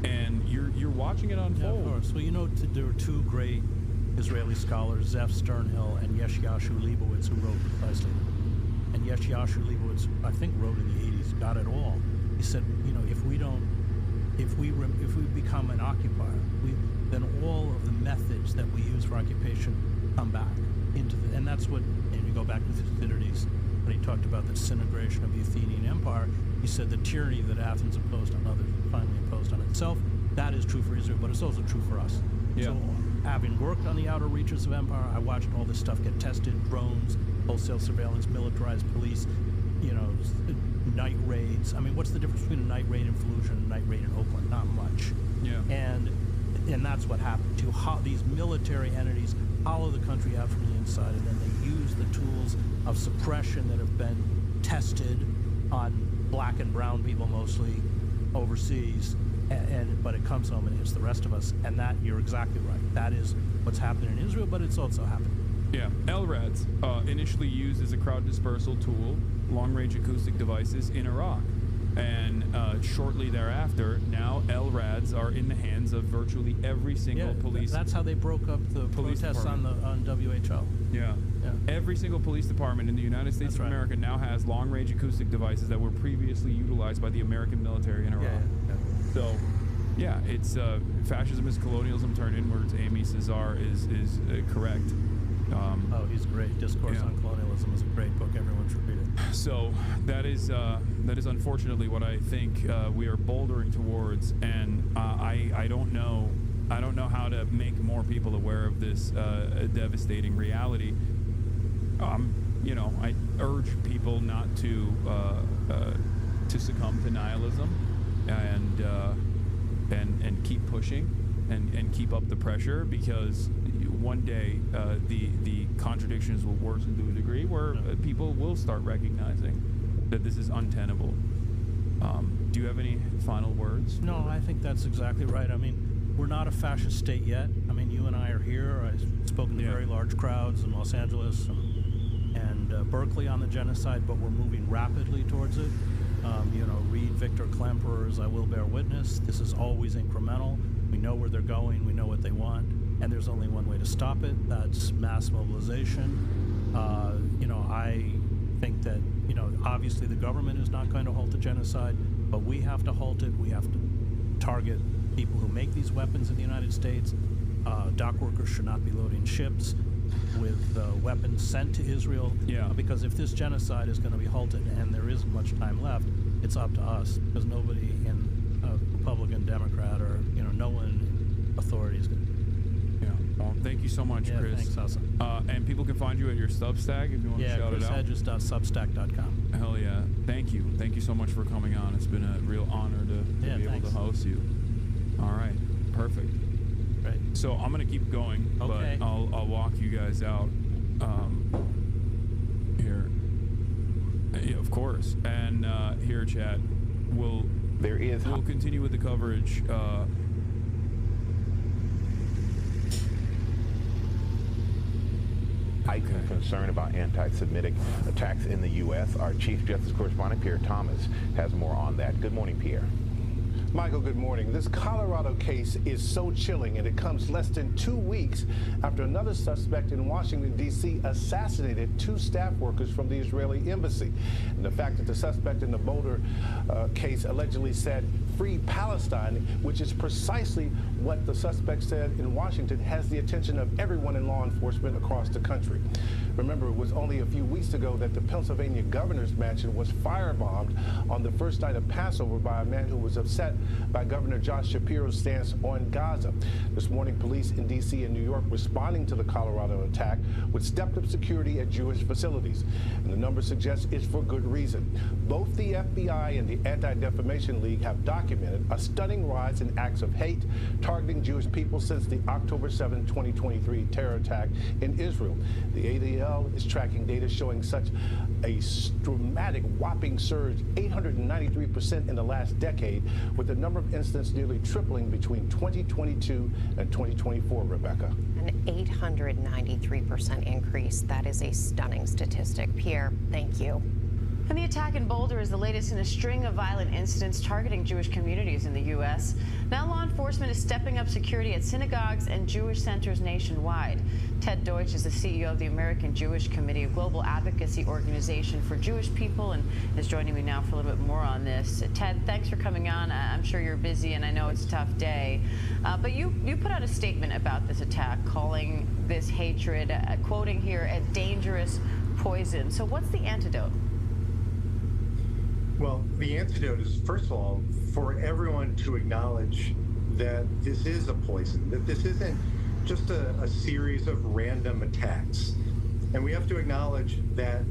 And you're watching it unfold. Yeah, of course. Well, there were two great Israeli scholars, Zev Sternhill and Yeshayahu Leibowitz, who wrote precisely. And Yeshayahu Leibowitz, I think, wrote in the 80s, got it all. He said, if we become an occupier, then all of the methods that we use for occupation come back into and that's what, and you go back to Thucydides, when he talked about the disintegration of the Athenian Empire, he said the tyranny that Athens imposed on others finally imposed on itself. That is true for Israel, but it's also true for us. Yeah. So, having worked on the outer reaches of empire, I watched all this stuff get tested: drones, wholesale surveillance, militarized police, night raids. I mean, what's the difference between a night raid in Fallujah and a night raid in Oakland? Not much. Yeah. And that's what happened. These military entities hollow the country out from the inside, and then they use the tools of suppression that have been tested on black and brown people mostly overseas, but it comes home and hits the rest of us. And that, you're exactly right. That is what's happening in Israel, but it's also happening. Yeah, LRADs, initially used as a crowd dispersal tool, long-range acoustic devices in Iraq. And shortly thereafter, now LRADs are in the hands of virtually every single police. That's how they broke up the protests on WHO. Yeah. Every single police department in the United States of America now has long-range acoustic devices that were previously utilized by the American military in Iraq. So, yeah, it's fascism is colonialism turned inwards. Amy Cesar is correct. He's great. Discourse on Colonialism is a great book. Everyone should read it. So that is unfortunately what I think we are bouldering towards, and I don't know how to make more people aware of this devastating reality. I urge people not to succumb to nihilism, and keep pushing and keep up the pressure, because one day the contradictions will worsen to a degree where people will start recognizing that this is untenable. Do you have any final words? No, I think that's exactly right. I mean, we're not a fascist state yet. I mean, you and I are here. I've spoken to very large crowds in Los Angeles and Berkeley on the genocide, but we're moving rapidly towards it. Read Victor Klemperer's I Will Bear Witness. This is always incremental. We know where they're going. We know what they want. And there's only one way to stop it. That's mass mobilization. I think that, obviously the government is not going to halt the genocide, but we have to halt it. We have to target people who make these weapons in the United States. Dock workers should not be loading ships with weapons sent to Israel. Because if this genocide is going to be halted, and there isn't much time left, it's up to us, because nobody in Republican, Democrat, or no one in authority is going to. Well, thank you so much, Chris. Thanks, Hasan. And people can find you at your Substack if you want to shout it out. ChrisHedges.substack.com. Hell yeah. Thank you. Thank you so much for coming on. It's been a real honor to be able to host you. All right. Perfect. Right. So I'm gonna keep going, Okay. but I'll walk you guys out here. Yeah, of course. And here, chat. We'll continue with the coverage. Heightened concern about anti-Semitic attacks in the U.S. Our Chief Justice Correspondent, Pierre Thomas, has more on that. Good morning, Pierre. Michael, good morning. This Colorado case is so chilling, and it comes less than 2 weeks after another suspect in Washington, D.C. assassinated 2 staff workers from the Israeli embassy. And the fact that the suspect in the Boulder case allegedly said, "Free Palestine," which is precisely what the suspect said in Washington, has the attention of everyone in law enforcement across the country. Remember, it was only a few weeks ago that the Pennsylvania governor's mansion was firebombed on the first night of Passover by a man who was upset by Governor Josh Shapiro's stance on Gaza. This morning, police in D.C. and New York responding to the Colorado attack with stepped-up security at Jewish facilities. And the number suggests it's for good reason. Both the FBI and the Anti-Defamation League have documented a stunning rise in acts of hate targeting Jewish people since the October 7, 2023 terror attack in Israel. The ADL is tracking data showing such a dramatic, whopping surge, 893% in the last decade, with the number of incidents nearly tripling between 2022 and 2024, Rebecca. An 893% increase. That is a stunning statistic. Pierre, thank you. And the attack in Boulder is the latest in a string of violent incidents targeting Jewish communities in the U.S. Now law enforcement is stepping up security at synagogues and Jewish centers nationwide. Ted Deutsch is the CEO of the American Jewish Committee, a global advocacy organization for Jewish people, and is joining me now for a little bit more on this. Ted, thanks for coming on. I'm sure you're busy, and I know it's a tough day. But you put out a statement about this attack, calling this hatred, quoting here, a dangerous poison. So what's the antidote? Well, the antidote is, first of all, for everyone to acknowledge that this is a poison, that this isn't just a series of random attacks. And we have to acknowledge that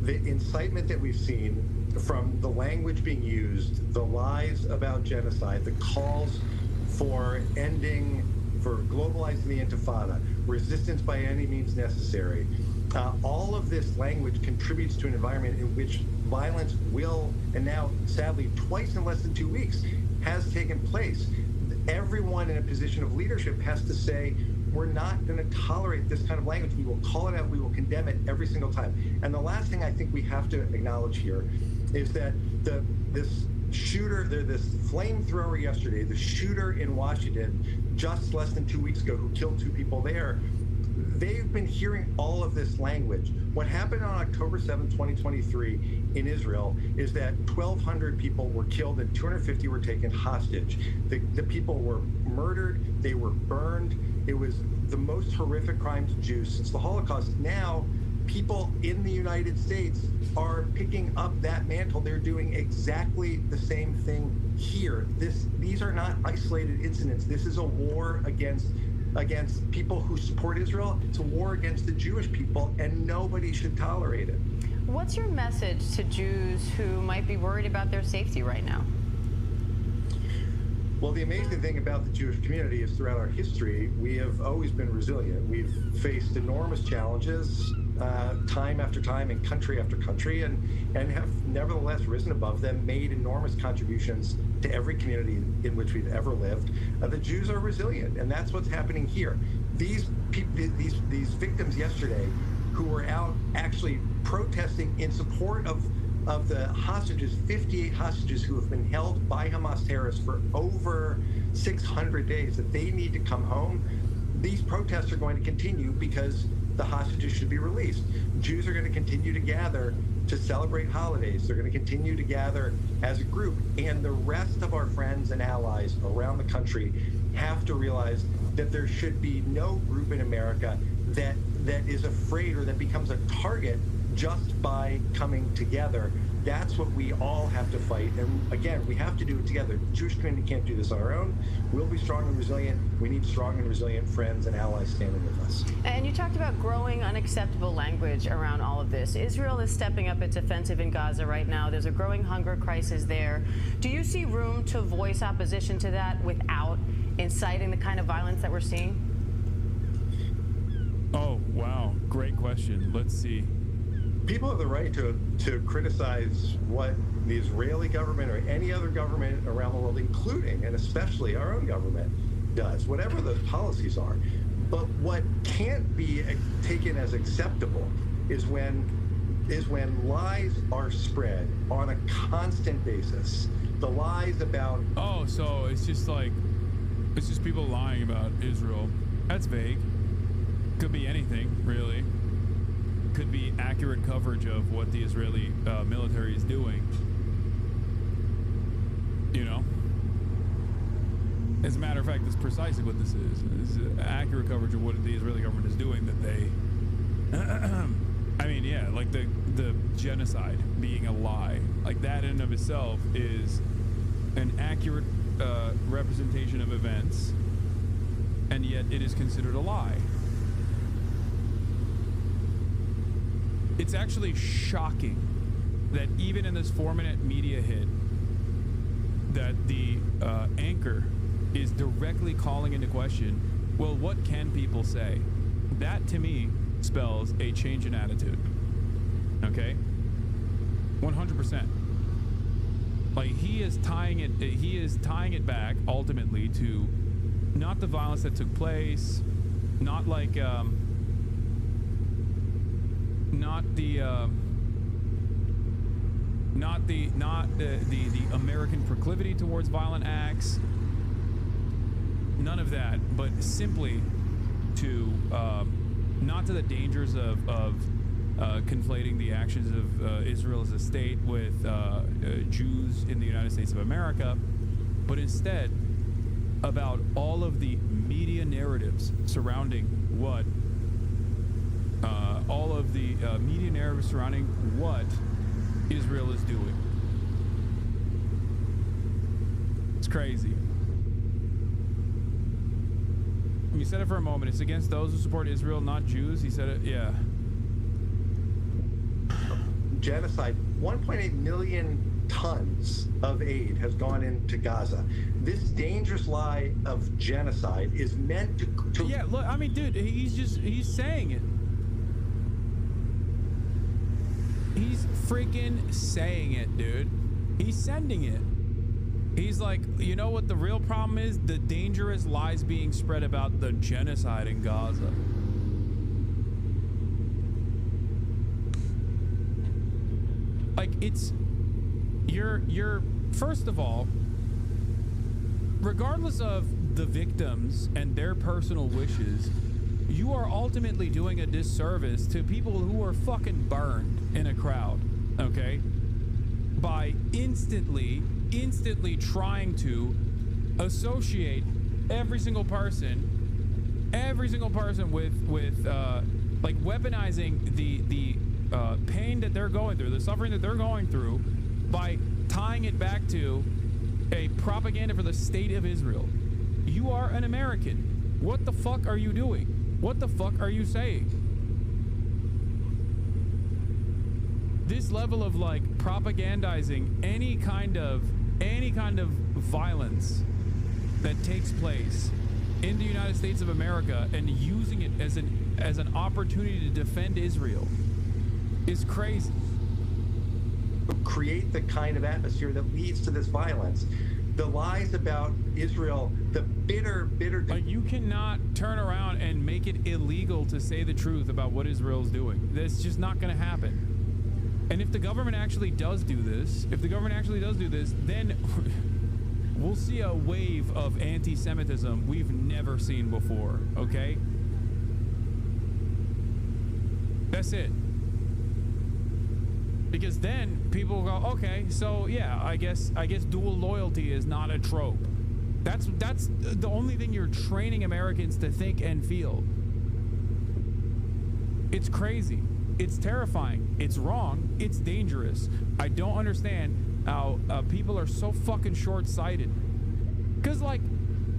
the incitement that we've seen, from the language being used, the lies about genocide, the calls for ending, for globalizing the Intifada, resistance by any means necessary, all of this language contributes to an environment in which violence will, and now sadly twice in less than 2 weeks, has taken place. Everyone in a position of leadership has to say, we're not going to tolerate this kind of language. We will call it out. We will condemn it every single time. And the last thing I think we have to acknowledge here is that this shooter, this flamethrower yesterday, the shooter in Washington just less than 2 weeks ago who killed 2 people there, they've been hearing all of this language. What happened on October 7, 2023 in Israel is that 1,200 people were killed and 250 were taken hostage. The people were murdered, they were burned. It was the most horrific crime to Jews since the Holocaust. Now, people in the United States are picking up that mantle. They're doing exactly the same thing here. These are not isolated incidents. This is a war against people who support Israel. It's a war against the Jewish people, and nobody should tolerate it. What's your message to Jews who might be worried about their safety right now? Well, the amazing thing about the Jewish community is throughout our history, we have always been resilient. We've faced enormous challenges time after time in country after country, and have nevertheless risen above them, made enormous contributions to every community in which we've ever lived. The Jews are resilient, and that's what's happening here. These victims yesterday who were out actually protesting in support of the hostages, 58 hostages who have been held by Hamas terrorists for over 600 days, that they need to come home. These protests are going to continue because the hostages should be released. Jews are going to continue to gather to celebrate holidays. They're going to continue to gather as a group. And the rest of our friends and allies around the country have to realize that there should be no group in America that is afraid or that becomes a target just by coming together. That's what we all have to fight. And again, we have to do it together. The Jewish community can't do this on our own. We'll be strong and resilient. We need strong and resilient friends and allies standing with us. And you talked about growing unacceptable language around all of this. Israel is stepping up its offensive in Gaza right now. There's a growing hunger crisis there. Do you see room to voice opposition to that without inciting the kind of violence that we're seeing? Oh, wow. Great question. Let's see. People have the right to criticize what the Israeli government or any other government around the world, including and especially our own government, does, whatever those policies are. But what can't be taken as acceptable is when lies are spread on a constant basis. The lies about... Oh, so it's just people lying about Israel. That's vague. Could be anything, really. Could be accurate coverage of what the Israeli military is doing. You know? As a matter of fact, that's precisely what this is. This is accurate coverage of what the Israeli government is doing that they... I mean, yeah, like the genocide being a lie. Like that in and of itself is an accurate representation of events, and yet it is considered a lie. It's actually shocking that even in this 4-minute media hit that the anchor is directly calling into question, well, what can people say? That to me spells a change in attitude. Okay? 100%. Like he is tying it back ultimately to not the violence that took place, not like not the American proclivity towards violent acts, none of that, but simply to not to the dangers of conflating the actions of Israel as a state with Jews in the United States of America, but instead about all of the media narratives surrounding what Israel is doing. It's crazy. You said it for a moment. It's against those who support Israel, not Jews. He said it, yeah. Genocide. 1.8 million tons of aid has gone into Gaza. This dangerous lie of genocide is meant to yeah, look, I mean, dude, he's saying it. He's freaking saying it, dude. He's sending it. He's like, you know what the real problem is? The dangerous lies being spread about the genocide in Gaza. Like, it's, you're first of all, regardless of the victims and their personal wishes, you are ultimately doing a disservice to people who are fucking burned in a crowd, okay? By instantly trying to associate every single person with like weaponizing the pain that they're going through, the suffering that they're going through, by tying it back to a propaganda for the state of Israel. You are an American. What the fuck are you doing? What the fuck are you saying? This level of like propagandizing any kind of violence that takes place in the United States of America and using it as an opportunity to defend Israel is crazy. Create the kind of atmosphere that leads to this violence. The lies about Israel, the bitter... Like, you cannot turn around and make it illegal to say the truth about what Israel's doing. That's just not going to happen. And if the government actually does do this, then we'll see a wave of anti-Semitism we've never seen before, okay? That's it. Because then people go, okay, so yeah, I guess dual loyalty is not a trope. That's the only thing you're training Americans to think and feel. It's crazy. It's terrifying. It's wrong. It's dangerous. I don't understand how people are so fucking short-sighted. Because, like,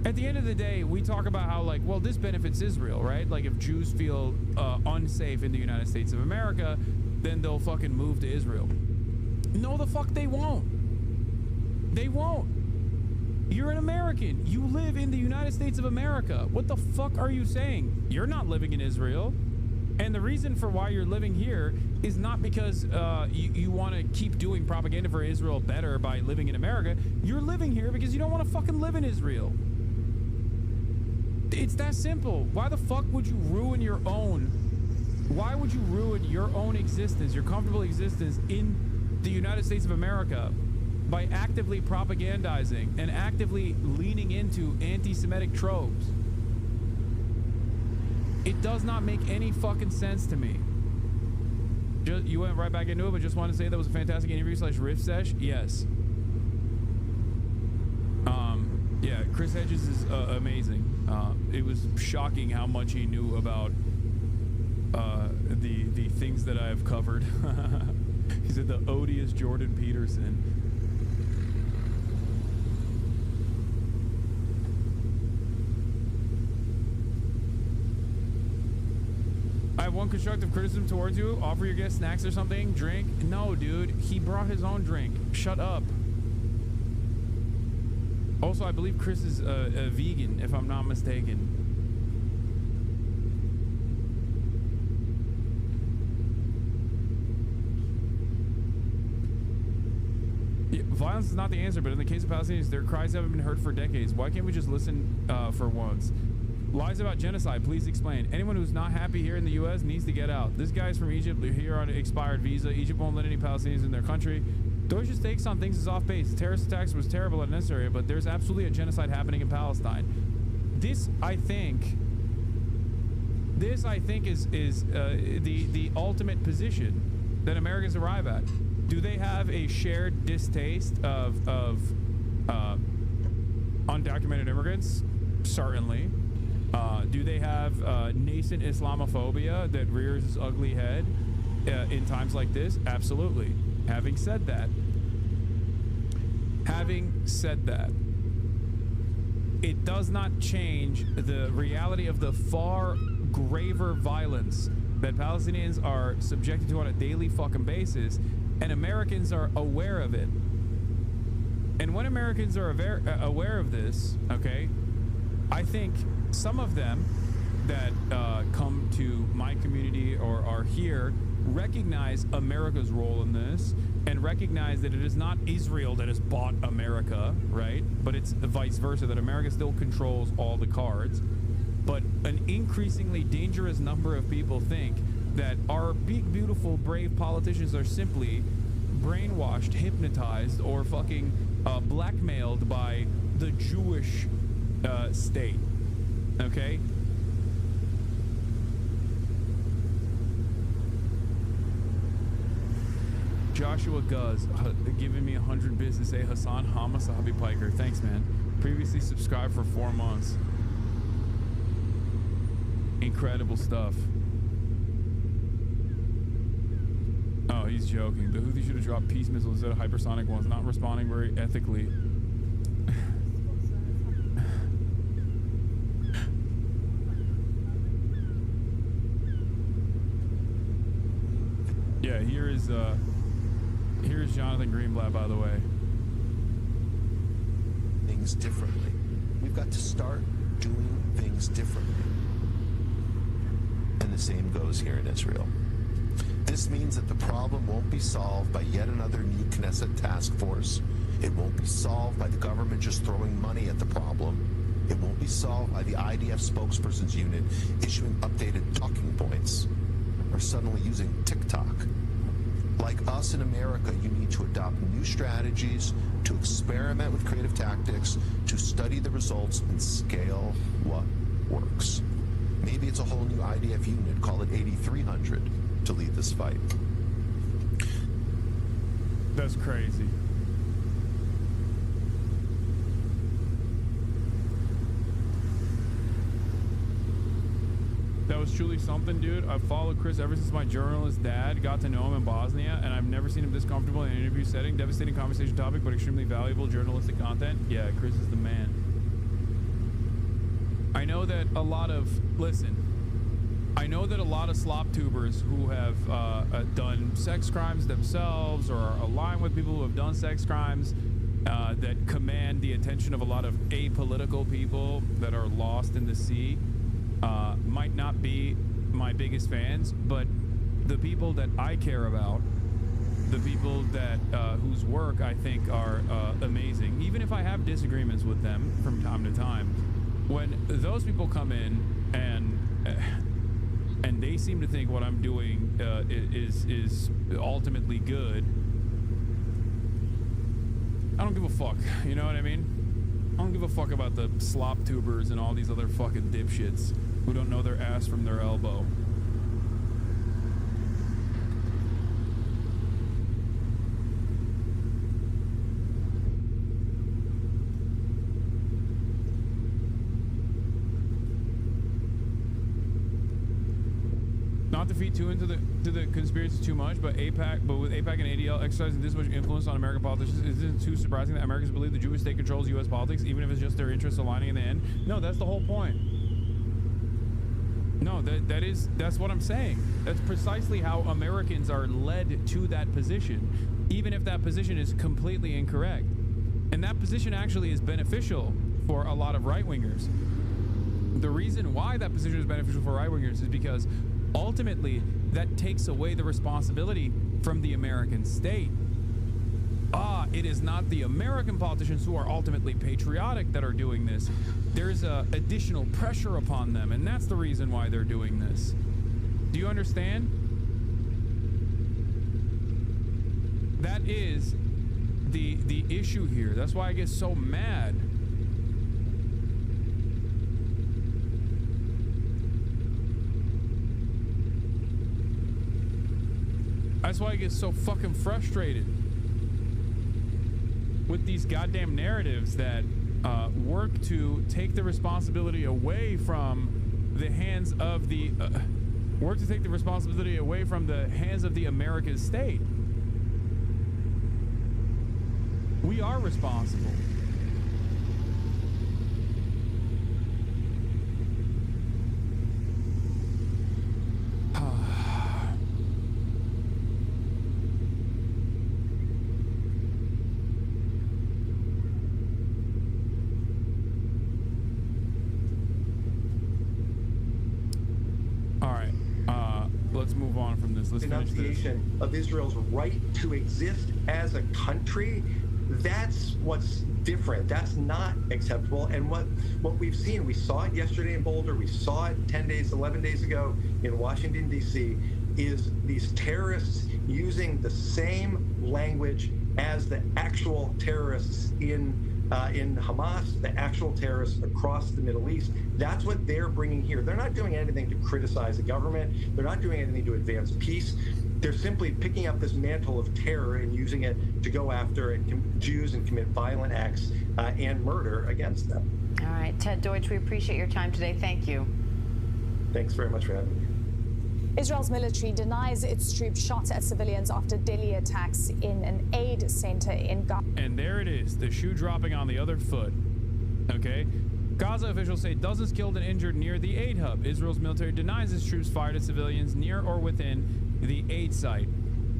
at the end of the day, we talk about how, like, well, this benefits Israel, right? Like, if Jews feel unsafe in the United States of America, then they'll fucking move to Israel. No, the fuck they won't. They won't. You're an American. You live in the United States of America. What the fuck are you saying? You're not living in Israel. And the reason for why you're living here is not because you want to keep doing propaganda for Israel better by living in America. You're living here because you don't want to fucking live in Israel. It's that simple. Why the fuck would you ruin your own? Why would you ruin your own existence, your comfortable existence in the United States of America by actively propagandizing and actively leaning into anti-Semitic tropes? It does not make any fucking sense to me. You went right back into it, but just wanted to say that was a fantastic interview / riff sesh. Yes. Yeah, Chris Hedges is amazing. It was shocking how much he knew about the things that I have covered. He said the odious Jordan Peterson. I have one constructive criticism towards you. Offer your guests snacks or something. Drink. No, dude. He brought his own drink. Shut up. Also, I believe Chris is a vegan, if I'm not mistaken. Yeah, violence is not the answer, but in the case of Palestinians, their cries haven't been heard for decades. Why can't we just listen for once? Lies about genocide, please explain. Anyone who's not happy here in the U.S. needs to get out. This guy's from Egypt. They're here on an expired visa. Egypt won't let any Palestinians in their country. Deutsche's takes on things is off base. Terrorist attacks was terrible and unnecessary, but there's absolutely a genocide happening in Palestine. This, I think, is the ultimate position that Americans arrive at. Do they have a shared distaste of undocumented immigrants? Certainly. Do they have nascent Islamophobia that rears its ugly head in times like this? Absolutely. Having said that, it does not change the reality of the far graver violence that Palestinians are subjected to on a daily fucking basis, and Americans are aware of it. And when Americans are aware of this, okay, I think some of them that come to my community or are here recognize America's role in this and recognize that it is not Israel that has bought America, right? But it's vice versa, that America still controls all the cards. But an increasingly dangerous number of people think that our big, beautiful, brave politicians are simply brainwashed, hypnotized, or fucking blackmailed by the Jewish state, okay? Joshua Guz giving me 100 bits to say Hasan Hasanabi Piker. Thanks, man. Previously subscribed for 4 months. Incredible stuff. Oh, he's joking. The Houthis should have dropped peace missiles instead of hypersonic ones. Not responding very ethically. Yeah, here's Jonathan Greenblatt, by the way. Things differently. We've got to start doing things differently. And the same goes here in Israel. This means that the problem won't be solved by yet another new Knesset task force. It won't be solved by the government just throwing money at the problem. It won't be solved by the IDF spokesperson's unit issuing updated talking points or suddenly using TikTok. Like us in America, you need to adopt new strategies, to experiment with creative tactics, to study the results and scale what works. Maybe it's a whole new IDF unit, call it 8300, to lead this fight. That's crazy. That was truly something, dude. I've followed Chris ever since my journalist dad got to know him in Bosnia, and I've never seen him this comfortable in an interview setting. Devastating conversation topic, but extremely valuable journalistic content. Yeah, Chris is the man. I know that a lot of I know that a lot of slop tubers who have done sex crimes themselves or are aligned with people who have done sex crimes that command the attention of a lot of apolitical people that are lost in the sea might not be my biggest fans, but the people that I care about, the people that whose work I think are amazing, even if I have disagreements with them from time to time, when those people come in and they seem to think what I'm doing is ultimately good, I don't give a fuck. You know what I mean? I don't give a fuck about the slop tubers and all these other fucking dipshits who don't know their ass from their elbow. Not to feed too into the conspiracy too much, but with AIPAC and ADL exercising this much influence on American politicians, isn't it too surprising that Americans believe the Jewish state controls U.S. politics, even if it's just their interests aligning in the end? No, that's the whole point. No, that's what I'm saying. That's precisely how Americans are led to that position, even if that position is completely incorrect. And that position actually is beneficial for a lot of right-wingers. The reason why that position is beneficial for right-wingers is because ultimately that takes away the responsibility from the American state. It is not the American politicians who are ultimately patriotic that are doing this. There's additional pressure upon them, and that's the reason why they're doing this. Do you understand? That is the issue here. That's why I get so mad. That's why I get so fucking frustrated with these goddamn narratives that work to take the responsibility away from the hands of the American state. We are responsible. Let's move on from this. Let's finish this. Denunciation of Israel's right to exist as a country, that's what's different. That's not acceptable. And what we've seen, we saw it yesterday in Boulder, we saw it 11 days ago in Washington, D.C., is these terrorists using the same language as the actual terrorists in Hamas, the actual terrorists across the Middle East. That's what they're bringing here. They're not doing anything to criticize the government. They're not doing anything to advance peace. They're simply picking up this mantle of terror and using it to go after Jews and commit violent acts and murder against them. All right, Ted Deutsch, we appreciate your time today. Thank you. Thanks very much for having me. Israel's military denies its troops shot at civilians after deadly attacks in an aid center in Gaza. And there it is, the shoe dropping on the other foot. Okay? Gaza officials say dozens killed and injured near the aid hub. Israel's military denies its troops fired at civilians near or within the aid site.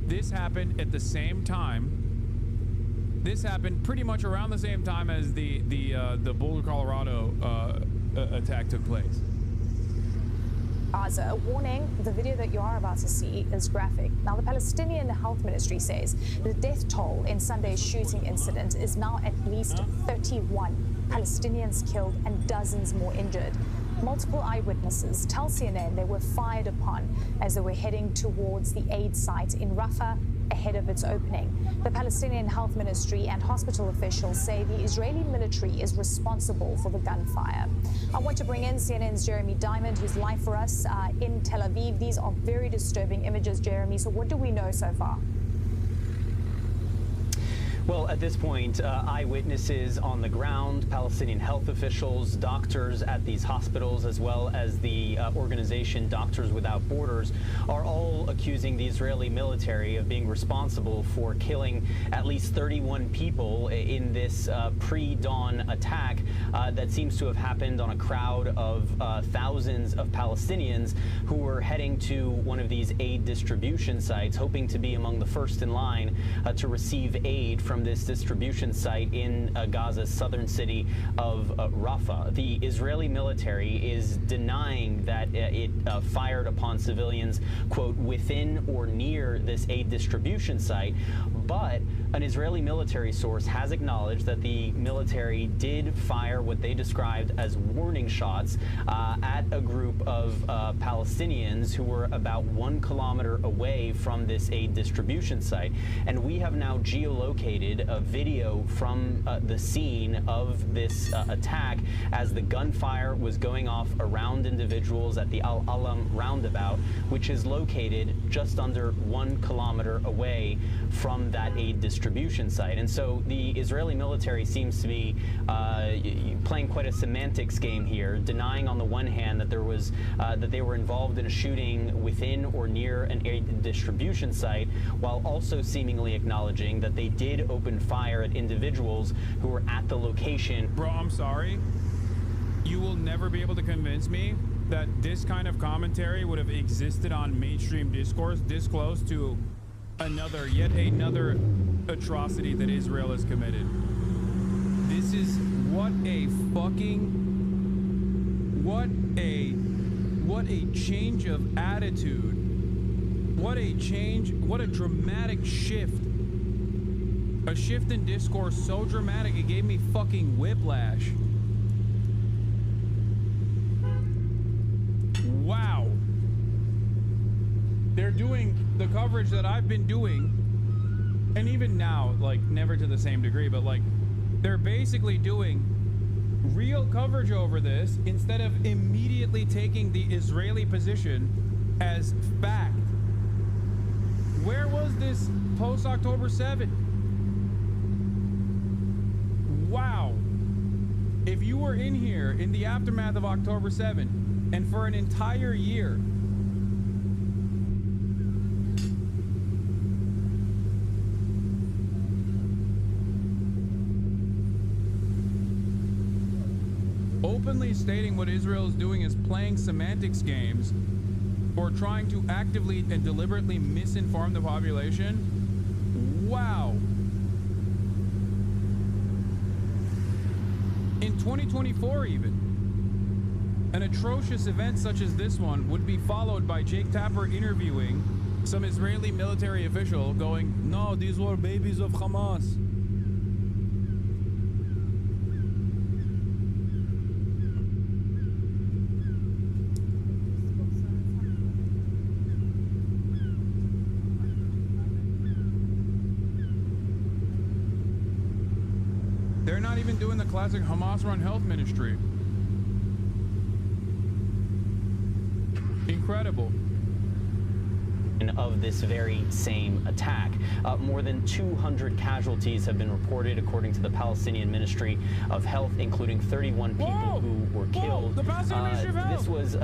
This happened at the same time. This happened pretty much around the same time as the Boulder, Colorado attack took place. Gaza. A warning, the video that you are about to see is graphic. Now, the Palestinian Health Ministry says the death toll in Sunday's shooting incident is now at least 31 Palestinians killed and dozens more injured. Multiple eyewitnesses tell CNN they were fired upon as they were heading towards the aid site in Rafah ahead of its opening. The Palestinian Health Ministry and hospital officials say the Israeli military is responsible for the gunfire. I want to bring in CNN's Jeremy Diamond, who's live for us in Tel Aviv. These are very disturbing images, Jeremy. So what do we know so far? Well, at this point, eyewitnesses on the ground, Palestinian health officials, doctors at these hospitals, as well as the organization Doctors Without Borders, are all accusing the Israeli military of being responsible for killing at least 31 people in this pre-dawn attack that seems to have happened on a crowd of thousands of Palestinians who were heading to one of these aid distribution sites, hoping to be among the first in line to receive aid from this distribution site in Gaza's southern city of Rafah. The Israeli military is denying that it fired upon civilians, quote, within or near this aid distribution site, but an Israeli military source has acknowledged that the military did fire what they described as warning shots at a group of Palestinians who were about 1 kilometer away from this aid distribution site. And we have now geolocated a video from the scene of this attack as the gunfire was going off around individuals at the Al-Alam roundabout, which is located just under 1 kilometer away from that aid distribution site. And so the Israeli military seems to be playing quite a semantics game here, denying on the one hand that there was that they were involved in a shooting within or near an aid distribution site, while also seemingly acknowledging that they did open fire at individuals who were at the location. Bro, I'm sorry. You will never be able to convince me that this kind of commentary would have existed on mainstream discourse this close to yet another atrocity that Israel has committed. This is what a change of attitude. What a dramatic shift. A shift in discourse so dramatic it gave me fucking whiplash. Wow. They're doing the coverage that I've been doing, and even now, like, never to the same degree, but like, they're basically doing real coverage over this instead of immediately taking the Israeli position as fact. Where was this post-October 7? Wow. If you were in here in the aftermath of October 7 and for an entire year, openly stating what Israel is doing is playing semantics games or trying to actively and deliberately misinform the population. Wow. In 2024 even, an atrocious event such as this one would be followed by Jake Tapper interviewing some Israeli military official going, no, these were babies of Hamas. They're not even doing the classic Hamas-run health ministry. Incredible. Of this very same attack. More than 200 casualties have been reported, according to the Palestinian Ministry of Health, including 31 people who were killed. The Palestinian Ministry of Health. This was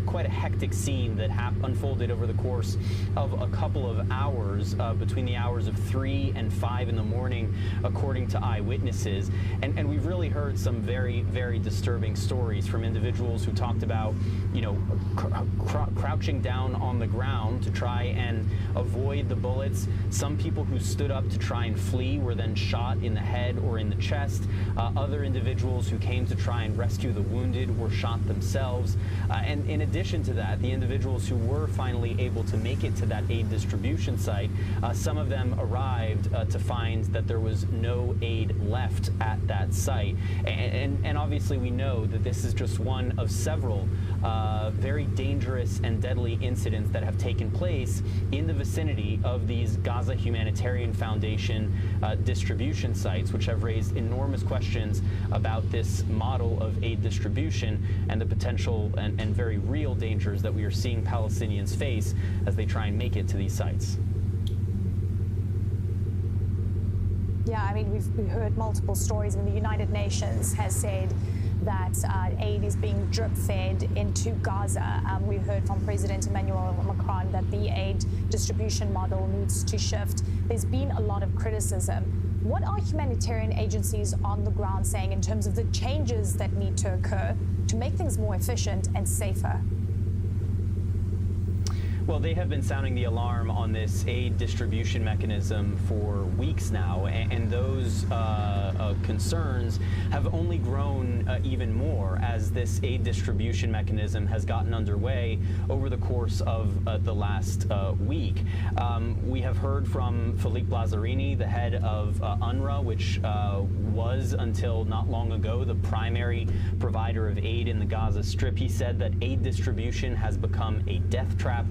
quite a hectic scene that unfolded over the course of a couple of hours, between the hours of 3 and 5 in the morning, according to eyewitnesses. And we've really heard some very, very disturbing stories from individuals who talked about, you know, crouching down on the ground to try and avoid the bullets. Some people who stood up to try and flee were then shot in the head or in the chest. Other individuals who came to try and rescue the wounded were shot themselves. And in addition to that, the individuals who were finally able to make it to that aid distribution site, some of them arrived to find that there was no aid left at that site. And obviously we know that this is just one of several very dangerous and deadly incidents that have taken place in the vicinity of these Gaza Humanitarian Foundation distribution sites, which have raised enormous questions about this model of aid distribution and the potential and very real dangers that we are seeing Palestinians face as they try and make it to these sites. Yeah, I mean, we've heard multiple stories. I mean, the United Nations has said that aid is being drip-fed into Gaza. We heard from President Emmanuel Macron that the aid distribution model needs to shift. There's been a lot of criticism. What are humanitarian agencies on the ground saying in terms of the changes that need to occur to make things more efficient and safer? Well, they have been sounding the alarm on this aid distribution mechanism for weeks now, and those concerns have only grown even more as this aid distribution mechanism has gotten underway over the course of the last week. We have heard from Philippe Lazzarini, the head of UNRWA, which was until not long ago the primary provider of aid in the Gaza Strip. He said that aid distribution has become a death trap,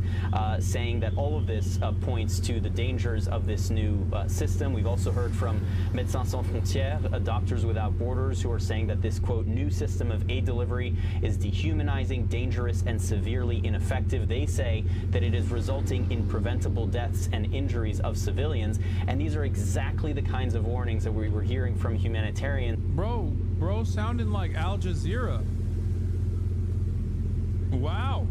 saying that all of this points to the dangers of this new system. We've also heard from Médecins Sans Frontières, Doctors Without Borders, who are saying that this, quote, new system of aid delivery is dehumanizing, dangerous, and severely ineffective. They say that it is resulting in preventable deaths and injuries of civilians, and these are exactly the kinds of warnings that we were hearing from humanitarians. Bro, sounding like Al Jazeera. Wow.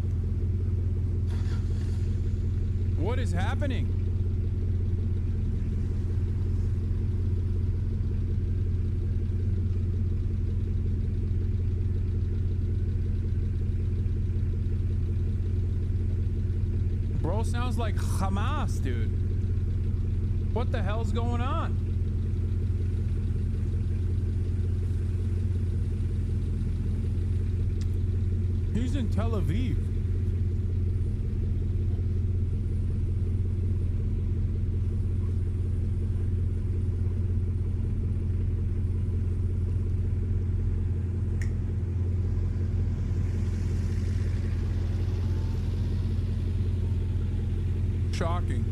What is happening? Bro sounds like Hamas, dude. What the hell's going on? He's in Tel Aviv. Shocking.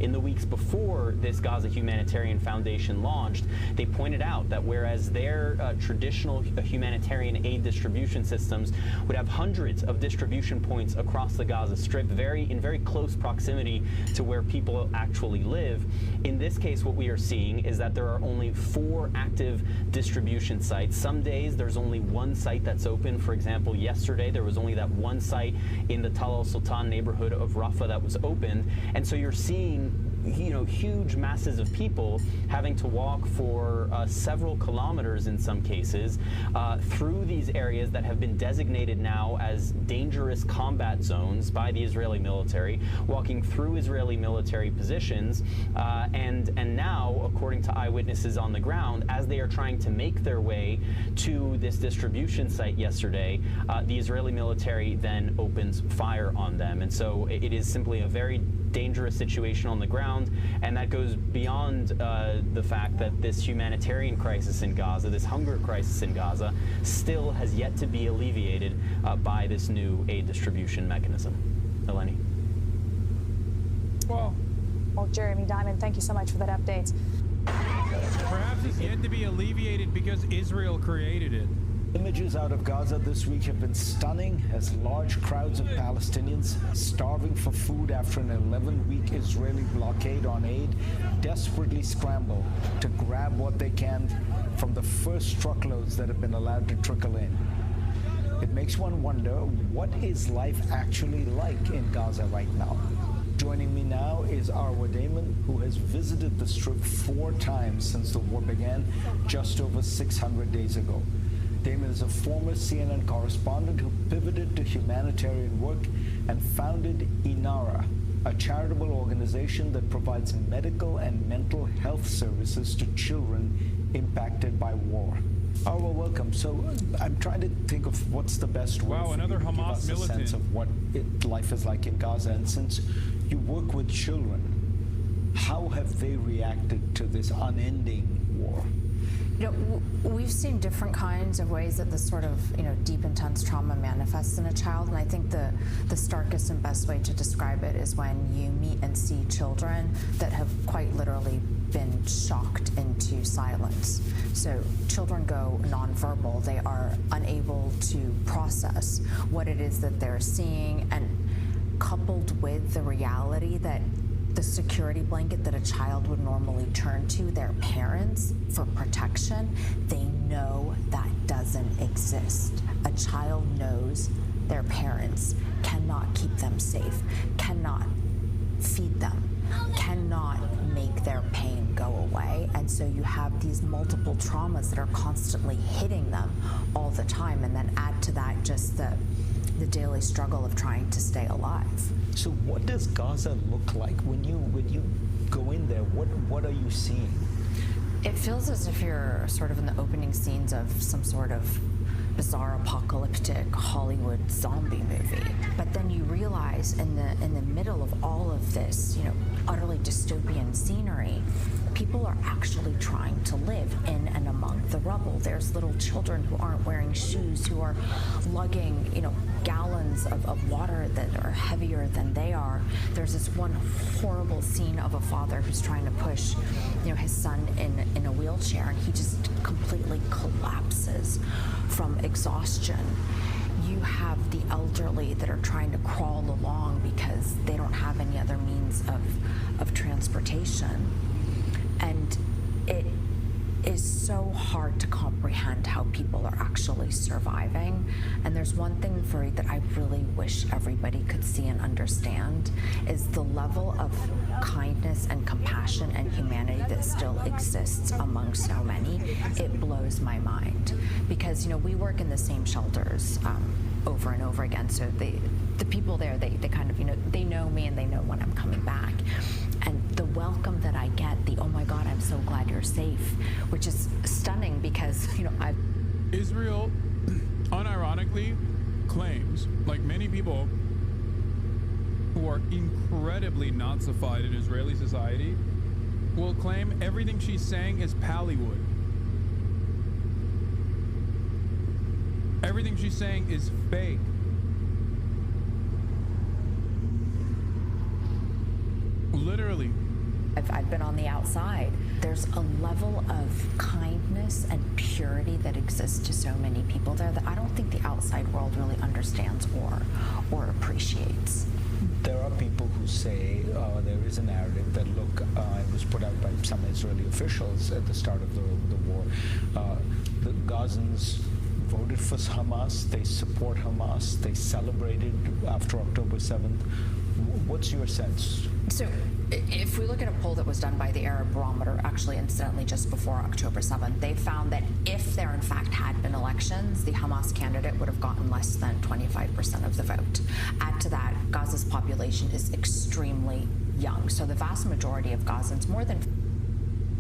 In the weeks before this Gaza Humanitarian Foundation launched, they pointed out that whereas their traditional humanitarian aid distribution systems would have hundreds of distribution points across the Gaza Strip, in very close proximity to where people actually live, in this case what we are seeing is that there are only 4 active distribution sites. Some days there's only 1 site that's open. For example, yesterday there was only that 1 site in the Tal al-Sultan neighborhood of Rafah that was opened, and so you're seeing, you know, huge masses of people having to walk for several kilometers in some cases through these areas that have been designated now as dangerous combat zones by the Israeli military, walking through Israeli military positions, and now, according to eyewitnesses on the ground, as they are trying to make their way to this distribution site yesterday, the Israeli military then opens fire on them. And so it is simply a very dangerous situation on the ground, and that goes beyond the fact that this humanitarian crisis in Gaza, this hunger crisis in Gaza, still has yet to be alleviated by this new aid distribution mechanism. Eleni. Well, Jeremy Diamond, thank you so much for that update. Perhaps it's yet to be alleviated because Israel created it. Images out of Gaza this week have been stunning as large crowds of Palestinians starving for food after an 11-week Israeli blockade on aid desperately scramble to grab what they can from the first truckloads that have been allowed to trickle in. It makes one wonder, what is life actually like in Gaza right now? Joining me now is Arwa Damon, who has visited the Strip 4 times since the war began just over 600 days ago. Damon is a former CNN correspondent who pivoted to humanitarian work and founded INARA, a charitable organization that provides medical and mental health services to children impacted by war. Arwa, welcome. So I'm trying to think of what's the best way for another you to Hamas give us militant. a sense of what life is like in Gaza. And since you work with children, how have they reacted to this unending war? We've seen different kinds of ways that this sort of, deep, intense trauma manifests in a child, and I think the starkest and best way to describe it is when you meet and see children that have quite literally been shocked into silence. So children go nonverbal. They are unable to process what it is that they're seeing, and coupled with the reality that the security blanket that a child would normally turn to, their parents, for protection, they know that doesn't exist. A child knows their parents cannot keep them safe, cannot feed them, cannot make their pain go away. And so you have these multiple traumas that are constantly hitting them all the time, and then add to that just the daily struggle of trying to stay alive. So what does Gaza look like when you go in there? What are you seeing? It feels as if you're sort of in the opening scenes of some sort of bizarre apocalyptic Hollywood zombie movie. But then you realize in the middle of all of this, utterly dystopian scenery, people are actually trying to live in and among the rubble. There's little children who aren't wearing shoes, who are lugging, gallons of water that are heavier than they are. There's this one horrible scene of a father who's trying to push, his son in a wheelchair, and he just completely collapses from exhaustion. You have the elderly that are trying to crawl along because they don't have any other means of transportation. And it is so hard to comprehend how people are actually surviving. And there's one thing, Fareed, that I really wish everybody could see and understand, is the level of kindness and compassion and humanity that still exists among so many. It blows my mind. Because, we work in the same shelters over and over again. So the people there, they kind of, they know me and they know when I'm coming back. And the welcome that I get, the, oh my God, I'm so glad you're safe, which is stunning because, Israel unironically claims, like many people who are incredibly Nazified in Israeli society, will claim everything she's saying is Pallywood. Everything she's saying is fake. Literally. I've been on the outside. There's a level of kindness and purity that exists to so many people there that I don't think the outside world really understands or appreciates. There are people who say there is a narrative that, look, it was put out by some Israeli officials at the start of the war. The Gazans voted for Hamas, they support Hamas, they celebrated after October 7th. What's your sense? So if we look at a poll that was done by the Arab Barometer, actually incidentally just before October 7th, they found that if there in fact had been elections, the Hamas candidate would have gotten less than 25% of the vote. Add to that, Gaza's population is extremely young. So the vast majority of Gazans, more than...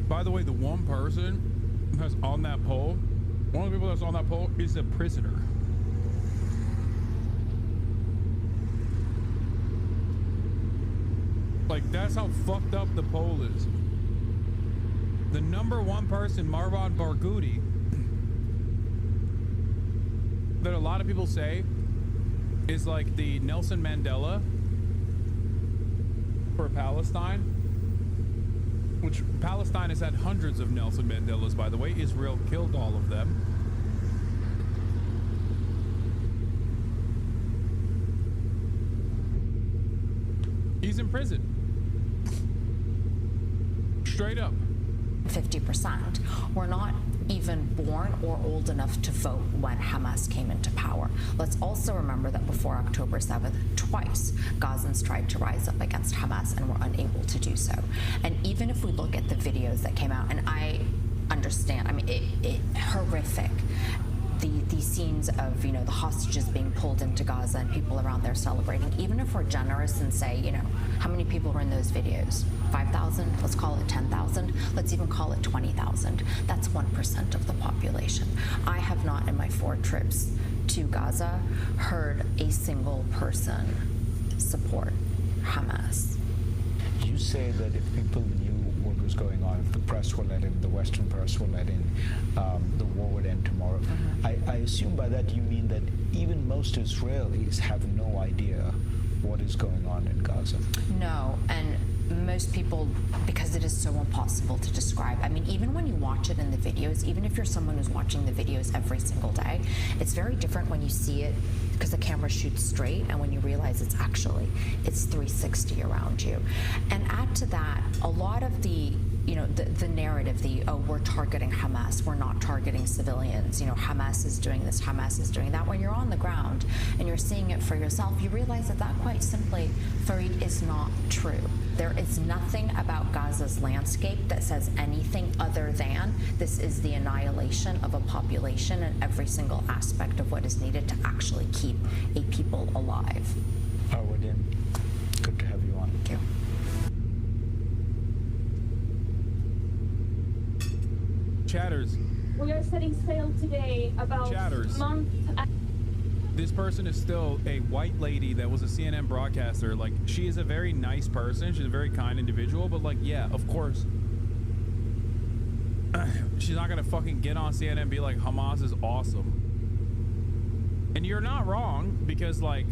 By the way, the one person that's on that poll, one of the people that's on that poll is a prisoner. Like, that's how fucked up the poll is. The number one person, Marwan Barghouti, that a lot of people say is like the Nelson Mandela for Palestine, which Palestine has had hundreds of Nelson Mandelas, by the way. Israel killed all of them. He's in prison. Straight up. 50% were not even born or old enough to vote when Hamas came into power. Let's also remember that before October 7th, twice Gazans tried to rise up against Hamas and were unable to do so. And even if we look at the videos that came out, and I understand, I mean, it horrific. The scenes of, the hostages being pulled into Gaza and people around there celebrating, even if we're generous and say, how many people were in those videos? 5,000? Let's call it 10,000. Let's even call it 20,000. That's 1% of the population. I have not, in my 4 trips to Gaza, heard a single person support Hamas. You say that if people knew what was going on, if the press will let in, the Western press will let in, the war would end tomorrow. I assume by that you mean that even most Israelis have no idea what is going on in Gaza. No, and most people, because it is so impossible to describe. I mean, even when you watch it in the videos, even if you're someone who's watching the videos every single day, it's very different when you see it because the camera shoots straight and when you realize it's 360 around you. And add to that, a lot of the the narrative, we're targeting Hamas, we're not targeting civilians, Hamas is doing this, Hamas is doing that. When you're on the ground and you're seeing it for yourself, you realize that quite simply, Fareed, is not true. There is nothing about Gaza's landscape that says anything other than this is the annihilation of a population and every single aspect of what is needed to actually keep a people alive. Arwadin, good to have you on. Thank you. Chatters. We are setting sail today about Chatters. month. This person is still a white lady that was a CNN broadcaster. Like, she is a very nice person. She's a very kind individual. But, like, yeah, of course, she's not going to fucking get on CNN and be like, Hamas is awesome. And you're not wrong because, like,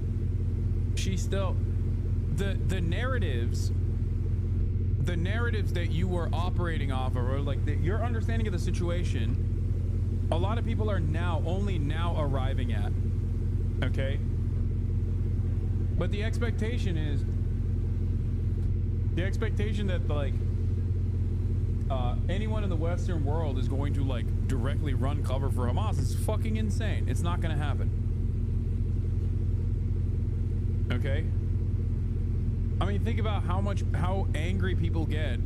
she's still... The narratives that you were operating off of, or like your understanding of the situation, a lot of people are only now arriving at, okay? But the expectation that like anyone in the Western world is going to like directly run cover for Hamas is fucking insane. It's not going to happen. Okay? I mean, think about how angry people get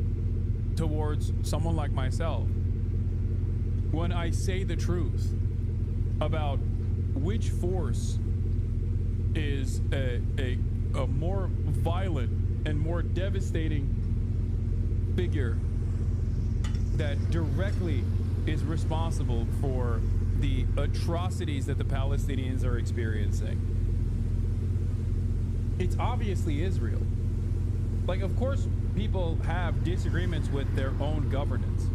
towards someone like myself when I say the truth about which force is a more violent and more devastating figure that directly is responsible for the atrocities that the Palestinians are experiencing. It's obviously Israel. Like, of course, people have disagreements with their own governance.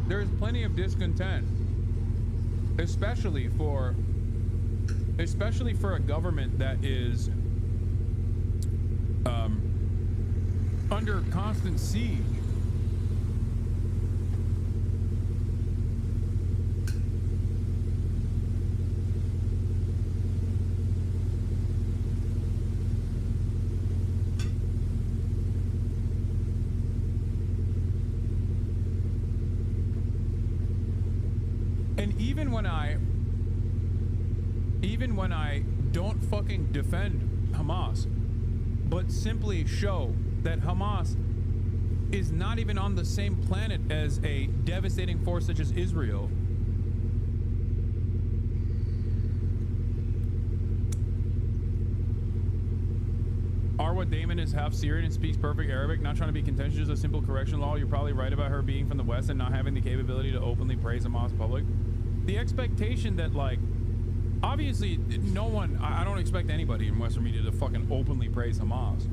There's plenty of discontent, especially for a government that is under constant siege. Even when I don't fucking defend Hamas, but simply show that Hamas is not even on the same planet as a devastating force such as Israel, Arwa Damon is half Syrian and speaks perfect Arabic. Not trying to be contentious, just a simple correction law. You're probably right about her being from the West and not having the capability to openly praise Hamas in public. The expectation that, like, obviously no one, I don't expect anybody in Western media to fucking openly praise Hamas.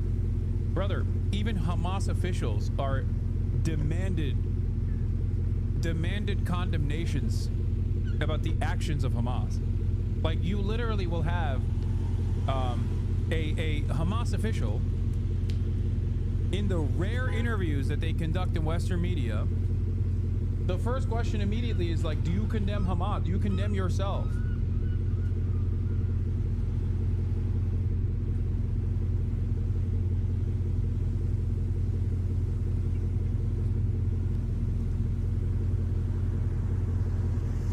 Brother, even Hamas officials are demanded condemnations about the actions of Hamas. Like, you literally will have a Hamas official in the rare interviews that they conduct in Western media. The first question immediately is like, do you condemn Hamas? Do you condemn yourself?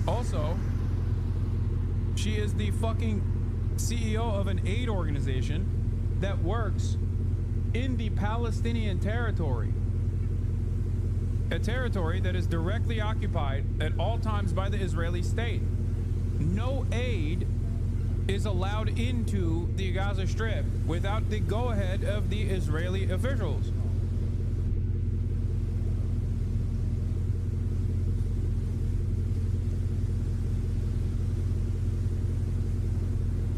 Also, she is the fucking CEO of an aid organization that works in the Palestinian territory. A territory that is directly occupied at all times by the Israeli state. No aid is allowed into the Gaza Strip without the go-ahead of the Israeli officials.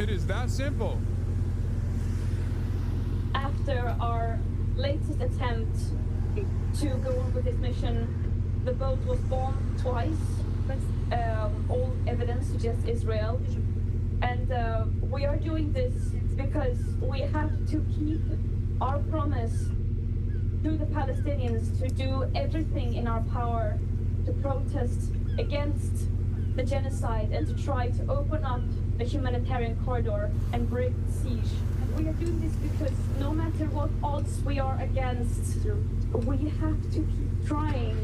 It is that simple. After our latest attempt to go on with this mission, the boat was bombed twice. All evidence suggests Israel. And we are doing this because we have to keep our promise to the Palestinians to do everything in our power to protest against the genocide and to try to open up a humanitarian corridor and break the siege. We are doing this because no matter what odds we are against, we have to keep trying,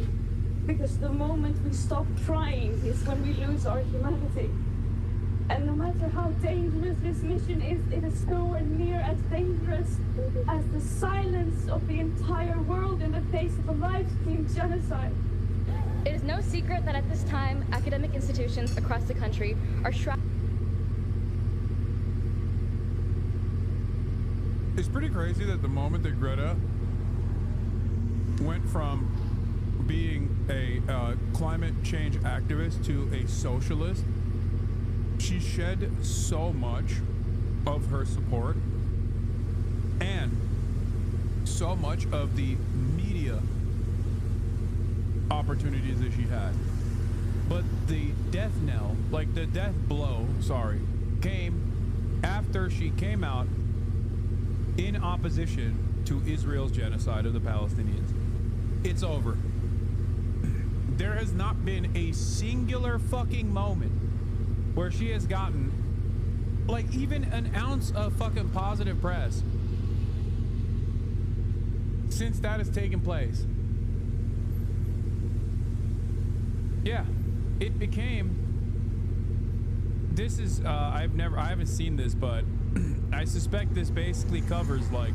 because the moment we stop trying is when we lose our humanity. And no matter how dangerous this mission is, it is nowhere near as dangerous as the silence of the entire world in the face of a live-stream genocide. It is no secret that at this time, academic institutions across the country are shrouded. It's pretty crazy that the moment that Greta went from being a climate change activist to a socialist, she shed so much of her support and so much of the media opportunities that she had. But the death knell, like the death blow, sorry, came after she came out in opposition to Israel's genocide of the Palestinians. It's over. There has not been a singular fucking moment where she has gotten like even an ounce of fucking positive press since that has taken place. Yeah, it became, this is I haven't seen this, but I suspect this basically covers like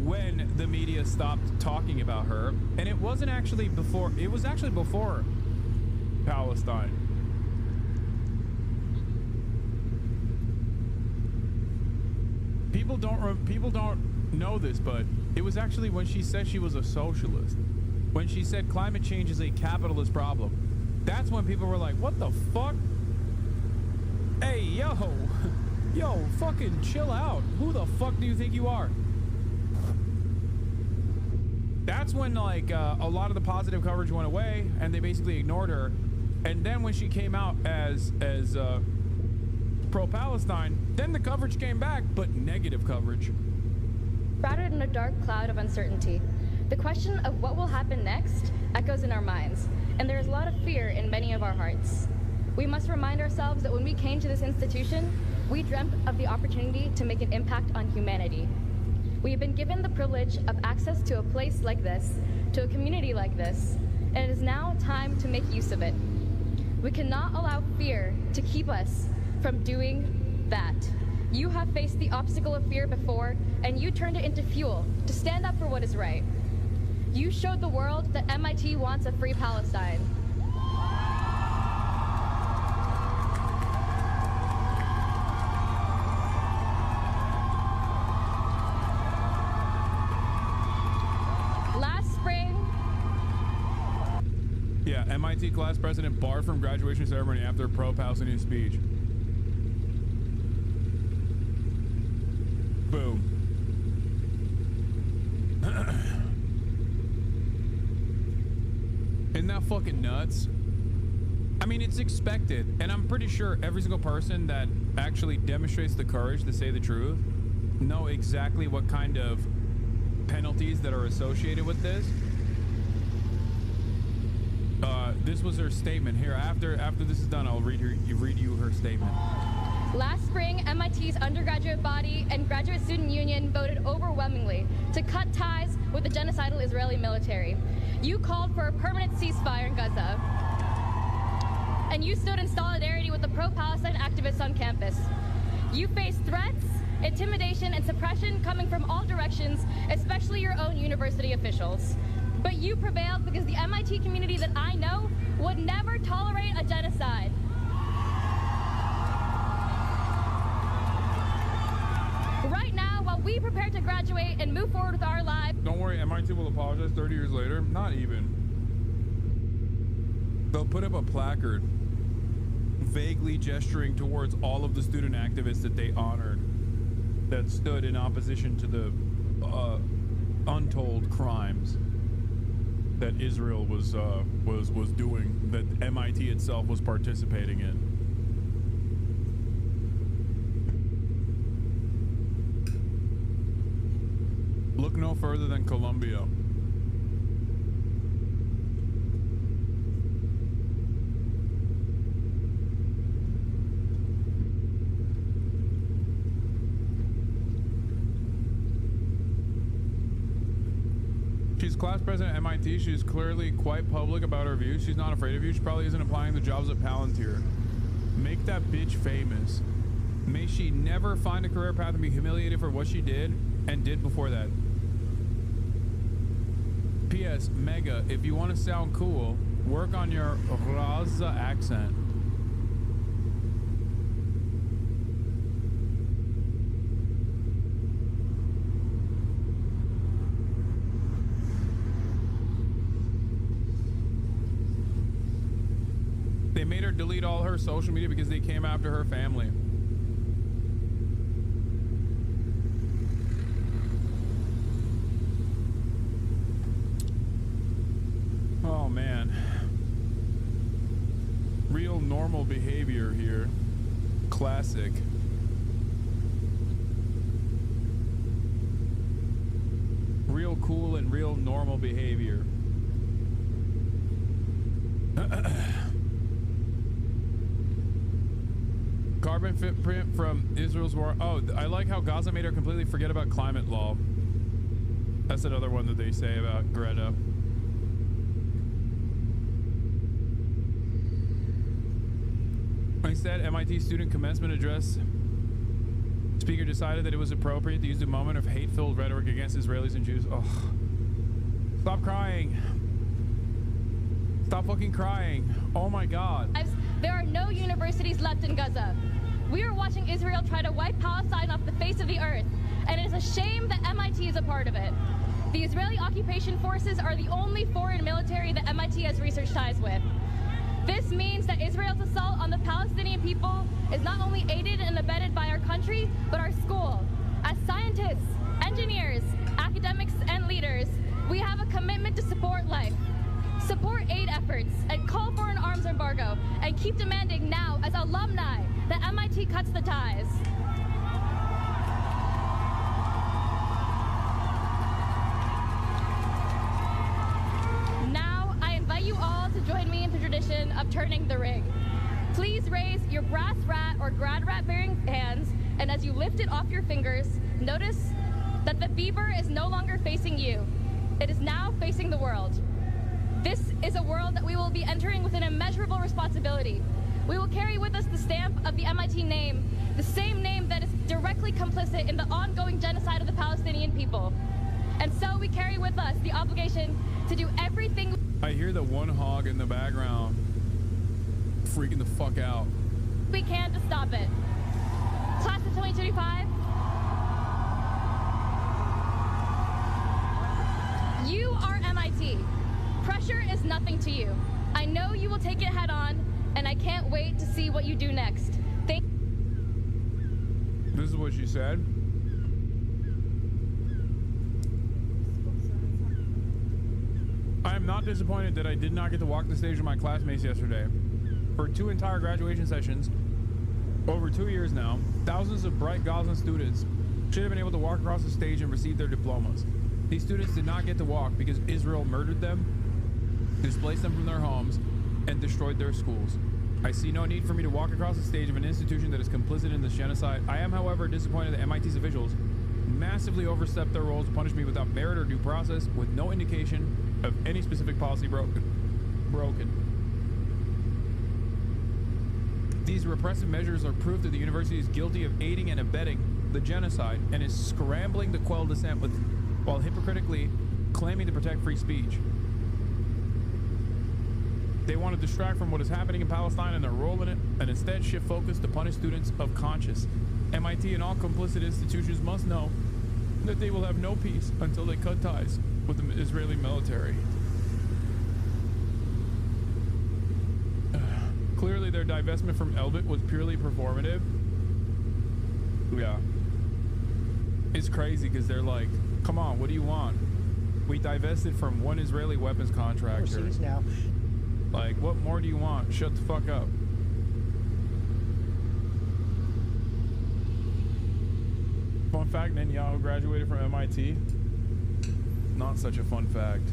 when the media stopped talking about her, and it wasn't actually before, it was actually before Palestine. People don't know this, but it was actually when she said she was a socialist, when she said climate change is a capitalist problem. That's when people were like, what the fuck? Hey, yo, fucking chill out. Who the fuck do you think you are? That's when like a lot of the positive coverage went away and they basically ignored her. And then when she came out as pro-Palestine, then the coverage came back, but negative coverage. Shrouded in a dark cloud of uncertainty. The question of what will happen next echoes in our minds, and there is a lot of fear in many of our hearts. We must remind ourselves that when we came to this institution, we dreamt of the opportunity to make an impact on humanity. We have been given the privilege of access to a place like this, to a community like this, and it is now time to make use of it. We cannot allow fear to keep us from doing that. You have faced the obstacle of fear before, and you turned it into fuel to stand up for what is right. You showed the world that MIT wants a free Palestine. Last spring... Yeah, MIT class president barred from graduation ceremony after pro-Palestinian speech. Boom. Isn't that fucking nuts? I mean, it's expected, and I'm pretty sure every single person that actually demonstrates the courage to say the truth know exactly what kind of penalties that are associated with this. This was her statement here. After this is done, I'll read you her statement. Last spring, MIT's undergraduate body and graduate student union voted overwhelmingly to cut ties with the genocidal Israeli military. You called for a permanent ceasefire in Gaza, and you stood in solidarity with the pro-Palestine activists on campus. You faced threats, intimidation, and suppression coming from all directions, especially your own university officials. But you prevailed because the MIT community that I know would never tolerate a genocide. Right now, while we prepare to graduate and move forward with our lives... Don't worry, MIT will apologize 30 years later. Not even. They'll put up a placard vaguely gesturing towards all of the student activists that they honored that stood in opposition to the untold crimes that Israel was doing, that MIT itself was participating in. Look no further than Colombia. She's class president at MIT. She's clearly quite public about her views. She's not afraid of you. She probably isn't applying the jobs at Palantir. Make that bitch famous. May she never find a career path and be humiliated for what she did and did before that. P.S. Mega, if you want to sound cool, work on your Raza accent. They made her delete all her social media because they came after her family. Oh man. Real normal behavior here. Classic. Real cool and real normal behavior. Carbon footprint from Israel's war. Oh, I like how Gaza made her completely forget about climate law. That's another one that they say about Greta. Instead, MIT student commencement address speaker decided that it was appropriate to use a moment of hate-filled rhetoric against Israelis and Jews. Oh, stop crying. Stop fucking crying. Oh my God. There are no universities left in Gaza. We are watching Israel try to wipe Palestine off the face of the earth, and it is a shame that MIT is a part of it. The Israeli occupation forces are the only foreign military that MIT has research ties with. This means that Israel's assault on the Palestinian people is not only aided and abetted by our country, but our school. As scientists, engineers, academics, and leaders, we have a commitment to support life, support aid efforts, and call for an arms embargo, and keep demanding now, as alumni, that MIT cuts the ties. Now, I invite you all to join me in the tradition of turning the ring. Please raise your brass rat or grad rat bearing hands, and as you lift it off your fingers, notice that the beaver is no longer facing you. It is now facing the world. This is a world that we will be entering with an immeasurable responsibility. We will carry with us the stamp of the MIT name, the same name that is directly complicit in the ongoing genocide of the Palestinian people. And so we carry with us the obligation to do everything. I hear the one hog in the background freaking the fuck out. We can to stop it. Class of 2025, you are MIT. Pressure is nothing to you. I know you will take it head on, and I can't wait to see what you do next. This is what she said. I am not disappointed that I did not get to walk the stage with my classmates yesterday. For 2 entire graduation sessions, over 2 years now, thousands of bright Gazan students should have been able to walk across the stage and receive their diplomas. These students did not get to walk because Israel murdered them, displaced them from their homes, and destroyed their schools. I see no need for me to walk across the stage of an institution that is complicit in this genocide. I am, however, disappointed that MIT's officials massively overstepped their roles to punish me without merit or due process, with no indication of any specific policy broken. These repressive measures are proof that the university is guilty of aiding and abetting the genocide and is scrambling to quell dissent while hypocritically claiming to protect free speech. They want to distract from what is happening in Palestine and their role in it, and instead shift focus to punish students of conscience. MIT and all complicit institutions must know that they will have no peace until they cut ties with the Israeli military. Clearly, their divestment from Elbit was purely performative. Yeah. It's crazy because they're like, come on, what do you want? We divested from one Israeli weapons contractor. Overseas now. Like, what more do you want? Shut the fuck up. Fun fact, Netanyahu graduated from MIT. Not such a fun fact.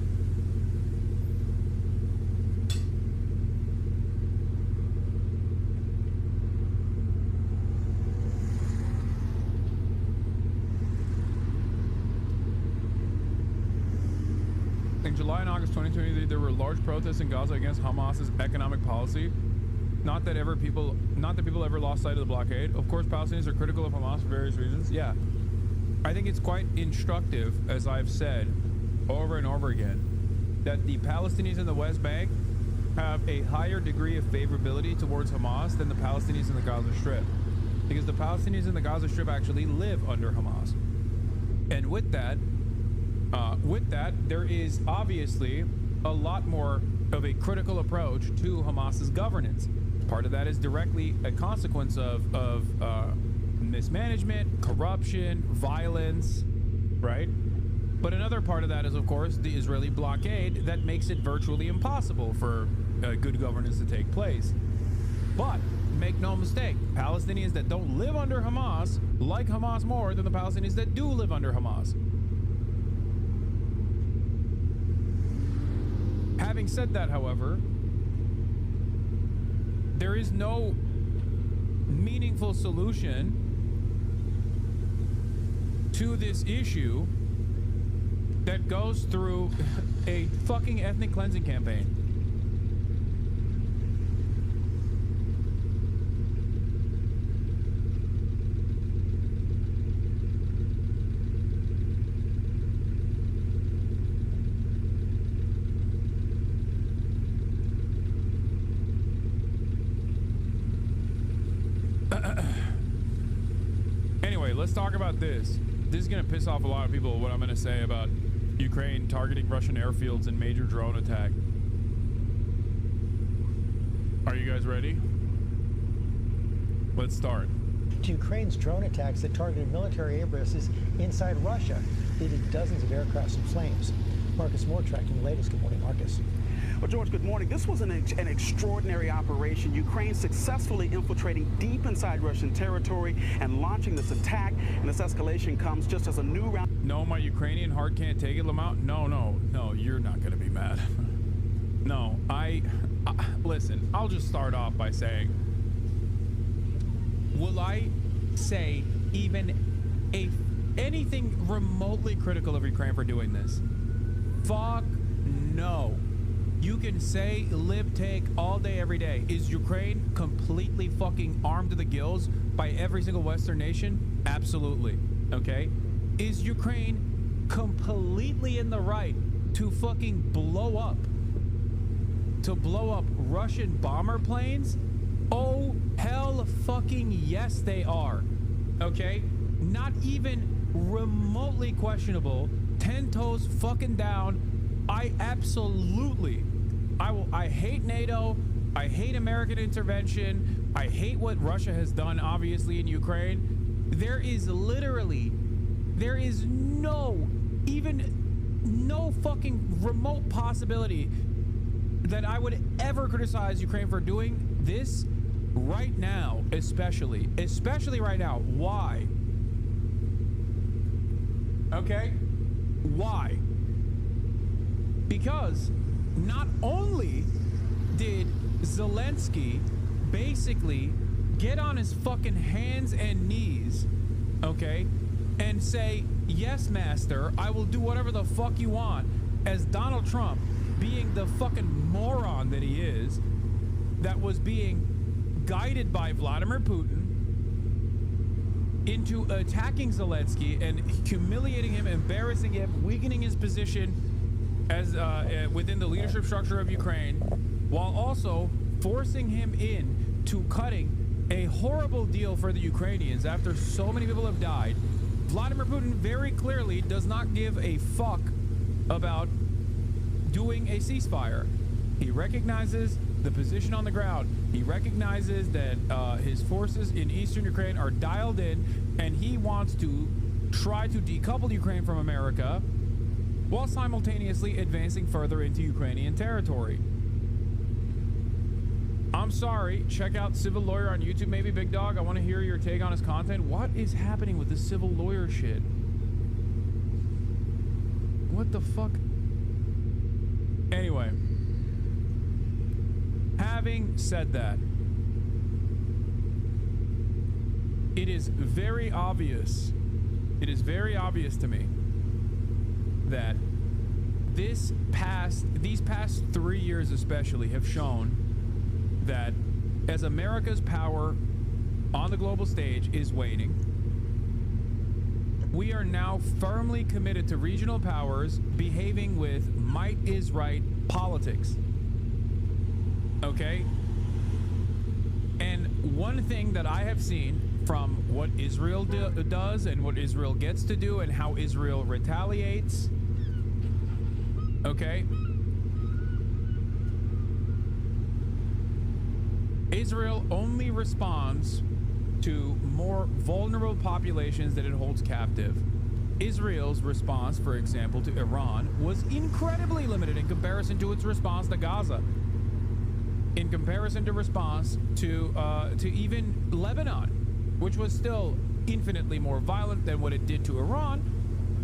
In July and August 2023, there were large protests in Gaza against Hamas's economic policy. Not that people ever lost sight of the blockade. Of course, Palestinians are critical of Hamas for various reasons. Yeah, I think it's quite instructive, as I've said over and over again, that the Palestinians in the West Bank have a higher degree of favorability towards Hamas than the Palestinians in the Gaza Strip, because the Palestinians in the Gaza Strip actually live under Hamas. And with that, there is obviously a lot more of a critical approach to Hamas's governance. Part of that is directly a consequence of mismanagement, corruption, violence, right? But another part of that is, of course, the Israeli blockade that makes it virtually impossible for good governance to take place. But make no mistake, Palestinians that don't live under Hamas like Hamas more than the Palestinians that do live under Hamas. Having said that, however, there is no meaningful solution to this issue that goes through a fucking ethnic cleansing campaign. Anyway, let's talk about this. This is going to piss off a lot of people, what I'm going to say about Ukraine targeting Russian airfields in major drone attack. Are you guys ready? Let's start. To Ukraine's drone attacks that targeted military air bases inside Russia, leaving dozens of aircrafts in flames. Marcus Moore tracking the latest. Good morning, Marcus. Well, George, good morning. This was an extraordinary operation. Ukraine successfully infiltrating deep inside Russian territory and launching this attack. And this escalation comes just as a new round. No, my Ukrainian heart can't take it, Lamont. No, you're not going to be mad. No, listen, I'll just start off by saying, will I say even anything remotely critical of Ukraine for doing this? Fuck no. You can say lib take all day, every day. Is Ukraine completely fucking armed to the gills by every single Western nation? Absolutely. Okay? Is Ukraine completely in the right to fucking blow up Russian bomber planes? Oh, hell fucking yes, they are. Okay? Not even remotely questionable. 10 toes fucking down. I hate NATO. I hate American intervention. I hate what Russia has done, obviously, in Ukraine. There is no fucking remote possibility that I would ever criticize Ukraine for doing this right now, especially right now. Why? Okay? Why? Because not only did Zelensky basically get on his fucking hands and knees, okay, and say, yes, master, I will do whatever the fuck you want, as Donald Trump, being the fucking moron that he is, that was being guided by Vladimir Putin into attacking Zelensky and humiliating him, embarrassing him, weakening his position as within the leadership structure of Ukraine, while also forcing him in to cutting a horrible deal for the Ukrainians after so many people have died. Vladimir Putin very clearly does not give a fuck about doing a ceasefire. He recognizes the position on the ground. He recognizes that his forces in eastern Ukraine are dialed in, and he wants to try to decouple Ukraine from America while simultaneously advancing further into Ukrainian territory. I'm sorry, check out Civil Lawyer on YouTube, maybe, Big Dog. I want to hear your take on his content. What is happening with this Civil Lawyer shit? What the fuck? Anyway, having said that, it is very obvious to me that these past 3 years especially have shown that as America's power on the global stage is waning, we are now firmly committed to regional powers behaving with might is right politics. Okay? And one thing that I have seen from what Israel does and what Israel gets to do and how Israel retaliates, okay? Israel only responds to more vulnerable populations that it holds captive. Israel's response, for example, to Iran was incredibly limited in comparison to its response to Gaza. In comparison to response to even Lebanon, which was still infinitely more violent than what it did to Iran.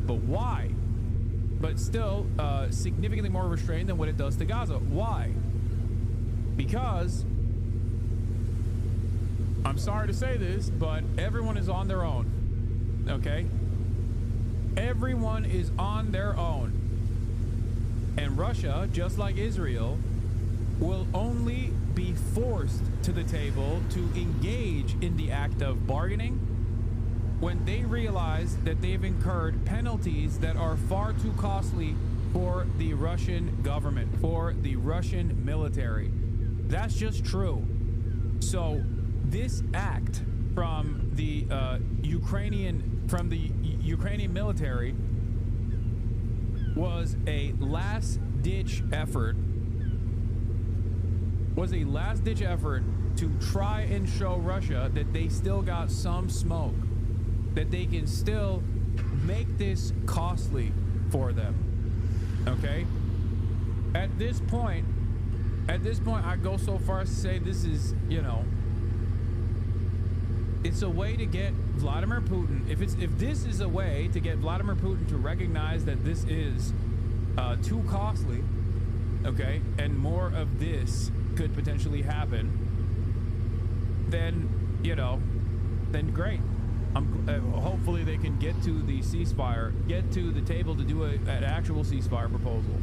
But why? But still significantly more restrained than what it does to Gaza. Why? Because, I'm sorry to say this, but everyone is on their own. Okay? Everyone is on their own. And Russia, just like Israel, will only be forced to the table to engage in the act of bargaining when they realize that they've incurred penalties that are far too costly for the Russian government, for the Russian military. That's just true. So this act from the Ukrainian military was a last-ditch effort to try and show Russia that they still got some smoke, that they can still make this costly for them. Okay? At this point, I go so far as to say this is, it's a way to get Vladimir Putin, if this is a way to get Vladimir Putin to recognize that this is too costly, okay, and more of this could potentially happen, then then great. Hopefully they can get to the ceasefire, get to the table to do an actual ceasefire proposal.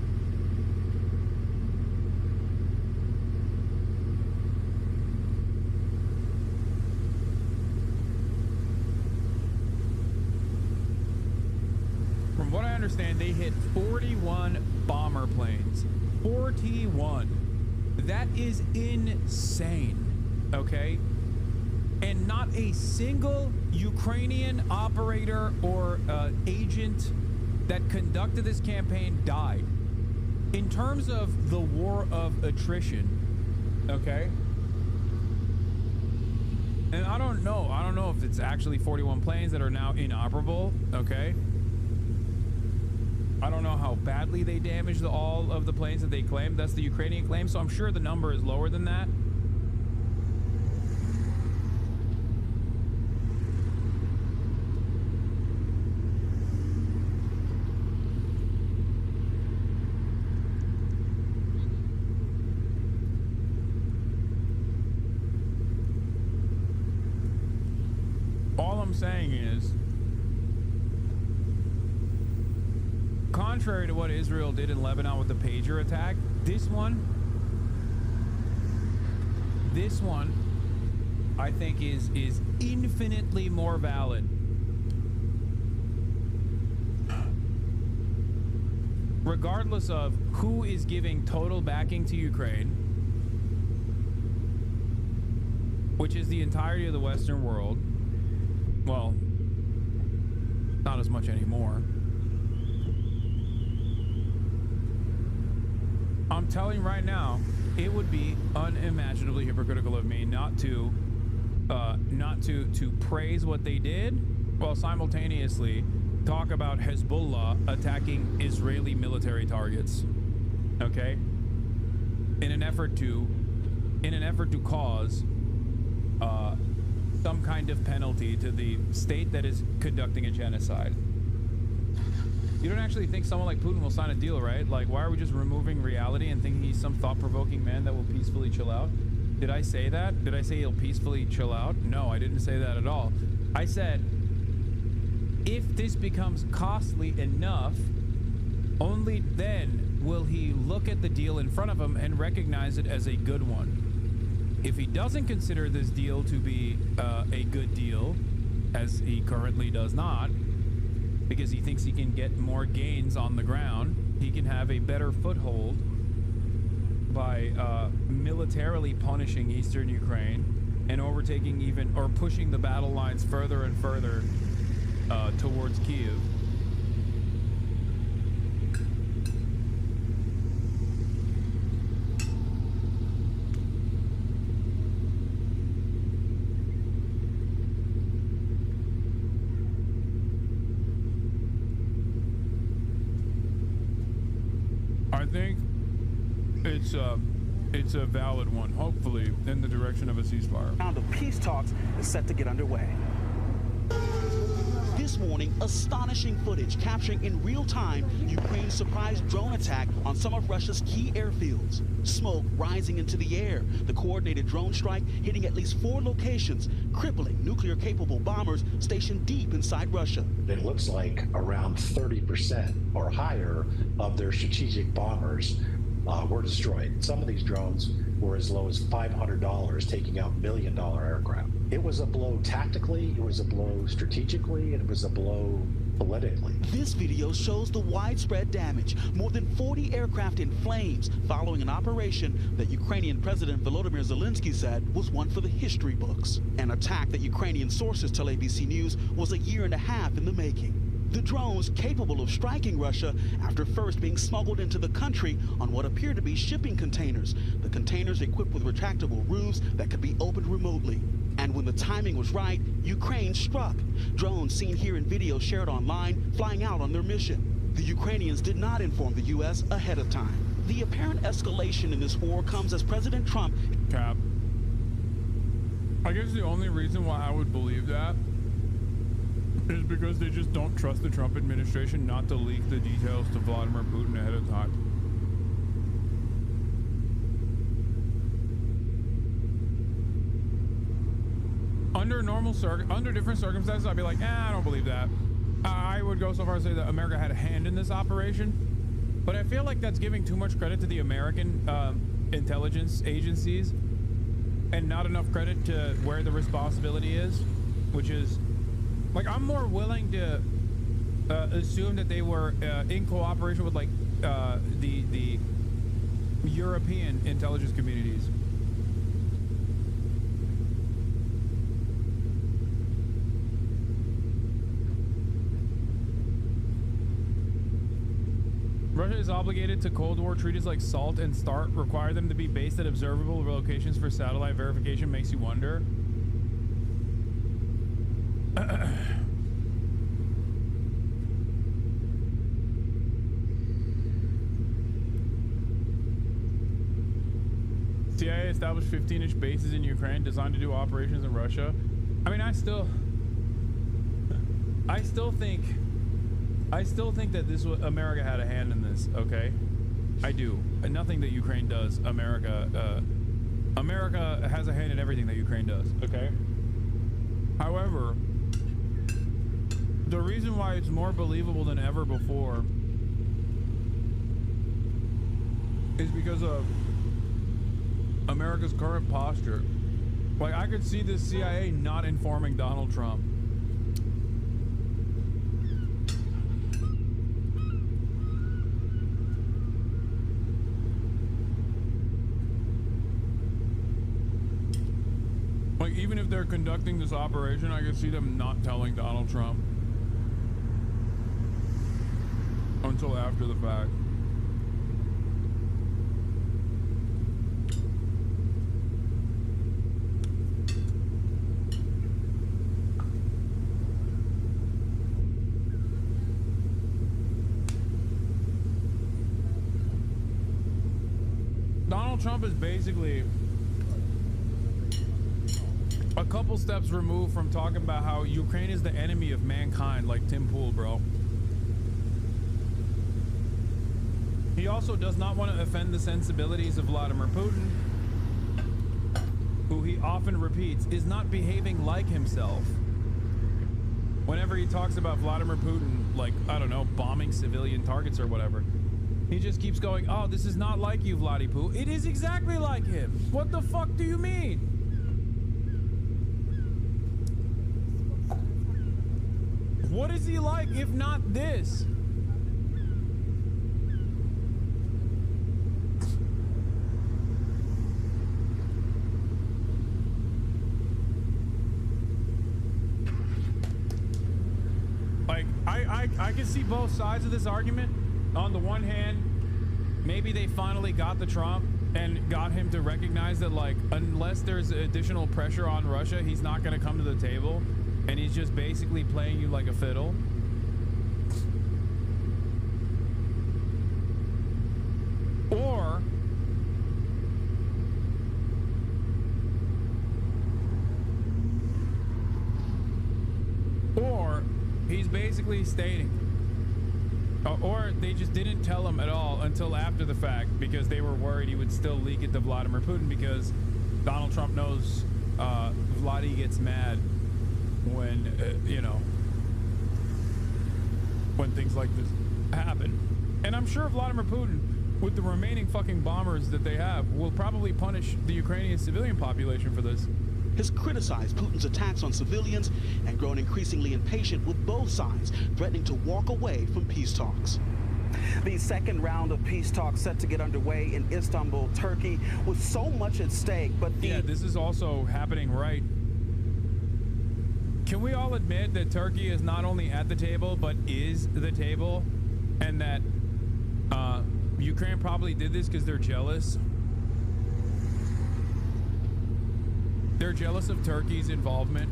From what I understand, they hit 41 bomber planes. 41. That is insane, okay? And not a single Ukrainian operator or agent that conducted this campaign died. In terms of the war of attrition, okay? And I don't know if it's actually 41 planes that are now inoperable, okay? I don't know how badly they damaged all of the planes that they claimed. That's the Ukrainian claim, so I'm sure the number is lower than that. All I'm saying is, contrary to what Israel did in Lebanon with the pager attack, this one I think is infinitely more valid. Regardless of who is giving total backing to Ukraine, which is the entirety of the Western world. Well, not as much anymore. I'm telling you right now, it would be unimaginably hypocritical of me not to praise what they did while simultaneously talk about Hezbollah attacking Israeli military targets. Okay? In an effort to cause some kind of penalty to the state that is conducting a genocide. You don't actually think someone like Putin will sign a deal, right? Like, why are we just removing reality and thinking he's some thought-provoking man that will peacefully chill out? Did I say that? Did I say he'll peacefully chill out? No, I didn't say that at all. I said, if this becomes costly enough, only then will he look at the deal in front of him and recognize it as a good one. If he doesn't consider this deal to be a good deal, as he currently does not, because he thinks he can get more gains on the ground, he can have a better foothold by militarily punishing eastern Ukraine and overtaking or pushing the battle lines further and further towards Kyiv. I think it's a valid one, hopefully in the direction of a ceasefire. Now the peace talks is set to get underway. This morning, astonishing footage capturing in real time Ukraine's surprise drone attack on some of Russia's key airfields. Smoke rising into the air, the coordinated drone strike hitting at least 4 locations, crippling nuclear-capable bombers stationed deep inside Russia. It looks like around 30% or higher of their strategic bombers were destroyed. Some of these drones were as low as $500, taking out million-dollar aircraft. It was a blow tactically, it was a blow strategically, and it was a blow politically. This video shows the widespread damage. More than 40 aircraft in flames following an operation that Ukrainian President Volodymyr Zelensky said was one for the history books. An attack that Ukrainian sources tell ABC News was a year and a half in the making. The drones capable of striking Russia after first being smuggled into the country on what appear to be shipping containers. The containers equipped with retractable roofs that could be opened remotely. And when the timing was right, Ukraine struck. Drones seen here in video shared online flying out on their mission. The Ukrainians did not inform the U.S. ahead of time. The apparent escalation in this war comes as President Trump... Cap. I guess the only reason why I would believe that is because they just don't trust the Trump administration not to leak the details to Vladimir Putin ahead of time. Under different circumstances, I'd be like, I don't believe that. I would go so far as to say that America had a hand in this operation, but I feel like that's giving too much credit to the American intelligence agencies and not enough credit to where the responsibility is, which is, like, I'm more willing to assume that they were in cooperation with, like, the European intelligence communities. Russia is obligated to Cold War treaties like SALT and START, require them to be based at observable locations for satellite verification. Makes you wonder. CIA established 15-inch bases in Ukraine designed to do operations in Russia. I mean, I still think that America had a hand in this, okay? I do. And nothing that Ukraine does, America has a hand in everything that Ukraine does, okay? However, the reason why it's more believable than ever before is because of America's current posture. Like, I could see the CIA not informing Donald Trump. Like, even if they're conducting this operation, I could see them not telling Donald Trump until after the fact. Trump is basically a couple steps removed from talking about how Ukraine is the enemy of mankind, like Tim Pool, bro. He also does not want to offend the sensibilities of Vladimir Putin, who he often repeats is not behaving like himself. Whenever he talks about Vladimir Putin, like, I don't know, bombing civilian targets or whatever, he just keeps going, oh, this is not like you, Vladdy Poo. It is exactly like him. What the fuck do you mean? What is he like if not this? Like, I can see both sides of this argument. On the one hand, maybe they finally got the Trump and got him to recognize that, like, unless there's additional pressure on Russia, he's not going to come to the table, and he's just basically playing you like a fiddle. Or he's basically stating, or they just didn't tell him at all until after the fact because they were worried he would still leak it to Vladimir Putin, because Donald Trump knows Vladdy gets mad when, you know, when things like this happen. And I'm sure Vladimir Putin, with the remaining fucking bombers that they have, will probably punish the Ukrainian civilian population for this. Has criticized Putin's attacks on civilians and grown increasingly impatient with both sides threatening to walk away from peace talks. The second round of peace talks set to get underway in Istanbul, Turkey, with so much at stake, but yeah, this is also happening right. Can we all admit that Turkey is not only at the table, but is the table, and that Ukraine probably did this because they're jealous? They're jealous of Turkey's involvement.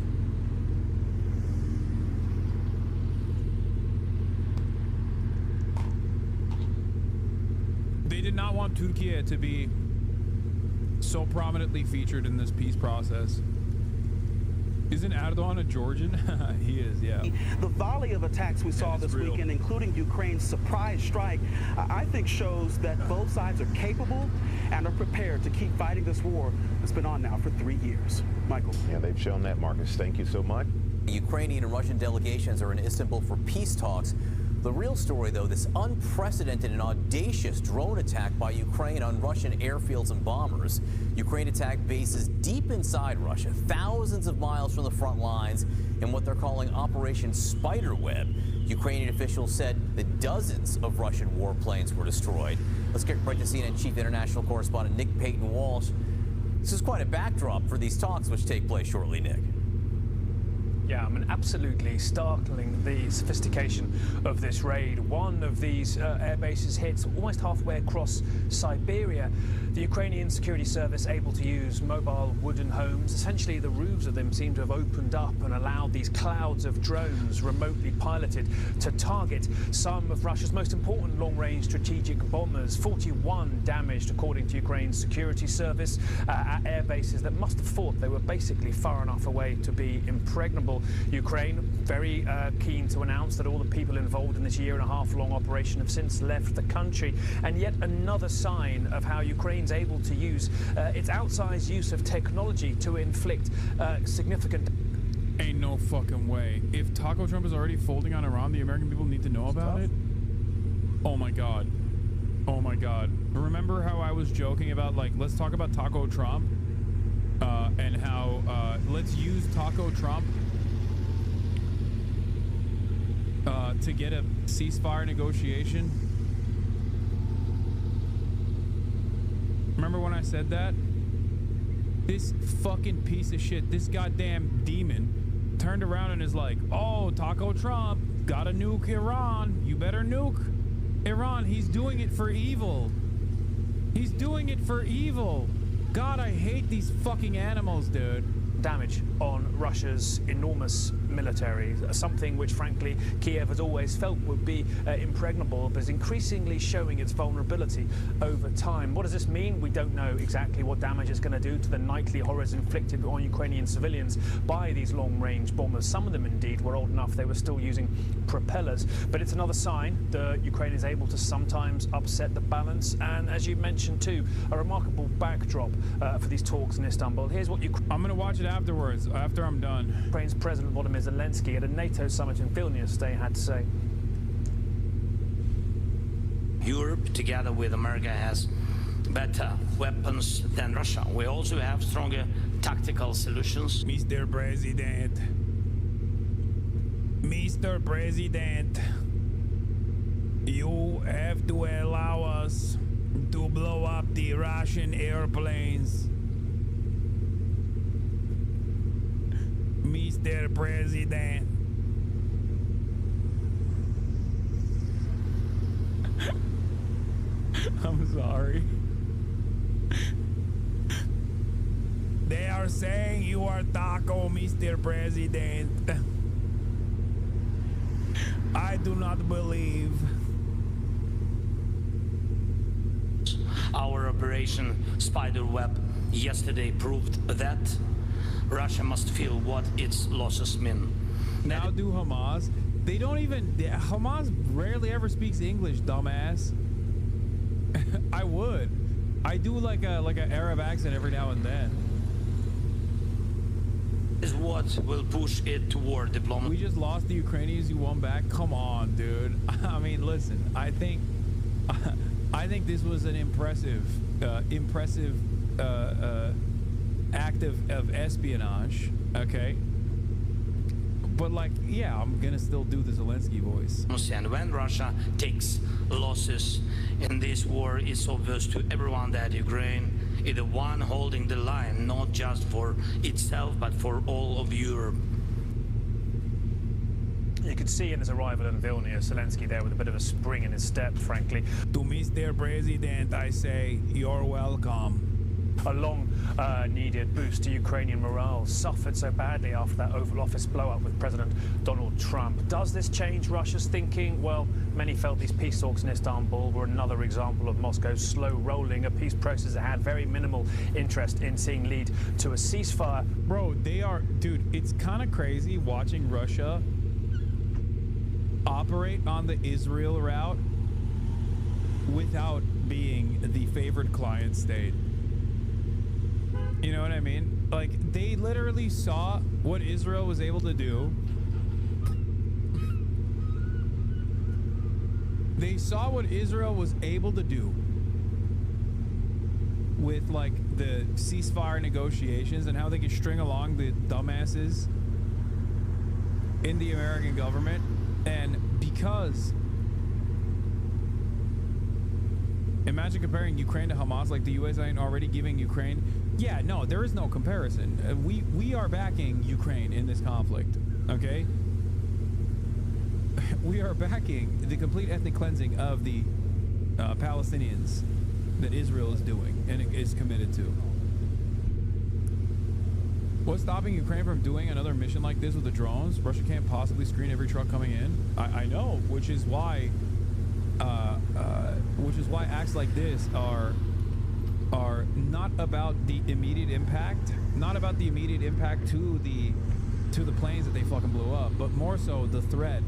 They did not want Turkey to be so prominently featured in this peace process. Isn't Erdogan a Georgian? He is, yeah. The volley of attacks we saw this weekend, including Ukraine's surprise strike, I think shows that both sides are capable and are prepared to keep fighting this war that's been on now for 3 years. Michael. Yeah, they've shown that, Marcus. Thank you so much. The Ukrainian and Russian delegations are in Istanbul for peace talks. The real story, though, this unprecedented and audacious drone attack by Ukraine on Russian airfields and bombers. Ukraine attacked bases deep inside Russia, thousands of miles from the front lines, in what they're calling Operation Spiderweb. Ukrainian officials said that dozens of Russian warplanes were destroyed. Let's get right to CNN Chief International Correspondent Nick Payton-Walsh. This is quite a backdrop for these talks, which take place shortly, Nick. Yeah, I mean, absolutely startling, the sophistication of this raid. One of these air bases hits almost halfway across Siberia. The Ukrainian security service able to use mobile wooden homes. Essentially, the roofs of them seem to have opened up and allowed these clouds of drones remotely piloted to target some of Russia's most important long-range strategic bombers. 41 damaged, according to Ukraine's security service, at air bases that must have thought they were basically far enough away to be impregnable. Ukraine very keen to announce that all the people involved in this year-and-a-half-long operation have since left the country. And yet another sign of how Ukraine's able to use its outsized use of technology to inflict significant... Ain't no fucking way. If Taco Trump is already folding on Iran, the American people need to know about it? Oh my God. Oh my God. Remember how I was joking about, like, let's talk about Taco Trump and how let's use Taco Trump to get a ceasefire negotiation? Remember when I said that? This fucking piece of shit, this goddamn demon, turned around and is like, oh, Taco Trump, gotta nuke Iran. You better nuke Iran. He's doing it for evil. He's doing it for evil. God, I hate these fucking animals, dude. damage on Russia's enormous military, something which, frankly, Kiev has always felt would be impregnable, but is increasingly showing its vulnerability over time. What does this mean? We don't know exactly what damage it's going to do to the nightly horrors inflicted on Ukrainian civilians by these long-range bombers. Some of them, indeed, were old enough they were still using propellers. But it's another sign that Ukraine is able to sometimes upset the balance. And as you mentioned, too, a remarkable backdrop for these talks in Istanbul. Here's what I'm going to watch it afterwards, after I'm done. Ukraine's President Volodymyr Zelensky at a NATO summit in Vilnius today had to say. Europe, together with America, has better weapons than Russia. We also have stronger tactical solutions. Mr. President, you have to allow us to blow up the Russian airplanes. Mr. President. I'm sorry. They are saying you are taco, Mr. President. I do not believe. Our Operation Spiderweb yesterday proved that Russia must feel what its losses mean. Now do Hamas. They don't even. Hamas rarely ever speaks English, dumbass. I would. I do like a Arab accent every now and then. Is what will push it toward diplomacy. We just lost the Ukrainians. You won back. Come on, dude. I mean, listen. I think this was an impressive act of espionage. Okay. But like, yeah, I'm gonna still do the Zelensky voice. And when Russia takes losses in this war, it's obvious to everyone that Ukraine is the one holding the line, not just for itself, but for all of Europe. You could see in his arrival in Vilnius, Zelensky there with a bit of a spring in his step, frankly. To Mr. President, I say, you're welcome. A long-needed boost to Ukrainian morale, suffered so badly after that Oval Office blow-up with President Donald Trump. Does this change Russia's thinking? Well, many felt these peace talks in Istanbul were another example of Moscow's slow-rolling a peace process that had very minimal interest in seeing lead to a ceasefire. Bro, dude, it's kind of crazy watching Russia operate on the Israel route without being the favored client state. You know what I mean? Like, they literally saw what Israel was able to do. They saw what Israel was able to do with, like, the ceasefire negotiations and how they could string along the dumbasses in the American government. And because... imagine comparing Ukraine to Hamas, like the U.S. ain't already giving Ukraine. Yeah, no, there is no comparison. We are backing Ukraine in this conflict, okay? We are backing the complete ethnic cleansing of the Palestinians that Israel is doing and is committed to. What's stopping Ukraine from doing another mission like this with the drones? Russia can't possibly screen every truck coming in. I know, which is why acts like this are not about the immediate impact, to the planes that they fucking blew up, but more so the threat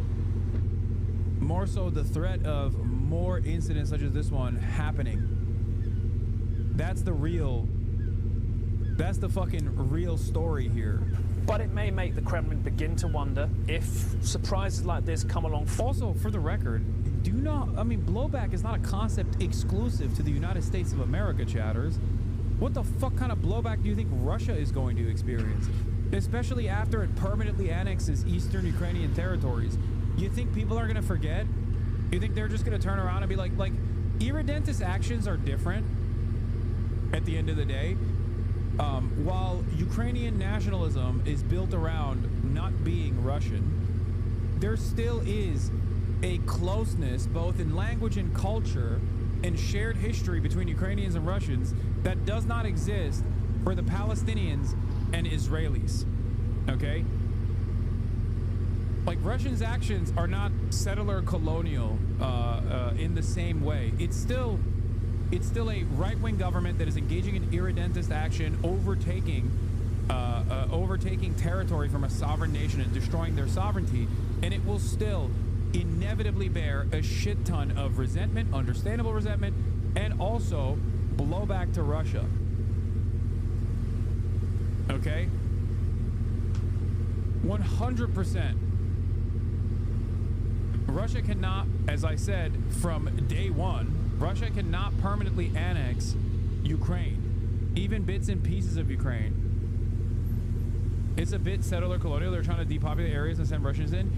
of more incidents such as this one happening. That's the fucking real story here. But it may make the Kremlin begin to wonder if surprises like this come along. Also, for the record, blowback is not a concept exclusive to the United States of America, chatters. What the fuck kind of blowback do you think Russia is going to experience? Especially after it permanently annexes eastern Ukrainian territories. You think people are going to forget? You think they're just going to turn around and be like, irredentist actions are different at the end of the day. While Ukrainian nationalism is built around not being Russian, there still is a closeness both in language and culture and shared history between Ukrainians and Russians that does not exist for the Palestinians and Israelis. Okay? Like, Russia's actions are not settler colonial in the same way. It's still a right-wing government that is engaging in irredentist action, overtaking territory from a sovereign nation and destroying their sovereignty, and it will still inevitably bear a shit ton of resentment, understandable resentment, and also blowback to Russia. Okay? 100%. Russia cannot, as I said, from day one, Russia cannot permanently annex Ukraine, even bits and pieces of Ukraine. It's a bit settler colonial. They're trying to depopulate areas and send Russians in.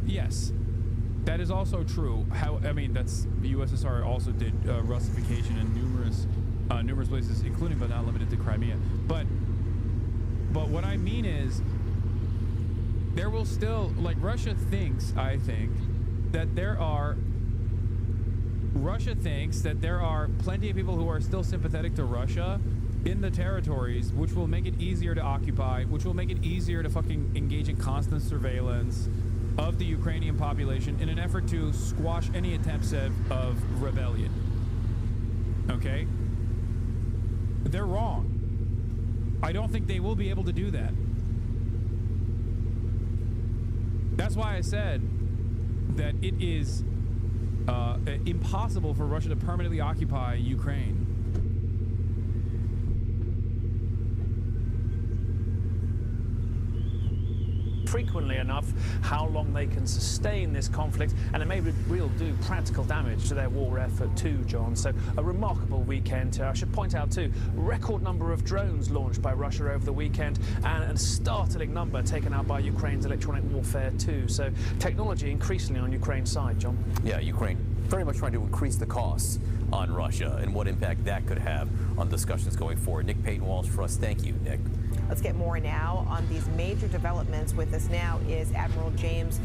Yes, that is also true. I mean, that's the USSR also did Russification in numerous places, including but not limited to Crimea. But what I mean is, there will still, like, Russia thinks that there are plenty of people who are still sympathetic to Russia in the territories, which will make it easier to occupy, which will make it easier to fucking engage in constant surveillance of the Ukrainian population in an effort to squash any attempts of rebellion. Okay? They're wrong. I don't think they will be able to do that. That's why I said that it is impossible for Russia to permanently occupy Ukraine. Frequently enough, how long they can sustain this conflict, and it may really do practical damage to their war effort too, John. So a remarkable weekend. I should point out too, record number of drones launched by Russia over the weekend, and a startling number taken out by Ukraine's electronic warfare too. So technology increasingly on Ukraine's side, John. Yeah, Ukraine very much trying to increase the costs on Russia and what impact that could have on discussions going forward. Nick Payton-Walsh for us. Thank you, Nick. Let's get more now on these major developments. With us now is Admiral James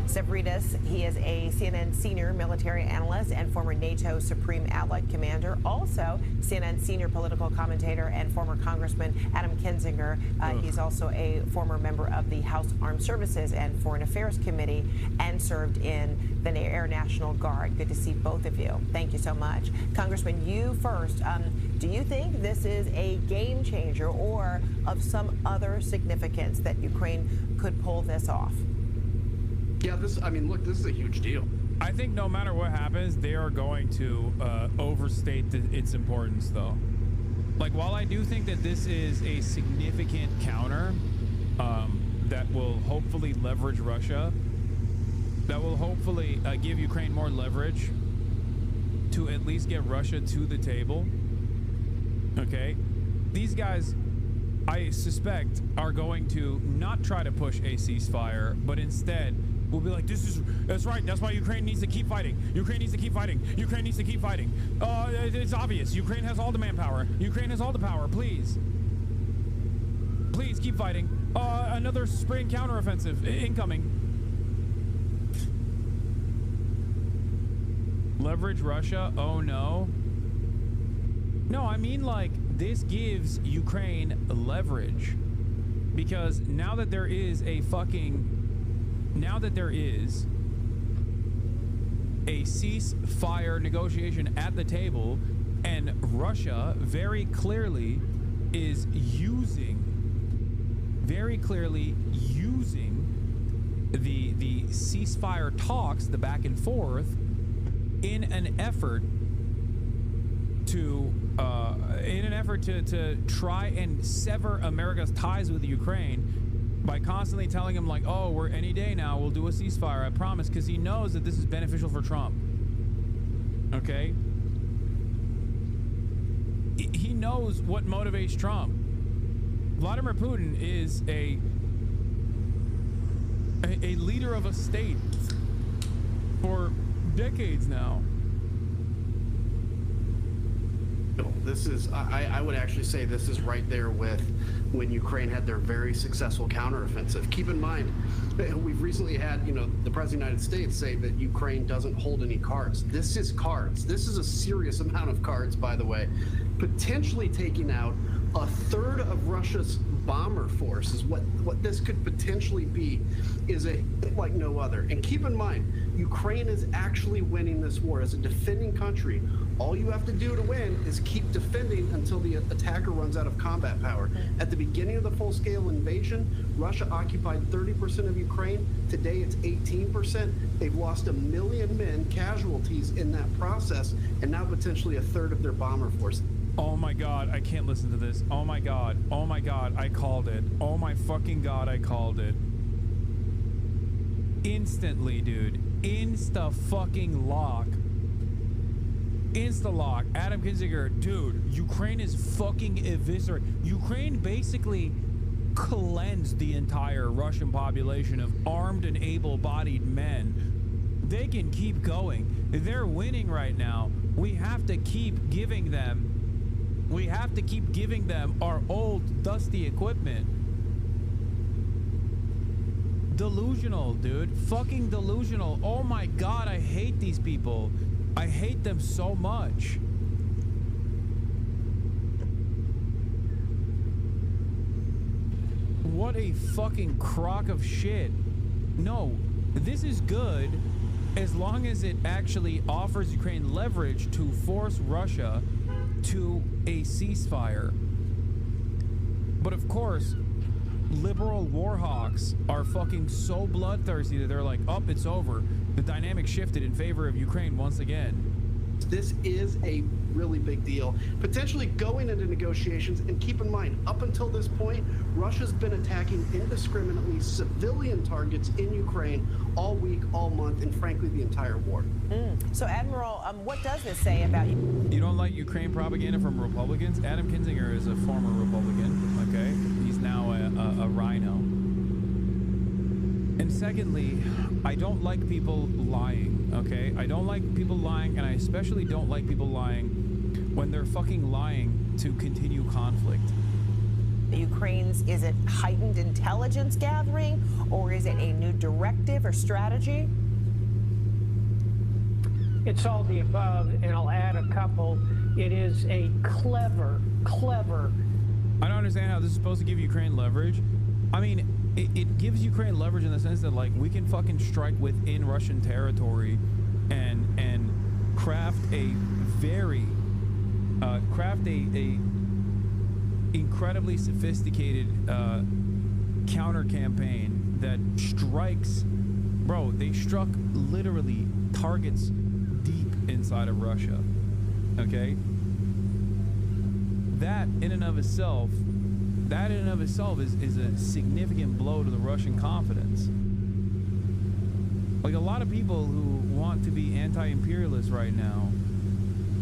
Stavridis. He is a CNN senior military analyst and former NATO Supreme Allied Commander. Also, CNN senior political commentator and former Congressman Adam Kinzinger. He's also a former member of the House Armed Services and Foreign Affairs Committee and served in the Air National Guard. Good to see both of you. Thank you so much. Congressman, you first. Do you think this is a game changer or of some other significance that Ukraine could pull this off? Yeah, look, this is a huge deal. I think no matter what happens, they are going to overstate its importance, though. Like, while I do think that this is a significant counter that will hopefully leverage Russia, that will hopefully give Ukraine more leverage to at least get Russia to the table. Okay? These guys, I suspect, are going to not try to push a ceasefire, but instead will be like, that's right, that's why Ukraine needs to keep fighting. Ukraine needs to keep fighting. Ukraine needs to keep fighting. It's obvious. Ukraine has all the manpower. Ukraine has all the power. Please. Please keep fighting. Another spring counteroffensive incoming. Leverage Russia? Oh no. No, I mean, like, this gives Ukraine leverage, because now that there is a ceasefire negotiation at the table, and Russia very clearly is using the ceasefire talks, the back and forth, in an effort to try and sever America's ties with Ukraine by constantly telling him, like, oh, we're any day now, we'll do a ceasefire, I promise, because he knows that this is beneficial for Trump. Okay? He knows what motivates Trump. Vladimir Putin is a leader of a state for decades now. This is, I would actually say this is right there with when Ukraine had their very successful counteroffensive. Keep in mind, we've recently had, the President of the United States say that Ukraine doesn't hold any cards. This is cards. This is a serious amount of cards, by the way. Potentially taking out A third of Russia's bomber force is what this could potentially be, is a hit like no other. And keep in mind, Ukraine is actually winning this war as a defending country. All you have to do to win is keep defending until the attacker runs out of combat power. At the beginning of the full-scale invasion, Russia occupied 30% of Ukraine. Today, it's 18%. They've lost 1 million men, casualties in that process, and now potentially a third of their bomber force. Oh my God, I can't listen to this. Oh my God, I called it. Oh my fucking God, I called it. Instantly, dude. Insta-fucking-lock. Insta-lock. Adam Kinzinger, dude, Ukraine is fucking eviscerated. Ukraine basically cleansed the entire Russian population of armed and able-bodied men. They can keep going. They're winning right now. We have to keep giving them our old dusty equipment. Delusional, dude. Fucking delusional. Oh my God, I hate these people. I hate them so much. What a fucking crock of shit. No, this is good as long as it actually offers Ukraine leverage to force Russia to a ceasefire. But of course, liberal warhawks are fucking so bloodthirsty that they're like, oh, it's over. The dynamic shifted in favor of Ukraine once again. This is a really big deal, potentially going into negotiations. And keep in mind, up until this point, Russia's been attacking indiscriminately civilian targets in Ukraine all week, all month, and frankly, the entire war. So, Admiral, what does this say about you? You don't like Ukraine propaganda from Republicans? Adam Kinzinger is a former Republican, okay? He's now a rhino. And secondly, I don't like people lying, okay? I don't like people lying, and I especially don't like people lying when they're fucking lying to continue conflict. Ukraine's, is it heightened intelligence gathering, or is it a new directive or strategy? It's all the above, and I'll add a couple. It is a clever. I don't understand how this is supposed to give Ukraine leverage. I mean, it gives Ukraine leverage in the sense that, like, we can fucking strike within Russian territory and craft a very incredibly sophisticated counter campaign that strikes, bro, they struck literally targets deep inside of Russia, okay? That in and of itself is a significant blow to the Russian confidence. Like, a lot of people who want to be anti-imperialist right now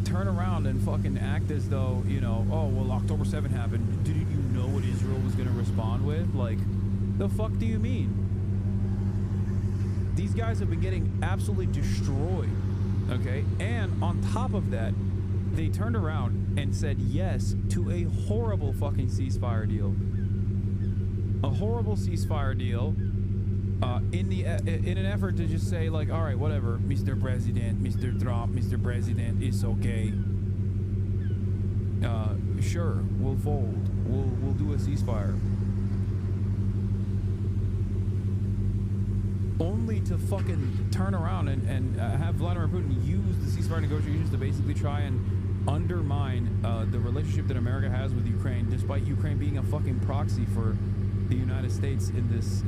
turn around and fucking act as though, you know, oh, well, October 7th happened. Didn't you know what Israel was going to respond with? Like, the fuck do you mean? These guys have been getting absolutely destroyed, okay? And on top of that, they turned around and said yes to a horrible fucking ceasefire deal. A horrible ceasefire deal in an effort to just say, like, all right, whatever, Mr. President, Mr. Trump, Mr. President, it's okay. Sure, we'll fold. We'll do a ceasefire. Only to fucking turn around and have Vladimir Putin use the ceasefire negotiations to basically try and undermine the relationship that America has with Ukraine, despite Ukraine being a fucking proxy for the United States in this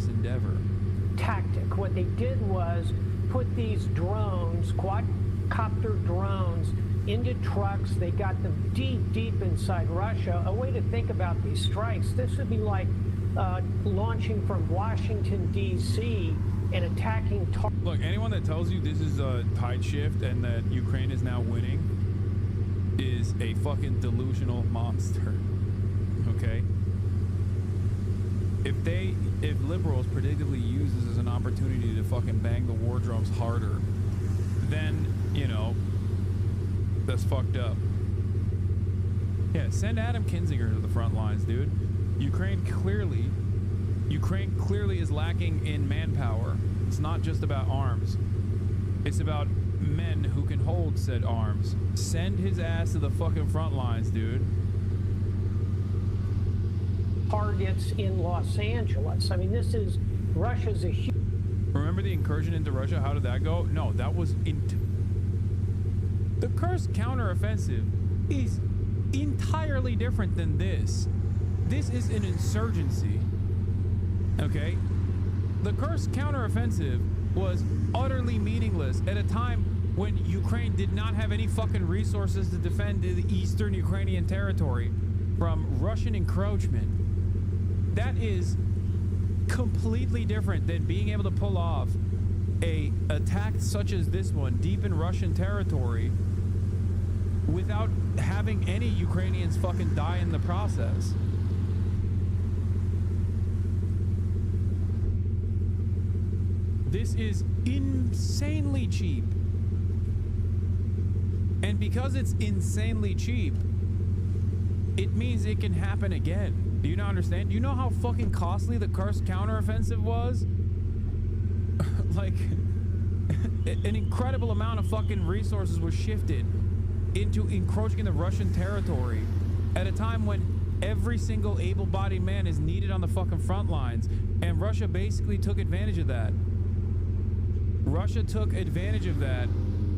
endeavor. Tactic. What they did was put these drones, quadcopter drones, into trucks. They got them deep inside Russia. A way to think about these strikes, this would be like launching from Washington, D.C. and attacking... Look, anyone that tells you this is a tide shift and that Ukraine is now winning is a fucking delusional monster, okay? If liberals predictably use this as an opportunity to fucking bang the war drums harder, then, you know, that's fucked up. Yeah, send Adam Kinzinger to the front lines, dude. Ukraine clearly is lacking in manpower. It's not just about arms. It's about men who can hold said arms. Send his ass to the fucking front lines, dude. targets in Los Angeles. I mean, this is, Russia's a huge... Remember the incursion into Russia? How did that go? No, that was the Kursk counteroffensive is entirely different than this. This is an insurgency. Okay? The Kursk counteroffensive was utterly meaningless at a time when Ukraine did not have any fucking resources to defend the eastern Ukrainian territory from Russian encroachment. That is completely different than being able to pull off a attack such as this one deep in Russian territory without having any Ukrainians fucking die in the process. This is insanely cheap. And because it's insanely cheap, it means it can happen again. Do you not understand? Do you know how fucking costly the Kursk counteroffensive was? Like, an incredible amount of fucking resources was shifted into encroaching the Russian territory at a time when every single able-bodied man is needed on the fucking front lines, and Russia basically took advantage of that. Russia took advantage of that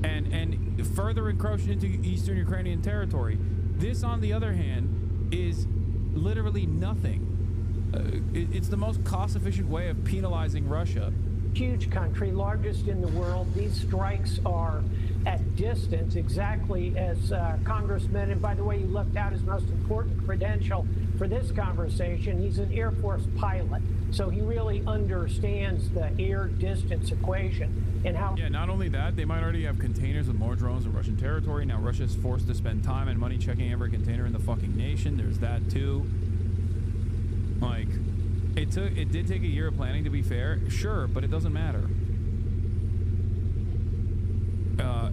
and further encroached into eastern Ukrainian territory. This, on the other hand, is literally nothing. It's the most cost-efficient way of penalizing Russia. Huge country, largest in the world. These strikes are at distance, exactly as Congressman, and by the way, you left out his most important credential for this conversation. He's an Air Force pilot, so he really understands the air distance equation and how... Yeah, not only that, they might already have containers with more drones in Russian territory. Now Russia's forced to spend time and money checking every container in the fucking nation. There's that too. Like, it did take a year of planning, to be fair, sure, but it doesn't matter.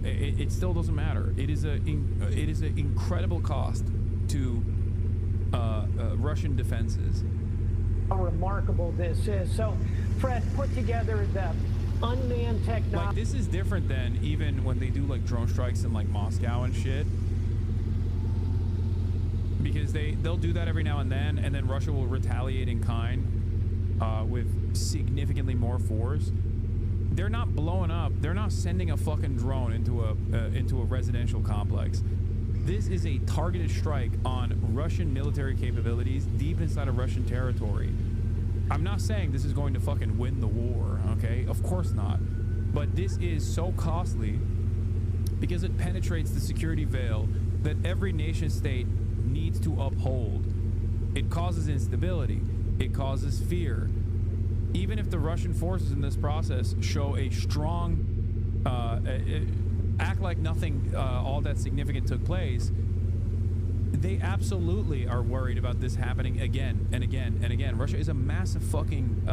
It still doesn't matter. It is an incredible cost to Russian defenses. How remarkable this is. So, Fred, put together the unmanned technology. Like, this is different than even when they do like drone strikes in like Moscow and shit. Because they'll do that every now and then Russia will retaliate in kind with significantly more force. They're not blowing up. They're not sending a fucking drone into a residential complex. This is a targeted strike on Russian military capabilities deep inside of Russian territory. I'm not saying this is going to fucking win the war, okay? Of course not. But this is so costly because it penetrates the security veil that every nation state needs to uphold. It causes instability. It causes fear. Even if the Russian forces in this process show a strong, act like nothing all that significant took place, they absolutely are worried about this happening again and again and again. Russia is a massive fucking,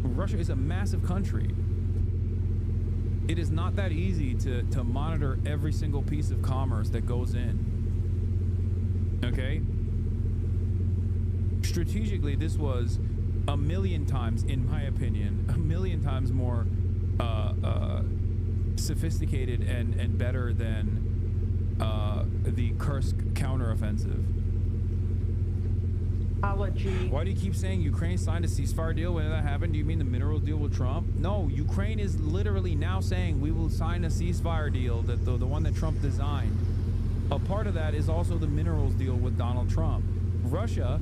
Russia is a massive country. It is not that easy to monitor every single piece of commerce that goes in. Okay? Strategically, this was a million times, in my opinion, a million times more sophisticated and better than the Kursk counteroffensive. Why do you keep saying Ukraine signed a ceasefire deal? When did that happen? Do you mean the minerals deal with Trump? No, Ukraine is literally now saying we will sign a ceasefire deal, that the one that Trump designed. A part of that is also the minerals deal with Donald Trump. Russia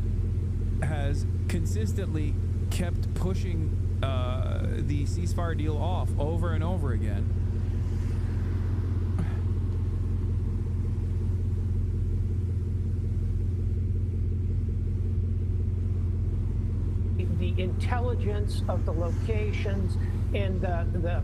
has consistently kept pushing the ceasefire deal off over and over again. The intelligence of the locations and the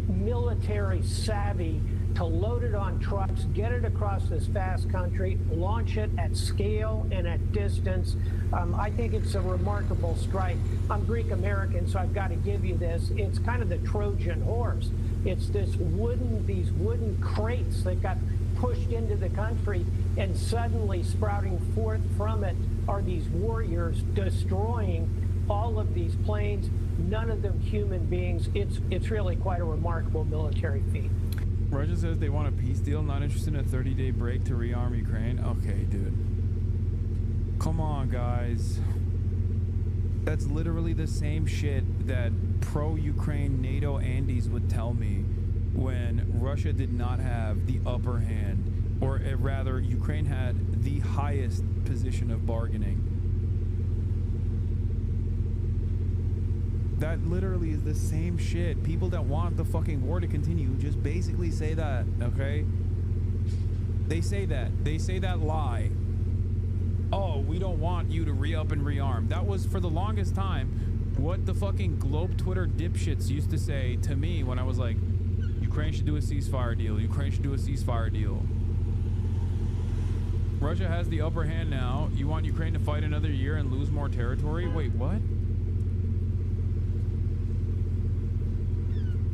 military savvy to load it on trucks, get it across this vast country, launch it at scale and at distance. I think it's a remarkable strike. I'm Greek American, so I've got to give you this. It's kind of the Trojan horse. It's these wooden crates that got pushed into the country, and suddenly sprouting forth from it are these warriors destroying all of these planes, none of them human beings. It's really quite a remarkable military feat. Russia says they want a peace deal, not interested in a 30-day break to rearm Ukraine. Okay, dude. Come on, guys. That's literally the same shit that pro-Ukraine NATO Andes would tell me when Russia did not have the upper hand, or rather, Ukraine had the highest position of bargaining. That literally is the same shit. People that want the fucking war to continue just basically say that, okay? They say that. They say that lie. Oh, we don't want you to re-up and rearm. That was, for the longest time, what the fucking globe Twitter dipshits used to say to me when I was like, Ukraine should do a ceasefire deal. Ukraine should do a ceasefire deal. Russia has the upper hand now. You want Ukraine to fight another year and lose more territory? Wait, what?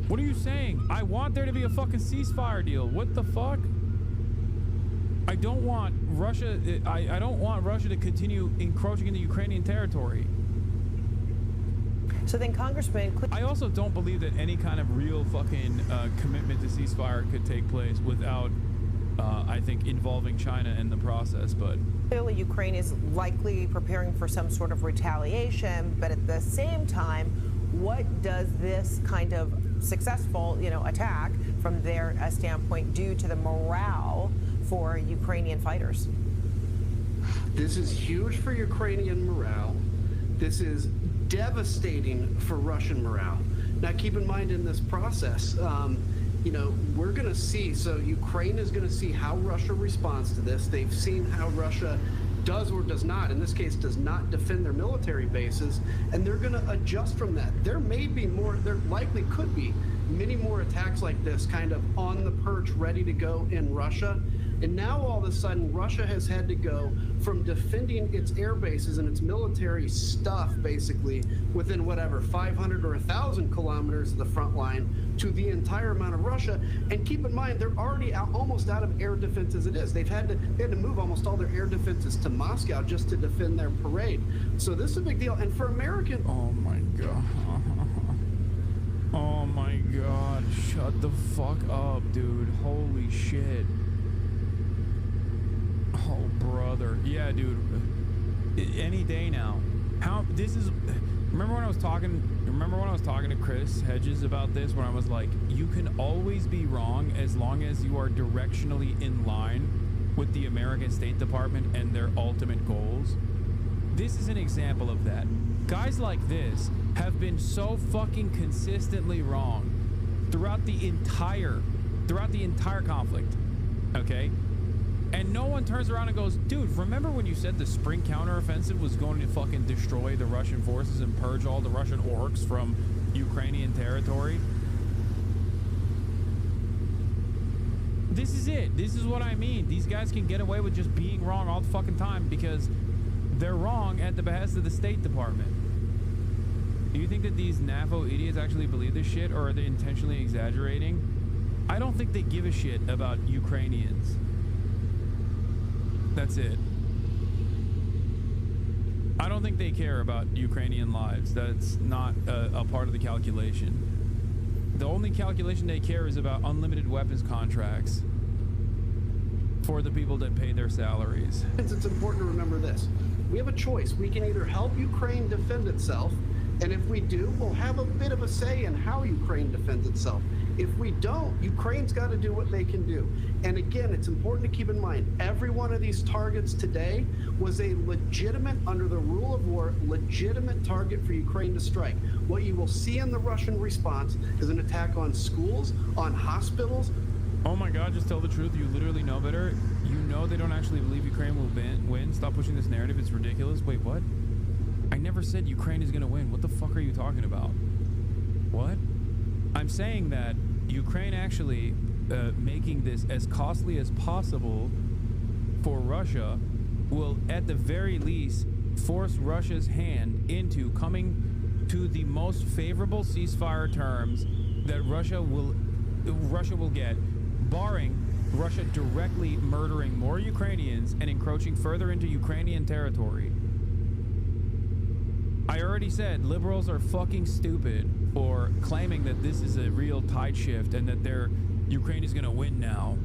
What are you saying? I want there to be a fucking ceasefire deal. What the fuck? I don't want Russia. I don't want Russia to continue encroaching into Ukrainian territory. So then, Congressman, I also don't believe that any kind of real fucking commitment to ceasefire could take place without, I think, involving China in the process. But clearly, Ukraine is likely preparing for some sort of retaliation. But at the same time, what does this kind of successful, attack from their standpoint do to the morale for Ukrainian fighters? This is huge for Ukrainian morale. This is devastating for Russian morale. Now, keep in mind in this process, we're going to see, so Ukraine is going to see how Russia responds to this. They've seen how Russia does or does not, in this case, does not defend their military bases, and they're going to adjust from that. There may be more, there likely could be many more attacks like this kind of on the perch, ready to go in Russia. And now all of a sudden, Russia has had to go from defending its air bases and its military stuff, basically, within whatever, 500 or 1,000 kilometers of the front line to the entire amount of Russia. And keep in mind, they're already almost out of air defense as it is. They had to move almost all their air defenses to Moscow just to defend their parade. So this is a big deal. And for American... Oh, my God. Oh, my God. Shut the fuck up, dude. Holy shit. Oh, brother. Yeah, dude. Any day now. Remember when I was talking to Chris Hedges about this, when I was like, you can always be wrong as long as you are directionally in line with the American State Department and their ultimate goals? This is an example of that. Guys like this have been so fucking consistently wrong throughout the entire conflict. Okay? And no one turns around and goes, dude, remember when you said the spring counteroffensive was going to fucking destroy the Russian forces and purge all the Russian orcs from Ukrainian territory? This is it. This is what I mean. These guys can get away with just being wrong all the fucking time because they're wrong at the behest of the State Department. Do you think that these NAFO idiots actually believe this shit, or are they intentionally exaggerating? I don't think they give a shit about Ukrainians. That's it. I don't think they care about Ukrainian lives. That's not a part of the calculation. The only calculation they care is about unlimited weapons contracts for the people that pay their salaries. It's important to remember this. We have a choice. We can either help Ukraine defend itself, and if we do, we'll have a bit of a say in how Ukraine defends itself. If we don't, Ukraine's got to do what they can do. And again, it's important to keep in mind, every one of these targets today was a legitimate, under the rule of war, legitimate target for Ukraine to strike. What you will see in the Russian response is an attack on schools, on hospitals. Oh my God, just tell the truth. You literally know better. You know they don't actually believe Ukraine will win. Stop pushing this narrative. It's ridiculous. Wait, what? I never said Ukraine is going to win. What the fuck are you talking about? What? I'm saying that Ukraine actually making this as costly as possible for Russia will, at the very least, force Russia's hand into coming to the most favorable ceasefire terms that Russia will get, barring Russia directly murdering more Ukrainians and encroaching further into Ukrainian territory. I already said liberals are fucking stupid for claiming that this is a real tide shift and that Ukraine is going to win now.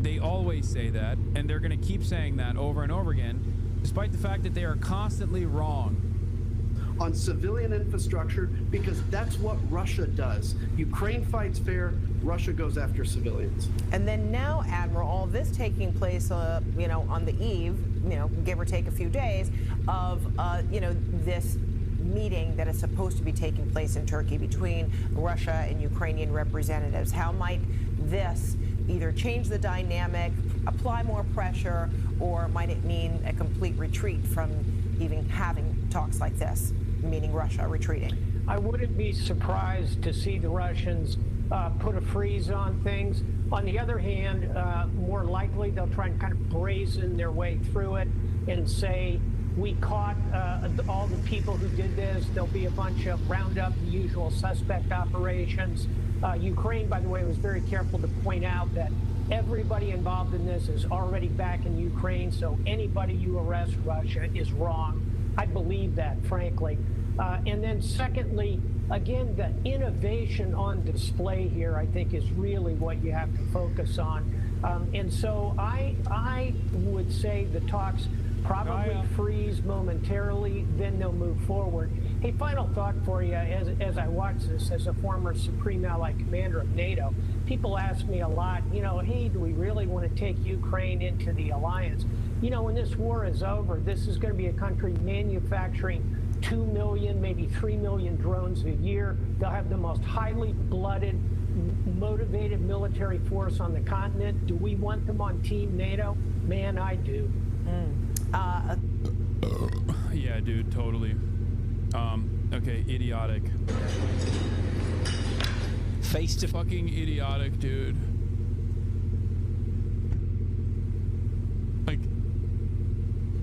They always say that, and they're going to keep saying that over and over again, despite the fact that they are constantly wrong. on civilian infrastructure, because that's what Russia does. Ukraine fights fair, Russia goes after civilians. And then now, Admiral, all this taking place, you know, on the eve, you know, give or take a few days of, you know, this meeting that is supposed to be taking place in Turkey between Russia and Ukrainian representatives. How might this either change the dynamic, apply more pressure, or might it mean a complete retreat from even having talks like this, meaning Russia retreating? I wouldn't be surprised to see the Russians put a freeze on things. On the other hand, more likely they'll try and kind of brazen their way through it and say, we caught all the people who did this. There'll be a bunch of roundup, the usual suspect operations. Ukraine, by the way, was very careful to point out that everybody involved in this is already back in Ukraine, so anybody you arrest Russia is wrong. I believe that, frankly. And then secondly, again, the innovation on display here, I think, is really what you have to focus on. And so I would say the talks probably freeze momentarily, then they'll move forward. Hey, final thought for you, as I watch this, as a former Supreme Allied Commander of NATO, people ask me a lot, you know, hey, do we really want to take Ukraine into the alliance? You know, when this war is over, this is going to be a country manufacturing 2 million, maybe 3 million drones a year. They'll have the most highly blooded, motivated military force on the continent. Do we want them on Team NATO? Man, I do. Yeah, dude, totally. Okay, idiotic. Face to fucking idiotic, dude. Like,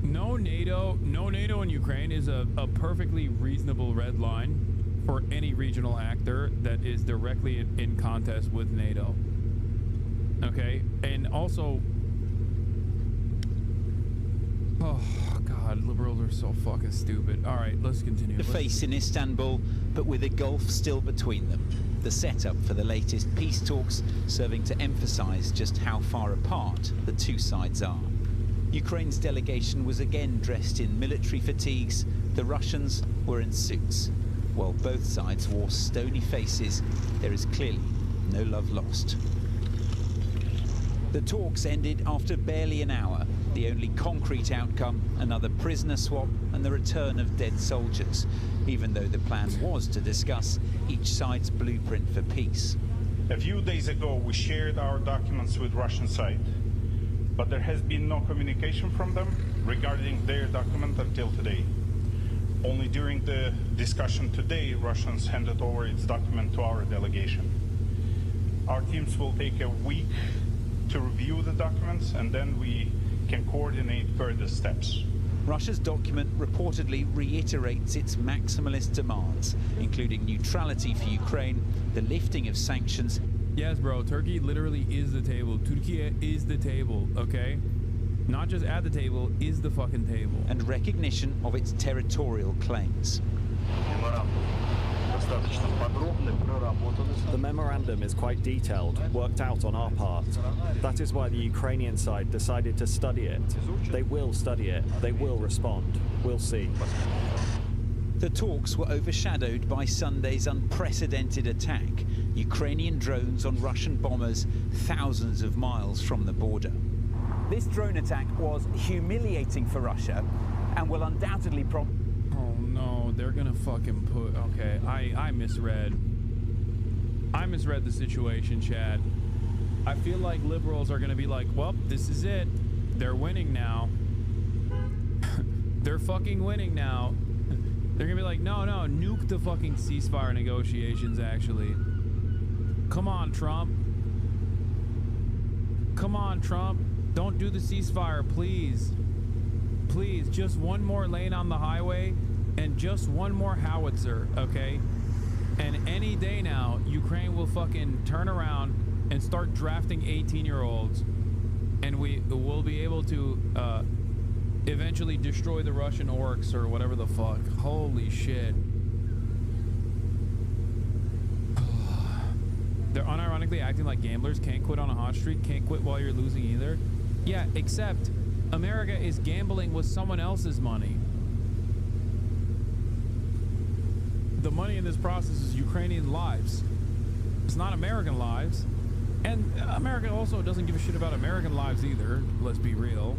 no NATO in Ukraine is a perfectly reasonable red line for any regional actor that is directly in contest with NATO. Okay, and also, oh God, liberals are so fucking stupid. All right, let's continue. The face in Istanbul, but with a gulf still between them. The setup for the latest peace talks serving to emphasize just how far apart the two sides are. Ukraine's delegation was again dressed in military fatigues. The Russians were in suits. While both sides wore stony faces, there is clearly no love lost. The talks ended after barely an hour. The only concrete outcome, another prisoner swap and the return of dead soldiers, even though the plan was to discuss each side's blueprint for peace. A few days ago, we shared our documents with Russian side, but there has been no communication from them regarding their document until today. Only during the discussion today, Russians handed over its document to our delegation. Our teams will take a week to review the documents, and then we can coordinate further steps. Russia's document reportedly reiterates its maximalist demands, including neutrality for Ukraine, the lifting of sanctions. Yes, bro, Turkey literally is the table. Turkey is the table, okay? Not just at the table, is the fucking table. And recognition of its territorial claims. The memorandum is quite detailed, worked out on our part. That is why the Ukrainian side decided to study it. They will study it. They will respond. We'll see. The talks were overshadowed by Sunday's unprecedented attack. Ukrainian drones on Russian bombers thousands of miles from the border. This drone attack was humiliating for Russia and will undoubtedly prompt... Oh no, they're gonna fucking put... Okay, I misread. I misread the situation, Chad. I feel like liberals are gonna be like, well, this is it. They're winning now. They're fucking winning now. They're gonna be like, no, nuke the fucking ceasefire negotiations, actually. Come on, Trump. Come on, Trump. Don't do the ceasefire, please. Please, just one more lane on the highway and just one more howitzer, okay? And any day now, Ukraine will fucking turn around and start drafting 18-year-olds, and we'll be able to eventually destroy the Russian orcs or whatever the fuck. Holy shit. They're unironically acting like gamblers. Can't quit on a hot streak. Can't quit while you're losing either. Yeah, except America is gambling with someone else's money. the money in this process is Ukrainian lives. It's not American lives. And America also doesn't give a shit about American lives either, let's be real.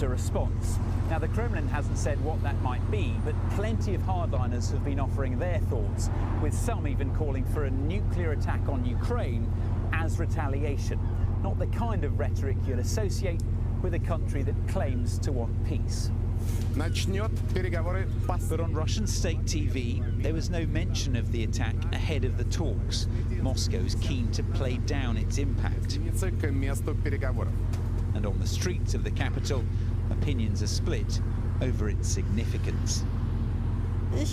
A response. Now, the Kremlin hasn't said what that might be, but plenty of hardliners have been offering their thoughts, with some even calling for a nuclear attack on Ukraine as retaliation. Not the kind of rhetoric you'll associate with a country that claims to want peace. But on Russian state TV, there was no mention of the attack ahead of the talks. Moscow's keen to play down its impact. And on the streets of the capital, opinions are split over its significance. I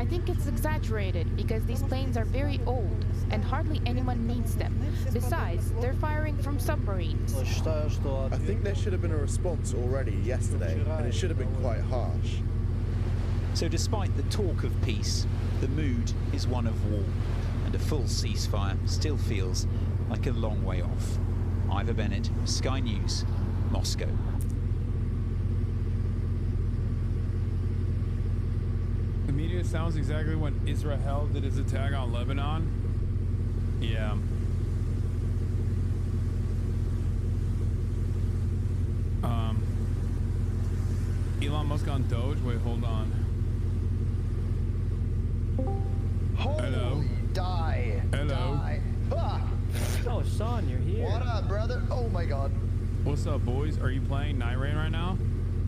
think it's exaggerated because these planes are very old and hardly anyone needs them. Besides, they're firing from submarines. I think there should have been a response already yesterday, and it should have been quite harsh. So despite the talk of peace, the mood is one of war, and a full ceasefire still feels like a long way off. Ivor Bennett, Sky News, Moscow. The media sounds exactly when Israel did its attack on Lebanon. Yeah. Elon Musk on Doge? Wait, hold on. Hello. Die. Hello. Die. Fuck. Oh, Hasan, you're here. What up, brother? Oh my god. What's up, boys? Are you playing NITEREIGN right now?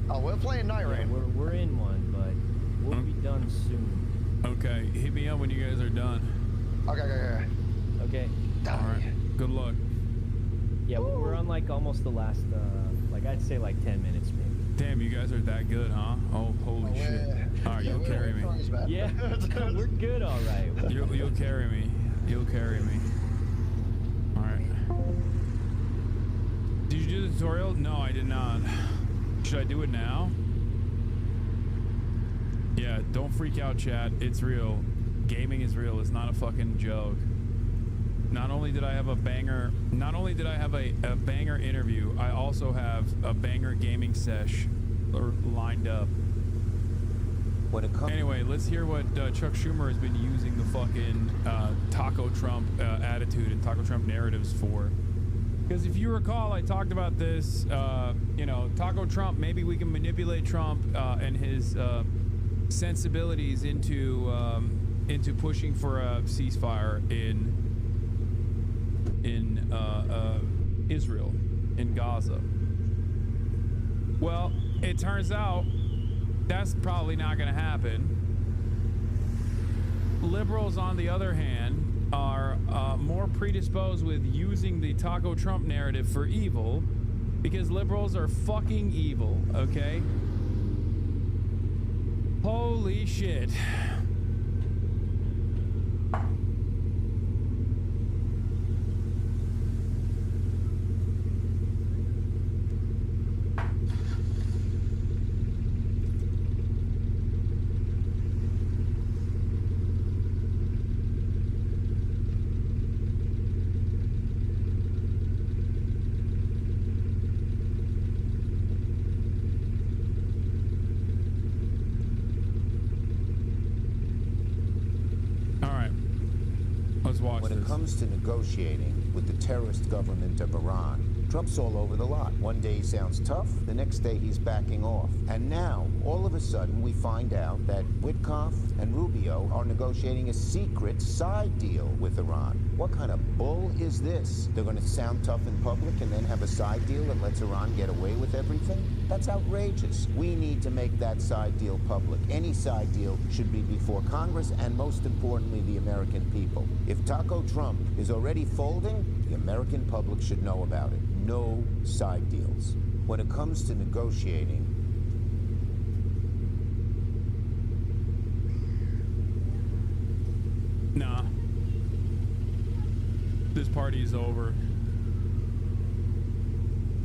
Oh, we're playing NITEREIGN. Yeah, we're in one, but we'll be done soon. Okay, hit me up when you guys are done. Okay. All right. Good luck. Yeah, we're on like almost the last, like I'd say like 10 minutes maybe. Damn, you guys are that good, huh? Oh, holy shit. All right, you'll carry me. Yeah, we're good, all right. You'll carry me. You'll carry me. All right. Did you do the tutorial? No, I did not. Should I do it now? Yeah, don't freak out, chat. It's real. Gaming is real. It's not a fucking joke. Not only did I have a banger, a banger interview, I also have a banger gaming sesh lined up. Anyway, let's hear what Chuck Schumer has been using the fucking Taco Trump attitude and Taco Trump narratives for. Because if you recall, I talked about this, you know, Taco Trump, maybe we can manipulate Trump and his sensibilities into pushing for a ceasefire in Israel, in Gaza. Well, it turns out that's probably not going to happen. Liberals, on the other hand, are more predisposed with using the Taco Trump narrative for evil, because liberals are fucking evil, okay? Holy shit. When it comes to negotiating with the terrorist government of Iran, Trump's all over the lot. One day he sounds tough, the next day he's backing off. And now, all of a sudden, we find out that Witkoff and Rubio are negotiating a secret side deal with Iran. What kind of bull is this? They're going to sound tough in public and then have a side deal that lets Iran get away with everything? That's outrageous. We need to make that side deal public. Any side deal should be before Congress and, most importantly, the American people. If Taco Trump is already folding, the American public should know about it. No side deals. When it comes to negotiating, nah. This party is over.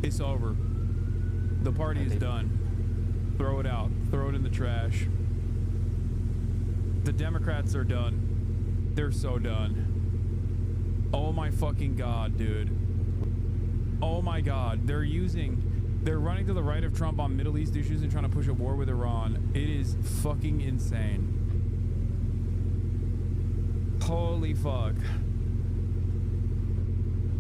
It's over. The party is done. Throw it out. Throw it in the trash. The Democrats are done. They're so done. Oh my fucking God, dude. Oh my God. They're using They're running to the right of Trump on Middle East issues and trying to push a war with Iran. It is fucking insane. Holy fuck.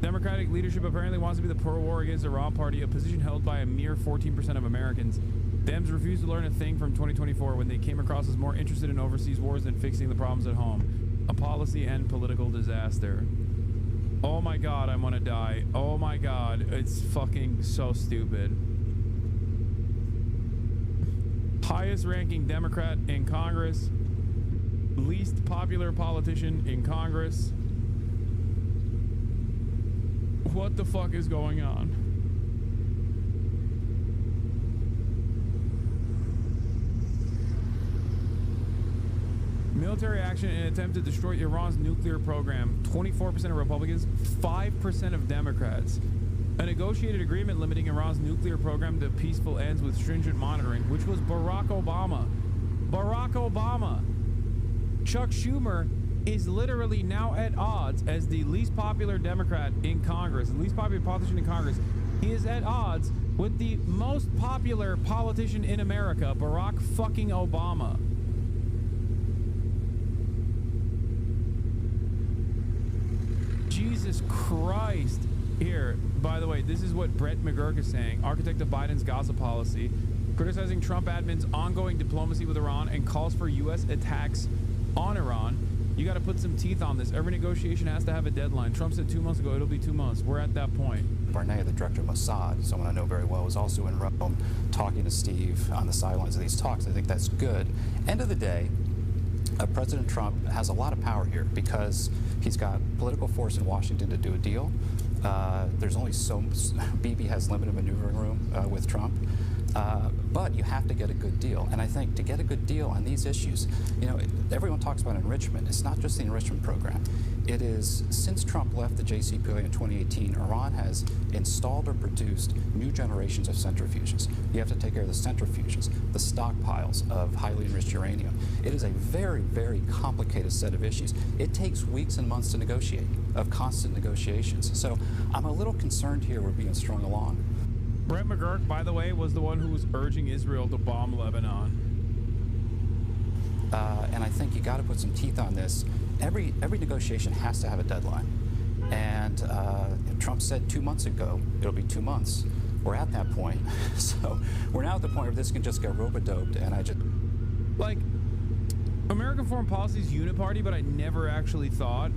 Democratic leadership apparently wants to be the pro-war against Iran party, a position held by a mere 14% of Americans. Dems refused to learn a thing from 2024 when they came across as more interested in overseas wars than fixing the problems at home. A policy and political disaster. Oh my god, I want to die. Oh my god, it's fucking so stupid. Highest ranking Democrat in Congress. Least popular politician in Congress. What the fuck is going on? Military action in an attempt to destroy Iran's nuclear program. 24% of Republicans, 5% of Democrats. A negotiated agreement limiting Iran's nuclear program to peaceful ends with stringent monitoring, which was Barack Obama. Barack Obama. Chuck Schumer is literally now at odds as the least popular Democrat in Congress, the least popular politician in Congress. He is at odds with the most popular politician in America, Barack fucking Obama. Jesus Christ. Here, by the way, this is what Brett McGurk is saying, architect of Biden's Gaza policy, criticizing Trump admin's ongoing diplomacy with Iran and calls for U.S. attacks on Iran. You got to put some teeth on this. Every negotiation has to have a deadline. Trump said 2 months ago it'll be 2 months. We're at that point. Barnea, the director of Mossad, someone I know very well, was also in Rome talking to Steve on the sidelines of these talks. I think that's good. End of the day, President Trump has a lot of power here because he's got political force in Washington to do a deal. There's only Bibi has limited maneuvering room with Trump. But you have to get a good deal. And I think to get a good deal on these issues, you know, everyone talks about enrichment. It's not just the enrichment program. It is, since Trump left the JCPOA in 2018, Iran has installed or produced new generations of centrifuges. You have to take care of the centrifuges, the stockpiles of highly enriched uranium. It is a very, very complicated set of issues. It takes weeks and months to negotiate, of constant negotiations. So I'm a little concerned here we're being strung along. Brett McGurk, by the way, was the one who was urging Israel to bomb Lebanon. And I think you got to put some teeth on this. Every negotiation has to have a deadline. And Trump said 2 months ago, it'll be 2 months. We're at that point. So we're now at the point where this can just get rope-a-doped, and I just... Like, American foreign policy is uniparty, but I never actually thought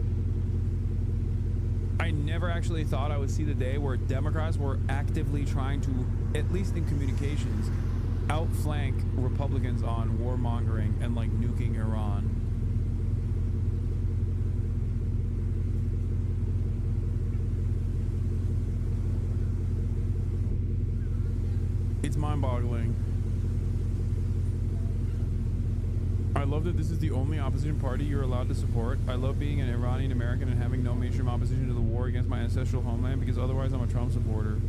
I would see the day where Democrats were actively trying to, at least in communications, outflank Republicans on warmongering and like nuking Iran. It's mind-boggling. I love that this is the only opposition party you're allowed to support. I love being an Iranian American and having no mainstream opposition to the war against my ancestral homeland, because otherwise I'm a Trump supporter.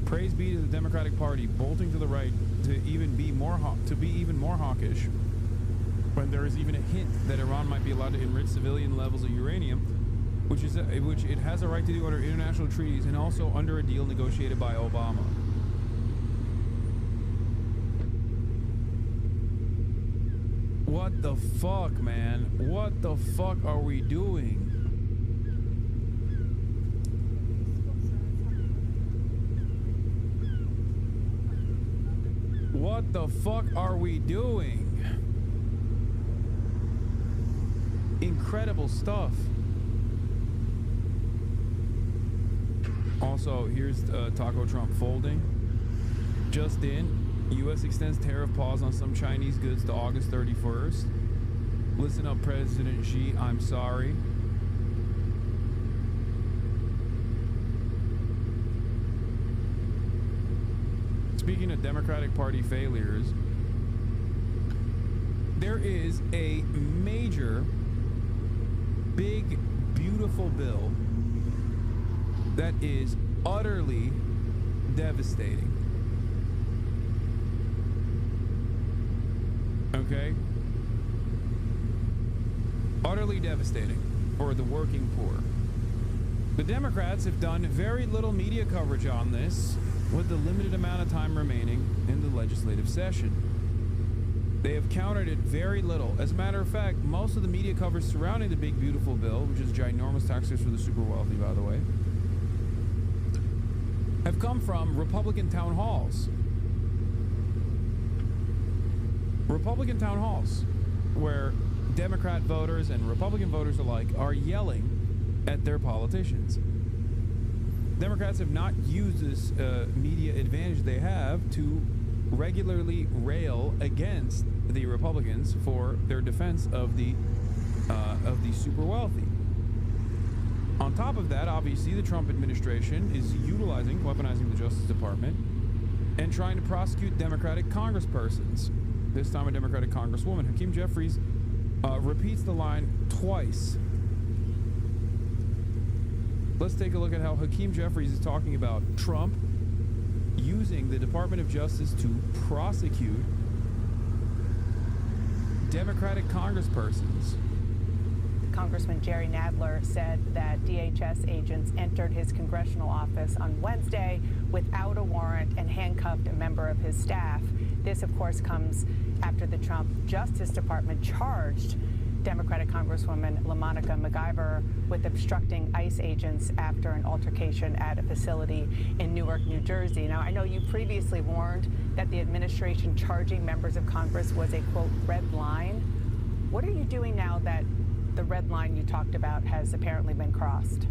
Praise be to the Democratic Party, bolting to the right to even be more hawkish when there is even a hint that Iran might be allowed to enrich civilian levels of uranium, which it has a right to do under international treaties and also under a deal negotiated by Obama. What the fuck, man? What the fuck are we doing? What the fuck are we doing? Incredible stuff. Also, here's Taco Trump folding. Just in. U.S. extends tariff pause on some Chinese goods to August 31st. Listen up, President Xi, I'm sorry. Speaking of Democratic Party failures, there is a major, big, beautiful bill that is utterly devastating. Okay? Utterly devastating for the working poor. The Democrats have done very little media coverage on this. with the limited amount of time remaining in the legislative session. They have countered it very little. As a matter of fact, most of the media coverage surrounding the big beautiful bill, which is ginormous taxes for the super wealthy, by the way, have come from Republican town halls. Republican town halls, where Democrat voters and Republican voters alike are yelling at their politicians. Democrats have not used this media advantage they have to regularly rail against the Republicans for their defense of the super wealthy. On top of that, obviously, the Trump administration is weaponizing the Justice Department and trying to prosecute Democratic congresspersons. This time, a Democratic congresswoman, Hakeem Jeffries, repeats the line twice. Let's take a look at how Hakeem Jeffries is talking about Trump using the Department of Justice to prosecute Democratic congresspersons. Congressman Jerry Nadler said that DHS agents entered his congressional office on Wednesday without a warrant and handcuffed a member of his staff. This, of course, comes after the Trump Justice Department charged Democratic Congresswoman LaMonica MacIver with obstructing ICE agents after an altercation at a facility in Newark, New Jersey. Now, I know you previously warned that the administration charging members of Congress was a, quote, red line. What are you doing now that the red line you talked about has apparently been crossed?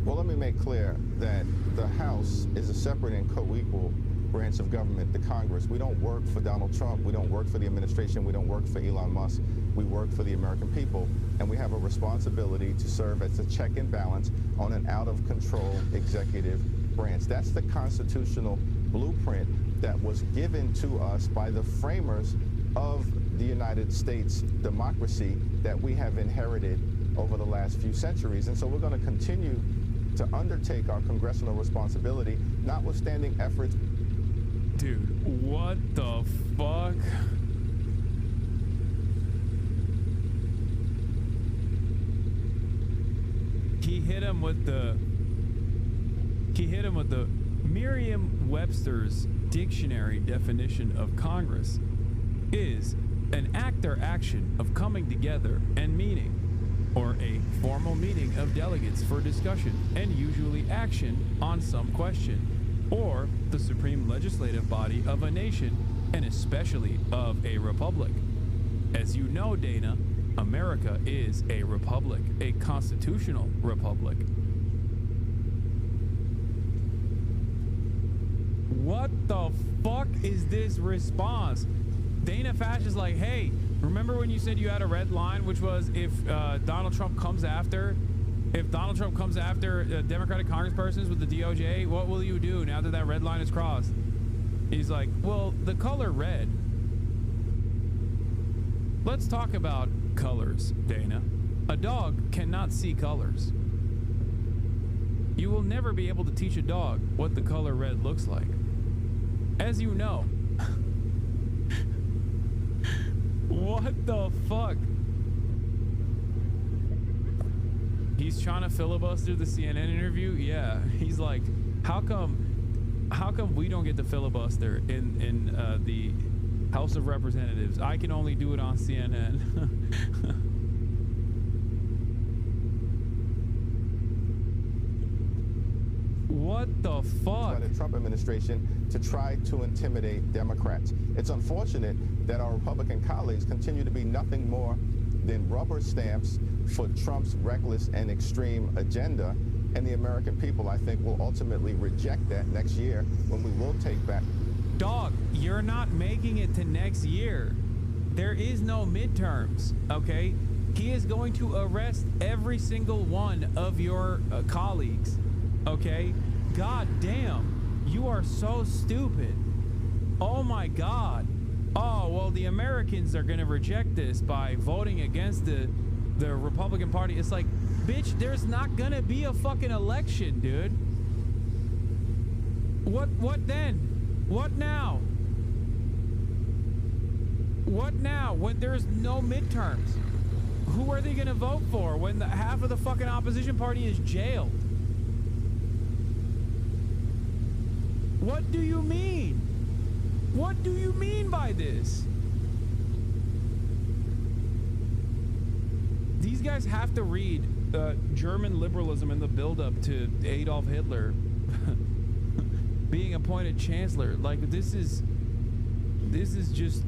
Well, let me make clear that the House is a separate and co-equal branch of government, the Congress. We don't work for Donald Trump. We don't work for the administration. We don't work for Elon Musk. We work for the American people, and we have a responsibility to serve as a check and balance on an out-of-control executive branch. That's the constitutional blueprint that was given to us by the framers of the United States democracy that we have inherited over the last few centuries. And so we're going to continue to undertake our congressional responsibility, notwithstanding efforts. Dude, what the fuck? He hit him with the Merriam-Webster's dictionary definition of Congress is an act or action of coming together and meeting, or a formal meeting of delegates for discussion and usually action on some question, or the supreme legislative body of a nation, and especially of a republic. As you know, Dana, America is a republic, a constitutional republic. What the fuck is this response? Dana Fash is like, hey, remember when you said you had a red line, which was if Donald Trump comes after Democratic congresspersons with the DOJ, what will you do now that that red line is crossed? He's like, well, the color red. Let's talk about colors, Dana. A dog cannot see colors. You will never be able to teach a dog what the color red looks like. As you know. What the fuck? He's trying to filibuster the CNN interview. Yeah, he's like, how come we don't get to filibuster in the House of Representatives? I can only do it on CNN. What the fuck? By the Trump administration to try to intimidate Democrats. It's unfortunate that our Republican colleagues continue to be nothing more than rubber stamps for Trump's reckless and extreme agenda. And the American people, I think, will ultimately reject that next year when we will take back. Dog, you're not making it to next year. There is no midterms, okay? He is going to arrest every single one of your colleagues, okay? God damn, you are so stupid. Oh my God. Oh, well, the Americans are going to reject this by voting against the Republican Party. It's like, bitch, there's not going to be a fucking election, dude. What then? What now? What now when there's no midterms? Who are they going to vote for when half of the fucking opposition party is jailed? What do you mean? What do you mean by this? These guys have to read German liberalism in the build-up to Adolf Hitler being appointed chancellor. Like, this is just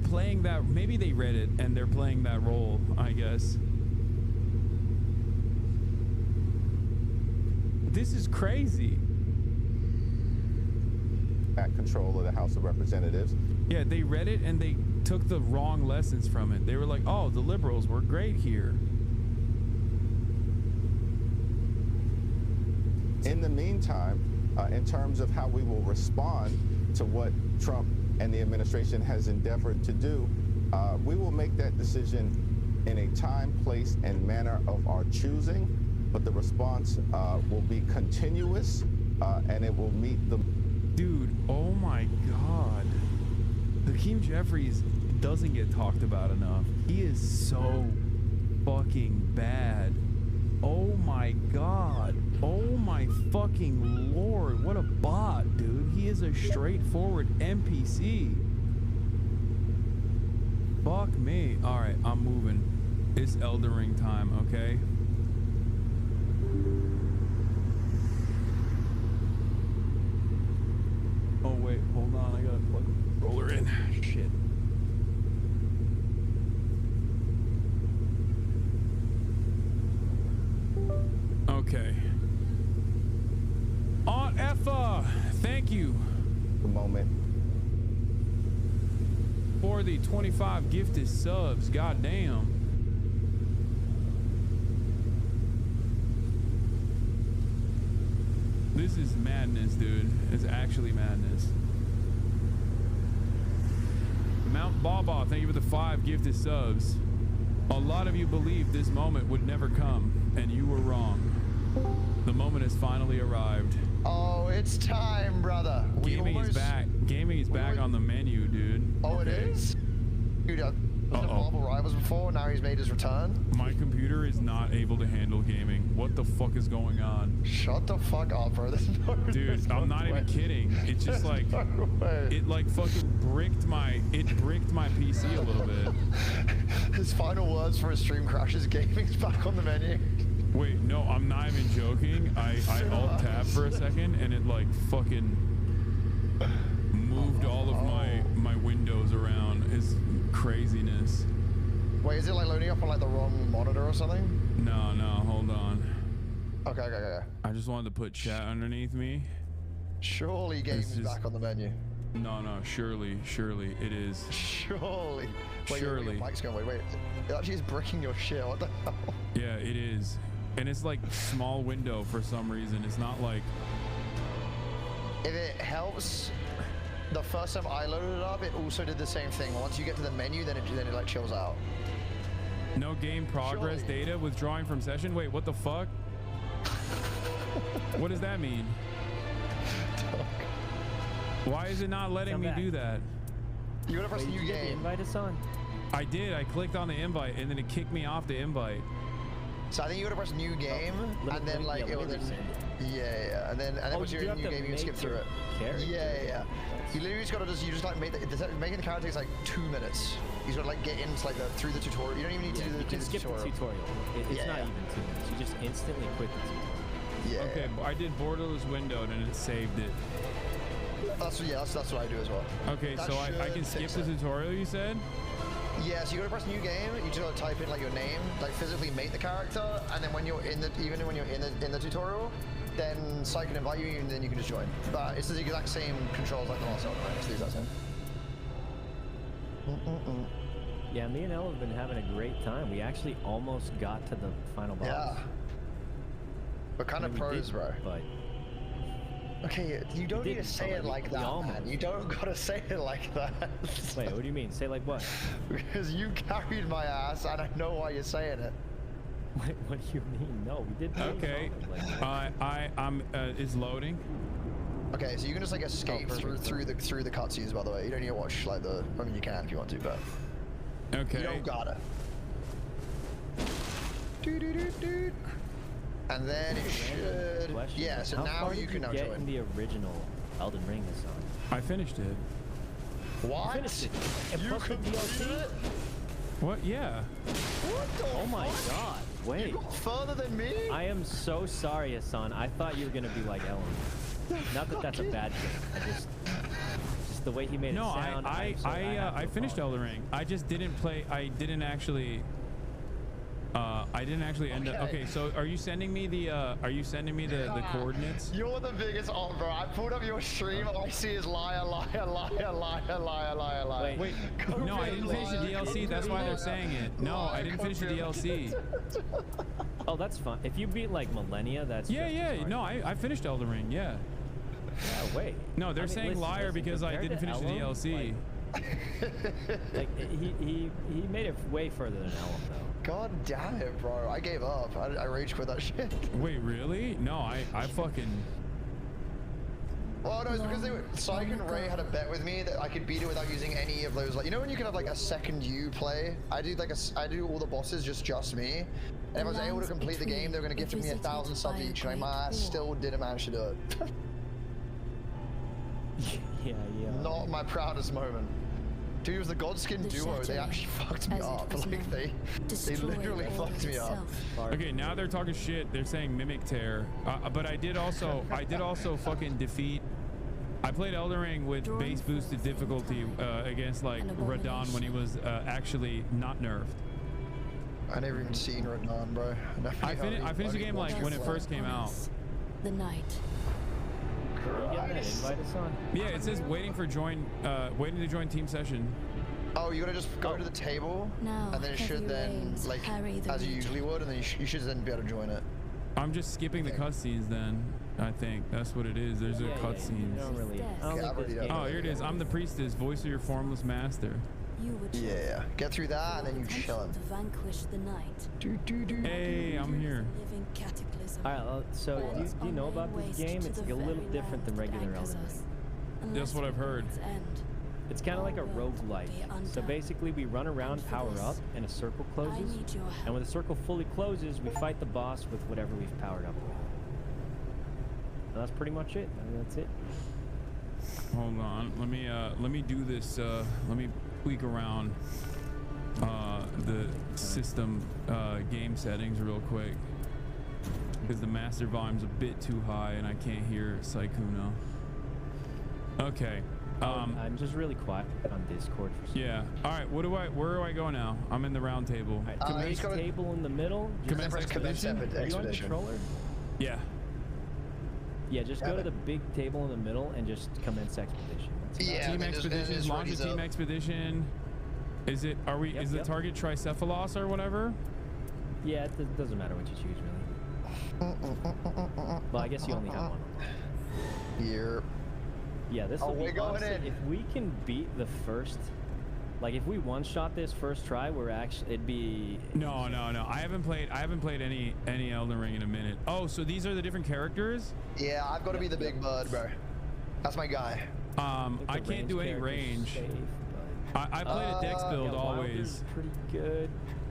playing that. Maybe they read it and they're playing that role, I guess. This is crazy. At control of the House of Representatives. Yeah, they read it and they took the wrong lessons from it. They were like, oh, the liberals were great here. In the meantime, in terms of how we will respond to what Trump and the administration has endeavored to do, we will make that decision in a time, place, and manner of our choosing, but the response will be continuous and it will meet the... Dude, oh my God. Hakeem Jeffries doesn't get talked about enough. He is so fucking bad. Oh my God. Oh my fucking Lord. What a bot, dude. He is a straightforward NPC. Fuck me. All right, I'm moving. It's Elden Ring time, okay? Oh wait, hold on. I gotta plug the controller in. Shit. Okay. Aunt Effa, thank you. The moment. For the 25 gifted subs. God damn. This is madness, dude. It's actually madness. Mount Baba, thank you for the 5 gifted subs. A lot of you believed this moment would never come, and you were wrong. The moment has finally arrived. Oh, it's time, brother. Gaming is back. Gaming is back on the menu, dude. Oh, okay. It is? Dude, wasn't it Marvel Rivals before? Now he's made his return? My computer is not able to handle gaming. What the fuck is going on? Shut the fuck up, bro. Dude, I'm not even kidding. It's just like, it like fucking bricked my PC a little bit. His final words for his stream crashes, gaming's back on the menu. Wait, no, I'm not even joking. I alt tab for a second and it like fucking moved all of my windows around. It's craziness. Wait, is it like loading up on like the wrong monitor or something? No, hold on. Okay. I just wanted to put chat underneath me. Surely gaming's back on the menu. No, surely it is. Surely. Wait, surely. Your mic's going, wait. It actually is bricking your shit. What the hell? Yeah, it is. And it's like small window for some reason. It's not like... If it helps, the first time I loaded it up, it also did the same thing. Once you get to the menu, then it like chills out. No game progress data withdrawing from session? Wait, what the fuck? What does that mean? Why is it not letting me do that? You gotta press new game. Invite us on. I did. I clicked on the invite and then it kicked me off the invite. So I think you gotta press new game and then like it will then yeah. And then once you're in new game you can skip through it. Yeah. You literally just gotta making the character takes like 2 minutes. You gotta like get into like through the tutorial. You don't even need to do the tutorial. It's not even 2 minutes. You just instantly quit the tutorial. Yeah. Okay, I did borderless windowed and it saved it. That's what I do as well. Okay, so I can skip the tutorial you said? Yeah, so you gotta press new game. You just gotta type in like your name, like physically make the character, and then when you're in the in the tutorial, then Sai can invite you, and then you can just join. But it's the exact same controls like the last one, right? It's the exact same. Yeah, me and Elle have been having a great time. We actually almost got to the final boss. Yeah. We're kind of pros, bro. But okay, you don't need to say it like that, man. You don't gotta say it like that. Wait, what do you mean? Say like what? Because you carried my ass, and I know why you're saying it. Wait, what do you mean? No, we did. Okay. I'm it's loading. Okay, so you can just like escape through the cutscenes. By the way, you don't need to watch like the. I mean, you can if you want to, but. Okay. You don't gotta. And then it should. Question. Yeah, so How now far you did can now get join. In the original Elden Ring is on. I finished it. What? You finished it? And You plus the DLC? What? Yeah. What the Oh my god. Wait. You got further than me? I am so sorry, Hasan. I thought you were gonna be like Ellen. Not that that's a bad thing. I just the way he made it sound. I finished Elden Ring. I just didn't play. I didn't actually end up. Okay, so are you sending me the coordinates? You're the biggest on, bro. I pulled up your stream. All I see is liar, liar, liar, liar, liar, liar, liar. Wait. No, I didn't finish the DLC. That's why they're saying it. No, I didn't finish the DLC. Oh, that's fine. If you beat like Millennia, that's yeah. No, I finished Elden Ring. Yeah. Yeah, wait. No, they're saying liar because I didn't finish the DLC. Like he made it way further than Ellen though. God damn it, bro. I gave up. I rage quit that shit. Wait, really? No, I fucking... Well, no, it's because Syke and Ray had a bet with me that I could beat it without using any of those, like, you know when you can have like a second you play? I do all the bosses just me. And if I was able to complete the game, they were going to gift me 1,000 subs each, and my ass still didn't manage to do it. Yeah. Not my proudest moment. Dude, it was the Godskin duo. They actually fucked me up. Like they literally fucked me up. Okay, now they're talking shit. They're saying mimic tear. But I did also fucking defeat. I played Elden Ring with base boosted difficulty against like Radon when he was actually not nerfed. I never even seen Radon, bro. I finished the game like when it first came out. The night. Yeah, it says waiting to join team session. Oh, you gotta just go to the table, and then it should then, like, as you usually would, and then you should then be able to join it. I'm just skipping the cutscenes then. I think that's what it is. There's a cutscene. Oh, here it is. I'm the priestess, voice of your formless master. Yeah, get through that, and then you chill. Hey, I'm here. Alright, so do you know about this game? It's like a little different than regular Elden Ring. That's what I've heard. It's kind of like a roguelike. So basically we run around, power up, and a circle closes. And when the circle fully closes, we fight the boss with whatever we've powered up with. And that's pretty much it. I mean, that's it. Hold on. Let me do this. Let me tweak around the system game settings real quick. Because the master volume's a bit too high and I can't hear Saikuno. Okay. I'm just really quiet on Discord for some Yeah. All right. Where do I go now? I'm in the round table. Right, commence table in the middle. Commence expedition. Are you on controller? Yeah. Yeah. Just go to the big table in the middle and just commence expedition. Team expedition. Launch a team expedition. Is it? Are we? Is the target Tricephalos or whatever? Yeah. It doesn't matter what you choose really. Well, I guess you only have one. Here. Yeah, this will be awesome. If we can beat the first, like if we one-shot this first try, we're actually it'd be. No. I haven't played any Elden Ring in a minute. Oh, so these are the different characters? Yeah, I've got to be the big bud, bro. That's my guy. I can't do any range. Safe, I played a Dex build always. Pretty good.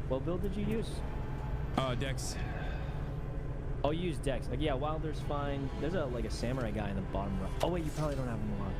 What build did you use? Dex. Oh, you use Dex. Like, yeah, Wilder's fine. There's like a samurai guy in the bottom row. Oh wait, you probably don't have him unlocked.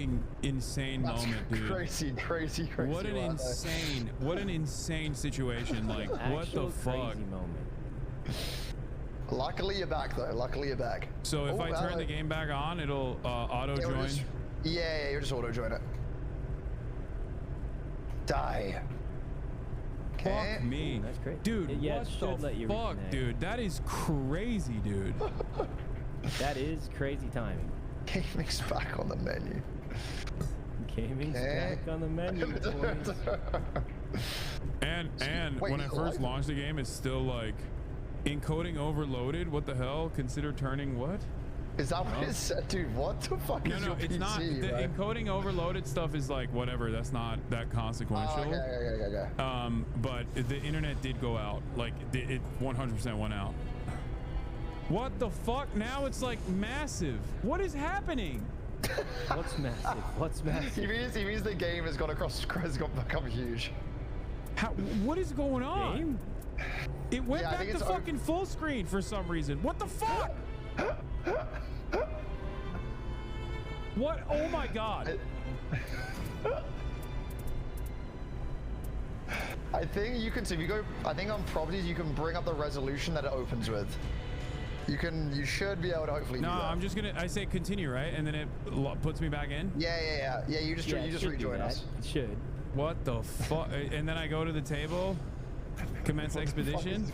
fucking insane moment, dude. Crazy. What an insane situation. Like, what the fuck? Crazy moment. Luckily you're back though. Luckily you're back. So if I turn the game back on, it'll auto join. Yeah, you'll just auto join it. Die. Okay. Fuck me. That's great. Dude, yeah, what the fuck, dude? That is crazy, dude. That is crazy timing. Gaming's back on the menu. Gaming's back on the menu, boys. And Wait, when I first launched the game, it's still like encoding overloaded. What the hell? Consider turning what? Is that what it said, dude? What the fuck is your PC, it's not. The encoding overloaded stuff is like whatever. That's not that consequential. Okay. But the internet did go out. Like it 100% went out. What the fuck? Now it's like massive. What is happening? What's massive? What's massive? He means the game has become huge. What is going on? Game? It went back to fucking full screen for some reason. What the fuck? What? Oh my god. I think you can see if you go. I think on properties you can bring up the resolution that it opens with. You should be able to hopefully. No, do that. I'm just gonna. I say continue, right, and then it puts me back in. Yeah. You just rejoin us. It should. What the fuck? And then I go to the table, commence expedition.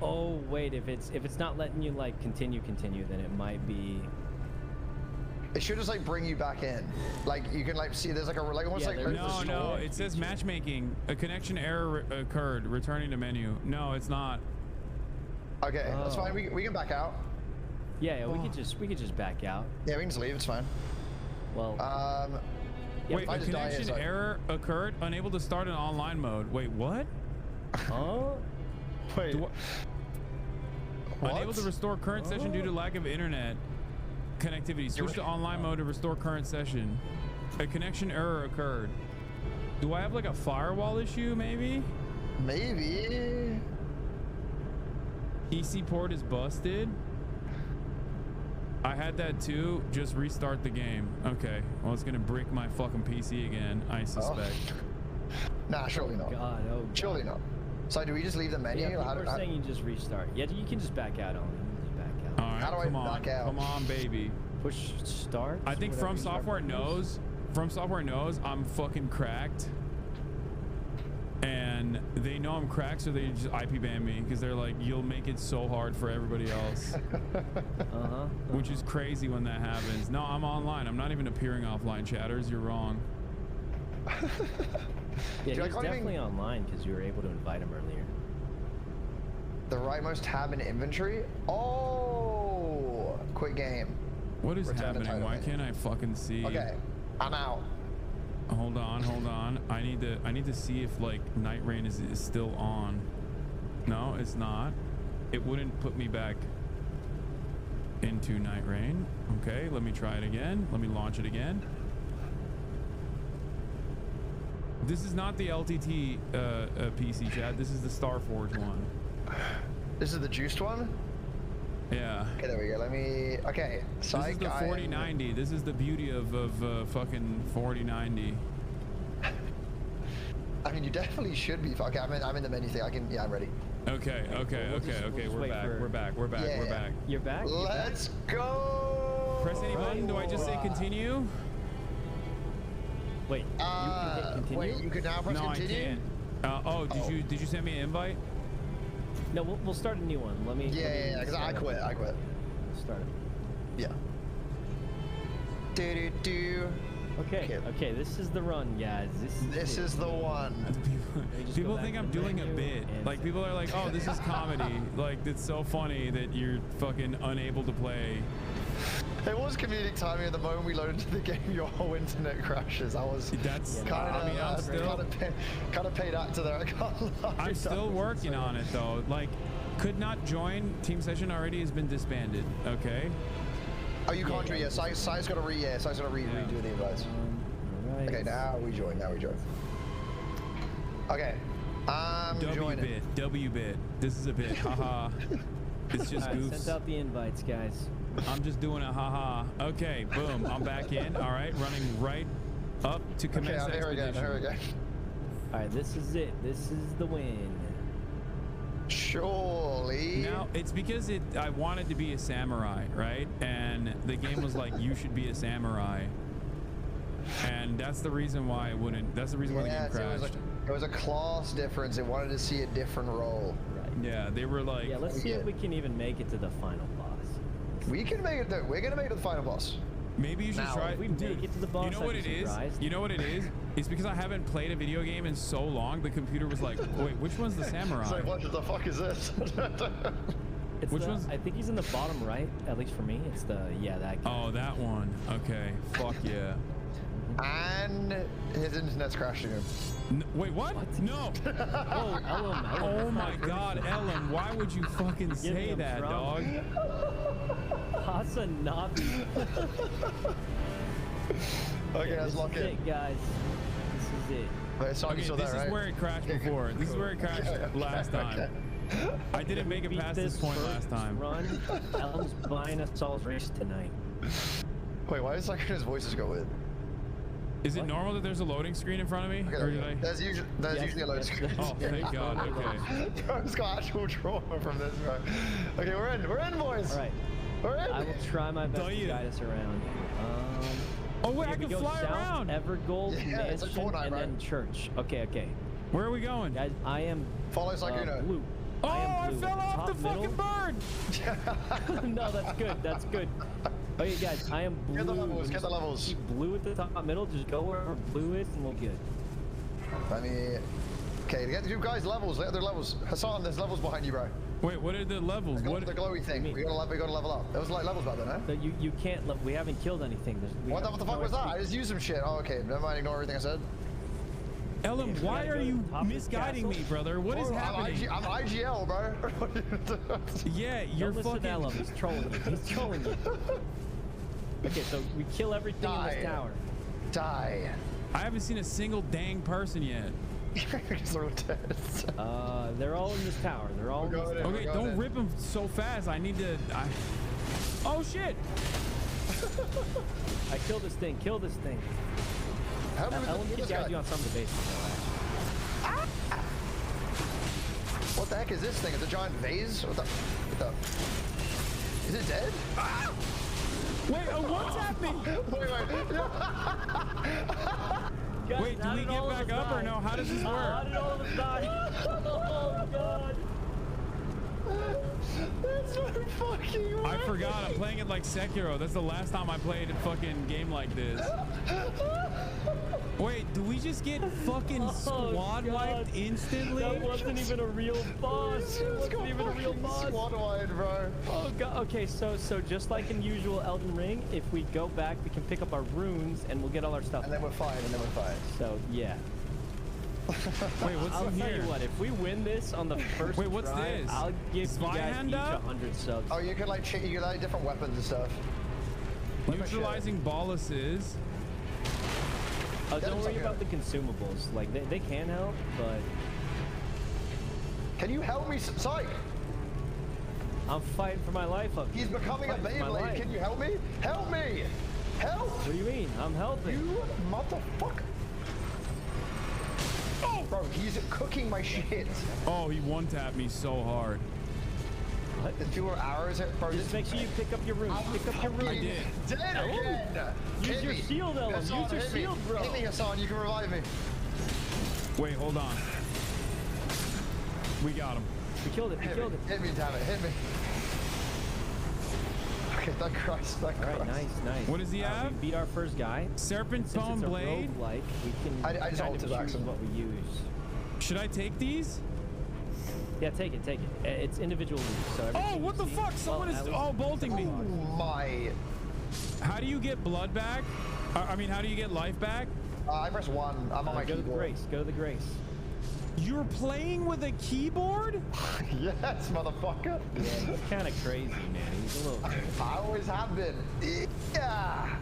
Oh wait, if it's not letting you like continue, then it might be. It should just like bring you back in. Like you can like see there's like almost like no. It says matchmaking. A connection error occurred. Returning to menu. No, it's not. Okay, that's fine. We can back out. Yeah, we could just back out. Yeah, we can just leave. It's fine. Well. Wait, a connection error occurred. Unable to start in online mode. Wait, what? Oh. Wait. Unable to restore current session due to lack of internet connectivity. Switch to online mode to restore current session. A connection error occurred. Do I have like a firewall issue, maybe? Maybe. PC port is busted. I had that too. Just restart the game. Okay. Well, it's gonna break my fucking PC again, I suspect. Nah, surely not. God, oh God. Surely not. So do we just leave the menu? Yeah, people are saying you just restart. Yeah, you can just back out on it. Just back out. All right, how do I back out? Come on, baby. Push start. I think From Software knows. From Software knows I'm fucking cracked. And they know I'm cracked, so they just IP ban me because they're like, you'll make it so hard for everybody else. Which is crazy when that happens. No, I'm online. I'm not even appearing offline, chatters. You're wrong. Yeah, he's definitely online because you were able to invite him earlier. The rightmost tab in inventory? Oh, quit game. What is happening? Why can't I fucking see? Okay, I'm out. Hold on. I need to see if like NITEREIGN is still on. No, it's not. It wouldn't put me back into NITEREIGN. Okay, let me try it again. Let me launch it again. This is not the LTT PC chat. This is the Starforge one. This is the juiced one? Yeah. Okay, there we go. Let me. Okay. This is the 4090. This is the beauty of fucking 4090. I mean, you definitely should be. Okay, I'm in the menu thing. Yeah, I'm ready. Okay. We're back. We're back. You're back? Let's go. Press any button. Do I just say continue? Wait. You can hit continue? Wait, you can now press continue? I can't. Did you send me an invite? No, we'll start a new one. Let me. Yeah, because I quit. Start it. Yeah. Okay, this is the run, guys. This is the one. People think I'm doing a bit. Like, people are like, oh, this is comedy. Like, it's so funny that you're fucking unable to play. It was comedic timing at the moment we loaded into the game. Your whole internet crashes. That's kind of. I mean, I'm still kind of paid actor there. I can't lie. I'm still working on it though. Like, could not join. Team session already has been disbanded. Okay. Oh, you can't join. Yeah, Sai's got to redo the invites. Right. Okay, now we join. Okay. I'm joining. W bit. This is a bit. Haha. It's just goofs. Sent out the invites, guys. I'm just doing a haha. Okay, boom. I'm back in. All right, running right up to commence expedition. Here we go. All right, this is it. This is the win. Surely. Now it's because I wanted to be a samurai, right? And the game was like, you should be a samurai, and that's the reason why I wouldn't. That's the reason why the game crashed. It was a class difference. It wanted to see a different role. Right. Yeah, they were like. Yeah, let's see if we can even make it to the final boss. We can make it. We're gonna make it to the final boss. Maybe you should try. If we make it to the boss, you know what it is? You know what it is? It's because I haven't played a video game in so long. The computer was like, "Wait, which one's the samurai?" It's like, what the fuck is this? Which one's? I think he's in the bottom right. At least for me, it's the that guy. Oh, that one. Okay. Fuck yeah. And his internet's crashing him. Wait, what? No. Oh, Ellen. Oh my God, Ellen! Why would you fucking say that, dog? Hasanabi. Okay, let's lock in. Guys. This is it. Wait, so okay, this is where it crashed before. This is where it crashed last time. I didn't make it past this point last time. Run. Ellen's buying us all race tonight. Wait, why is his voices go in? Is it normal that there's a loading screen in front of me? Okay, or did I... There's usually a loading screen. Oh, thank God. Okay. Bro's got actual trauma from this, bro. Okay, we're in, boys. All right. We're in. I will try my best to guide us around. Oh wait, I can fly around. Evergold, Mansion, and then Church. Okay. Where are we going? Guys, I am follow Sakuna. Blue. Oh, I fell off the fucking bird. No, that's good. Okay, guys, I am blue. Get the levels. Get the levels. Keep blue at the top middle. Just go wherever blue is, and we'll get it. Okay, get you guys levels. Let their levels. Hasan, there's levels behind you, bro. Wait, what are the levels? What the glowy thing? We gotta level up. There was like levels back then, huh? You can't. We haven't killed anything. What the fuck was that? I just used some shit. Oh, okay. Never mind. Ignore everything I said. Ellen, why are you misguiding me, brother? What is happening? I'm IGL, bro. Yeah, you're fucking. Listen to Ellen. He's trolling you. He's trolling you. Okay, so we kill everything in this tower. Die. I haven't seen a single dang person yet. They're all in this tower. They're all in this tower. Okay, don't rip them so fast. I need to. Oh shit! I kill this thing. Kill this thing. Ellen can guide you on some of the basics. What the heck is this thing? It's a giant vase? What the? Is it dead? Ah! Wait, what's happening? Wait. Wait, do we get back up or no? How does this work? How did all of us die? Oh God. That's so fucking I forgot. I'm playing it like Sekiro. That's the last time I played a fucking game like this. Wait, do we just get fucking squad wiped instantly? That wasn't even a real boss. It wasn't even a real boss. Squad wiped, bro. Oh God. Okay, so just like in usual Elden Ring, if we go back, we can pick up our runes and we'll get all our stuff. And then we're fine. So yeah. Wait, what's I'll in tell here? you what, if we win this on the first Wait, what's try, this? I'll give you guys each 100 subs. Oh, you can like different weapons and stuff. Neutralizing boluses. Don't worry about the consumables. Like they can help, but can you help me, Psych? I'm fighting for my life up here. He's becoming a Beyblade. Can you help me? Help me! Help! What do you mean? I'm helping. You motherfucker! Oh, bro, he's cooking my shit. Oh, he one-tapped me so hard. What? The 2 hours, bro. Just make sure you pick up your room. Pick up your room. I did. Dead again. Use your shield, Ellen. Use your shield, bro. Hit me, Hasan. You can revive me. Wait, hold on. We got him. We killed it. We killed it. Hit me, damn it. Hit me. Okay, that crushed. All right, nice. What does he have? We beat our first guy. Serpent Bone Blade. Like we can. I just kind of choose what we use. Should I take these? Yeah, take it. It's individual use. So oh, what the fuck? Someone is bolting me. Oh my. How do you get blood back? I mean, how do you get life back? I press 1. I'm on my keyboard. Go to the Grace. You're playing with a keyboard? Yes, motherfucker. Yeah, he's kind of crazy, man. He's a little crazy. I always have been. Yeah.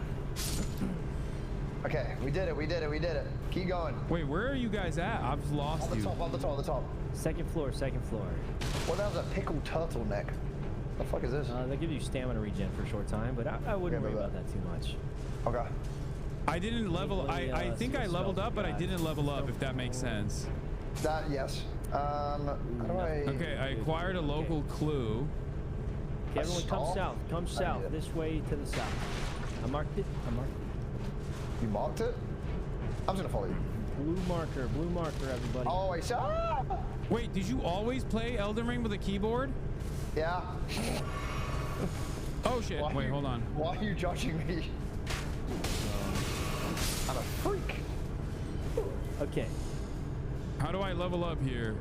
Okay, we did it. Keep going. Wait, where are you guys at? I've lost you. On the top. Second floor. What else? A pickled turtleneck. The fuck is this? They give you stamina regen for a short time, but I wouldn't worry about that too much. Okay. I didn't level. I think I leveled up, but I didn't level up. If that makes sense. That yes. How do I? Okay, I acquired a local clue. Okay, everyone come south. Come south. This way to the south. I marked it. You marked it? I'm just gonna follow you. Blue marker, everybody. Oh, I saw. Wait, did you always play Elden Ring with a keyboard? Yeah. Oh shit! Wait, hold on. Why are you judging me? I'm a freak. Okay. How do I level up here?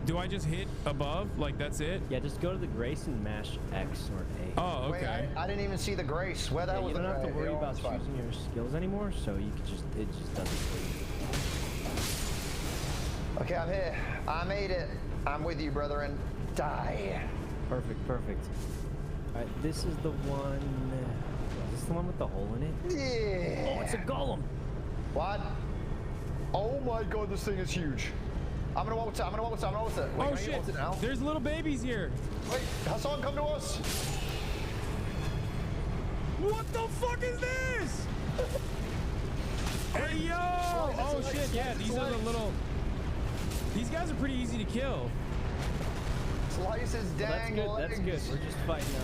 Do I just hit above? Like that's it? Yeah, just go to the grace and mash X or A. Oh, okay. Wait, I didn't even see the grace. Where the hell was the grace? You don't have to worry about choosing your skills anymore, so you can it just does it for you. Okay, I'm here. I made it. I'm with you, brethren. Die. Perfect. All right, this is the one. Is this the one with the hole in it? Yeah. Oh, it's a golem. What? Oh my god, this thing is huge. I'm gonna walk it. Wait, oh shit! There's little babies here. Wait, Hasan, come to us. What the fuck is this? Hey yo! Oh shit! Yeah, these are the little. These guys are pretty easy to kill. Slice his dang legs. That's good. We're just fighting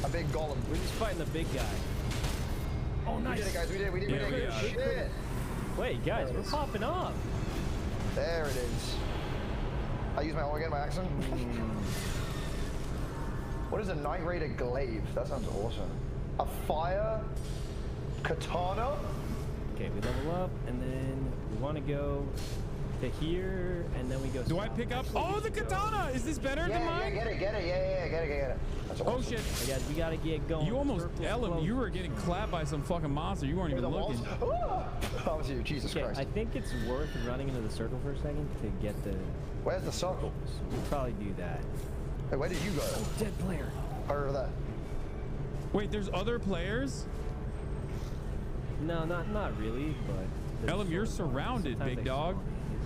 a big golem. We're just fighting the big guy. Oh, nice. We did it, guys. We did it. Shit. Wait, guys, we're popping up. There it is. I use my ult again by accident. What is a Night Raider glaive? That sounds awesome. A fire katana. Okay, we level up, and then we want to go to here, and then we go. Do I pick up? Oh, the katana! Is this better than mine? Yeah, get it. Yeah, get it. That's awesome. Oh shit! Hey guys, we gotta get going. You almost, Ellen, you were getting clapped by some fucking monster. You weren't even looking. That was you, Jesus Christ. I think it's worth running into the circle for a second to get the. Where's the circle? We'll probably do that. Hey, where did you go? Oh, dead player. Over there. Wait, there's other players? No, not really, but. Ellen, you're surrounded, big dog.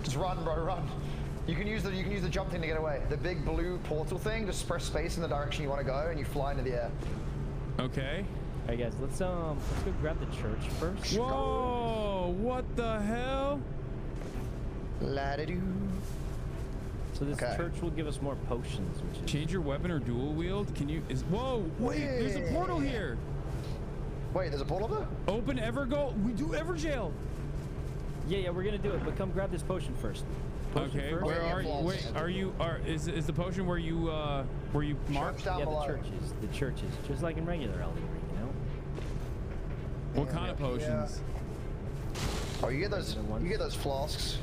Just run, bro, run. You can use the jump thing to get away. The big blue portal thing. Just press space in the direction you want to go, and you fly into the air. Okay. All right, guys. Let's go grab the church first. Whoa! What the hell? La-da-doo. So this church will give us more potions, which is... Change your weapon or dual wield. Can you? Whoa! Wait! There's a portal here. Wait, there's a portal there? Open Evergo. We do Everjail. Yeah, we're gonna do it, but come grab this potion first. Okay, first. where are you? Wait, is the potion where you marked? Yeah, the churches, just like in regular Elden Ring, you know. What kind of potions? Oh, you get those flasks.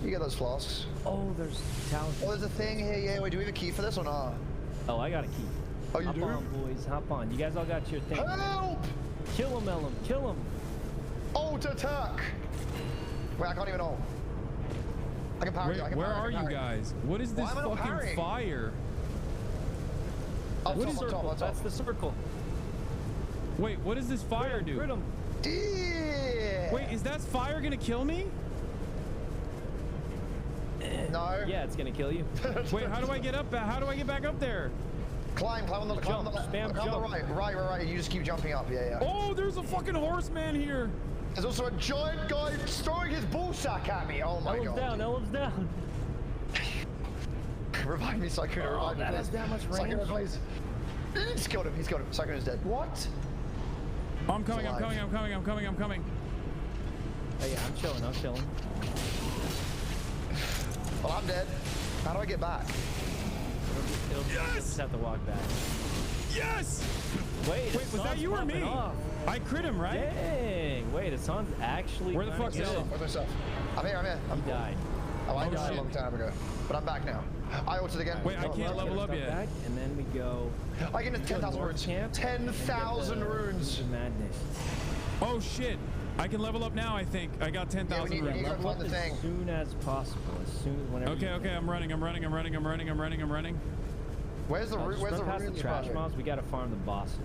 Oh, there's talismans. Oh, there's a thing here. Yeah, wait, do we have a key for this or not? Oh, I got a key. Oh, you do? Hop on, boys, hop on. You guys all got your thing. Help! Kill him, Ellen. Kill him. Ult attack. Wait, I can't even ult. I can power you. Where are you guys? What is this fucking fire? What is top? That's the circle. Wait, what does this fire do? Yeah. Wait, is that fire gonna kill me? No. Yeah, it's gonna kill you. Wait, how do I get up? How do I get back up there? Climb on the jump. Right. You just keep jumping up. Yeah. Oh, there's a fucking horseman here. There's also a giant guy throwing his ballsack at me. Oh my god. Ellen's down. Revive me, Sykkuno. Revive me. That has that much range. Sykkuno, please. He's killed him. Sykkuno's dead. What? I'm coming. Oh yeah, I'm chilling. Well, I'm dead. How do I get back? You'll just have to walk back. Yes! Wait, was that you or me? I crit him, right? Dang! Wait, Hasan's actually. Where the fuck's Ellen? I'm here. He died. Oh, I died a long time ago, but I'm back now. I ulted again. Wait, I can't level up yet. Back, and then we go. I get 10,000 runes. 10,000 runes. Madness. Oh shit! I can level up now. I think I got 10,000 runes. We need to find the thing. As soon as possible. As soon as whenever. Okay. I'm running. Where's the past the trash mobs? We gotta farm the bosses.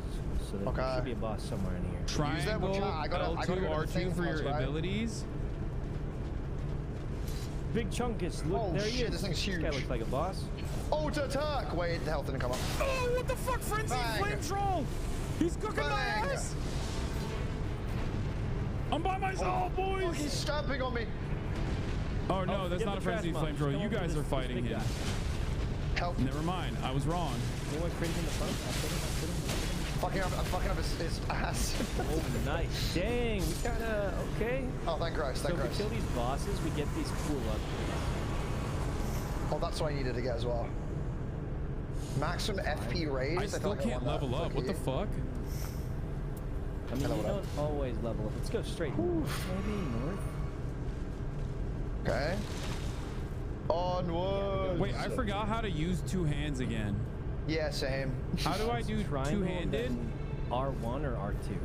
So there should be a boss somewhere in here. Triangle L2 R2 for your abilities. big chunkus. Look, Oh there he shit, is. this thing's huge. This guy looks like a boss. Oh, to attack! Wait, the health didn't come up. Oh, what the fuck, Frenzy Flame Troll! He's cooking my ass! I'm by myself, boys! Oh, he's stamping on me. Oh no, that's not a Frenzy Flame Troll. You guys are fighting him. Help. Never mind, I was wrong. Anyone critting in the front? I'm fucking up his ass. Oh, nice. Dang, we kinda, okay. Oh, thank Christ, thank So if Christ. we kill these bosses, we get these cool upgrades. Oh, that's what I needed to get as well. Maximum FP raise. I still can't level up. What the fuck? I mean, you don't always level up. Let's go straight north, maybe north. Okay. Onward. Wait, I forgot how to use two hands again. Yeah, same. How do I do two-handed? R1 or R2?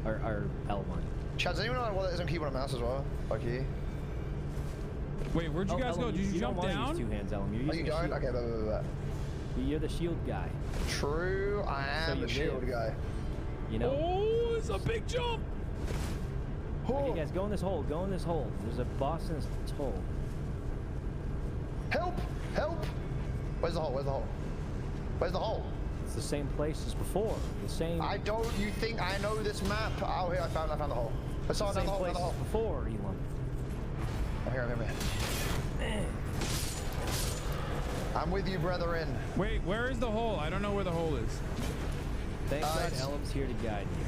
Or L1? Chad, does anyone know what it is on keyboard and mouse as well? Okay. Wait, where'd you guys go? Did you jump down? Use two hands, Ellen. You're Are you using going? shield. Okay, blah. You're the shield guy. True, I am the shield guy. You know? Oh, it's a big jump! Okay, guys, go in this hole. Go in this hole. There's a boss in this hole. Help! Help! Where's the hole? Where's the hole? Where's the hole? It's the same place as before. The same. I don't. You think I know this map? Oh, here I found the hole. I saw the another same hole. place Another hole. as before, Elon. Oh, here, I'm with you, brethren. Wait, where is the hole? I don't know where the hole is. Thank God Elam's here to guide you.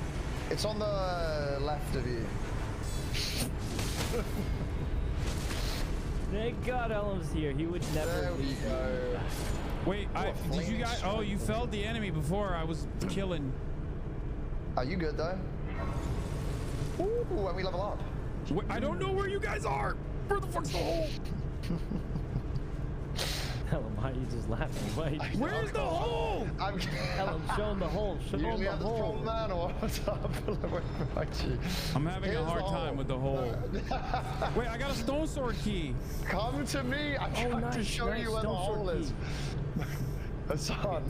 It's on the left of you. Thank God Elam's here. He would never leave you. Wait, did you guys? Oh, you felled the enemy before I was killing. Are you good though? Ooh, when we level up. Wait, I don't know where you guys are. Where the fuck's the hole? Elam, why are you just laughing? Where's the hole? Elam, show him the hole. Show him the hole. Man, or what's up? I'm having a hard time with the hole. Wait, I got a stone sword key. Come to me. I'm trying to show you where the hole is. Hasan.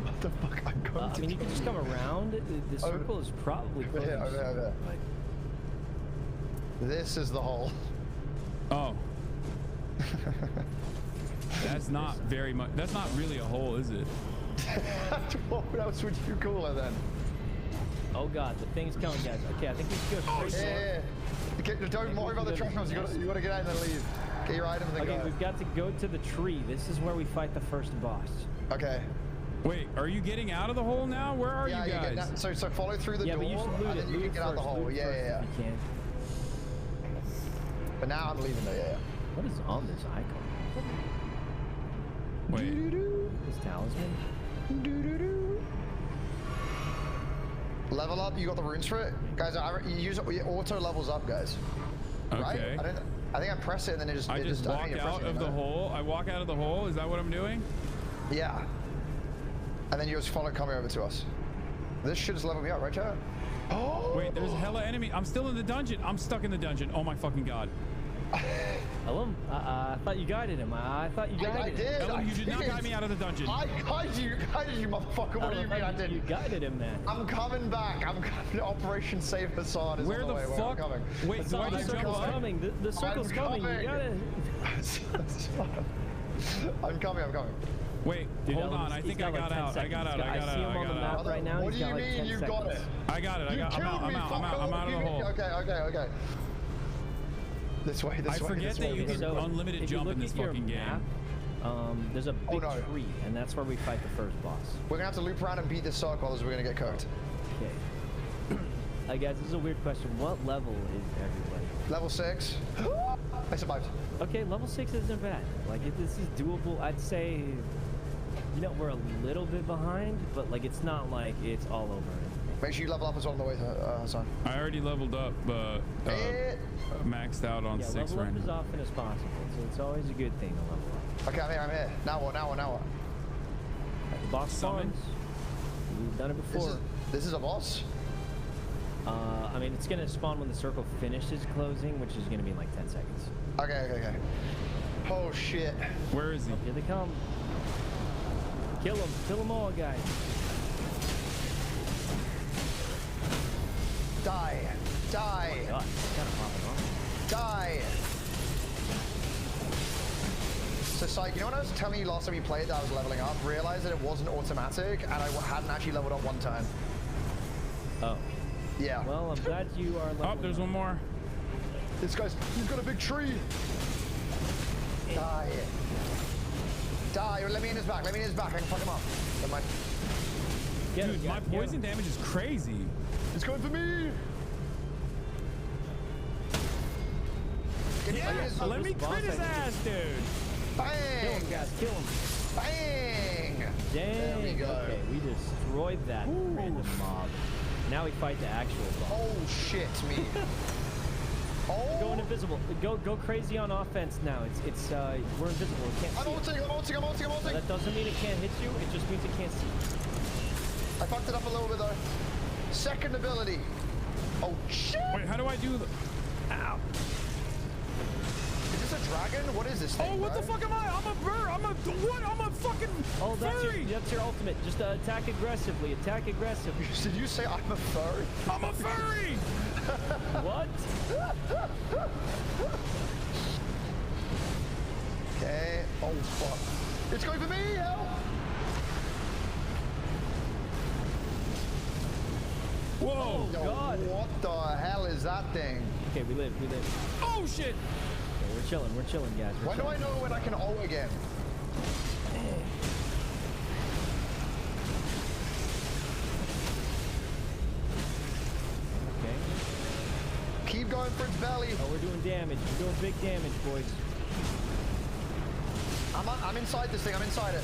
What the fuck? I'm going to. I mean, you can just come around. The circle is probably close. Over there. This is the hole. Oh. That's not very much. That's not really a hole, is it? What else would you call it then? Oh God, the thing's coming, guys. Okay, I think we should go straight. Yeah. Don't worry about the treadmills. You gotta get out and then leave. Get your items and go. Okay, we've got to go to the tree. This is where we fight the first boss. Okay. Wait, are you getting out of the hole now? Where are you guys? So follow through the door, but you should loot and then you can get out the hole. If you can. But now I'm leaving there. Yeah. What is on this icon? Wait. This talisman? Level up. You got the runes for it, guys. You use it. Auto levels up, guys. Okay. Right? I think I press it and then it just. I just walk out of the hole. I walk out of the hole. Is that what I'm doing? Yeah. And then you just coming over to us. This should just level me up, right, chat? Oh. Wait, there's hella enemy. I'm still in the dungeon. I'm stuck in the dungeon. Oh my fucking God. Elam, I thought you guided him. I thought you guided him. Elam, you did not guide me out of the dungeon. I guided you, motherfucker. What do you mean I didn't? You guided him, man. I'm coming back. I'm coming. Operation Save Hassan is Where on the way. fuck? Where I'm coming. Wait, do I just jump up? Coming. The circle's coming. You gotta. I'm coming. Wait, Dude, hold on. I think I got out. I got out. I see him on the map right now. What do you mean you got it? I got it. I'm out of the hole. Okay. This way. I forget that you can unlimited jump in this fucking game. There's a big tree, and that's where we fight the first boss. We're gonna have to loop around and beat this circle, or we're gonna get cooked. Okay. Guys, this is a weird question. What level is everybody? Level 6. I survived. Okay, level 6 isn't bad. Like, this is doable. I'd say, you know, we're a little bit behind, but like, it's not like it's all over. Make sure you level up as well on the way, Hassan. I already leveled up, maxed out on 6 level right up as now. often as possible. So it's always a good thing to level up. Okay, I'm here. Now what? The boss spawns. We've done it before. This is a boss? I mean, it's gonna spawn when the circle finishes closing, which is gonna be in like 10 seconds. Okay. Oh shit. Where is he? Here they come. Kill them all, guys. Die. Oh my God, it's kind of popping off. Die. So, Psych, you know when I was telling you last time you played that I was leveling up, realized that it wasn't automatic, and I hadn't actually leveled up one time. Oh. Yeah. Well, I'm glad you are leveling there's one more. This guy's, he's got a big tree. Die. Die. Let me in his back. Let me in his back. I can fuck him up. Never mind. Dude, my poison damage is crazy. It's going for me. Yeah, let me crit his ass, dude. Bang. Kill him, guys. Kill him. Bang. Dang. There we go. Okay, we destroyed that random mob. Now we fight the actual boss. Oh shit, me. Oh. Going invisible. Go crazy on offense now. It's we're invisible. It can't see. I'm ulting. No, that doesn't mean it can't hit you. It just means it can't see. I fucked it up a little bit though. Second ability. Oh shit. Wait, how do I do the? Ow. Is this a dragon? What is this thing? Oh, what the fuck am I? I'm a bird. I'm a fucking furry. That's your ultimate. Just attack aggressively. Attack aggressively. Did you say I'm a furry? I'm a furry. What? Okay. Oh fuck. It's going for me. Help. Whoa. Yo, God. What the hell is that thing? Okay, we live. Oh shit. Okay, we're chilling, guys. When do I know when I can ult again? Okay. Keep going for its belly. Oh, we're doing damage. We're doing big damage, boys. I'm inside this thing. I'm inside it.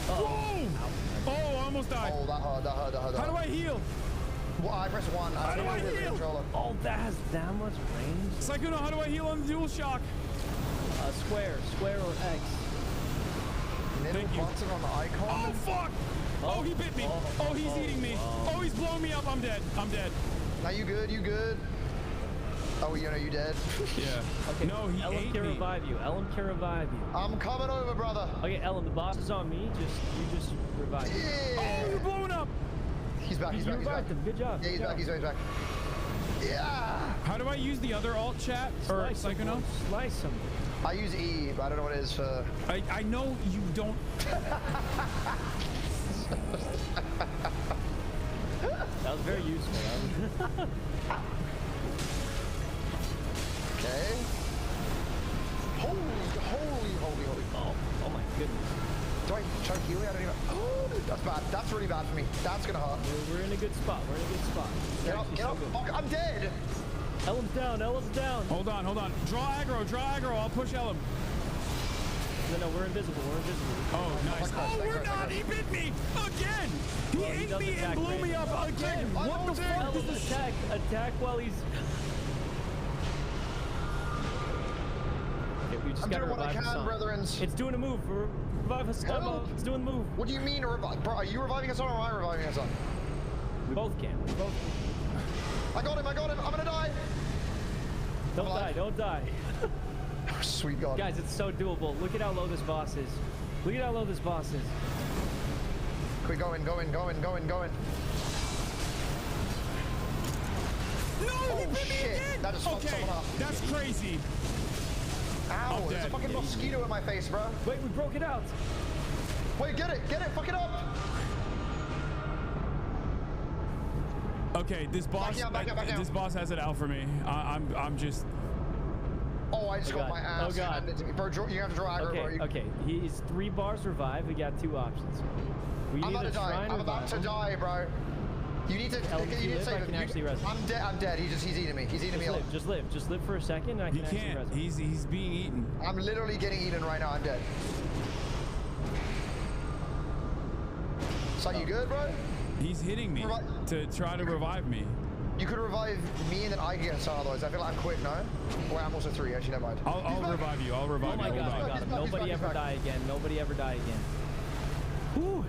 Whoa! Oh, I almost died. Oh, that hurt. How do I heal? Well, I press 1. How do I heal? Controller. Oh, that has that much range. Psychono, how do I heal on the dual shock? Square or X. Thank you. On the icon. Oh fuck! Oh, he bit me. Oh, he's eating me. Oh, he's blowing me up. I'm dead. Now you good? You good? Oh, you know you dead? Yeah. Okay. No, he Ellen ate can me. revive you. Ellen can revive you. I'm coming over, brother. Okay, Ellen, the boss is on me. You just revive me. Yeah. Oh, you're blowing up. He's back. He's back. Him. Good job. Yeah, he's back. Yeah. How do I use the other alt chat or Psychono? Slice him. I use E, but I don't know what it is for. I know you don't. That was very useful. Okay. Holy. Oh my goodness. Do I try healing? I don't even. Oh, that's bad. That's really bad for me. That's gonna hurt. We're in a good spot. Get up. Fuck, I'm dead. Ellen's down. Hold on. Draw aggro. I'll push Ellen. No, we're invisible. Oh, nice. Oh, we're not. He bit me again. He ate me and blew me up again. What the fuck is this? Attack while he's... Okay, we just gotta revive Hassan. It's doing a move. Revive Hassan. It's doing the move. What do you mean revive? Bro, are you reviving Hassan or am I reviving Hassan? We both can. I got him. I'm gonna die. Don't die. Sweet God. Guys, it's so doable. Look at how low this boss is. Quick, going. No, oh, he bit me shit. again. That just fucked someone up. That's crazy. Ow, there's a fucking mosquito in my face, bro. Wait, we broke it out. Wait, get it, fuck it up. Okay, this boss. Back up. This boss has it out for me. I'm just. Oh, I just got my ass handed to me. Bro, you have to draw aggro, bro. Okay, he's 3 bars revive. We got 2 options. I'm about to die. I'm about to die, bro. You need to. You need to save him. I'm dead. He's eating me. He's eating me. Just live for a second. I can actually res him. He's being eaten. I'm literally getting eaten right now. I'm dead. So you good, bro? He's hitting me to try to revive me. You could revive me and then I can get some otherwise. I feel like I'm quick, no? Wait, I'm also 3. Actually, never mind. I'll revive you. Oh my God, I got him. Nobody ever die again. Whew.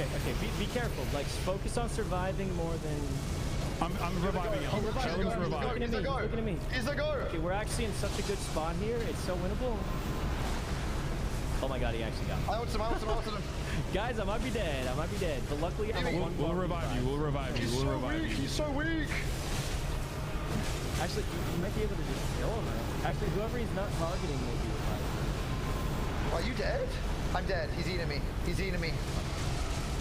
Okay, be careful. Like, focus on surviving more than... I'm reviving him. Looking at me. Is the go? Okay, we're actually in such a good spot here. It's so winnable. Oh my God, he actually got me. I ulted him. Guys, I might be dead. But luckily, I'm a 1-bar. We'll revive you. He's so weak. Actually, you might be able to just kill him. Actually, whoever he's not targeting will be revived. Are you dead? I'm dead. He's eating me. He's eating me.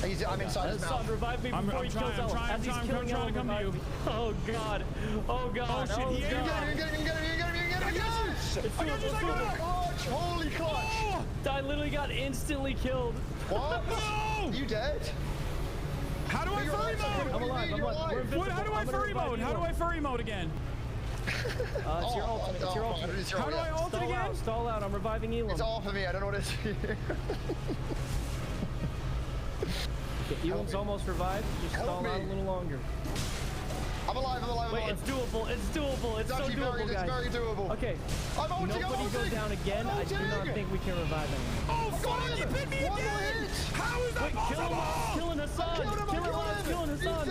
I'm inside his mouth. Revive me before he kills Ella. As he's killing Ella, revive me. Oh god. Oh god. Oh shit, he ate him. Get him. Yes! I got you, Clutch! Holy clutch! Oh, I literally got instantly killed. What? No! You dead? How do I furry mode? I'm alive. How do I furry mode? How do I furry mode again? It's your ultimate. It's your ultimate. How do I ult it again? Stall out. I'm reviving Elam. It's all for me. I don't know what it is. Okay, Elam's almost revived. Just stall out a little longer. I'm alive. Wait, it's doable. It's doable. It's so doable, guys. It's very doable. Okay. Nobody go down again. I do not think we can revive him. Oh, fuck! He bit me again! How is that possible? Killing Hasan! Killing Hasan!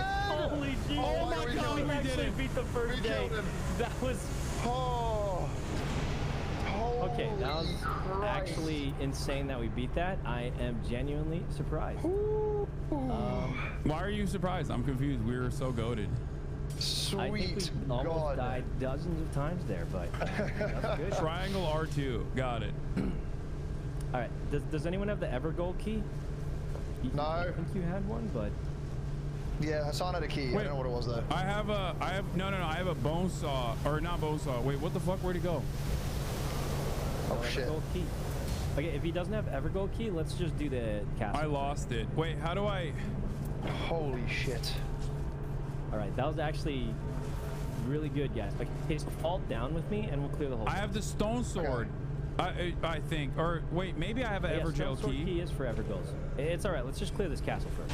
Holy jeez! Oh my god, we we actually did it! beat the first day. That was... Okay, that was actually insane that we beat that. I am genuinely surprised. Why are you surprised? I'm confused. We were so goated. Sweet I think we almost died dozens of times there, but that's good. Triangle R2. Got it. All right. Does anyone have the Evergold key? No. I think you had one, but... Yeah, Hasan had a key. Wait, I don't know what it was though. I have I have a bone saw, or not bone saw. Wait, what the fuck? Where'd it go? Oh shit. Evergold key. Okay, if he doesn't have Evergold key, let's just do the castle. I lost it. Wait, how do I... Holy shit. All right, that was actually really good, guys. Okay, so fall down with me and we'll clear the whole I have the stone sword. Okay. I think. Or wait, maybe I have an Evergel key. Stone key is for Evergolds. It's all right. Let's just clear this castle first.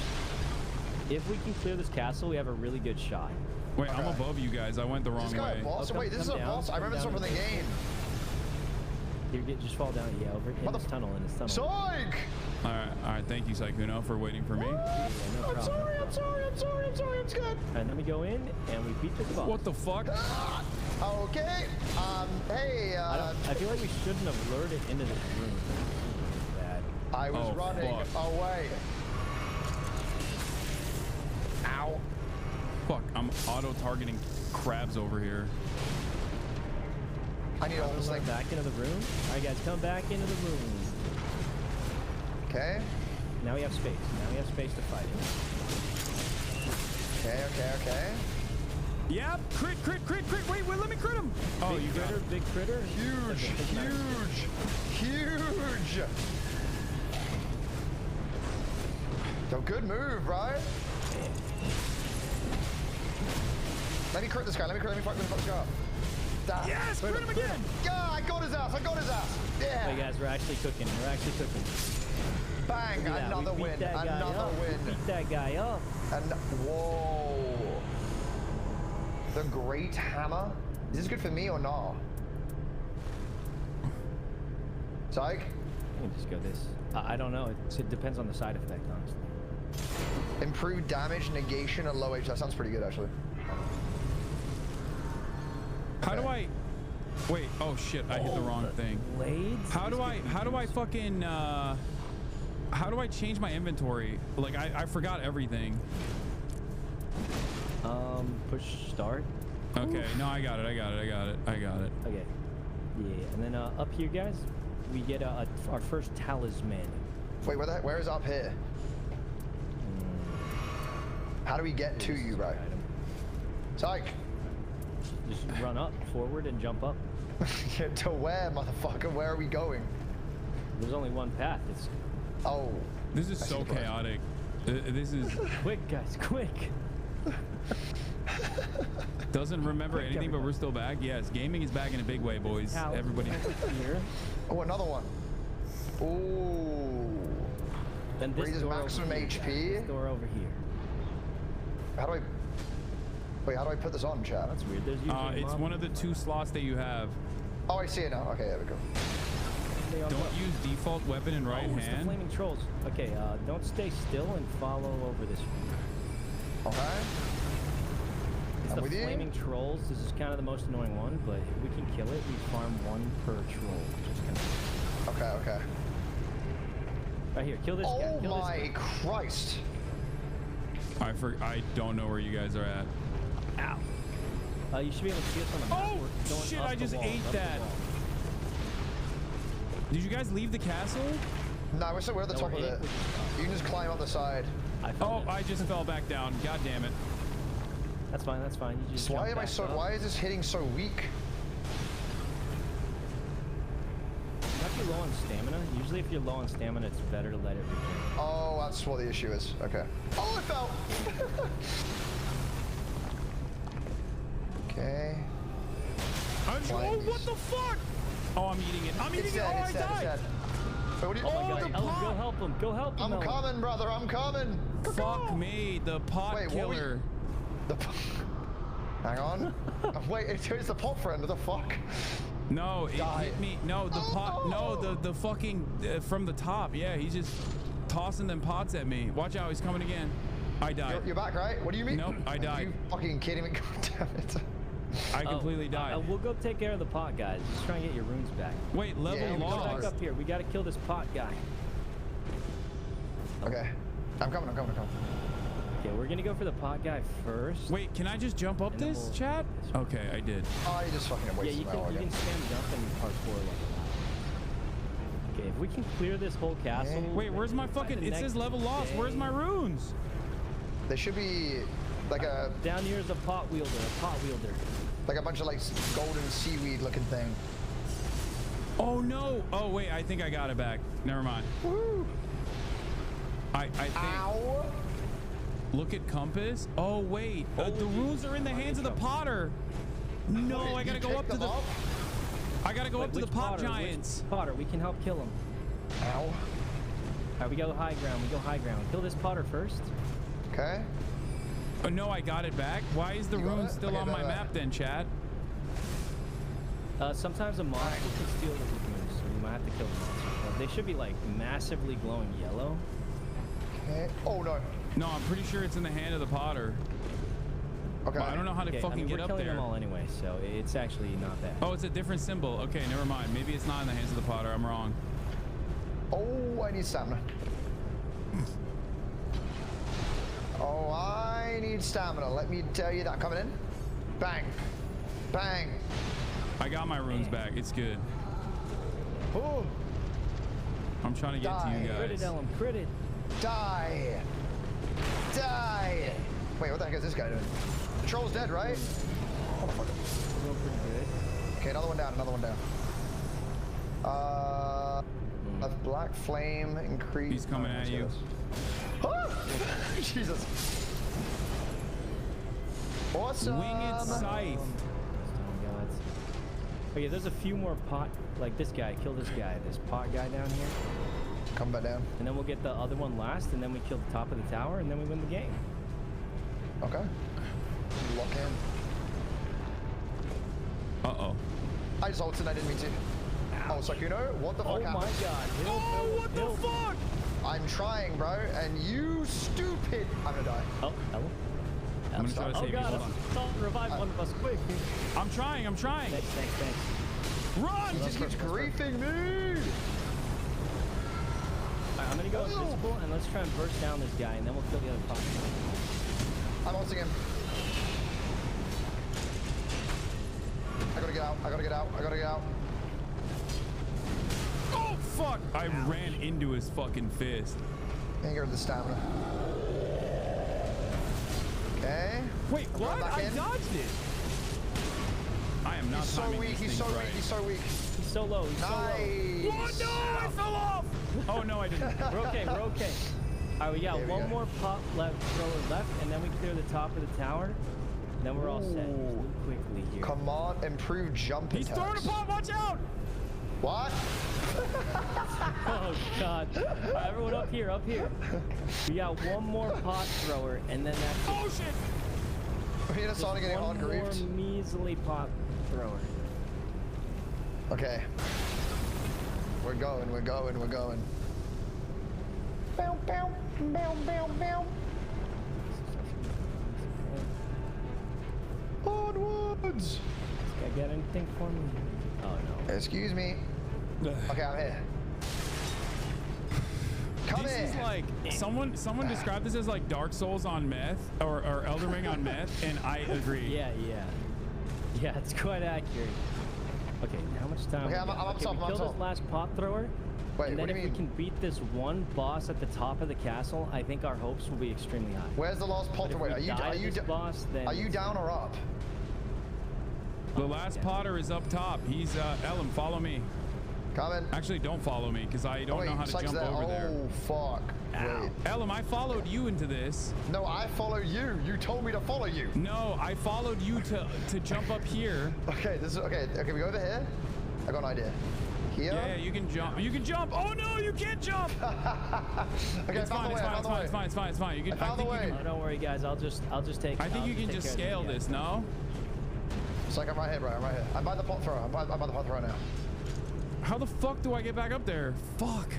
If we can clear this castle, we have a really good shot. Wait, I'm above you guys. I went the wrong way. Wait, this is a boss. I remember this one from the game. Just fall down. Yeah, over in this tunnel. Psych! All right. Thank you, Saikuno, for waiting for me. Yeah, no I'm sorry. I'm scared. All right, then we go in and we beat this boss. What the fuck? Okay. Hey. I feel like we shouldn't have lured it into this room. Bad. I was running away. Ow. Fuck, I'm auto-targeting crabs over here. I need all this thing. Back into the room. All right, guys, come back into the room. Okay. Now we have space. Now we have space to fight it. Okay. Yep. Crit. Wait, let me crit him. Oh, you got it. Big critter. Huge. So good move, right? Let me crit this guy. Let me fuck this guy up. Yes, crit him again. Yeah, I got his ass. Yeah. Wait, guys, we're actually cooking. Bang, another win. We beat that guy up. And whoa. The Great Hammer. Is this good for me or not? Psych? I can just go this. I don't know. It depends on the side effect, honestly. Improved damage, negation, and low HP. That sounds pretty good, actually. How do I... Wait, oh shit, I hit the wrong thing. Blades? How do I fucking... how do I change my inventory? Like, I forgot everything. Push start. Okay, no, I got it. Okay. Yeah, and then up here, guys, we get our first talisman. Wait, where is up here? How do we get to you, bro? Psych. Just run up, forward, and jump up. To where, motherfucker? Where are we going? There's only one path. It's... Oh. This is so chaotic. This is... Quick, guys, quick. Doesn't remember anything, but we're still back. Yes, gaming is back in a big way, boys. Everybody. Here. Oh, another one. Ooh. Then this raises maximum HP. This door over here. How do I... Wait, how do I put this on, chat? That's weird. There's usually it's one of the 2 slots that you have. Oh, I see it now. Okay, there we go. Don't use default weapon in right hand. It's the flaming trolls. Okay, don't stay still and follow over this one. Okay. It's the flaming trolls. This is kind of the most annoying one, but if we can kill it, we farm 1 per troll. Okay. Right here, kill this guy. Oh my Christ. I don't know where you guys are at. Ow. You should be able to see us on the map. Oh shit! I just ate that. Did you guys leave the castle? No, we're at the top of it. You can just climb up the side. I just fell back down. God damn it. That's fine. That's fine. You just Why am I so? Why is this hitting so weak? You might be low on stamina. Usually, if you're low on stamina, it's better to let it return. Oh, that's what the issue is. Okay. Oh, I fell. Okay. Oh, what the fuck? Oh, I'm eating it. I'm eating it. Oh, I died. Wait, what do you, oh my god, Ellen, go help him. Go help him. I'm coming, brother. I'm coming. Fuck me. The pot killer. Hang on. Wait, it's the pot friend. What the fuck? No, it hit me. No, the pot. No, the fucking from the top. Yeah, he's just tossing them pots at me. Watch out, he's coming again. I died. You're back, right? What do you mean? Nope, I died. Are you fucking kidding me? God damn it. I completely died. We'll go take care of the pot guys. Just try and get your runes back. Wait, level lost. Back up here. We got to kill this pot guy. Okay. I'm coming. Okay, we're going to go for the pot guy first. Wait, can I just jump up this, chat? Okay, I did. Oh, you just fucking wasted my you can spam jump and parkour like that. Okay, if we can clear this whole castle. Wait, where's my fucking... It says level lost. Where's my runes? They should be like a... Down here is a pot wielder. Like a bunch of like golden seaweed looking thing. Oh no! Oh wait, I think I got it back. Never mind. Woo! I think. Ow! Look at compass. Oh wait, the runes are in the hands of the potter. No, I gotta go up to the. I gotta go up to the pot giants. Potter, we can help kill him. Ow! All right, we go high ground. Kill this potter first. Okay. Oh no, I got it back. Why is the rune still on my map then, chat? Sometimes a monster can steal the runes, so you might have to kill the monster. But they should be like massively glowing yellow. Okay. Oh no. No, I'm pretty sure it's in the hand of the potter. Okay. But I don't know how to fucking get up there. We're killing them all anyway, so it's actually not bad. Oh, it's a different symbol. Okay, never mind. Maybe it's not in the hands of the potter. I'm wrong. Oh, I need stamina. Oh, I need stamina. Let me tell you that. Coming in. Bang. Bang. I got my runes back. It's good. Oh. I'm trying to get to you guys. Crit it, Ellen. Crit it. Die. Die. Wait, what the heck is this guy doing? The troll's dead, right? Motherfucker. We're doing pretty good. Okay, another one down. A black flame increase. He's coming at you. Oh! Jesus. Awesome. Winged scythe. Okay, there's a few more pot, like this guy. Kill this guy. This pot guy down here. Come back down. And then we'll get the other one last, and then we kill the top of the tower, and then we win the game. Okay. Lock in. Uh-oh. I just ulted, I didn't mean to. Oh, Sakuno, what the fuck happened? Oh my god. Oh, what the fuck? I'm trying, bro, and you stupid. I'm gonna die. Oh, hello. I'm gonna try to save you. Hold on. Stop, revive one of us, quick. I'm trying. Thanks. Run! He just keeps griefing me! Alright, I'm gonna go invisible, and let's try and burst down this guy, and then we'll kill the other pot. I'm ulting him. I gotta get out. Oh, fuck! I ran into his fucking fist. Anger of the stamina. Okay. Wait, what? I dodged it. I am not He's so weak. He's so weak. He's so low. Nice. What? No, I fell off. Oh no, I didn't. We're okay. All right, we got one more pot thrower left, and then we clear the top of the tower. Then we're all set. Just move quickly here. Come on, improve jump attacks. He's throwing a pot. Watch out! What? Oh god! All right, everyone up here. We got one more pot thrower, and then that's it. Oh shit! We need a Sonic getting hard griefed. One more measly pot thrower. Okay. We're going. Bow, bow, bow, bow, bow. Onwards! I got anything for me? Oh no. Excuse me. Okay, I'm here. Come this in. Is like someone described this as like Dark Souls on meth or Elden Ring on meth, and I agree. Yeah. Yeah, it's quite accurate. Okay, how much time? Okay, I'm up top. We kill this last pot thrower. Wait, and then what do if you we mean? can beat this one boss at the top of the castle, I think our hopes will be extremely high. Where's the last pot thrower? Are you down or up? The last Potter is up top. He's Ellen, follow me. Coming. Actually, don't follow me because I don't know how to jump over there. Oh fuck. Wait. Ellen, I followed you into this. No, I followed you. You told me to follow you. No, I followed you to jump up here. Okay, this is okay. Okay, we go over here. I got an idea. Here. Yeah, you can jump. You can jump. Oh no, you can't jump. Okay, it's fine. It's fine. You can. I found the way. Oh, don't worry, guys. I'll just take. I think you can just scale this. No. It's like I'm right here, bro. I'm right here. I'm by the pot thrower. I'm by the pot thrower now. How the fuck do I get back up there? Fuck.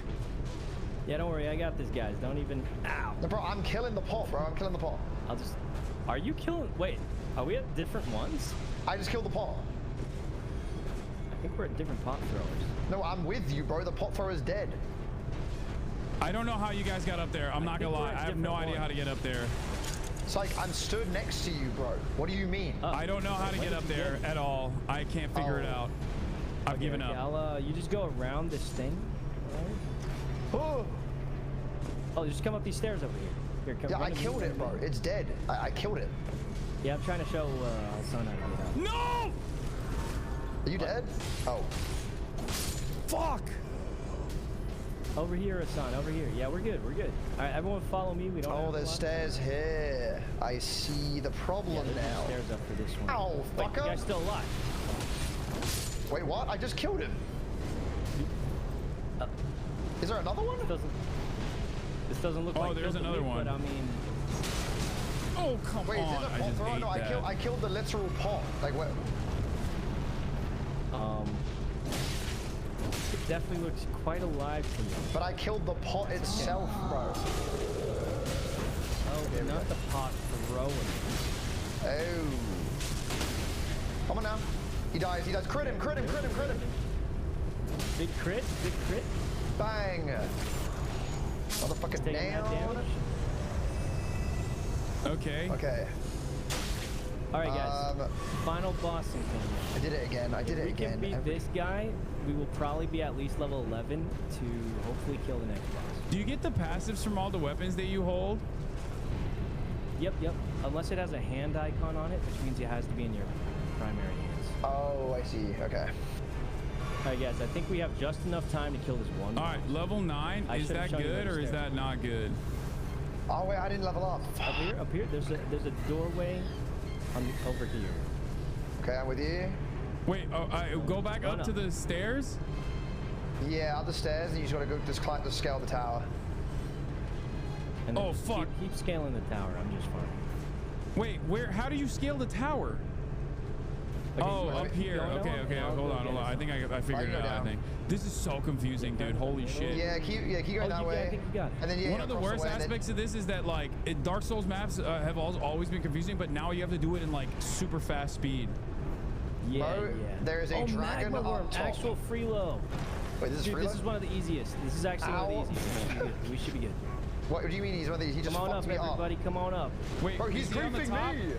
Yeah, don't worry. I got this, guys. Don't even. Ow. No, bro, I'm killing the pot, bro. I'm killing the pot. I'll just. Are you killing? Wait. Are we at different ones? I just killed the pot. I think we're at different pot throwers. No, I'm with you, bro. The pot thrower's dead. I don't know how you guys got up there. I'm not gonna lie. I have no idea how to get up there. It's like I'm stood next to you, bro. What do you mean? I don't know how to get up there at all. I can't figure it out. I've given up. I'll, you just go around this thing. Right? Oh, just come up these stairs over here. Here, come. Yeah, I killed it, bro. It's dead. I killed it. Yeah, I'm trying to show Hasan how to get out. No! Are you dead? Oh. Fuck! Over here, Hasan. Over here. Yeah, we're good. We're good. All right, everyone follow me. We don't. Oh, there's stairs here. I see the problem now. Stairs up for this one. Ow, Wait, fucker! the guy's still alive. Wait, what? I just killed him. Is there another one? This doesn't look like. Oh, there's another one. But I mean. Oh come Wait, on! is it a pot thrower? No, I killed the literal pot. Like what? It definitely looks quite alive to me. But I killed the pot itself, bro. Oh, but not the pot throwing. Oh. Come on now. He dies. He dies. Crit him. Crit him. Crit him. Crit him. Big crit. Big crit. Bang. Motherfucking nail. Okay. Okay. All right, guys. Final boss thing. I did it again. I did it again. If we can beat this guy, we will probably be at least level 11 to hopefully kill the next boss. Do you get the passives from all the weapons that you hold? Yep. Unless it has a hand icon on it, which means it has to be in your primary hands. Oh, I see. Okay. All right, guys. I think we have just enough time to kill this one. All right, level 9. Is that good or is that not good? Oh wait, I didn't level up. Up here. There's a doorway over here. Okay, I'm with you. Wait, go back up to the stairs? Yeah, up the stairs, and you just gotta go just climb to scale the tower. And oh fuck! Keep scaling the tower. I'm just fine. Wait, how do you scale the tower? Okay, oh, up here. Okay. Hold on. I think I figured it out. I think this is so confusing, dude. Holy shit. Yeah, keep going that way. I think you got it. And then one of the worst aspects of this is that like Dark Souls maps have always been confusing, but now you have to do it in like super fast speed. Yeah. There is a dragon magma worm, up top. actual freelo. Wait, this is Dude, this is one of the easiest. This is actually one of the easiest. We should be good. What do you mean he's one of these? He just fucked me up. Come on up, everybody. Come on up. Wait, bro, he's creeping me.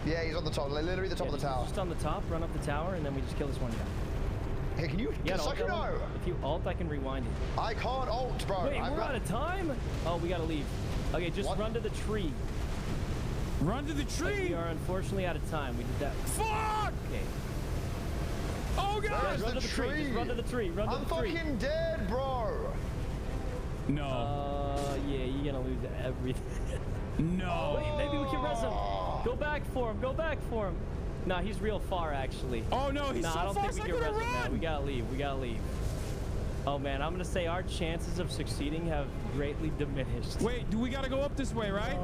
Yeah, he's on the top, literally the top of the tower. Just on the top, run up the tower, and then we just kill this one guy. Hey, can you? Yeah, suck it out. If you ult, I can rewind it. I can't ult, bro. Wait, we're out of time? Oh, we gotta leave. Okay, just run to the tree. Run to the tree? We are unfortunately out of time. We did that. Fuck! Okay. Oh, God! Run to the tree. Just run to the tree. Run to the tree. I'm fucking dead, bro. No. Yeah, you're gonna lose everything. No. Oh, wait, maybe we can res him. Go back for him. Go back for him. Nah, he's real far, actually. Oh, no, he's so far. I don't think we can res him, man. We gotta leave. We gotta leave. Oh, man, I'm gonna say our chances of succeeding have greatly diminished. Wait, do we gotta go up this way, right?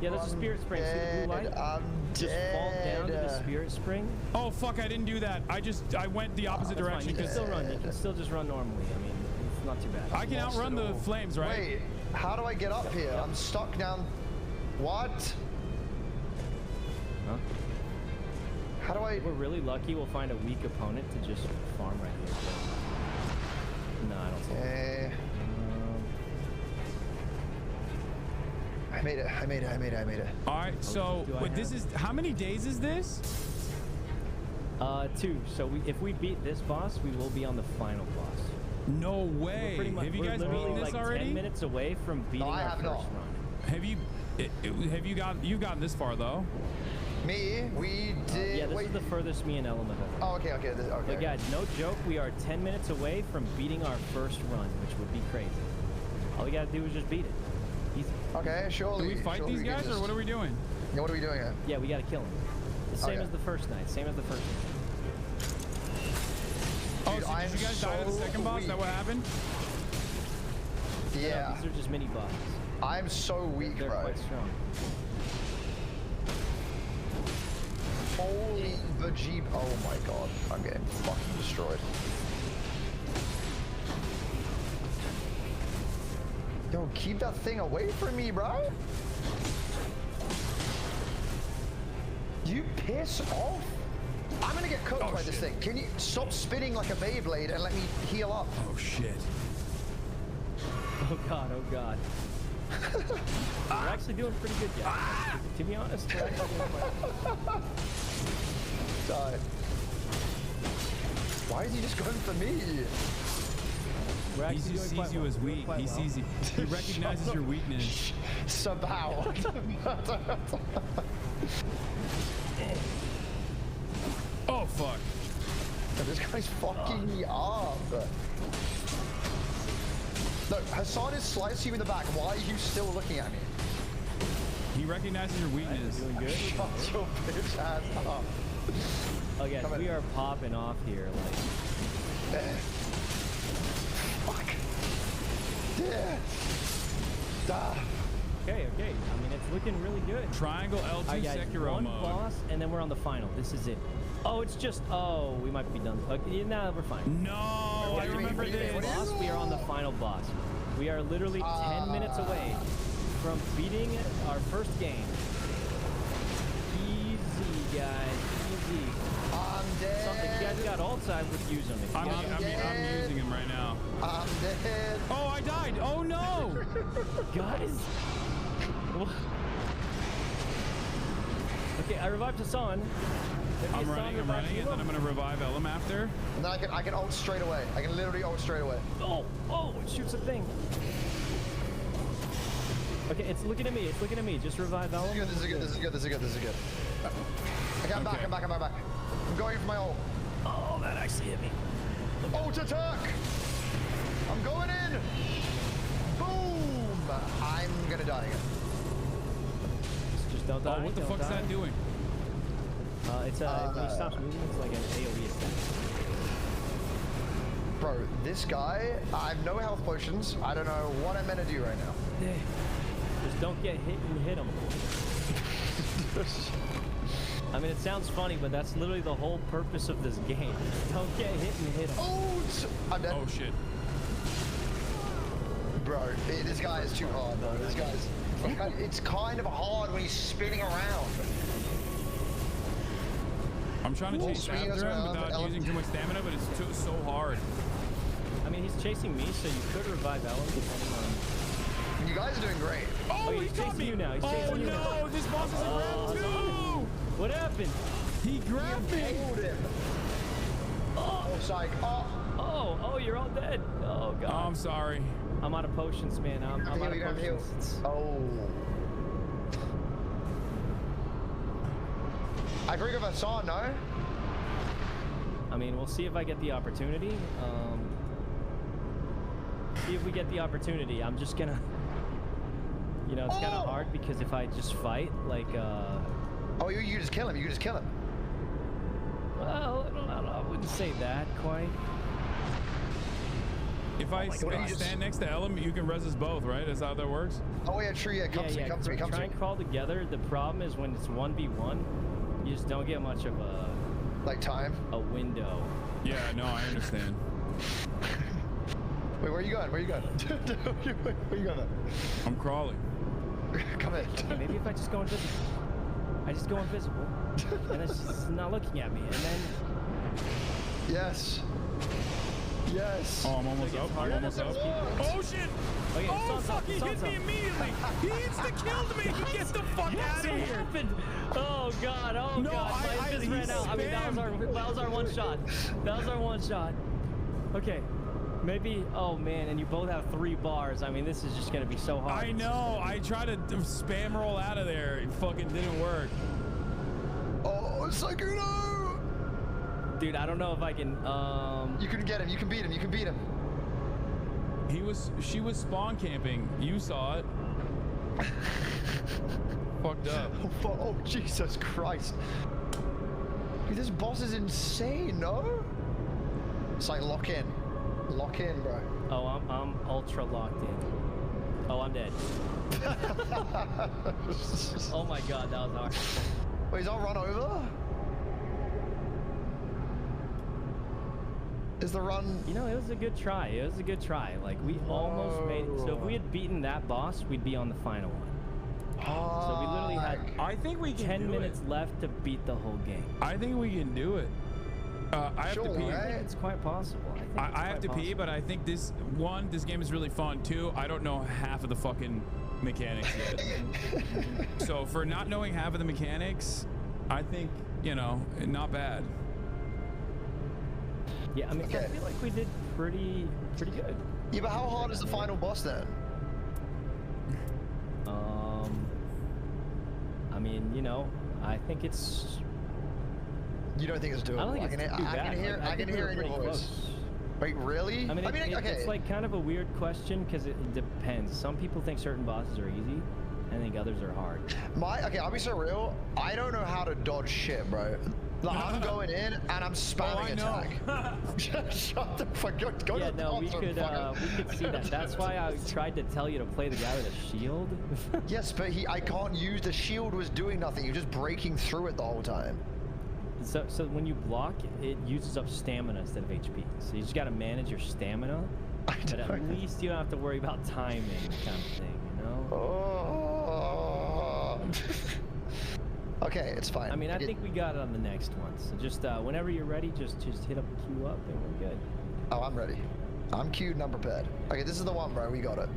Yeah, there's a spirit spring. See the blue light? I'm Just fall down to the spirit spring. Oh, fuck, I didn't do that. I went the opposite direction. You can still run. You can still just run normally. I mean, it's not too bad. I can outrun the flames, right? Wait, how do I get up here? I'm stuck down. What? Huh? How do I? If we're really lucky, we'll find a weak opponent to just farm right here. No, I don't think so. I made it. All right, so but this is how many days is this? 2. So if we beat this boss, we will be on the final boss. No way. Have you guys beaten this like already? 10 minutes away from beating our first run. Have you gotten this far though? Me? We did. Yeah, this is the furthest me and Element have. Oh, okay. But guys, no joke, we are 10 minutes away from beating our first run, which would be crazy. All we gotta do is just beat it. Easy. Okay, surely. Do we fight these guys, or what are we doing? Yeah, what are we doing here? Yeah, we gotta kill them. The same as the first night. Same as the first night. Oh, so did you guys die to the second boss? Is that what happened? Yeah. No, these are just mini bosses. I'm so weak, They're bro. quite strong. Holy bejeeb. Oh my god. I'm getting fucking destroyed. Yo, keep that thing away from me, bro. You piss off. I'm gonna get cooked by this thing. Can you stop spinning like a Beyblade and let me heal up? Oh shit. Oh god, oh god. We're actually doing pretty good, guys. To be honest, we're actually doing quite well. Die. Why is he just going for me? He just sees you as weak. He sees you. He recognizes your weakness. Somehow. Oh fuck. This guy's fucking me up. Look, Hasan is slicing you in the back. Why are you still looking at me? He recognizes your weakness. Doing good. Shut your bitch ass up. Oh guys, we are popping off here, like. Fuck. Yeah. Okay. I mean, it's looking really good. Triangle L2 right, guys, Sekiro one mode. boss, and then we're on the final. This is it. Oh, it's just. Oh, we might be done. Okay, nah, we're fine. No, I remember this. Boss, we are on the final boss. We are literally 10 minutes away from beating our first game. Easy, guys. Easy. I'm dead. Something you guys got alt, I would use them. I'm using him right now. I'm dead. Oh, I died. Oh no. Guys. Okay, I revived Hasan. I'm running, and then I'm gonna revive Elam after. And then I can ult straight away. I can literally ult straight away. Oh, it shoots a thing. Okay, it's looking at me. It's looking at me. Just revive Elam. This is good. Okay, I'm back. I'm going for my ult. Oh, that actually hit me. Ult attack! I'm going in! Boom! I'm gonna die again. Just don't die. Oh, what the fuck's that doing? It's when he stops moving, it's like an AoE attack. Bro, this guy, I have no health potions. I don't know what I'm meant to do right now. Yeah. Just don't get hit and hit him. I mean, it sounds funny, but that's literally the whole purpose of this game. Don't get hit and hit him. Oh, I'm dead. Oh shit. Bro, this guy is too hard, bro. This guy's... It's kind of hard when he's spinning around. I'm trying to chase after him without using too much stamina, but it's so hard. I mean, he's chasing me, so you could revive Elam depending on... You guys are doing great. Oh, he's chasing you now. He's chasing you now. Oh no, this boss is in round 2! What happened? He grabbed me! Oh, psych. Oh, you're all dead. Oh, God. Oh, I'm sorry. I'm out of potions, man. I'm out of potions. Oh. I agree with Hasan, no? I mean, we'll see if I get the opportunity. See if we get the opportunity. I'm just gonna... You know, it's kind of hard because if I just fight, like, Oh, you just kill him. You just kill him. Well, I wouldn't say that quite. If I stand next to Elam, you can res us both, right? Is that how that works? Oh, yeah, true. Yeah, come to me. Try and crawl together. The problem is when it's 1v1, you just don't get much of a... Like time? A window. Yeah, no, I understand. Wait, where are you going? Where are you going? Where are you going? I'm crawling. Come in. Okay, maybe if I just go invisible. I just go invisible, and it's just not looking at me, and then... Yes. Yes. Oh, I'm almost up. I'm almost up. Oh, shit. Okay, Oh, fuck, he hit me immediately. He insta-killed me. Get the fuck out of here. Oh, God. Oh, No, God. I just ran out. I mean, that was our one shot. That was our one shot. Okay. Maybe, oh man, and you both have 3 bars. I mean, this is just gonna be so hard. I know. I tried to spam roll out of there. It fucking didn't work. Oh, Sakuno! Dude, I don't know if I can, You can get him. You can beat him. You can beat him. She was spawn camping. You saw it. Fucked up. Oh, Jesus Christ. Dude, this boss is insane, no? It's like lock in. Lock in, bro. Oh, I'm ultra locked in. Oh, I'm dead. Oh my God, that was hard. Wait, he's all run over? Is the run... You know, it was a good try. It was a good try. Like, we almost made it. So if we had beaten that boss, we'd be on the final one. So we literally had I think we can 10 minutes left to beat the whole game. I think we can do it. I have to pee. I think it's quite possible. I have to pee, but I think this game is really fun. 2, I don't know half of the fucking mechanics yet. So for not knowing half of the mechanics, I think, you know, not bad. Yeah, I mean, I feel like we did pretty good. Yeah, but how hard is the final boss then? I mean, you know, I think it's... You don't think it's doable? I don't think it's too bad. I can hear it in your voice. Wait, really? I mean, it's like kind of a weird question because it depends. Some people think certain bosses are easy, and I think others are hard. Okay, I'll be so real. I don't know how to dodge shit, bro. Like, I'm going in and I'm spamming attack. Shut the fuck up. Go yeah, to no, we could see that. That's why I tried to tell you to play the guy with a shield. Yes, but I can't use the shield. Was doing nothing. You're just breaking through it the whole time. So when you block, it uses up stamina instead of HP. So you just got to manage your stamina. But at least you don't have to worry about timing kind of thing, you know? Oh. Okay, it's fine. I mean, I think we got it on the next one. So just whenever you're ready, just hit up queue up and we're good. Oh, I'm ready. I'm queued and I'm prepared. Okay, this is the one, bro. We got it.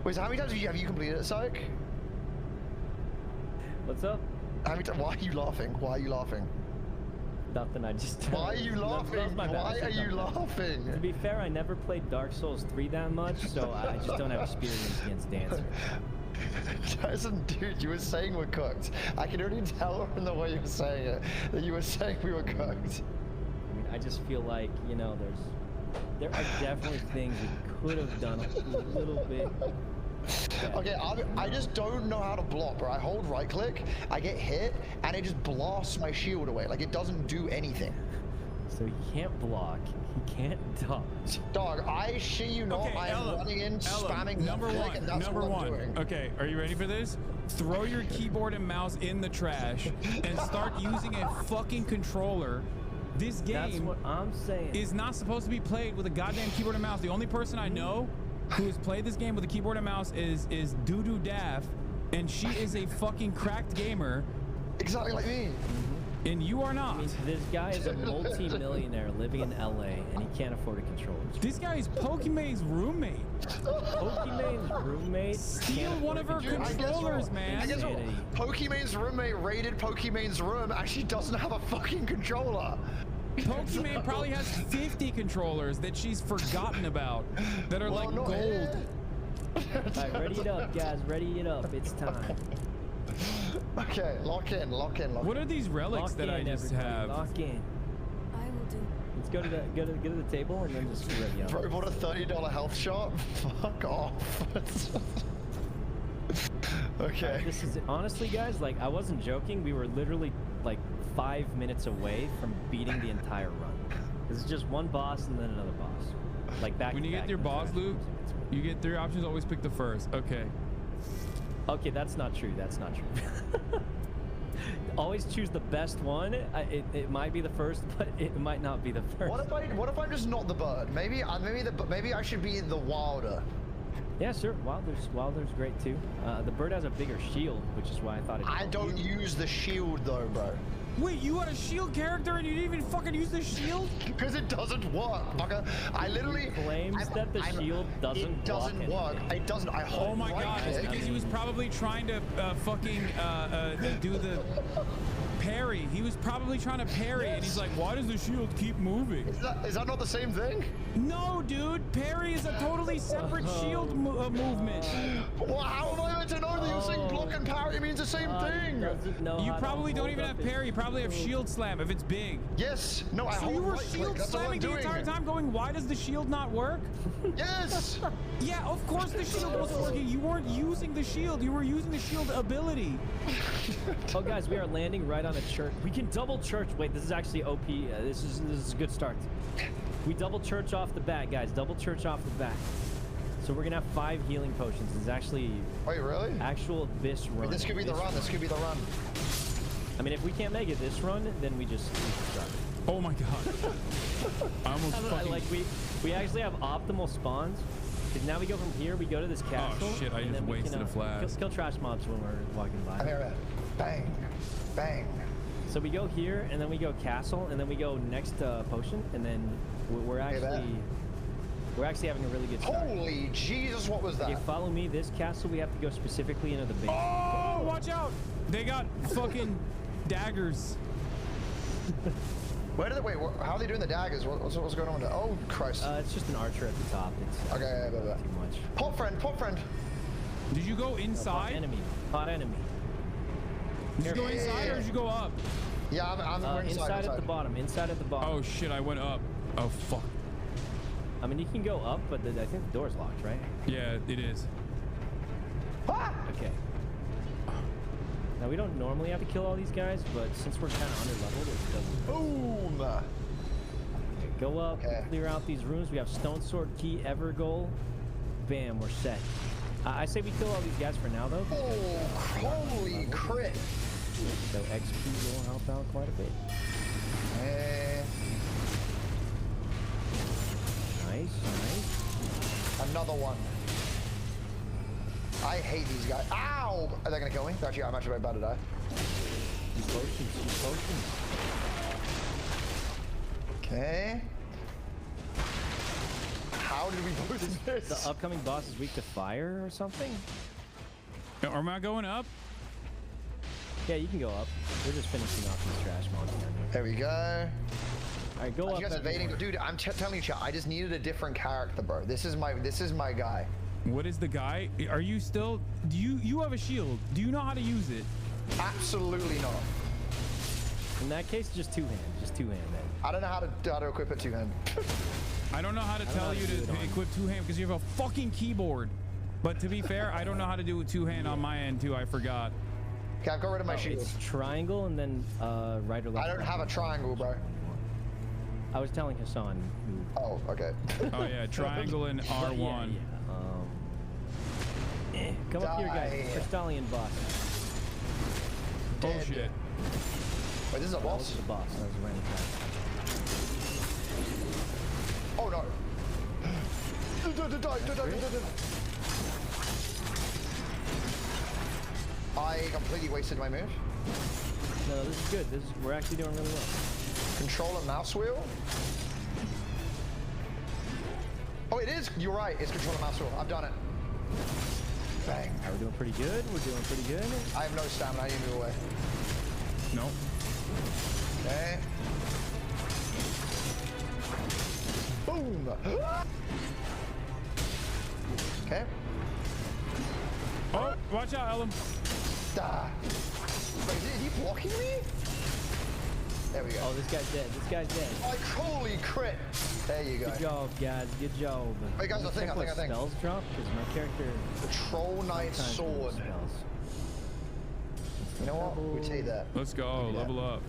Wait, so how many times have you completed it, Syke? What's up? Why are you laughing? Why are you laughing? Nothing, I just... Why are you laughing? Why are you laughing? To be fair, I never played Dark Souls 3 that much, so I just don't have experience against dancers. Tyson, dude, you were saying we're cooked. I can already tell from the way you were saying it that you were saying we were cooked. I mean, I just feel like, you know, there are definitely things we could have done a little bit. Okay, I just don't know how to block, bro. I hold right click, I get hit, and it just blasts my shield away. Like, it doesn't do anything. So he can't block, he can't dodge. Dog, I shit you not, I am running in, spamming number one, and that's number what I'm one. doing. Okay, are you ready for this? Throw your keyboard and mouse in the trash and start using a fucking controller. This game That's what I'm saying. Is not supposed to be played with a goddamn keyboard and mouse. The only person I know who has played this game with a keyboard and mouse is Doodoo Daff, and she is a fucking cracked gamer. Exactly like me. And you are not. I mean, this guy is a multi-millionaire living in LA, and he can't afford a controller. This guy is Pokemon's roommate. Pokemon's roommate? Steal one of her controllers, man. And guess what? Pokemon's roommate raided Pokemon's room, actually doesn't have a fucking controller. Pokemon probably has 50 controllers that she's forgotten about that are like gold. Alright, ready it up, guys. Ready it up. It's time. Okay, lock in. What are these relics that I just have? Lock in. I will do. Let's go to the table and then just ready up. Bro, bought a $30 health shop? Fuck off. Okay. This is honestly, guys, like, I wasn't joking. We were literally like 5 minutes away from beating the entire run. This is just one boss and then another boss. Like back. When you get your boss loop, you get 3 options. Always pick the first. Okay. Okay, that's not true. That's not true. Always choose the best one. It might be the first, but it might not be the first. What if I'm just not the bird? Maybe I should be the wilder. Yeah, sure. Wilder's great too. The bird has a bigger shield, which is why I thought it. I don't use the shield though, bro. Wait, you had a shield character and you didn't even fucking use the shield? Because it doesn't work, fucker. I literally claims that the shield doesn't work. It doesn't. I hold Oh my god, it's because he was probably trying to fucking do the parry. He was probably trying to parry, and he's like, why does the shield keep moving? Is that not the same thing? No, dude. Parry is a totally separate shield movement. Well, how am I meant to know that you're saying block and parry means the same thing? You probably don't even have parry. You probably have shield slam if it's big. Yes. No, I so hold you were right shield click. That's what I'm slamming the doing. entire time going, why does the shield not work? Yes. Yeah, of course the shield wasn't working. You weren't using the shield. You were using the shield ability. Oh, guys, we are landing right on a church. We can double church. Wait, this is actually OP. This is a good start. We double church off the bat, guys. Double church off the bat. So we're gonna have 5 healing potions. It's actually wait, really? Actual Abyss run. Wait, this could be the run. This could be the run. I mean, if we can't make it this run, then we just start. Oh my god. I almost fucking... Like we actually have optimal spawns. Because now we go from here, we go to this castle. Oh shit! I just wasted a flash. Kill trash mobs when we're walking by. Bang, bang. So we go here, and then we go castle, and then we go next potion, and then we're actually having a really good start. Holy Jesus! What was that? Okay, follow me. This castle, we have to go specifically into the base. Oh, watch out! They got fucking daggers. Where did they wait? How are they doing the daggers? What's going on with that? Oh Christ! It's just an archer at the top. It's okay. Too much. Pop friend. Did you go inside? Hot enemy. Did you go inside or did you go up? Yeah, I'm inside at the bottom. Inside at the bottom. Oh shit! I went up. Oh fuck. I mean, you can go up, but I think the door's locked, right? Yeah, it is. Ah! Okay. Now we don't normally have to kill all these guys, but since we're kind of under leveled, it doesn't. Boom! Okay, go up, clear out these rooms. We have Stone Sword Key, Ever Goal. Bam, we're set. I say we kill all these guys for now, though. Oh, holy crit! So XP will help out quite a bit. Nice. Another one. I hate these guys. Ow! Are they gonna kill me? Actually, I'm actually about to die. Potions. Okay. How did we lose this? The upcoming boss is weak to fire or something? Am I going up? Yeah, you can go up. We're just finishing off these trash monsters. There we go. All right, go up. You guys invading, dude. I'm telling you, chat. I just needed a different character, bro. This is my guy. What is the guy? Are you still? Do you have a shield? Do you know how to use it? Absolutely not. In that case, just two-hand. Just two-hand, man. I don't know how to equip it two-hand. I don't know how to tell you to equip two-hand because you have a fucking keyboard. But to be fair, I don't know how to do a two-hand on my end too. I forgot. Okay, I've got rid of my shield. It's triangle and then right or left. I don't have a triangle, bro. I was telling Hasan. Oh, okay. Oh yeah, triangle and R1. Yeah. Come up here, guys. Crystallian boss. Oh shit. Wait, this is a boss? This is a boss. That was a random attack. Oh no. I completely wasted my move. No, this is good. We're actually doing really well. Control and mouse wheel? Oh, it is. You're right. It's control and mouse wheel. I've done it. Bang. We're doing pretty good. I have no stamina. I need to move away. No. Okay. Boom. Okay. Oh, watch out, Ellum. Wait, is he blocking me? There we go. Oh, this guy's dead. Like, holy crit. There you go. Good job, guys. Good job. Wait, guys, I think. Spells drop? Because my character... The Troll Knight Sword. You know what? We take that. Let's go. Level up.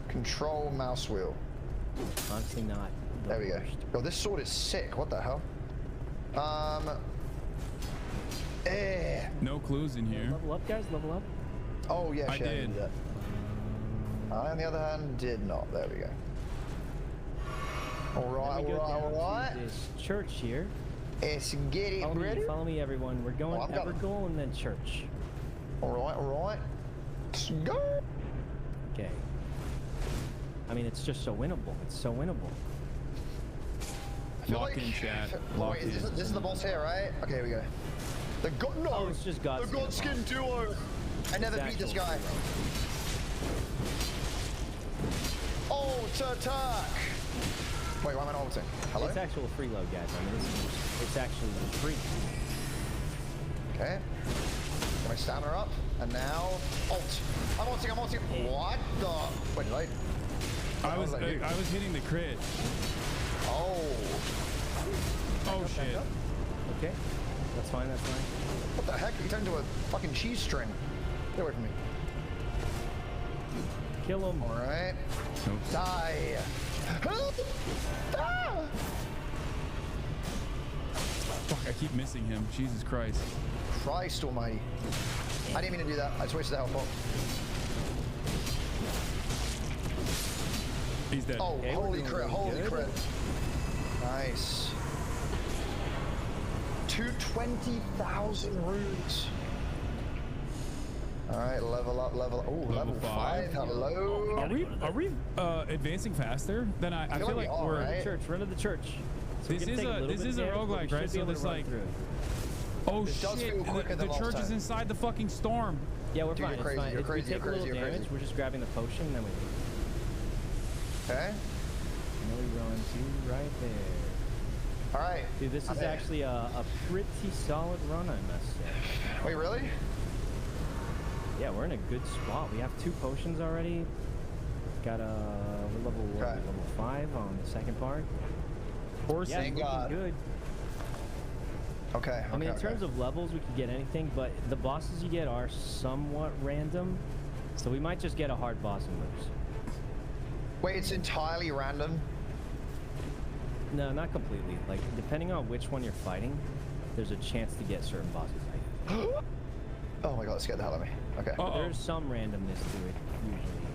Control mouse wheel. Honestly not. There we go. Yo, this sword is sick. What the hell? No clues in here. Level up, guys. Level up. Oh, yeah, I did. I, on the other hand, did not. There we go. All right. This church here. Let's get it ready. Follow me, everyone. We're going Evergoal and then church. All right. Let's go. Okay. I mean, it's just so winnable. It's so winnable. Lock in, chat. Lock Wait, in. this is the boss here, right? Okay, here we go. The God, no! Oh, it's just Godskin. The Godskin duo! I never beat this guy. Ult attack! Wait, why am I not ulting? Hello? It's actual freeload, guys. I mean, it's actually free. Okay. Get my stamina up, and now ult. I'm ulting. What the? Wait, did I was hitting the crit. Oh. Oh shit. Okay. That's fine. What the heck? He turned into a fucking cheese string. Get away from me. Kill him. All right. Oops. Die. Help! Ah! Fuck, I keep missing him. Jesus Christ. Christ almighty. I didn't mean to do that. I just wasted the health pop. He's dead. Oh, Okay, holy crit. Holy good. crit. Nice. 220,000 runes. All right, level up. Oh, level 5. Hello. Are we advancing faster than I feel like we're right? Run to the church. So this is a roguelike, right? So this like oh shit, the church is inside the fucking storm. Yeah, we're Dude, fine. you're crazy, It's fine. you're If crazy, we take you're a little crazy, you're damage, crazy. we're just grabbing the potion and then we leave. Okay. And then we run to right there. All right. Dude, this is actually a pretty solid run, I must say. Wait, really? Yeah, we're in a good spot. We have 2 potions already. Got we're level 5 on the second part. Horse, yeah, thank God. Good. Okay. I mean, in terms of levels, we could get anything, but the bosses you get are somewhat random, so we might just get a hard boss and lose. Wait, it's entirely random? No, not completely. Like, depending on which one you're fighting, there's a chance to get certain bosses. Oh my God, that scared the hell out of me. Okay. There's some randomness to it, usually.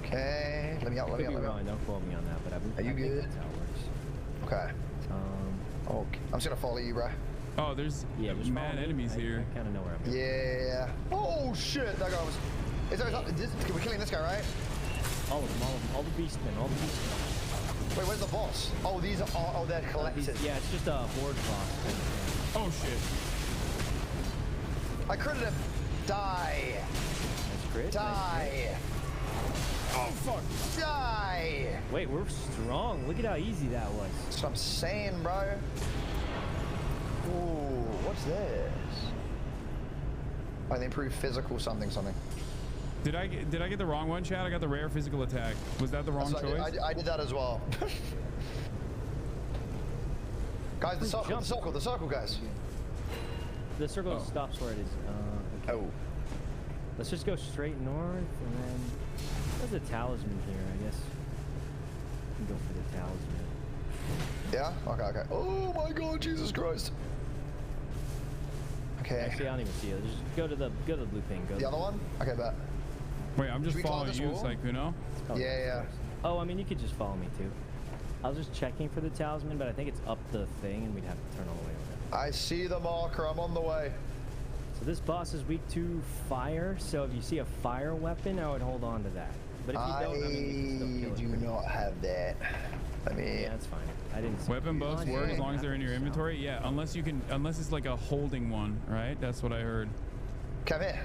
Okay, let me out. Don't quote me on that, but I you think good? that's how it works. Okay. Okay. I'm just gonna follow you, bro. Oh, there's mad enemies here. I kind of know where I'm going. Yeah. Oh shit, that guy was. We're killing this guy, right? All of them. All the beastmen. Wait, where's the boss? Oh, these are. Oh, they're collected. Yeah, it's just a horde boss. Oh shit. I critted him. Die. That's crit. Die. Oh fuck. Die. Wait, we're strong. Look at how easy that was. That's what I'm saying, bro. Ooh, what's this? Oh, they improved physical something. Did I get the wrong one, Chad? I got the rare physical attack. Was that the wrong choice? I did that as well. Guys, the circle, guys. The circle stops where it is. Okay. Oh. Let's just go straight north, and then there's a talisman here, I guess. We can go for the talisman. Yeah? Okay. Oh my God, Jesus Christ. Okay. Actually, I don't even see it. Just go to the blue ping. Go the other one? Okay, bet. Wait, I'm just following you, Saikuno. Yeah. Oh, I mean, you could just follow me too. I was just checking for the talisman, but I think it's up the thing, and we'd have to turn all the way over. I see the marker. I'm on the way. So this boss is weak to fire, so if you see a fire weapon, I would hold on to that. But if you don't, I mean, you can still kill it. do not have that. Yeah, that's fine. I didn't see Weapon buffs work as long as they're in your inventory. Yeah, unless it's like a holding one, right? That's what I heard. Come here.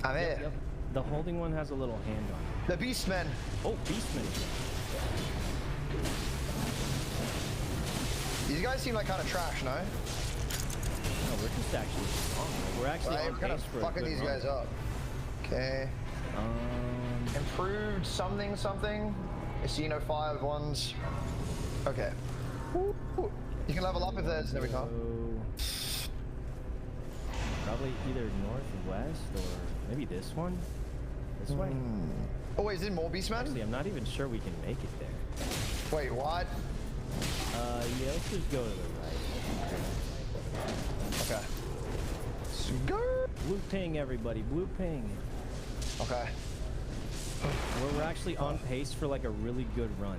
I'm here. Yep. The holding one has a little hand on it. The Beastmen. Oh, Beastmen. These guys seem like kind of trash, no? No, we're just actually strong. We're actually on kind of pace for fucking these guys up. Okay. Improved something. Casino 5 ones. Okay. Ooh. You can level up if there's. There we go. Probably either north or west, or maybe this one. This way. Oh wait, is it more Beastmen? Actually, I'm not even sure we can make it there. Wait, what? Yeah, let's just go to the right. Okay. Skirt. Blue ping, everybody. Blue ping. Okay. We're actually on pace for like a really good run.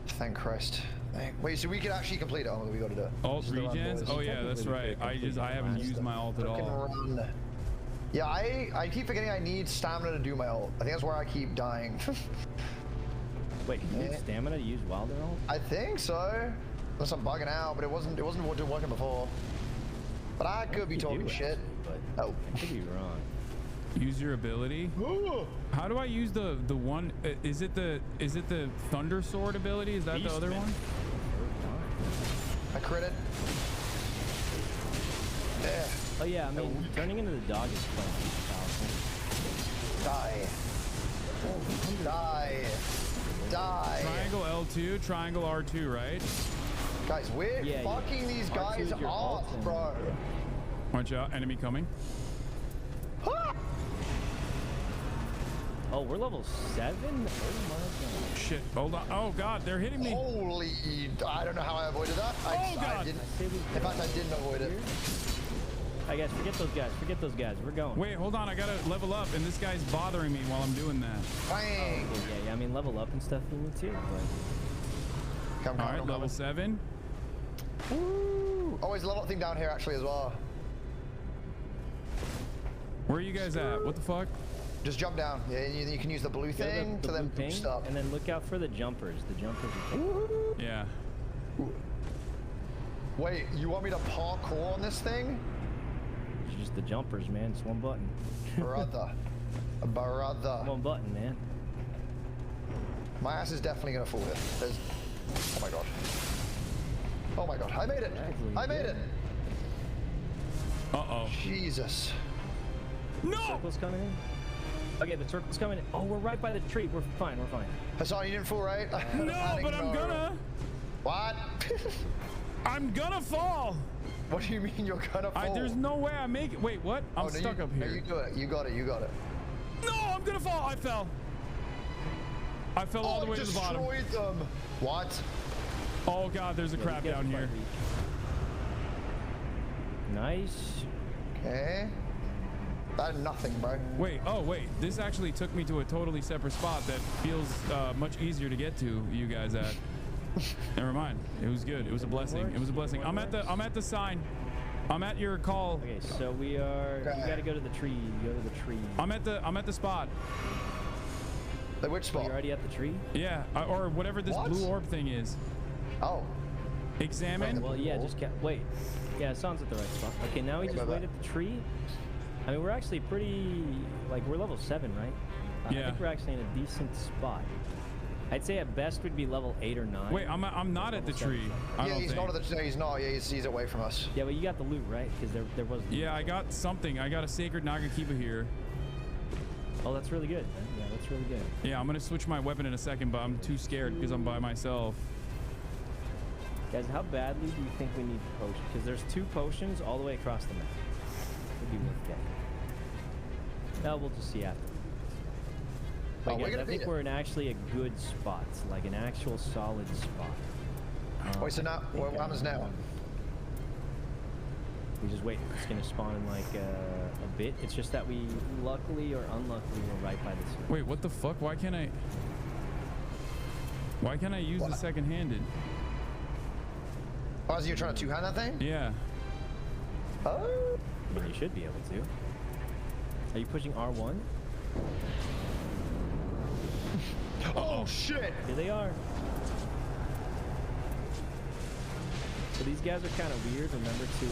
Thank Christ. Wait, so we could actually complete it. Oh, we got to do it. Alt regens? Oh yeah, that's right. I haven't used my alt at all. Yeah, I keep forgetting I need stamina to do my ult. I think that's where I keep dying. Wait, you need stamina to use Wilder ult? I think so. Unless I'm bugging out, but it wasn't working before. But I could be talking shit. But I could be wrong. Use your ability. How do I use the one? Is it the Thunder Sword ability? Is that the other one? I crit it. Yeah. Oh yeah, I mean, turning into the dog is quite powerful. Die. Triangle L2, triangle R2, right? Guys, we're fucking these guys off, bro. Watch out, enemy coming. Oh, we're level 7? Oh my god. Shit, hold on. Oh god, they're hitting me. Holy, I don't know how I avoided that. Oh god. In fact, I didn't avoid it. Alright guys, forget those guys, we're going. Wait, hold on, I gotta level up, and this guy's bothering me while I'm doing that. Bang! Oh, yeah, I mean, level up and stuff you need too, but... Alright, level 7. Woo! Oh, there's a level up thing down here actually as well. Where are you guys at? What the fuck? Just jump down. Yeah, you can use the blue thing to then boost up. And then look out for the jumpers. The jumpers are yeah. Wait, you want me to parkour on this thing? It's just the jumpers, man. It's one button. Brother. One button, man. My ass is definitely gonna fall here. Oh my god. Oh my god. I made it. I made it. Uh-oh. Jesus. No! Circle's coming in. Okay, the circle's coming in. Oh, we're right by the tree. We're fine. We're fine. Hassan, you didn't fall, right? No, but I'm gonna. What? I'm gonna fall. What do you mean you're gonna fall? There's no way I make it. Wait, what? I'm stuck up here. No, you do it. You got it. You got it. No, I'm gonna fall. I fell. I fell all the way to the bottom. Destroyed them. What? Oh god, there's a crap down here. Nice. Okay. That nothing, bro. Wait, oh wait, this actually took me to a totally separate spot that feels much easier to get to you guys at. Never mind. It was good. It was a blessing. It was a blessing. I'm at the sign. I'm at your call. Okay, so we are. You gotta go to the tree. Go to the tree. I'm at the spot. The which spot? You're already at the tree? Yeah, or whatever this blue orb thing is. Oh. Examine. Well, yeah, just wait. Yeah, it sounds at the right spot. Okay, now we just wait at the tree. I mean, we're actually pretty, like, we're level 7, right? Yeah. I think we're actually in a decent spot. I'd say at best would be level 8 or 9. Wait, I'm not at the tree. Yeah, he's not at the tree. He's not. Yeah, he's away from us. Yeah, but you got the loot, right? Because there was. Yeah, I got something. I got a sacred Nagakiba here. Oh, that's really good. Yeah, that's really good. Yeah, I'm gonna switch my weapon in a second, but I'm too scared because I'm by myself. Guys, how badly do you think we need potions? Because there's 2 potions all the way across the map. Would be worth getting. No, we'll just see after. But guys, I think we're in actually a good spot, like an actual solid spot. Wait, so now what happens now? We just wait. It's gonna spawn in like a bit. It's just that we, luckily or unluckily, we're right by this. Wait, what the fuck? Why can't I use the second-handed? Oh, so you're trying to two-hand that thing? Yeah. Oh. I mean, you should be able to. Are you pushing R1? Oh shit! Here they are. So these guys are kind of weird. Remember to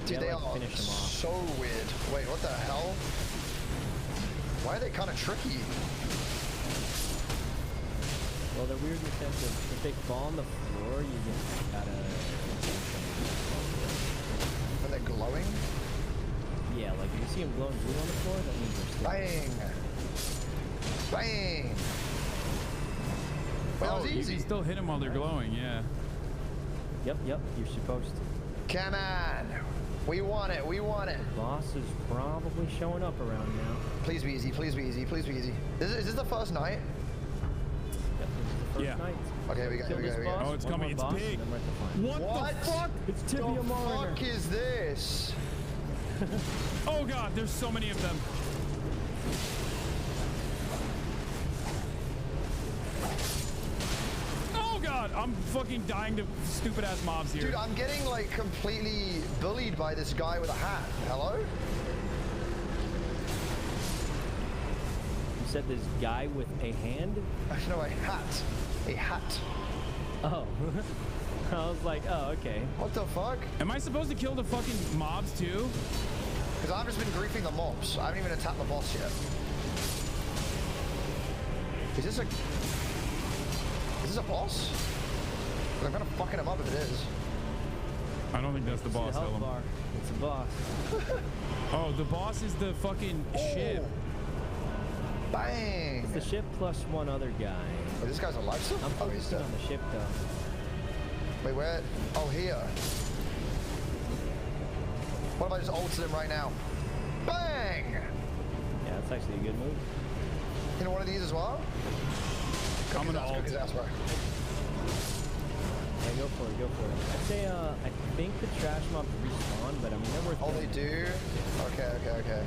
dude, they like, are finish them off. So weird. Wait, what the hell? Why are they kind of tricky? Well, they're weird in the sense of if they fall on the floor, you just gotta. When they're glowing? Yeah, like if you see them glowing blue on the floor, that means they're still. Bang! Bang! Well, that was easy. You can still hit them while they're glowing, yeah. Yep, you're supposed to. Come on! We want it, we want it! Boss is probably showing up around now. Please be easy, please be easy, please be easy. Is this the first night? Yep, this is the first night. Okay, we go. Oh, it's coming, it's big. What the fuck? It's Tibia Mariner. What the fuck is this? Oh god, there's so many of them. I'm fucking dying to stupid ass mobs here. Dude, I'm getting like completely bullied by this guy with a hat. Hello? You said this guy with a hand? No, a hat. A hat. Oh. I was like, oh, okay. What the fuck? Am I supposed to kill the fucking mobs too? Because I've just been griefing the mobs. I haven't even attacked the boss yet. Is this a boss? I'm gonna fucking him up if it is. I don't think that's the boss. It's a boss. Oh, the boss is the fucking ship. Bang! It's the ship plus one other guy. Oh, this guy's alive still? I'm focusing on the ship though. Wait, where? Oh, here. What if I just ulted him right now? Bang! Yeah, that's actually a good move. You know one of these as well? I'm gonna ult. His ass, bro. Yeah, go for it, go for it. I'd say, I think the trash mobs respawn, but I mean, they're worth Oh, they do? Okay.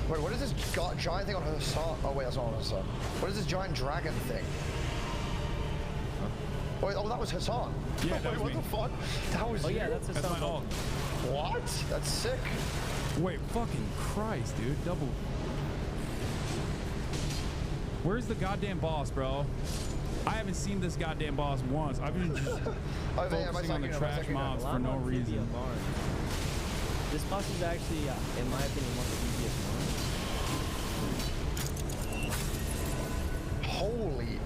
Wait, what is this giant thing on Hassan? Oh, wait, that's not on Hassan. What is this giant dragon thing? Huh? Wait, oh, that was Hassan. Yeah, that was what me. the fuck? That was you? Yeah, that's Hassan. That's my ult. What? That's sick. Wait, fucking Christ, dude. Double. Where's the goddamn boss, bro? I haven't seen this goddamn boss once. I've been just focusing on the trash mobs for no reason. This boss is actually, in my opinion, one of the easiest ones. Holy.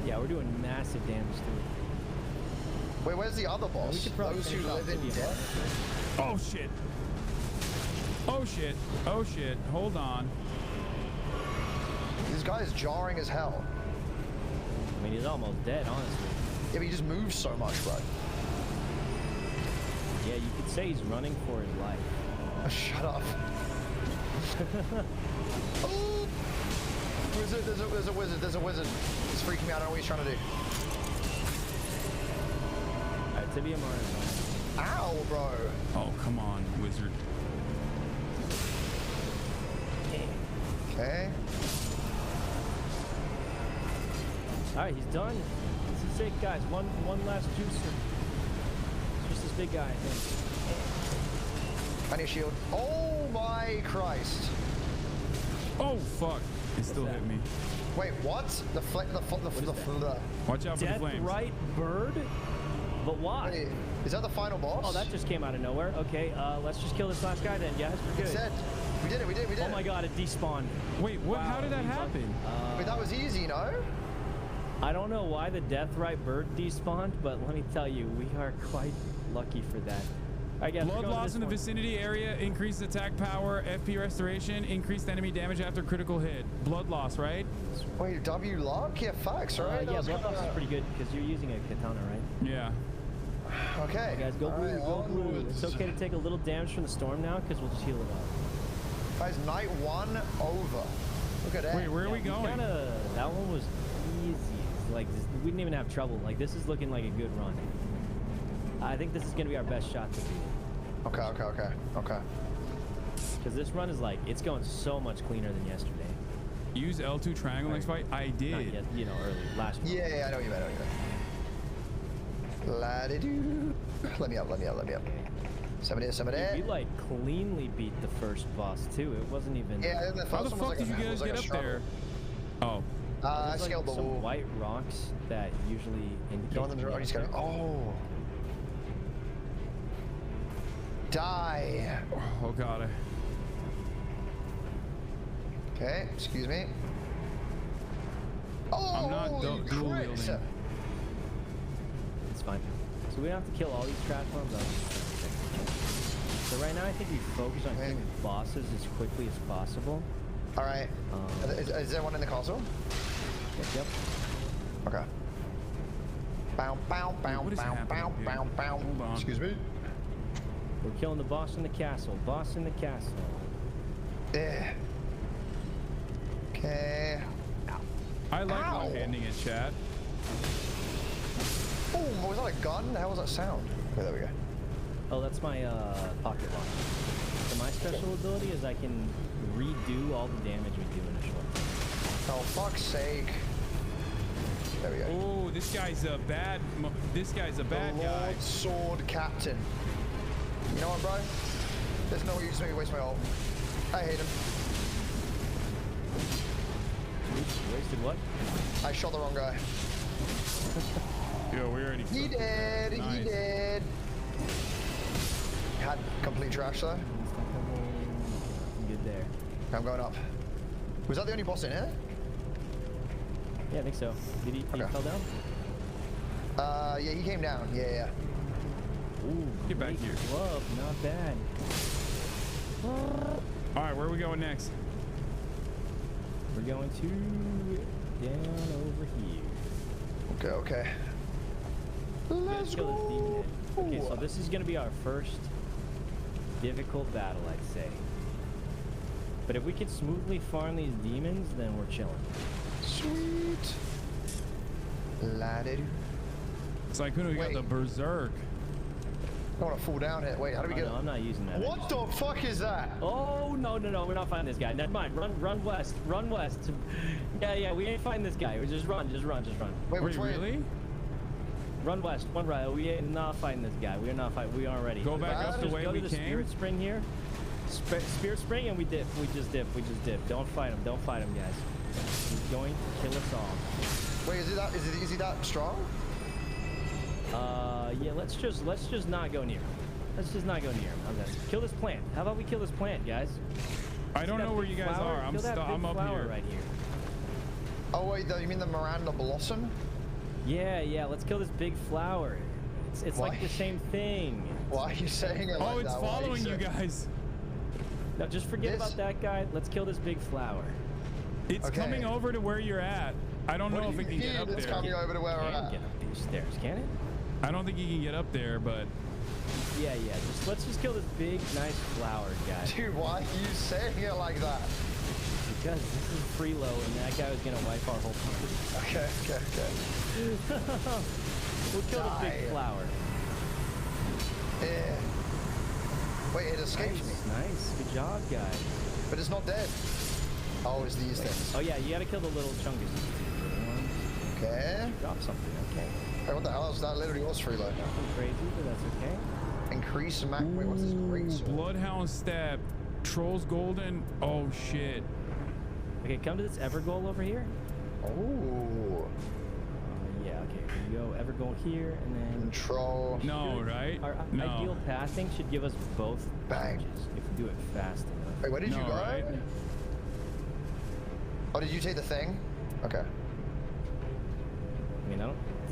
Yeah, we're doing massive damage to it. Wait, where's the other boss? We should probably Those who live in death? Oh, shit. Oh, shit. Oh, shit. Hold on. This guy is jarring as hell. I mean, he's almost dead, honestly. Yeah, but he just moves so much, bro. Yeah, you could say he's running for his life. Shut up. Oh! Wizard, there's a wizard. He's freaking me out. I don't know what he's trying to do. Alright, Tibia Mars. Ow, bro. Oh, come on, wizard. Okay. Alright, he's done. This is it, guys. One last juicer. It's just this big guy, I think. I need a shield. Oh my Christ. Oh, fuck. It still hit me. Wait, what? The Watch out for the Death flames. right bird? But why? Wait, is that the final boss? Oh, that just came out of nowhere. Okay, let's just kill this last guy then, guys. We're good. It said. We did it. Oh my god, it despawned. Wait, what? Wow, how did that happen? Wait, that was easy, no? I don't know why the death right bird despawned, but let me tell you, we are quite lucky for that. I guess Blood loss in the vicinity area, increased attack power, FP restoration, increased enemy damage after critical hit. Blood loss, right? Wait, W lock? Yeah, facts, right? Yeah, blood loss is pretty good because you're using a katana, right? Yeah. Okay. Guys, go blue, go blue. It's okay to take a little damage from the storm now because we'll just heal it up. Guys, night one over. Look at that. Wait, where are we going? That one was easy. Like, we didn't even have trouble. Like, this is looking like a good run. I think this is going to be our best shot to beat it. Okay. Because this run is like, it's going so much cleaner than yesterday. Use L2 triangle next fight? I did. Not yet, you know, early, last month. Yeah, I know what you meant. La-di-doo. Let me up. Somebody. We like cleanly beat the first boss too. It wasn't even. Yeah, the how the fuck did you guys get up there? Oh. I scaled the wall. Some white rocks that usually indicate. Oh. Die. Oh god. Okay, excuse me. Oh, I'm not dual wielding. It's fine. So we don't have to kill all these trash bombs. So right now I think we focus on killing bosses as quickly as possible. All right. Is there one in the castle? Yep. Okay. Bow. Excuse me. We're killing the boss in the castle. Yeah. Okay. I like one-handing it, chat. Oh, was that a gun? How was that sound? Okay, there we go. Oh, that's my pocket launch. So my special ability is I can redo all the damage we do in a short time. Oh, fuck's sake. There we go. Oh, this guy's a bad. This guy's a bad guy. Lord Sword Captain. You know what, bro? There's no use to make me waste my ult. I hate him. Wasted what? I shot the wrong guy. Yo, we already. He did. Nice. He did. Had complete trash though. Good there. I'm going up. Was that the only boss in here? Yeah, I think so. Did he fell down? Yeah, he came down. Yeah. Ooh, get back here. Glove, not bad. All right, where are we going next? We're going to down over here. Okay. Let's kill this demon head. Okay, so this is going to be our first difficult battle, I'd say. But if we could smoothly farm these demons, then we're chilling. Sweet. Ladded. So I couldn't have got the berserk. I want to fall down here. Wait, how do we get? No, I'm not using that. What the fuck is that? Oh no, we're not finding this guy. Never mind. Run west. Run west. Yeah, we ain't finding this guy. We just run. Wait, which way? Really? Run west, one right. We ain't not fighting this guy. We are not fighting. We aren't ready. Go back up the way we came. Spirit Spring here. Spirit Spring, and we dip. We just dip. Don't fight him. Don't fight him, guys. He's going to kill us all. Wait, is he that strong? Yeah. Let's just not go near him. Let's just not go near him. How's that? Kill this plant. How about we kill this plant, guys? I don't know where you guys are. I'm up here. Right here. Oh wait, you mean the Miranda Blossom? Yeah. Let's kill this big flower. It's like the same thing. Why are you saying it like that? Oh, it's following you guys. No, just forget about that guy. Let's kill this big flower. It's coming over to where you're at. I don't know if it can get up there. It's coming over to where we're at. Get up these stairs, can it? I don't think he can get up there, but... Yeah. Let's just kill this big, nice flower, guys. Dude, why are you saying it like that? Because this is freelo, and that guy was gonna wipe our whole party. Okay. We'll kill this big flower. Yeah. Wait, it escaped me. Nice. Good job, guys. But it's not dead. Oh, it's these things. Oh, yeah, you gotta kill the little chungus. Okay. Drop something, okay. Hey, what the hell? That literally was freelo. Nothing crazy, but that's okay. Increase Mac. Wait, what's this great sword? Bloodhound stab. Trolls golden. Oh, shit. Okay, come to this Evergoal over here. Oh. Yeah, okay. Here you go. Evergoal here, and then... Control. No, right? Our ideal pathing should give us both badges if we do it fast enough. Wait, where did you go? Right? Oh, did you take the thing? Okay. I mean, I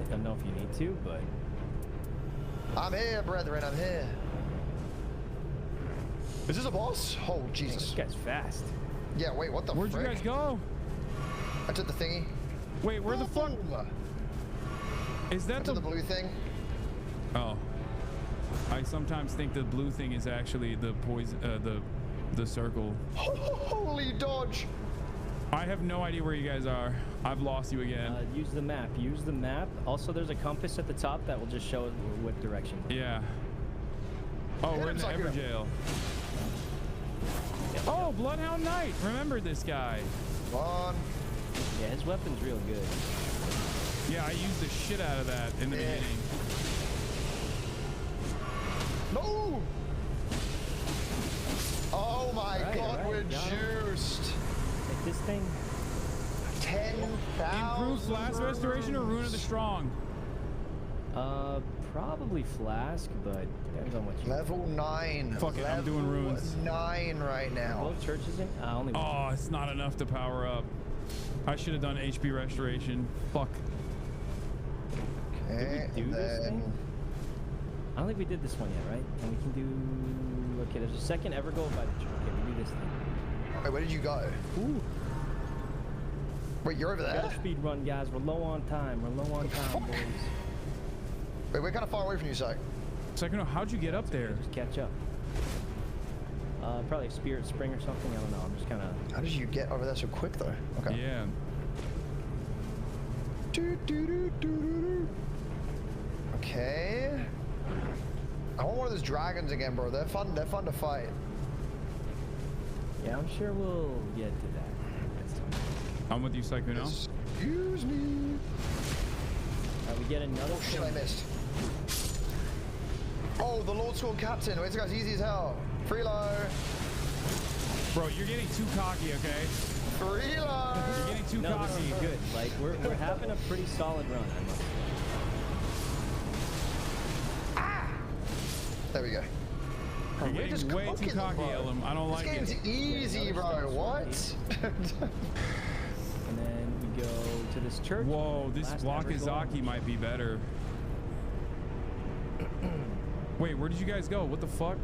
don't know if you need to, but... I'm here, brethren. I'm here. Is this a boss? Oh, Jesus. This guy's fast. Yeah, wait, what the Where'd frick? you guys go? I took the thingy. Wait, where the fuck? Is that the blue thing? Oh. I sometimes think the blue thing is actually the poison, the circle. Holy dodge! I have no idea where you guys are. I've lost you again. Use the map. Use the map. Also, there's a compass at the top that will just show what direction. Yeah. Oh, we're in the Ever jail. Yep. Oh, Bloodhound Knight. Remember this guy. Come on. Yeah, his weapon's real good. Yeah, I used the shit out of that in the beginning. No! Oh my god, we're juiced. Like this thing? 10,000. Improved Flask Restoration or Rune of the Strong? Probably Flask, but depends on what you... Level 9. Fuck it, I'm doing runes. 9 right now. Both churches in? Only one. Oh, it's not enough to power up. I should have done HP Restoration. Fuck. Okay, did we do this thing? I don't think we did this one yet, right? And we can do... Okay, there's a second Evergoal by the church. Okay, we do this thing. Wait, where did you go? Ooh. Wait, you're over there? Got a speed run, guys. We're low on time. We're low on time, boys. Wait, we're kind of far away from you, Psych. Second, how'd you get up there? Just catch up. Probably a Spirit Spring or something. I don't know. I'm just kind of... How did you get over there so quick, though? Okay. Yeah. Okay. I want one of those dragons again, bro. They're fun to fight. Yeah, I'm sure we'll get to that. I'm with you, Sykuno. Excuse me. We get another. Oh shit, I missed. Oh, the Lord Sword Captain. Wait, this guy's easy as hell. Freelo. Bro, you're getting too cocky, okay? Freelo. You're getting too no, cocky. this is good. Like we're having a pretty solid run, I must say. There we go. You're getting way too cocky, Elam. I don't like it. This game's easy, bro. What? And then we go to this church. Whoa, this Wakazaki might be better. Wait, where did you guys go? What the fuck?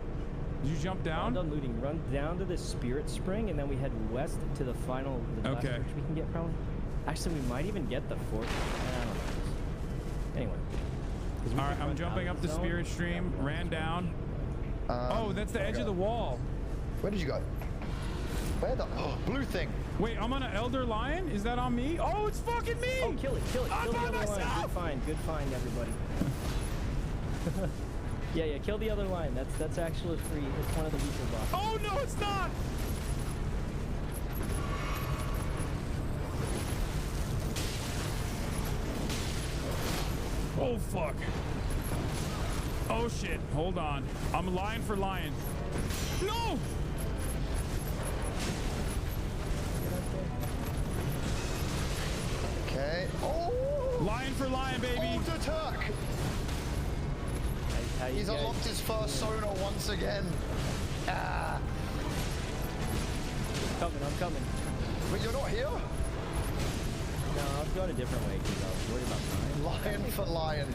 Did you jump down? Done looting. Run down to the Spirit Spring, and then we head west to the final. The last church we can get probably. Actually, we might even get the fourth. I don't know. Anyway. All right, I'm jumping up the Spirit Stream. Ran down. Oh, that's the edge of the wall. Where did you go? Where the blue thing? Wait, I'm on an Elder Lion? Is that on me? Oh, it's fucking me! Oh, kill it, kill it. I'm kill the by other myself! lion. Good find, everybody. yeah, kill the other lion. That's actually free. It's one of the weaker bosses. Oh, no, it's not! Oh, fuck. Oh, shit. Hold on. I'm lion for lion. No! Okay. Oh! Lion for lion, baby. Ult attack. He's unlocked his first sonar once again. Ah. I'm coming. But you're not here? No, I was going a different way because I was worried about time. Lion for lion.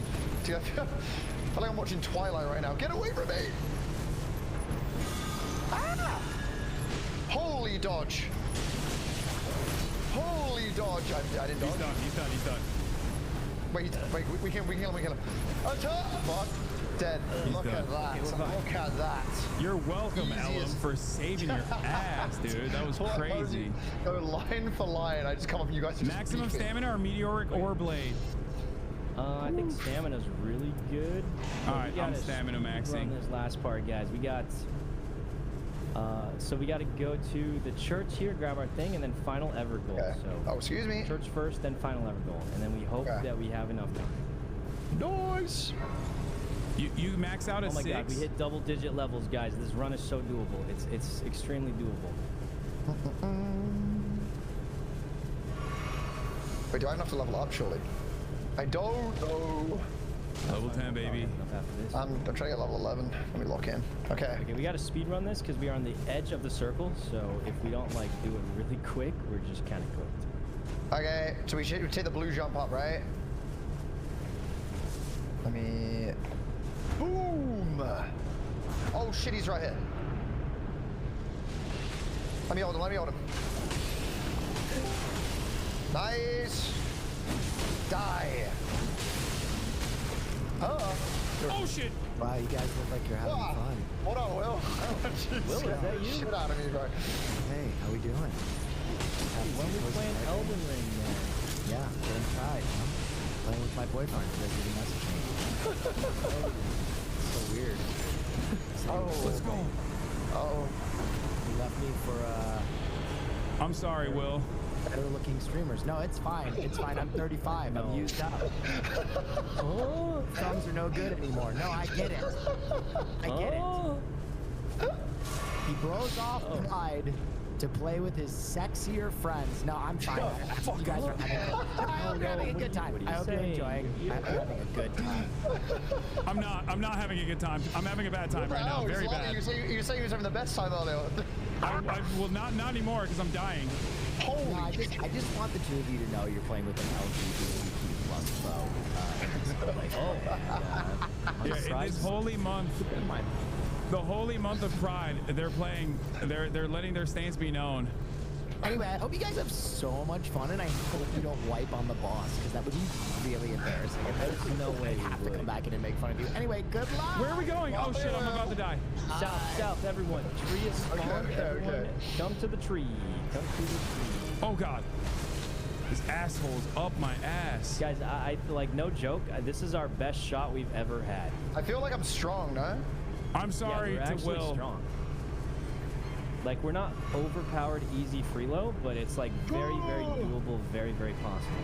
Dude, I feel like I'm watching Twilight right now. Get away from me! Ah! Holy dodge. Holy dodge. I didn't dodge. He's done. Wait, we kill him. Attack! Fuck. Dead. Look at that. Look at that. You're welcome, Elam, for saving your ass, dude. That was crazy. Go lion for lion. I just come up and you guys just maximum stamina or meteoric ore blade? I think stamina's really good. All right, I'm stamina maxing. Run this last part, guys. We got. So we got to go to the church here, grab our thing, and then final ever goal. Okay. So excuse me. Church first, then final ever goal, and then we hope that we have enough time. Nice. You max out at 6? Oh my god, we hit double-digit levels, guys. This run is so doable. It's extremely doable. Wait, do I have enough to level up? Surely. I don't know. Level 10, baby. I'm trying to get level 11. Let me lock in. Okay, we got to speed run this because we are on the edge of the circle. So if we don't like do it really quick, we're just kind of cooked. Okay, so we should take the blue jump up, right? Let me. Boom! Oh shit, he's right here. Let me hold him. Nice. Die. Oh shit! Wow, you guys look like you're having fun. What up, Will? Will, is that you? Shit out of me, bro. Hey, how we doing? When we playing Elden Ring, man. Yeah, getting tried, huh? Playing with my boyfriend. You guys didn't message me. So weird. Let's go. You left me for I'm sorry, Will. Better looking streamers. No, it's fine. It's fine. I'm 35. I'm used up. Thumbs are no good anymore. No, I get it. I get it. He blows off pride to play with his sexier friends. No, I'm fine. You guys are having a good time. I hope you're enjoying. I'm having a good time. I'm not having a good time. I'm having a bad time right now. Very bad. You say you was having the best time earlier. Well, not anymore because I'm dying. Holy! No, I just want the two of you to know you're playing with an LGBTQ+ foe. Yeah, in this holy month, the holy month of Pride, they're letting their stance be known. Anyway, I hope you guys have so much fun, and I hope you don't wipe on the boss, because that would be really embarrassing. There's no way I have to come back in and make fun of you. Anyway, good luck! Where are we going? Oh shit, I'm about to die. South, everyone. Tree is spawned. Everyone, come to the tree. Come to the tree. Oh god. This asshole's up my ass. Guys, I like, no joke, this is our best shot we've ever had. I feel like I'm strong, no? I'm sorry we're to actually Will. Strong. Like, we're not overpowered easy freelo, but it's like very, very doable very, very possible.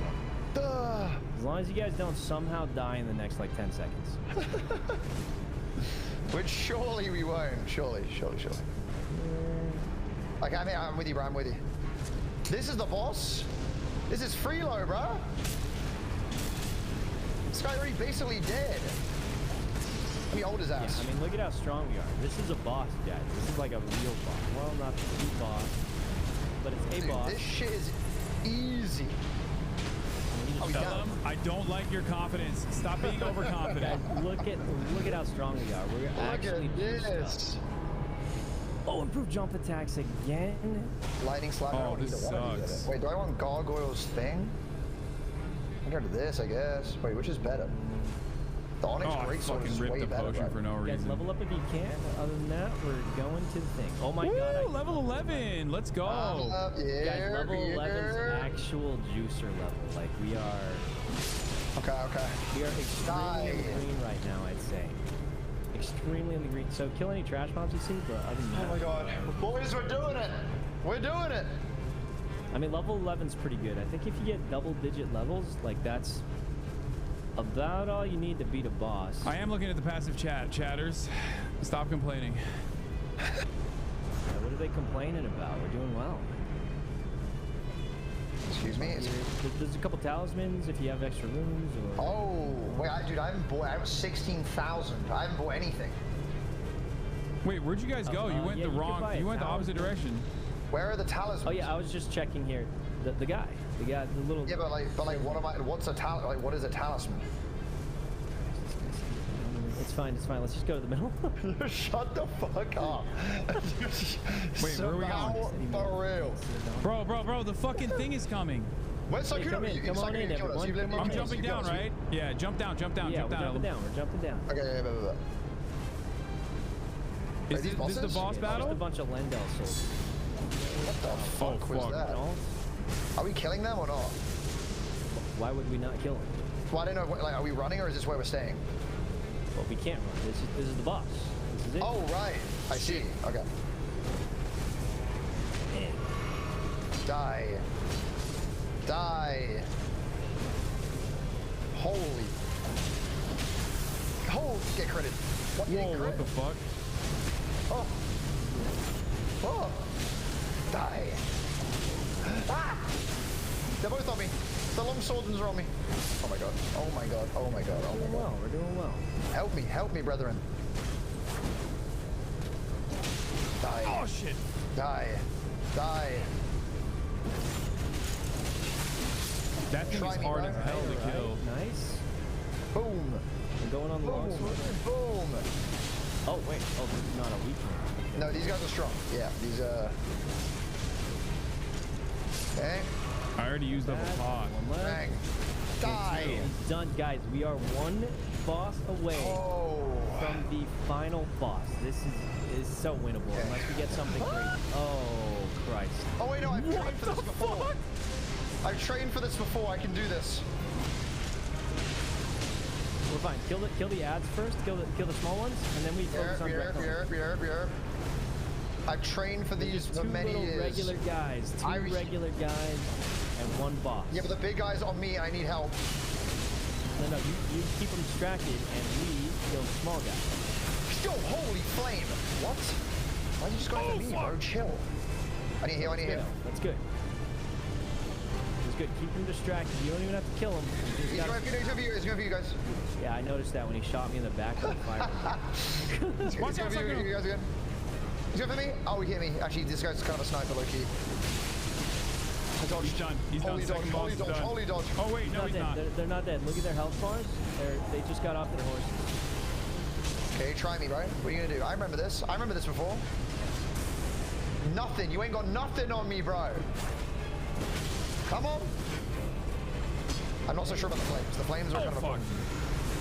As long as you guys don't somehow die in the next like 10 seconds. Which surely we won't. Surely. Okay, I'm with you, bro. I'm with you. This is the boss. This is Freelo, bro. This guy already basically dead. How old is that? Yeah, I mean, look at how strong we are. This is a boss, guys. This is like a real boss. Well, not the boss, but it's a boss. This shit is easy. I don't like your confidence. Stop being overconfident. Look at how strong we are. We're actually this. Oh, improved jump attacks again. Lightning slap. Oh, this sucks. Wait, do I want Gargoyle's thing? I'll go to this, I guess. Wait, which is better? The Onyx Greatsword is way better. For no reason. Guys, level up if you can. Other than that, we're going to the thing. Oh my god. Level 11. Let's go. Guys, level 11's actual juicer level. Like, we are... Okay. We are extremely green right now, I'd say. Extremely green. So kill any trash mobs you see, but other than that... Oh my god. Boys, we're doing it. We're doing it. I mean, level 11's pretty good. I think if you get double-digit levels, like, that's about all you need to beat a boss. I am looking at the passive chat. Chatters, stop complaining. What are they complaining about? We're doing well. Excuse me? There's a couple talismans if you have extra rooms. Or... Oh, wait, dude, I haven't bought... I have 16,000. I haven't bought anything. Wait, where'd you guys go? You went the wrong... You went the opposite direction. Where are the talismans? Oh yeah, I was just checking here. The guy, the little. Yeah, but like, what am I? What's a talisman? Like, what is a talisman? It's fine. Let's just go to the middle. Shut the fuck up. Wait, where are we going? For real. Bro, the fucking thing is coming. Where's Sakuna? Come on in, everyone. I'm jumping down, right? Yeah, jump down. Yeah, we're jumping down. Okay, Is this the boss battle? Just a bunch of Lendel soldiers. What the fuck was that? Are we killing them or not? Why would we not kill them? Well, I don't know. Like, are we running or is this where we're staying? Well, we can't run. This is the boss. This is it. Oh, right. I see. Okay. Die. Holy. Get credit. What the fuck? Oh. Die. Ah! They're both on me. The long swordsmans are on me. Oh my god. We're doing well. Help me, brethren. Die. Oh shit. Die. That thing is hard as hell to kill. Nice. Boom. I'm going on the long sword. Boom. Oh wait. Oh, this is not a weak one. No, these guys are strong. Yeah, these Okay. I already used up a pot. Bang. Die. He's done, guys. We are one boss away from the final boss. This is so winnable unless we get something great. Oh Christ. Oh wait, no, I've trained for this before. I've trained for this before. I can do this. We're fine. Kill the ads first. Kill the small ones, and then we focus on Yerp. I've trained for these for many years. Regular guys, two regular guys, and one boss. Yeah, but the big guy's on me. I need help. No, you keep them distracted, and we kill the small guy. Yo, holy flame! What? Why did you just go after me, bro? Chill. I need heal. That's good. It's good. Keep him distracted. You don't even have to kill him. He's going for you guys. Yeah, I noticed that when he shot me in the back with the fire. He's going for you guys again. He's going for me? Oh, he hit me. Actually, this guy's kind of a sniper, low-key. He's done. Holy dodge. Oh, wait, no, he's not. They're not dead. Look at their health bars. They just got off their horses. Okay, try me, bro. What are you going to do? I remember this. Before. Nothing. You ain't got nothing on me, bro. Come on. I'm not so sure about the flames. The flames are kind of a problem.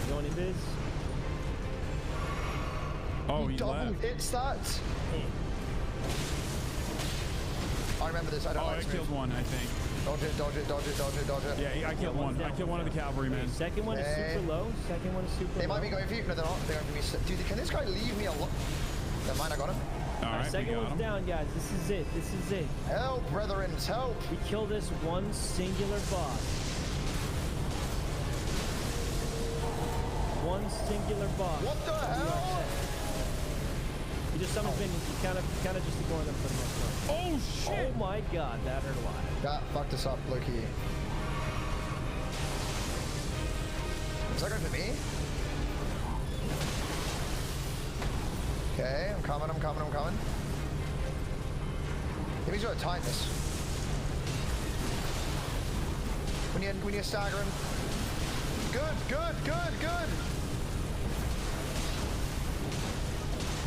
You going in biz? Oh, he double left. hits that. I remember this. I killed one, I think. Dodge it. Yeah, I killed one. I killed one of the cavalrymen. Second one is super low. They might be going for you. No, they're not. They're going for me. Dude, can this guy leave me alone? Never mind, I got him. All right, second one's down, guys. This is it. This is it. Help, brethren, help. We kill this one singular boss. One singular boss. What the hell? You just summon minions. You kind of just ignore them for the most part. Oh shit! Oh my god, that hurt a lot. That fucked us up, Loki. Is that going for me? Okay, I'm coming. Maybe he's got a tightness. We need a stagger him. Good.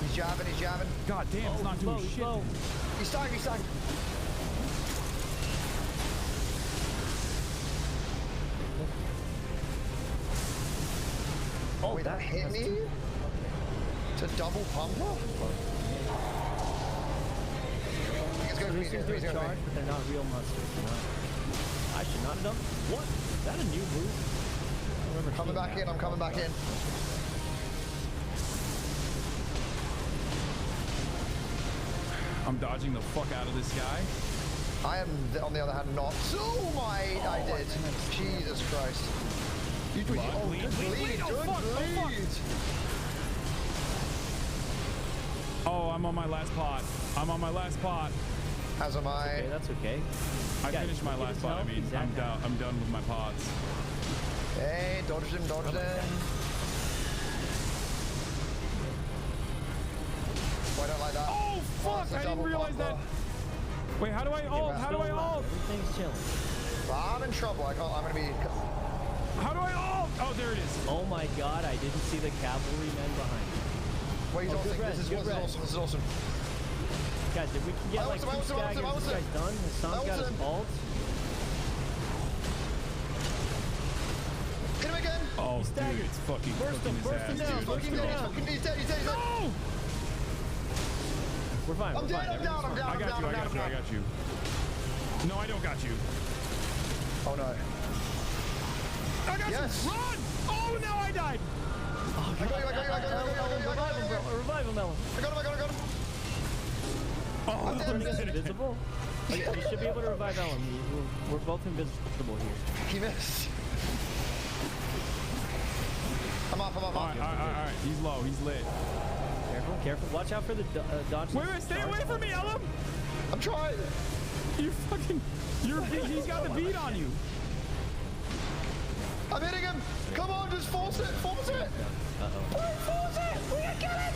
He's jabbing. God damn, it's not doing shit. He's tagged. Oh, wait, that hit me? It's a double pumper? These things do a charge, but they're not real monsters. I should not have done. What? Is that a new move? I'm coming back in. I'm dodging the fuck out of this guy. I am, on the other hand, not. Oh my, I did. Jesus Christ. You bleed. Oh, I'm on my last pot. As am I. Okay, that's okay. I finished my last pot. I mean, I'm done with my pots. Hey, dodge him. Oh, I don't like that. Oh, fuck! I didn't realize that. Wait, how do I ult? Everything's chilling. I'm in trouble. I'm gonna be. How do I ult? Oh, there it is. Oh my god, I didn't see the cavalrymen behind me. Wait, this is awesome. Guys, if we can get like 2 staggers, this guy's done. Hasan's got his ult. Hit him again. Oh, dude, it's fucking burst him down. He's dead. No! We're fine. I'm down. I got you. No, I don't got you. Oh no. I got you. Run! Oh no, I died. I got you. Revive him, Ellen. I got him. Oh, I'm dead. Invisible? You should be able to revive Ellen. We're both invisible here. He missed. I'm off. All right. He's low. He's lit. Careful. Watch out for the dodge. Wait, stay away from me, Ellen. I'm trying. He's got the beat on you. I'm hitting him. Come on, just force it. Force it. Force it. We are killing.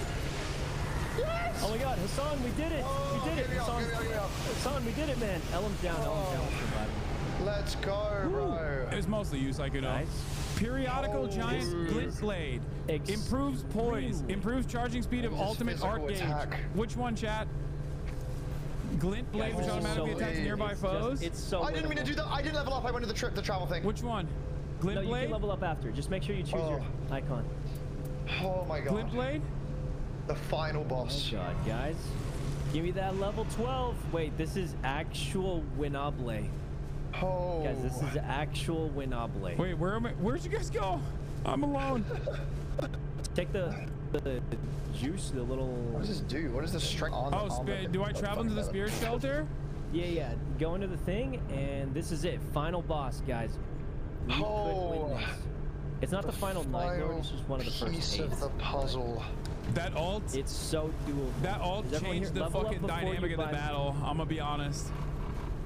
Yes. Oh my god, Hasan, we did it. Hasan, we did it, man. Ellen's down. Let's go, bro. It was mostly you, Psycho. Nice. Periodical giant glint blade improves poise, improves charging speed of ultimate arc gauge. Which one, chat? Glint blade, which automatically attacks nearby foes. I didn't mean to do that. I didn't level up. I went to the travel thing. Which one? Glint blade? No, you can level up after. Just make sure you choose your icon. Oh my god. Glint blade? The final boss. Oh god, guys. Give me that level 12. Wait, this is actual Winable. Oh. Guys, this is actual Winable. Wait, where'd you guys go? I'm alone. Take the juice, the little... What does this do? What is the strength on do I travel into the spirit shelter? Yeah. Go into the thing, and this is it. Final boss, guys. We could win this. It's not the final Night Lord, it's just one of the first piece of the puzzle. That ult? It's so doable. That ult changed the fucking dynamic of the battle. I'm gonna be honest.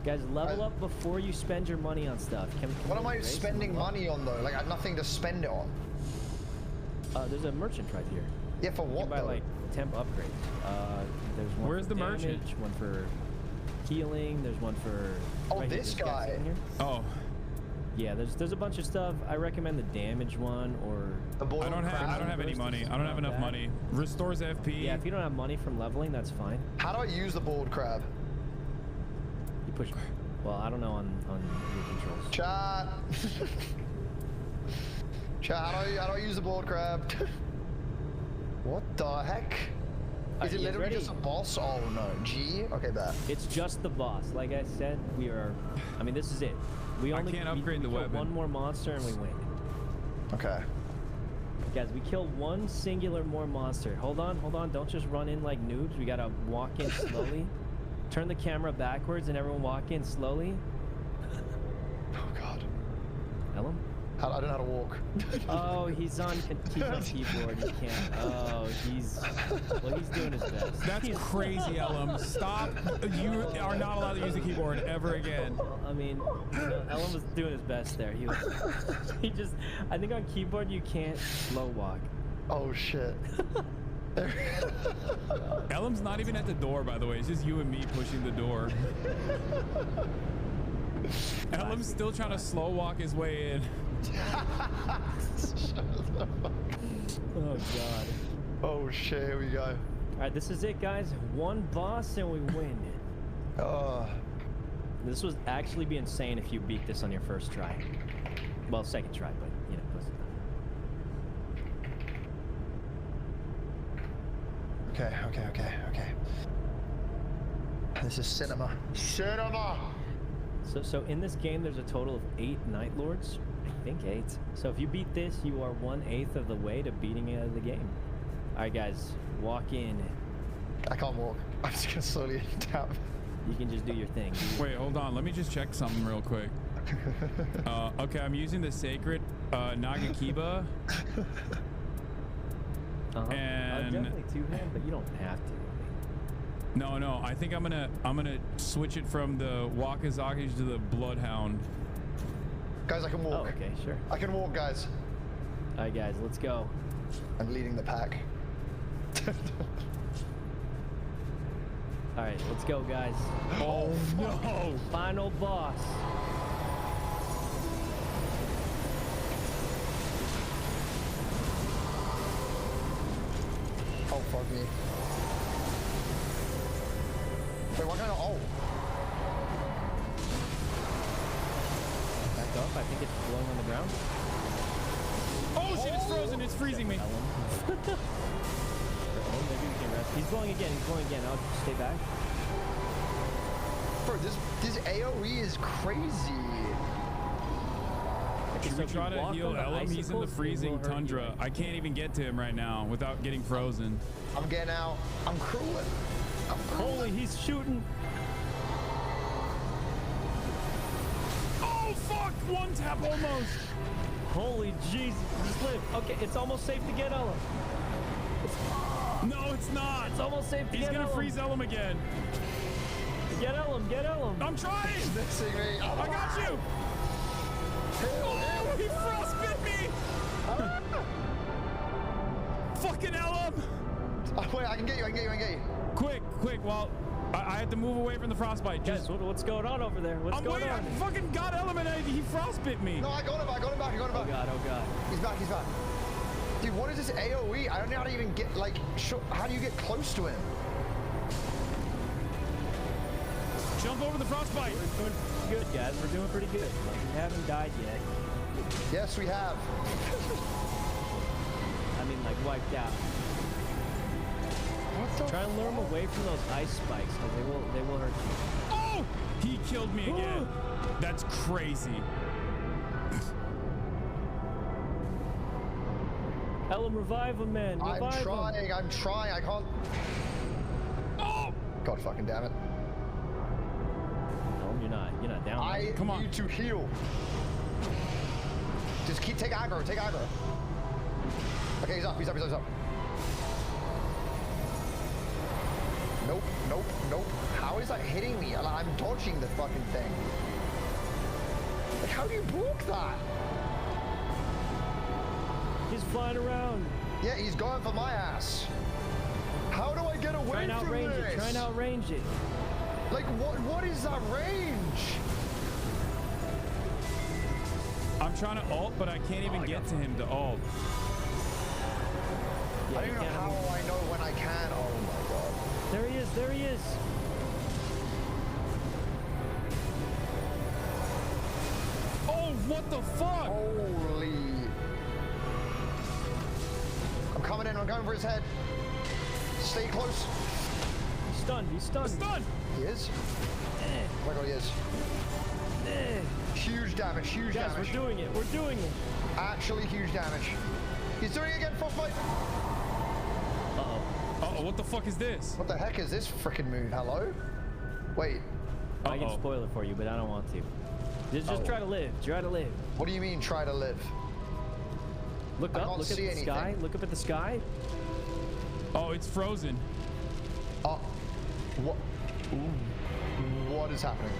Guys, level up before you spend your money on stuff. What am I spending money on though? Like I have nothing to spend it on. There's a merchant right here. Yeah, for what? You can buy like temp upgrades. There's one. Where's the merchant? One for healing. There's one for. Oh, right this guy. Oh. Yeah, there's a bunch of stuff. I recommend the damage one or. I don't have any money. I don't have enough money. Restores FP. Yeah, if you don't have money from leveling, that's fine. How do I use the boiled crab? You push. Well, I don't know on your controls. Chat. Chat. How do I use the boiled crab? What the heck? Is it literally just a boss? Oh no. G. Okay, bad. It's just the boss. Like I said, we are. I mean, this is it. We only can't upgrade the weapon. One more monster and we win. Okay. Guys, we killed one singular more monster. Hold on, don't just run in like noobs. We gotta walk in slowly. Turn the camera backwards and everyone walk in slowly. Oh god. Ellum? I don't know how to walk. Oh, he's on keyboard. He can't. Oh, he's doing his best. That's crazy, Ellum. Stop. You are not allowed to use the keyboard ever again. I mean, Ellum was doing his best there. He just, I think on keyboard you can't slow walk. Oh shit. Ellum's not even at the door, by the way. It's just you and me pushing the door. Ellum's still trying to slow walk his way in. Oh god. Oh shit, here we go. All right, this is it, guys. One boss and we win. This would actually be insane if you beat this on your first try. Well, second try, but you know, close enough. Okay. This is cinema. So in this game, there's a total of 8 Night Lords. I think 8. So if you beat this, you are 1/8 of the way to beating the game. All right, guys, walk in. I can't walk. I'm just gonna slowly tap. You can just do your thing. Wait, hold on. Let me just check something real quick. Okay, I'm using the sacred Nagakiba. And definitely two-hand, but you don't have to. No. I think I'm gonna switch it from the Wakazakis to the Bloodhound. Guys, I can walk. Oh, okay, sure. I can walk, guys. All right, guys, let's go. I'm leading the pack. All right, let's go, guys. Oh no! Final boss. Oh, fuck me. Wait, what kind of... Oh. Back up. I think it's blowing on the ground. Oh shit, it's frozen. It's freezing me. Maybe we can rest. He's blowing again. I'll stay back. Bro, this AoE is crazy. Should we try to heal Ellum? He's in the freezing tundra. I can't even get to him right now without getting frozen. I'm getting out. I'm crueling. Holy, he's shooting. Oh fuck! One tap almost. Holy Jesus. Just live. Okay, it's almost safe to get Ellum. No, it's not. It's almost safe to get Ellum. He's gonna freeze Ellum again. Get Ellum. I'm trying. Missing me. I got you. Oh, he frostbit me. Fucking Ellum. Oh, wait, I can get you. Quick. Well, I had to move away from the frostbite. Guys, what's going on over there? What's going on? I fucking got Ellum and he frostbit me. No, I got him back. Oh god. He's back. Dude, what is this AoE? I don't know how to even get, like, how do you get close to him? Jump over the frostbite. We're doing good, guys. We're doing pretty good. Like, we haven't died yet. Yes, we have. I mean, like, wiped out. Try and lure him away from those ice spikes, because they will hurt you. Oh! He killed me again. That's crazy. Ellum, revive him, man. Revive him. I'm trying. I can't. Oh! God fucking damn it. No, you're not down. Come on. I need to heal. Just take aggro. Okay, he's up. Nope. How is that hitting me? I'm dodging the fucking thing. Like, how do you block that? He's flying around. Yeah, he's going for my ass. How do I get away from this? Try and outrange it. Like, what is that range? I'm trying to ult, but I can't even get to him to ult. Yeah, I don't know how I know when I can. Oh my god. There he is. Oh, what the fuck? Holy. I'm coming for his head. Stay close. He's stunned. He is? Oh my god, he is. Huge damage. Guys, we're doing it. Actually huge damage. He's doing it again, Frostbite. Uh-oh, what the fuck is this? What the heck is this freaking move? Hello? Wait. I can spoil it for you, but I don't want to. Just try to live. Try to live. What do you mean, try to live? Look up. Look at the sky. Look up at the sky. Oh, it's frozen. Oh, what? What is happening?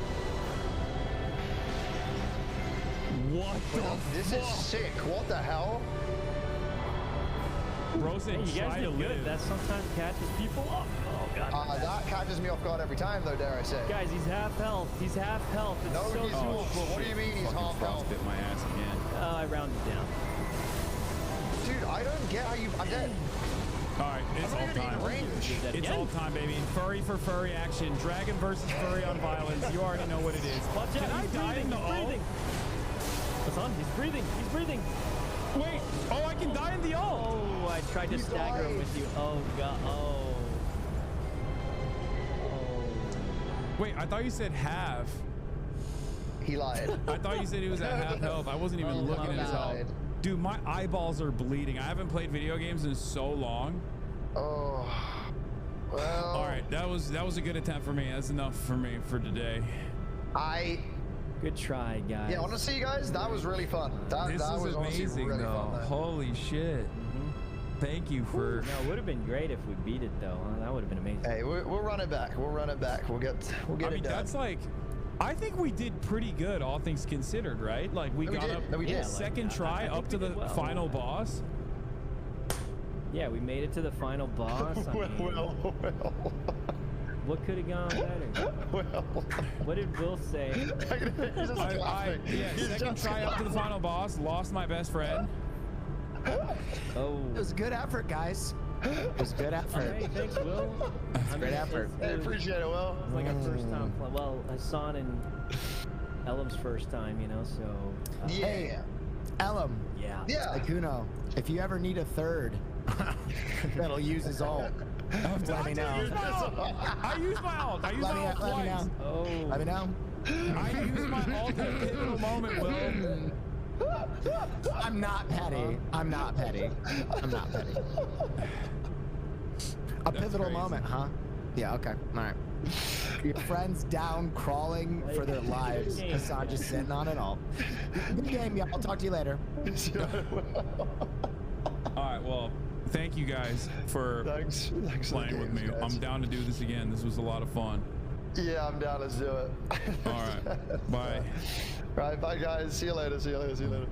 What the fuck? This is sick. What the hell? Frozen. Hey, you guys did good. That sometimes catches people up. Oh god. That catches me off guard every time, though. Dare I say? Guys, he's half health. He's half health. It's no, so he's cool. What do you mean he's half health? Bit my ass again. I rounded down. Dude, I don't get how you. I'm dead. All right, it's all time. It's all time, baby. Furry for furry action. Dragon versus furry on violence. You already know what it is. Can I die in the ult? Hassan, he's breathing. He's breathing. Wait. Oh, I can die in the ult. Oh, I tried to stagger him with you. Oh god. Oh. Wait, I thought you said half. He lied. I thought you said he was at half health. I wasn't even looking at his health. Dude, my eyeballs are bleeding. I haven't played video games in so long. Oh. Well. All right, that was a good attempt for me. That's enough for me for today. Good try, guys. Yeah, honestly, guys, that was really fun. That was amazing, really though. fun, Holy shit. Thank you for... No, it would have been great if we beat it, though. That would have been amazing. Hey, we'll run it back. We'll run it back. We'll get I mean, it done. that's like... I think we did pretty good, all things considered, right? Like, we got up second try up to the final boss. Yeah, we made it to the final boss. Well. What could have gone better? What did Will say? Second try up to the final boss. Lost my best friend. Oh. It was a good effort, guys. It was good effort. Hey, thanks, Will. Great effort. I appreciate it, Will. It was like our first time. Well, Hassan and Elam's first time, you know, so. Yeah. Hey, Elam. Yeah. Akuno, if you ever need a third that'll use his ult, let me know. I used my ult. I used my ult twice. Oh. Let me know. I used my ult at a pivotal moment, Will. I'm not petty. I'm not petty. I'm not petty. A pivotal moment, huh? Yeah, okay. All right. Your friends down crawling for their lives. Hassan just sitting on it all. Good game, y'all. I'll talk to you later. All right, well, thank you guys for playing with me. Guys. I'm down to do this again. This was a lot of fun. Yeah, I'm down. Let's do it. All right. Bye. Right, bye, guys. See you later. See you later. See you later.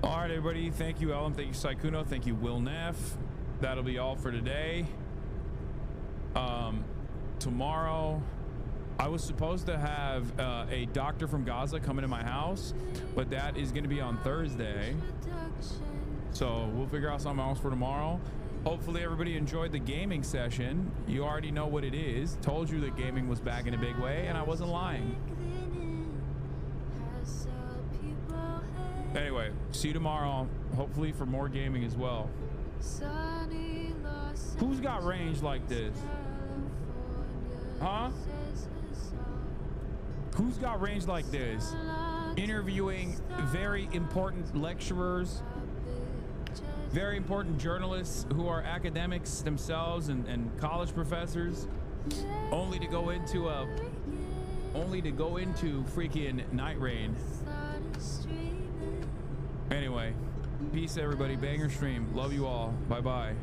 All right, everybody. Thank you, Ellen. Thank you, Saikuno. Thank you, Will Neff. That'll be all for today. Tomorrow, I was supposed to have a doctor from Gaza come into my house, but that is going to be on Thursday. So we'll figure out something else for tomorrow. Hopefully everybody enjoyed the gaming session. You already know what it is. Told you that gaming was back in a big way, and I wasn't lying. Anyway, see you tomorrow, hopefully for more gaming as well. Who's got range like this? Huh? Who's got range like this? Interviewing very important lecturers, very important journalists who are academics themselves and college professors, only to go into freaking NITEREIGN. Anyway, peace everybody. Banger stream. Love you all. Bye bye.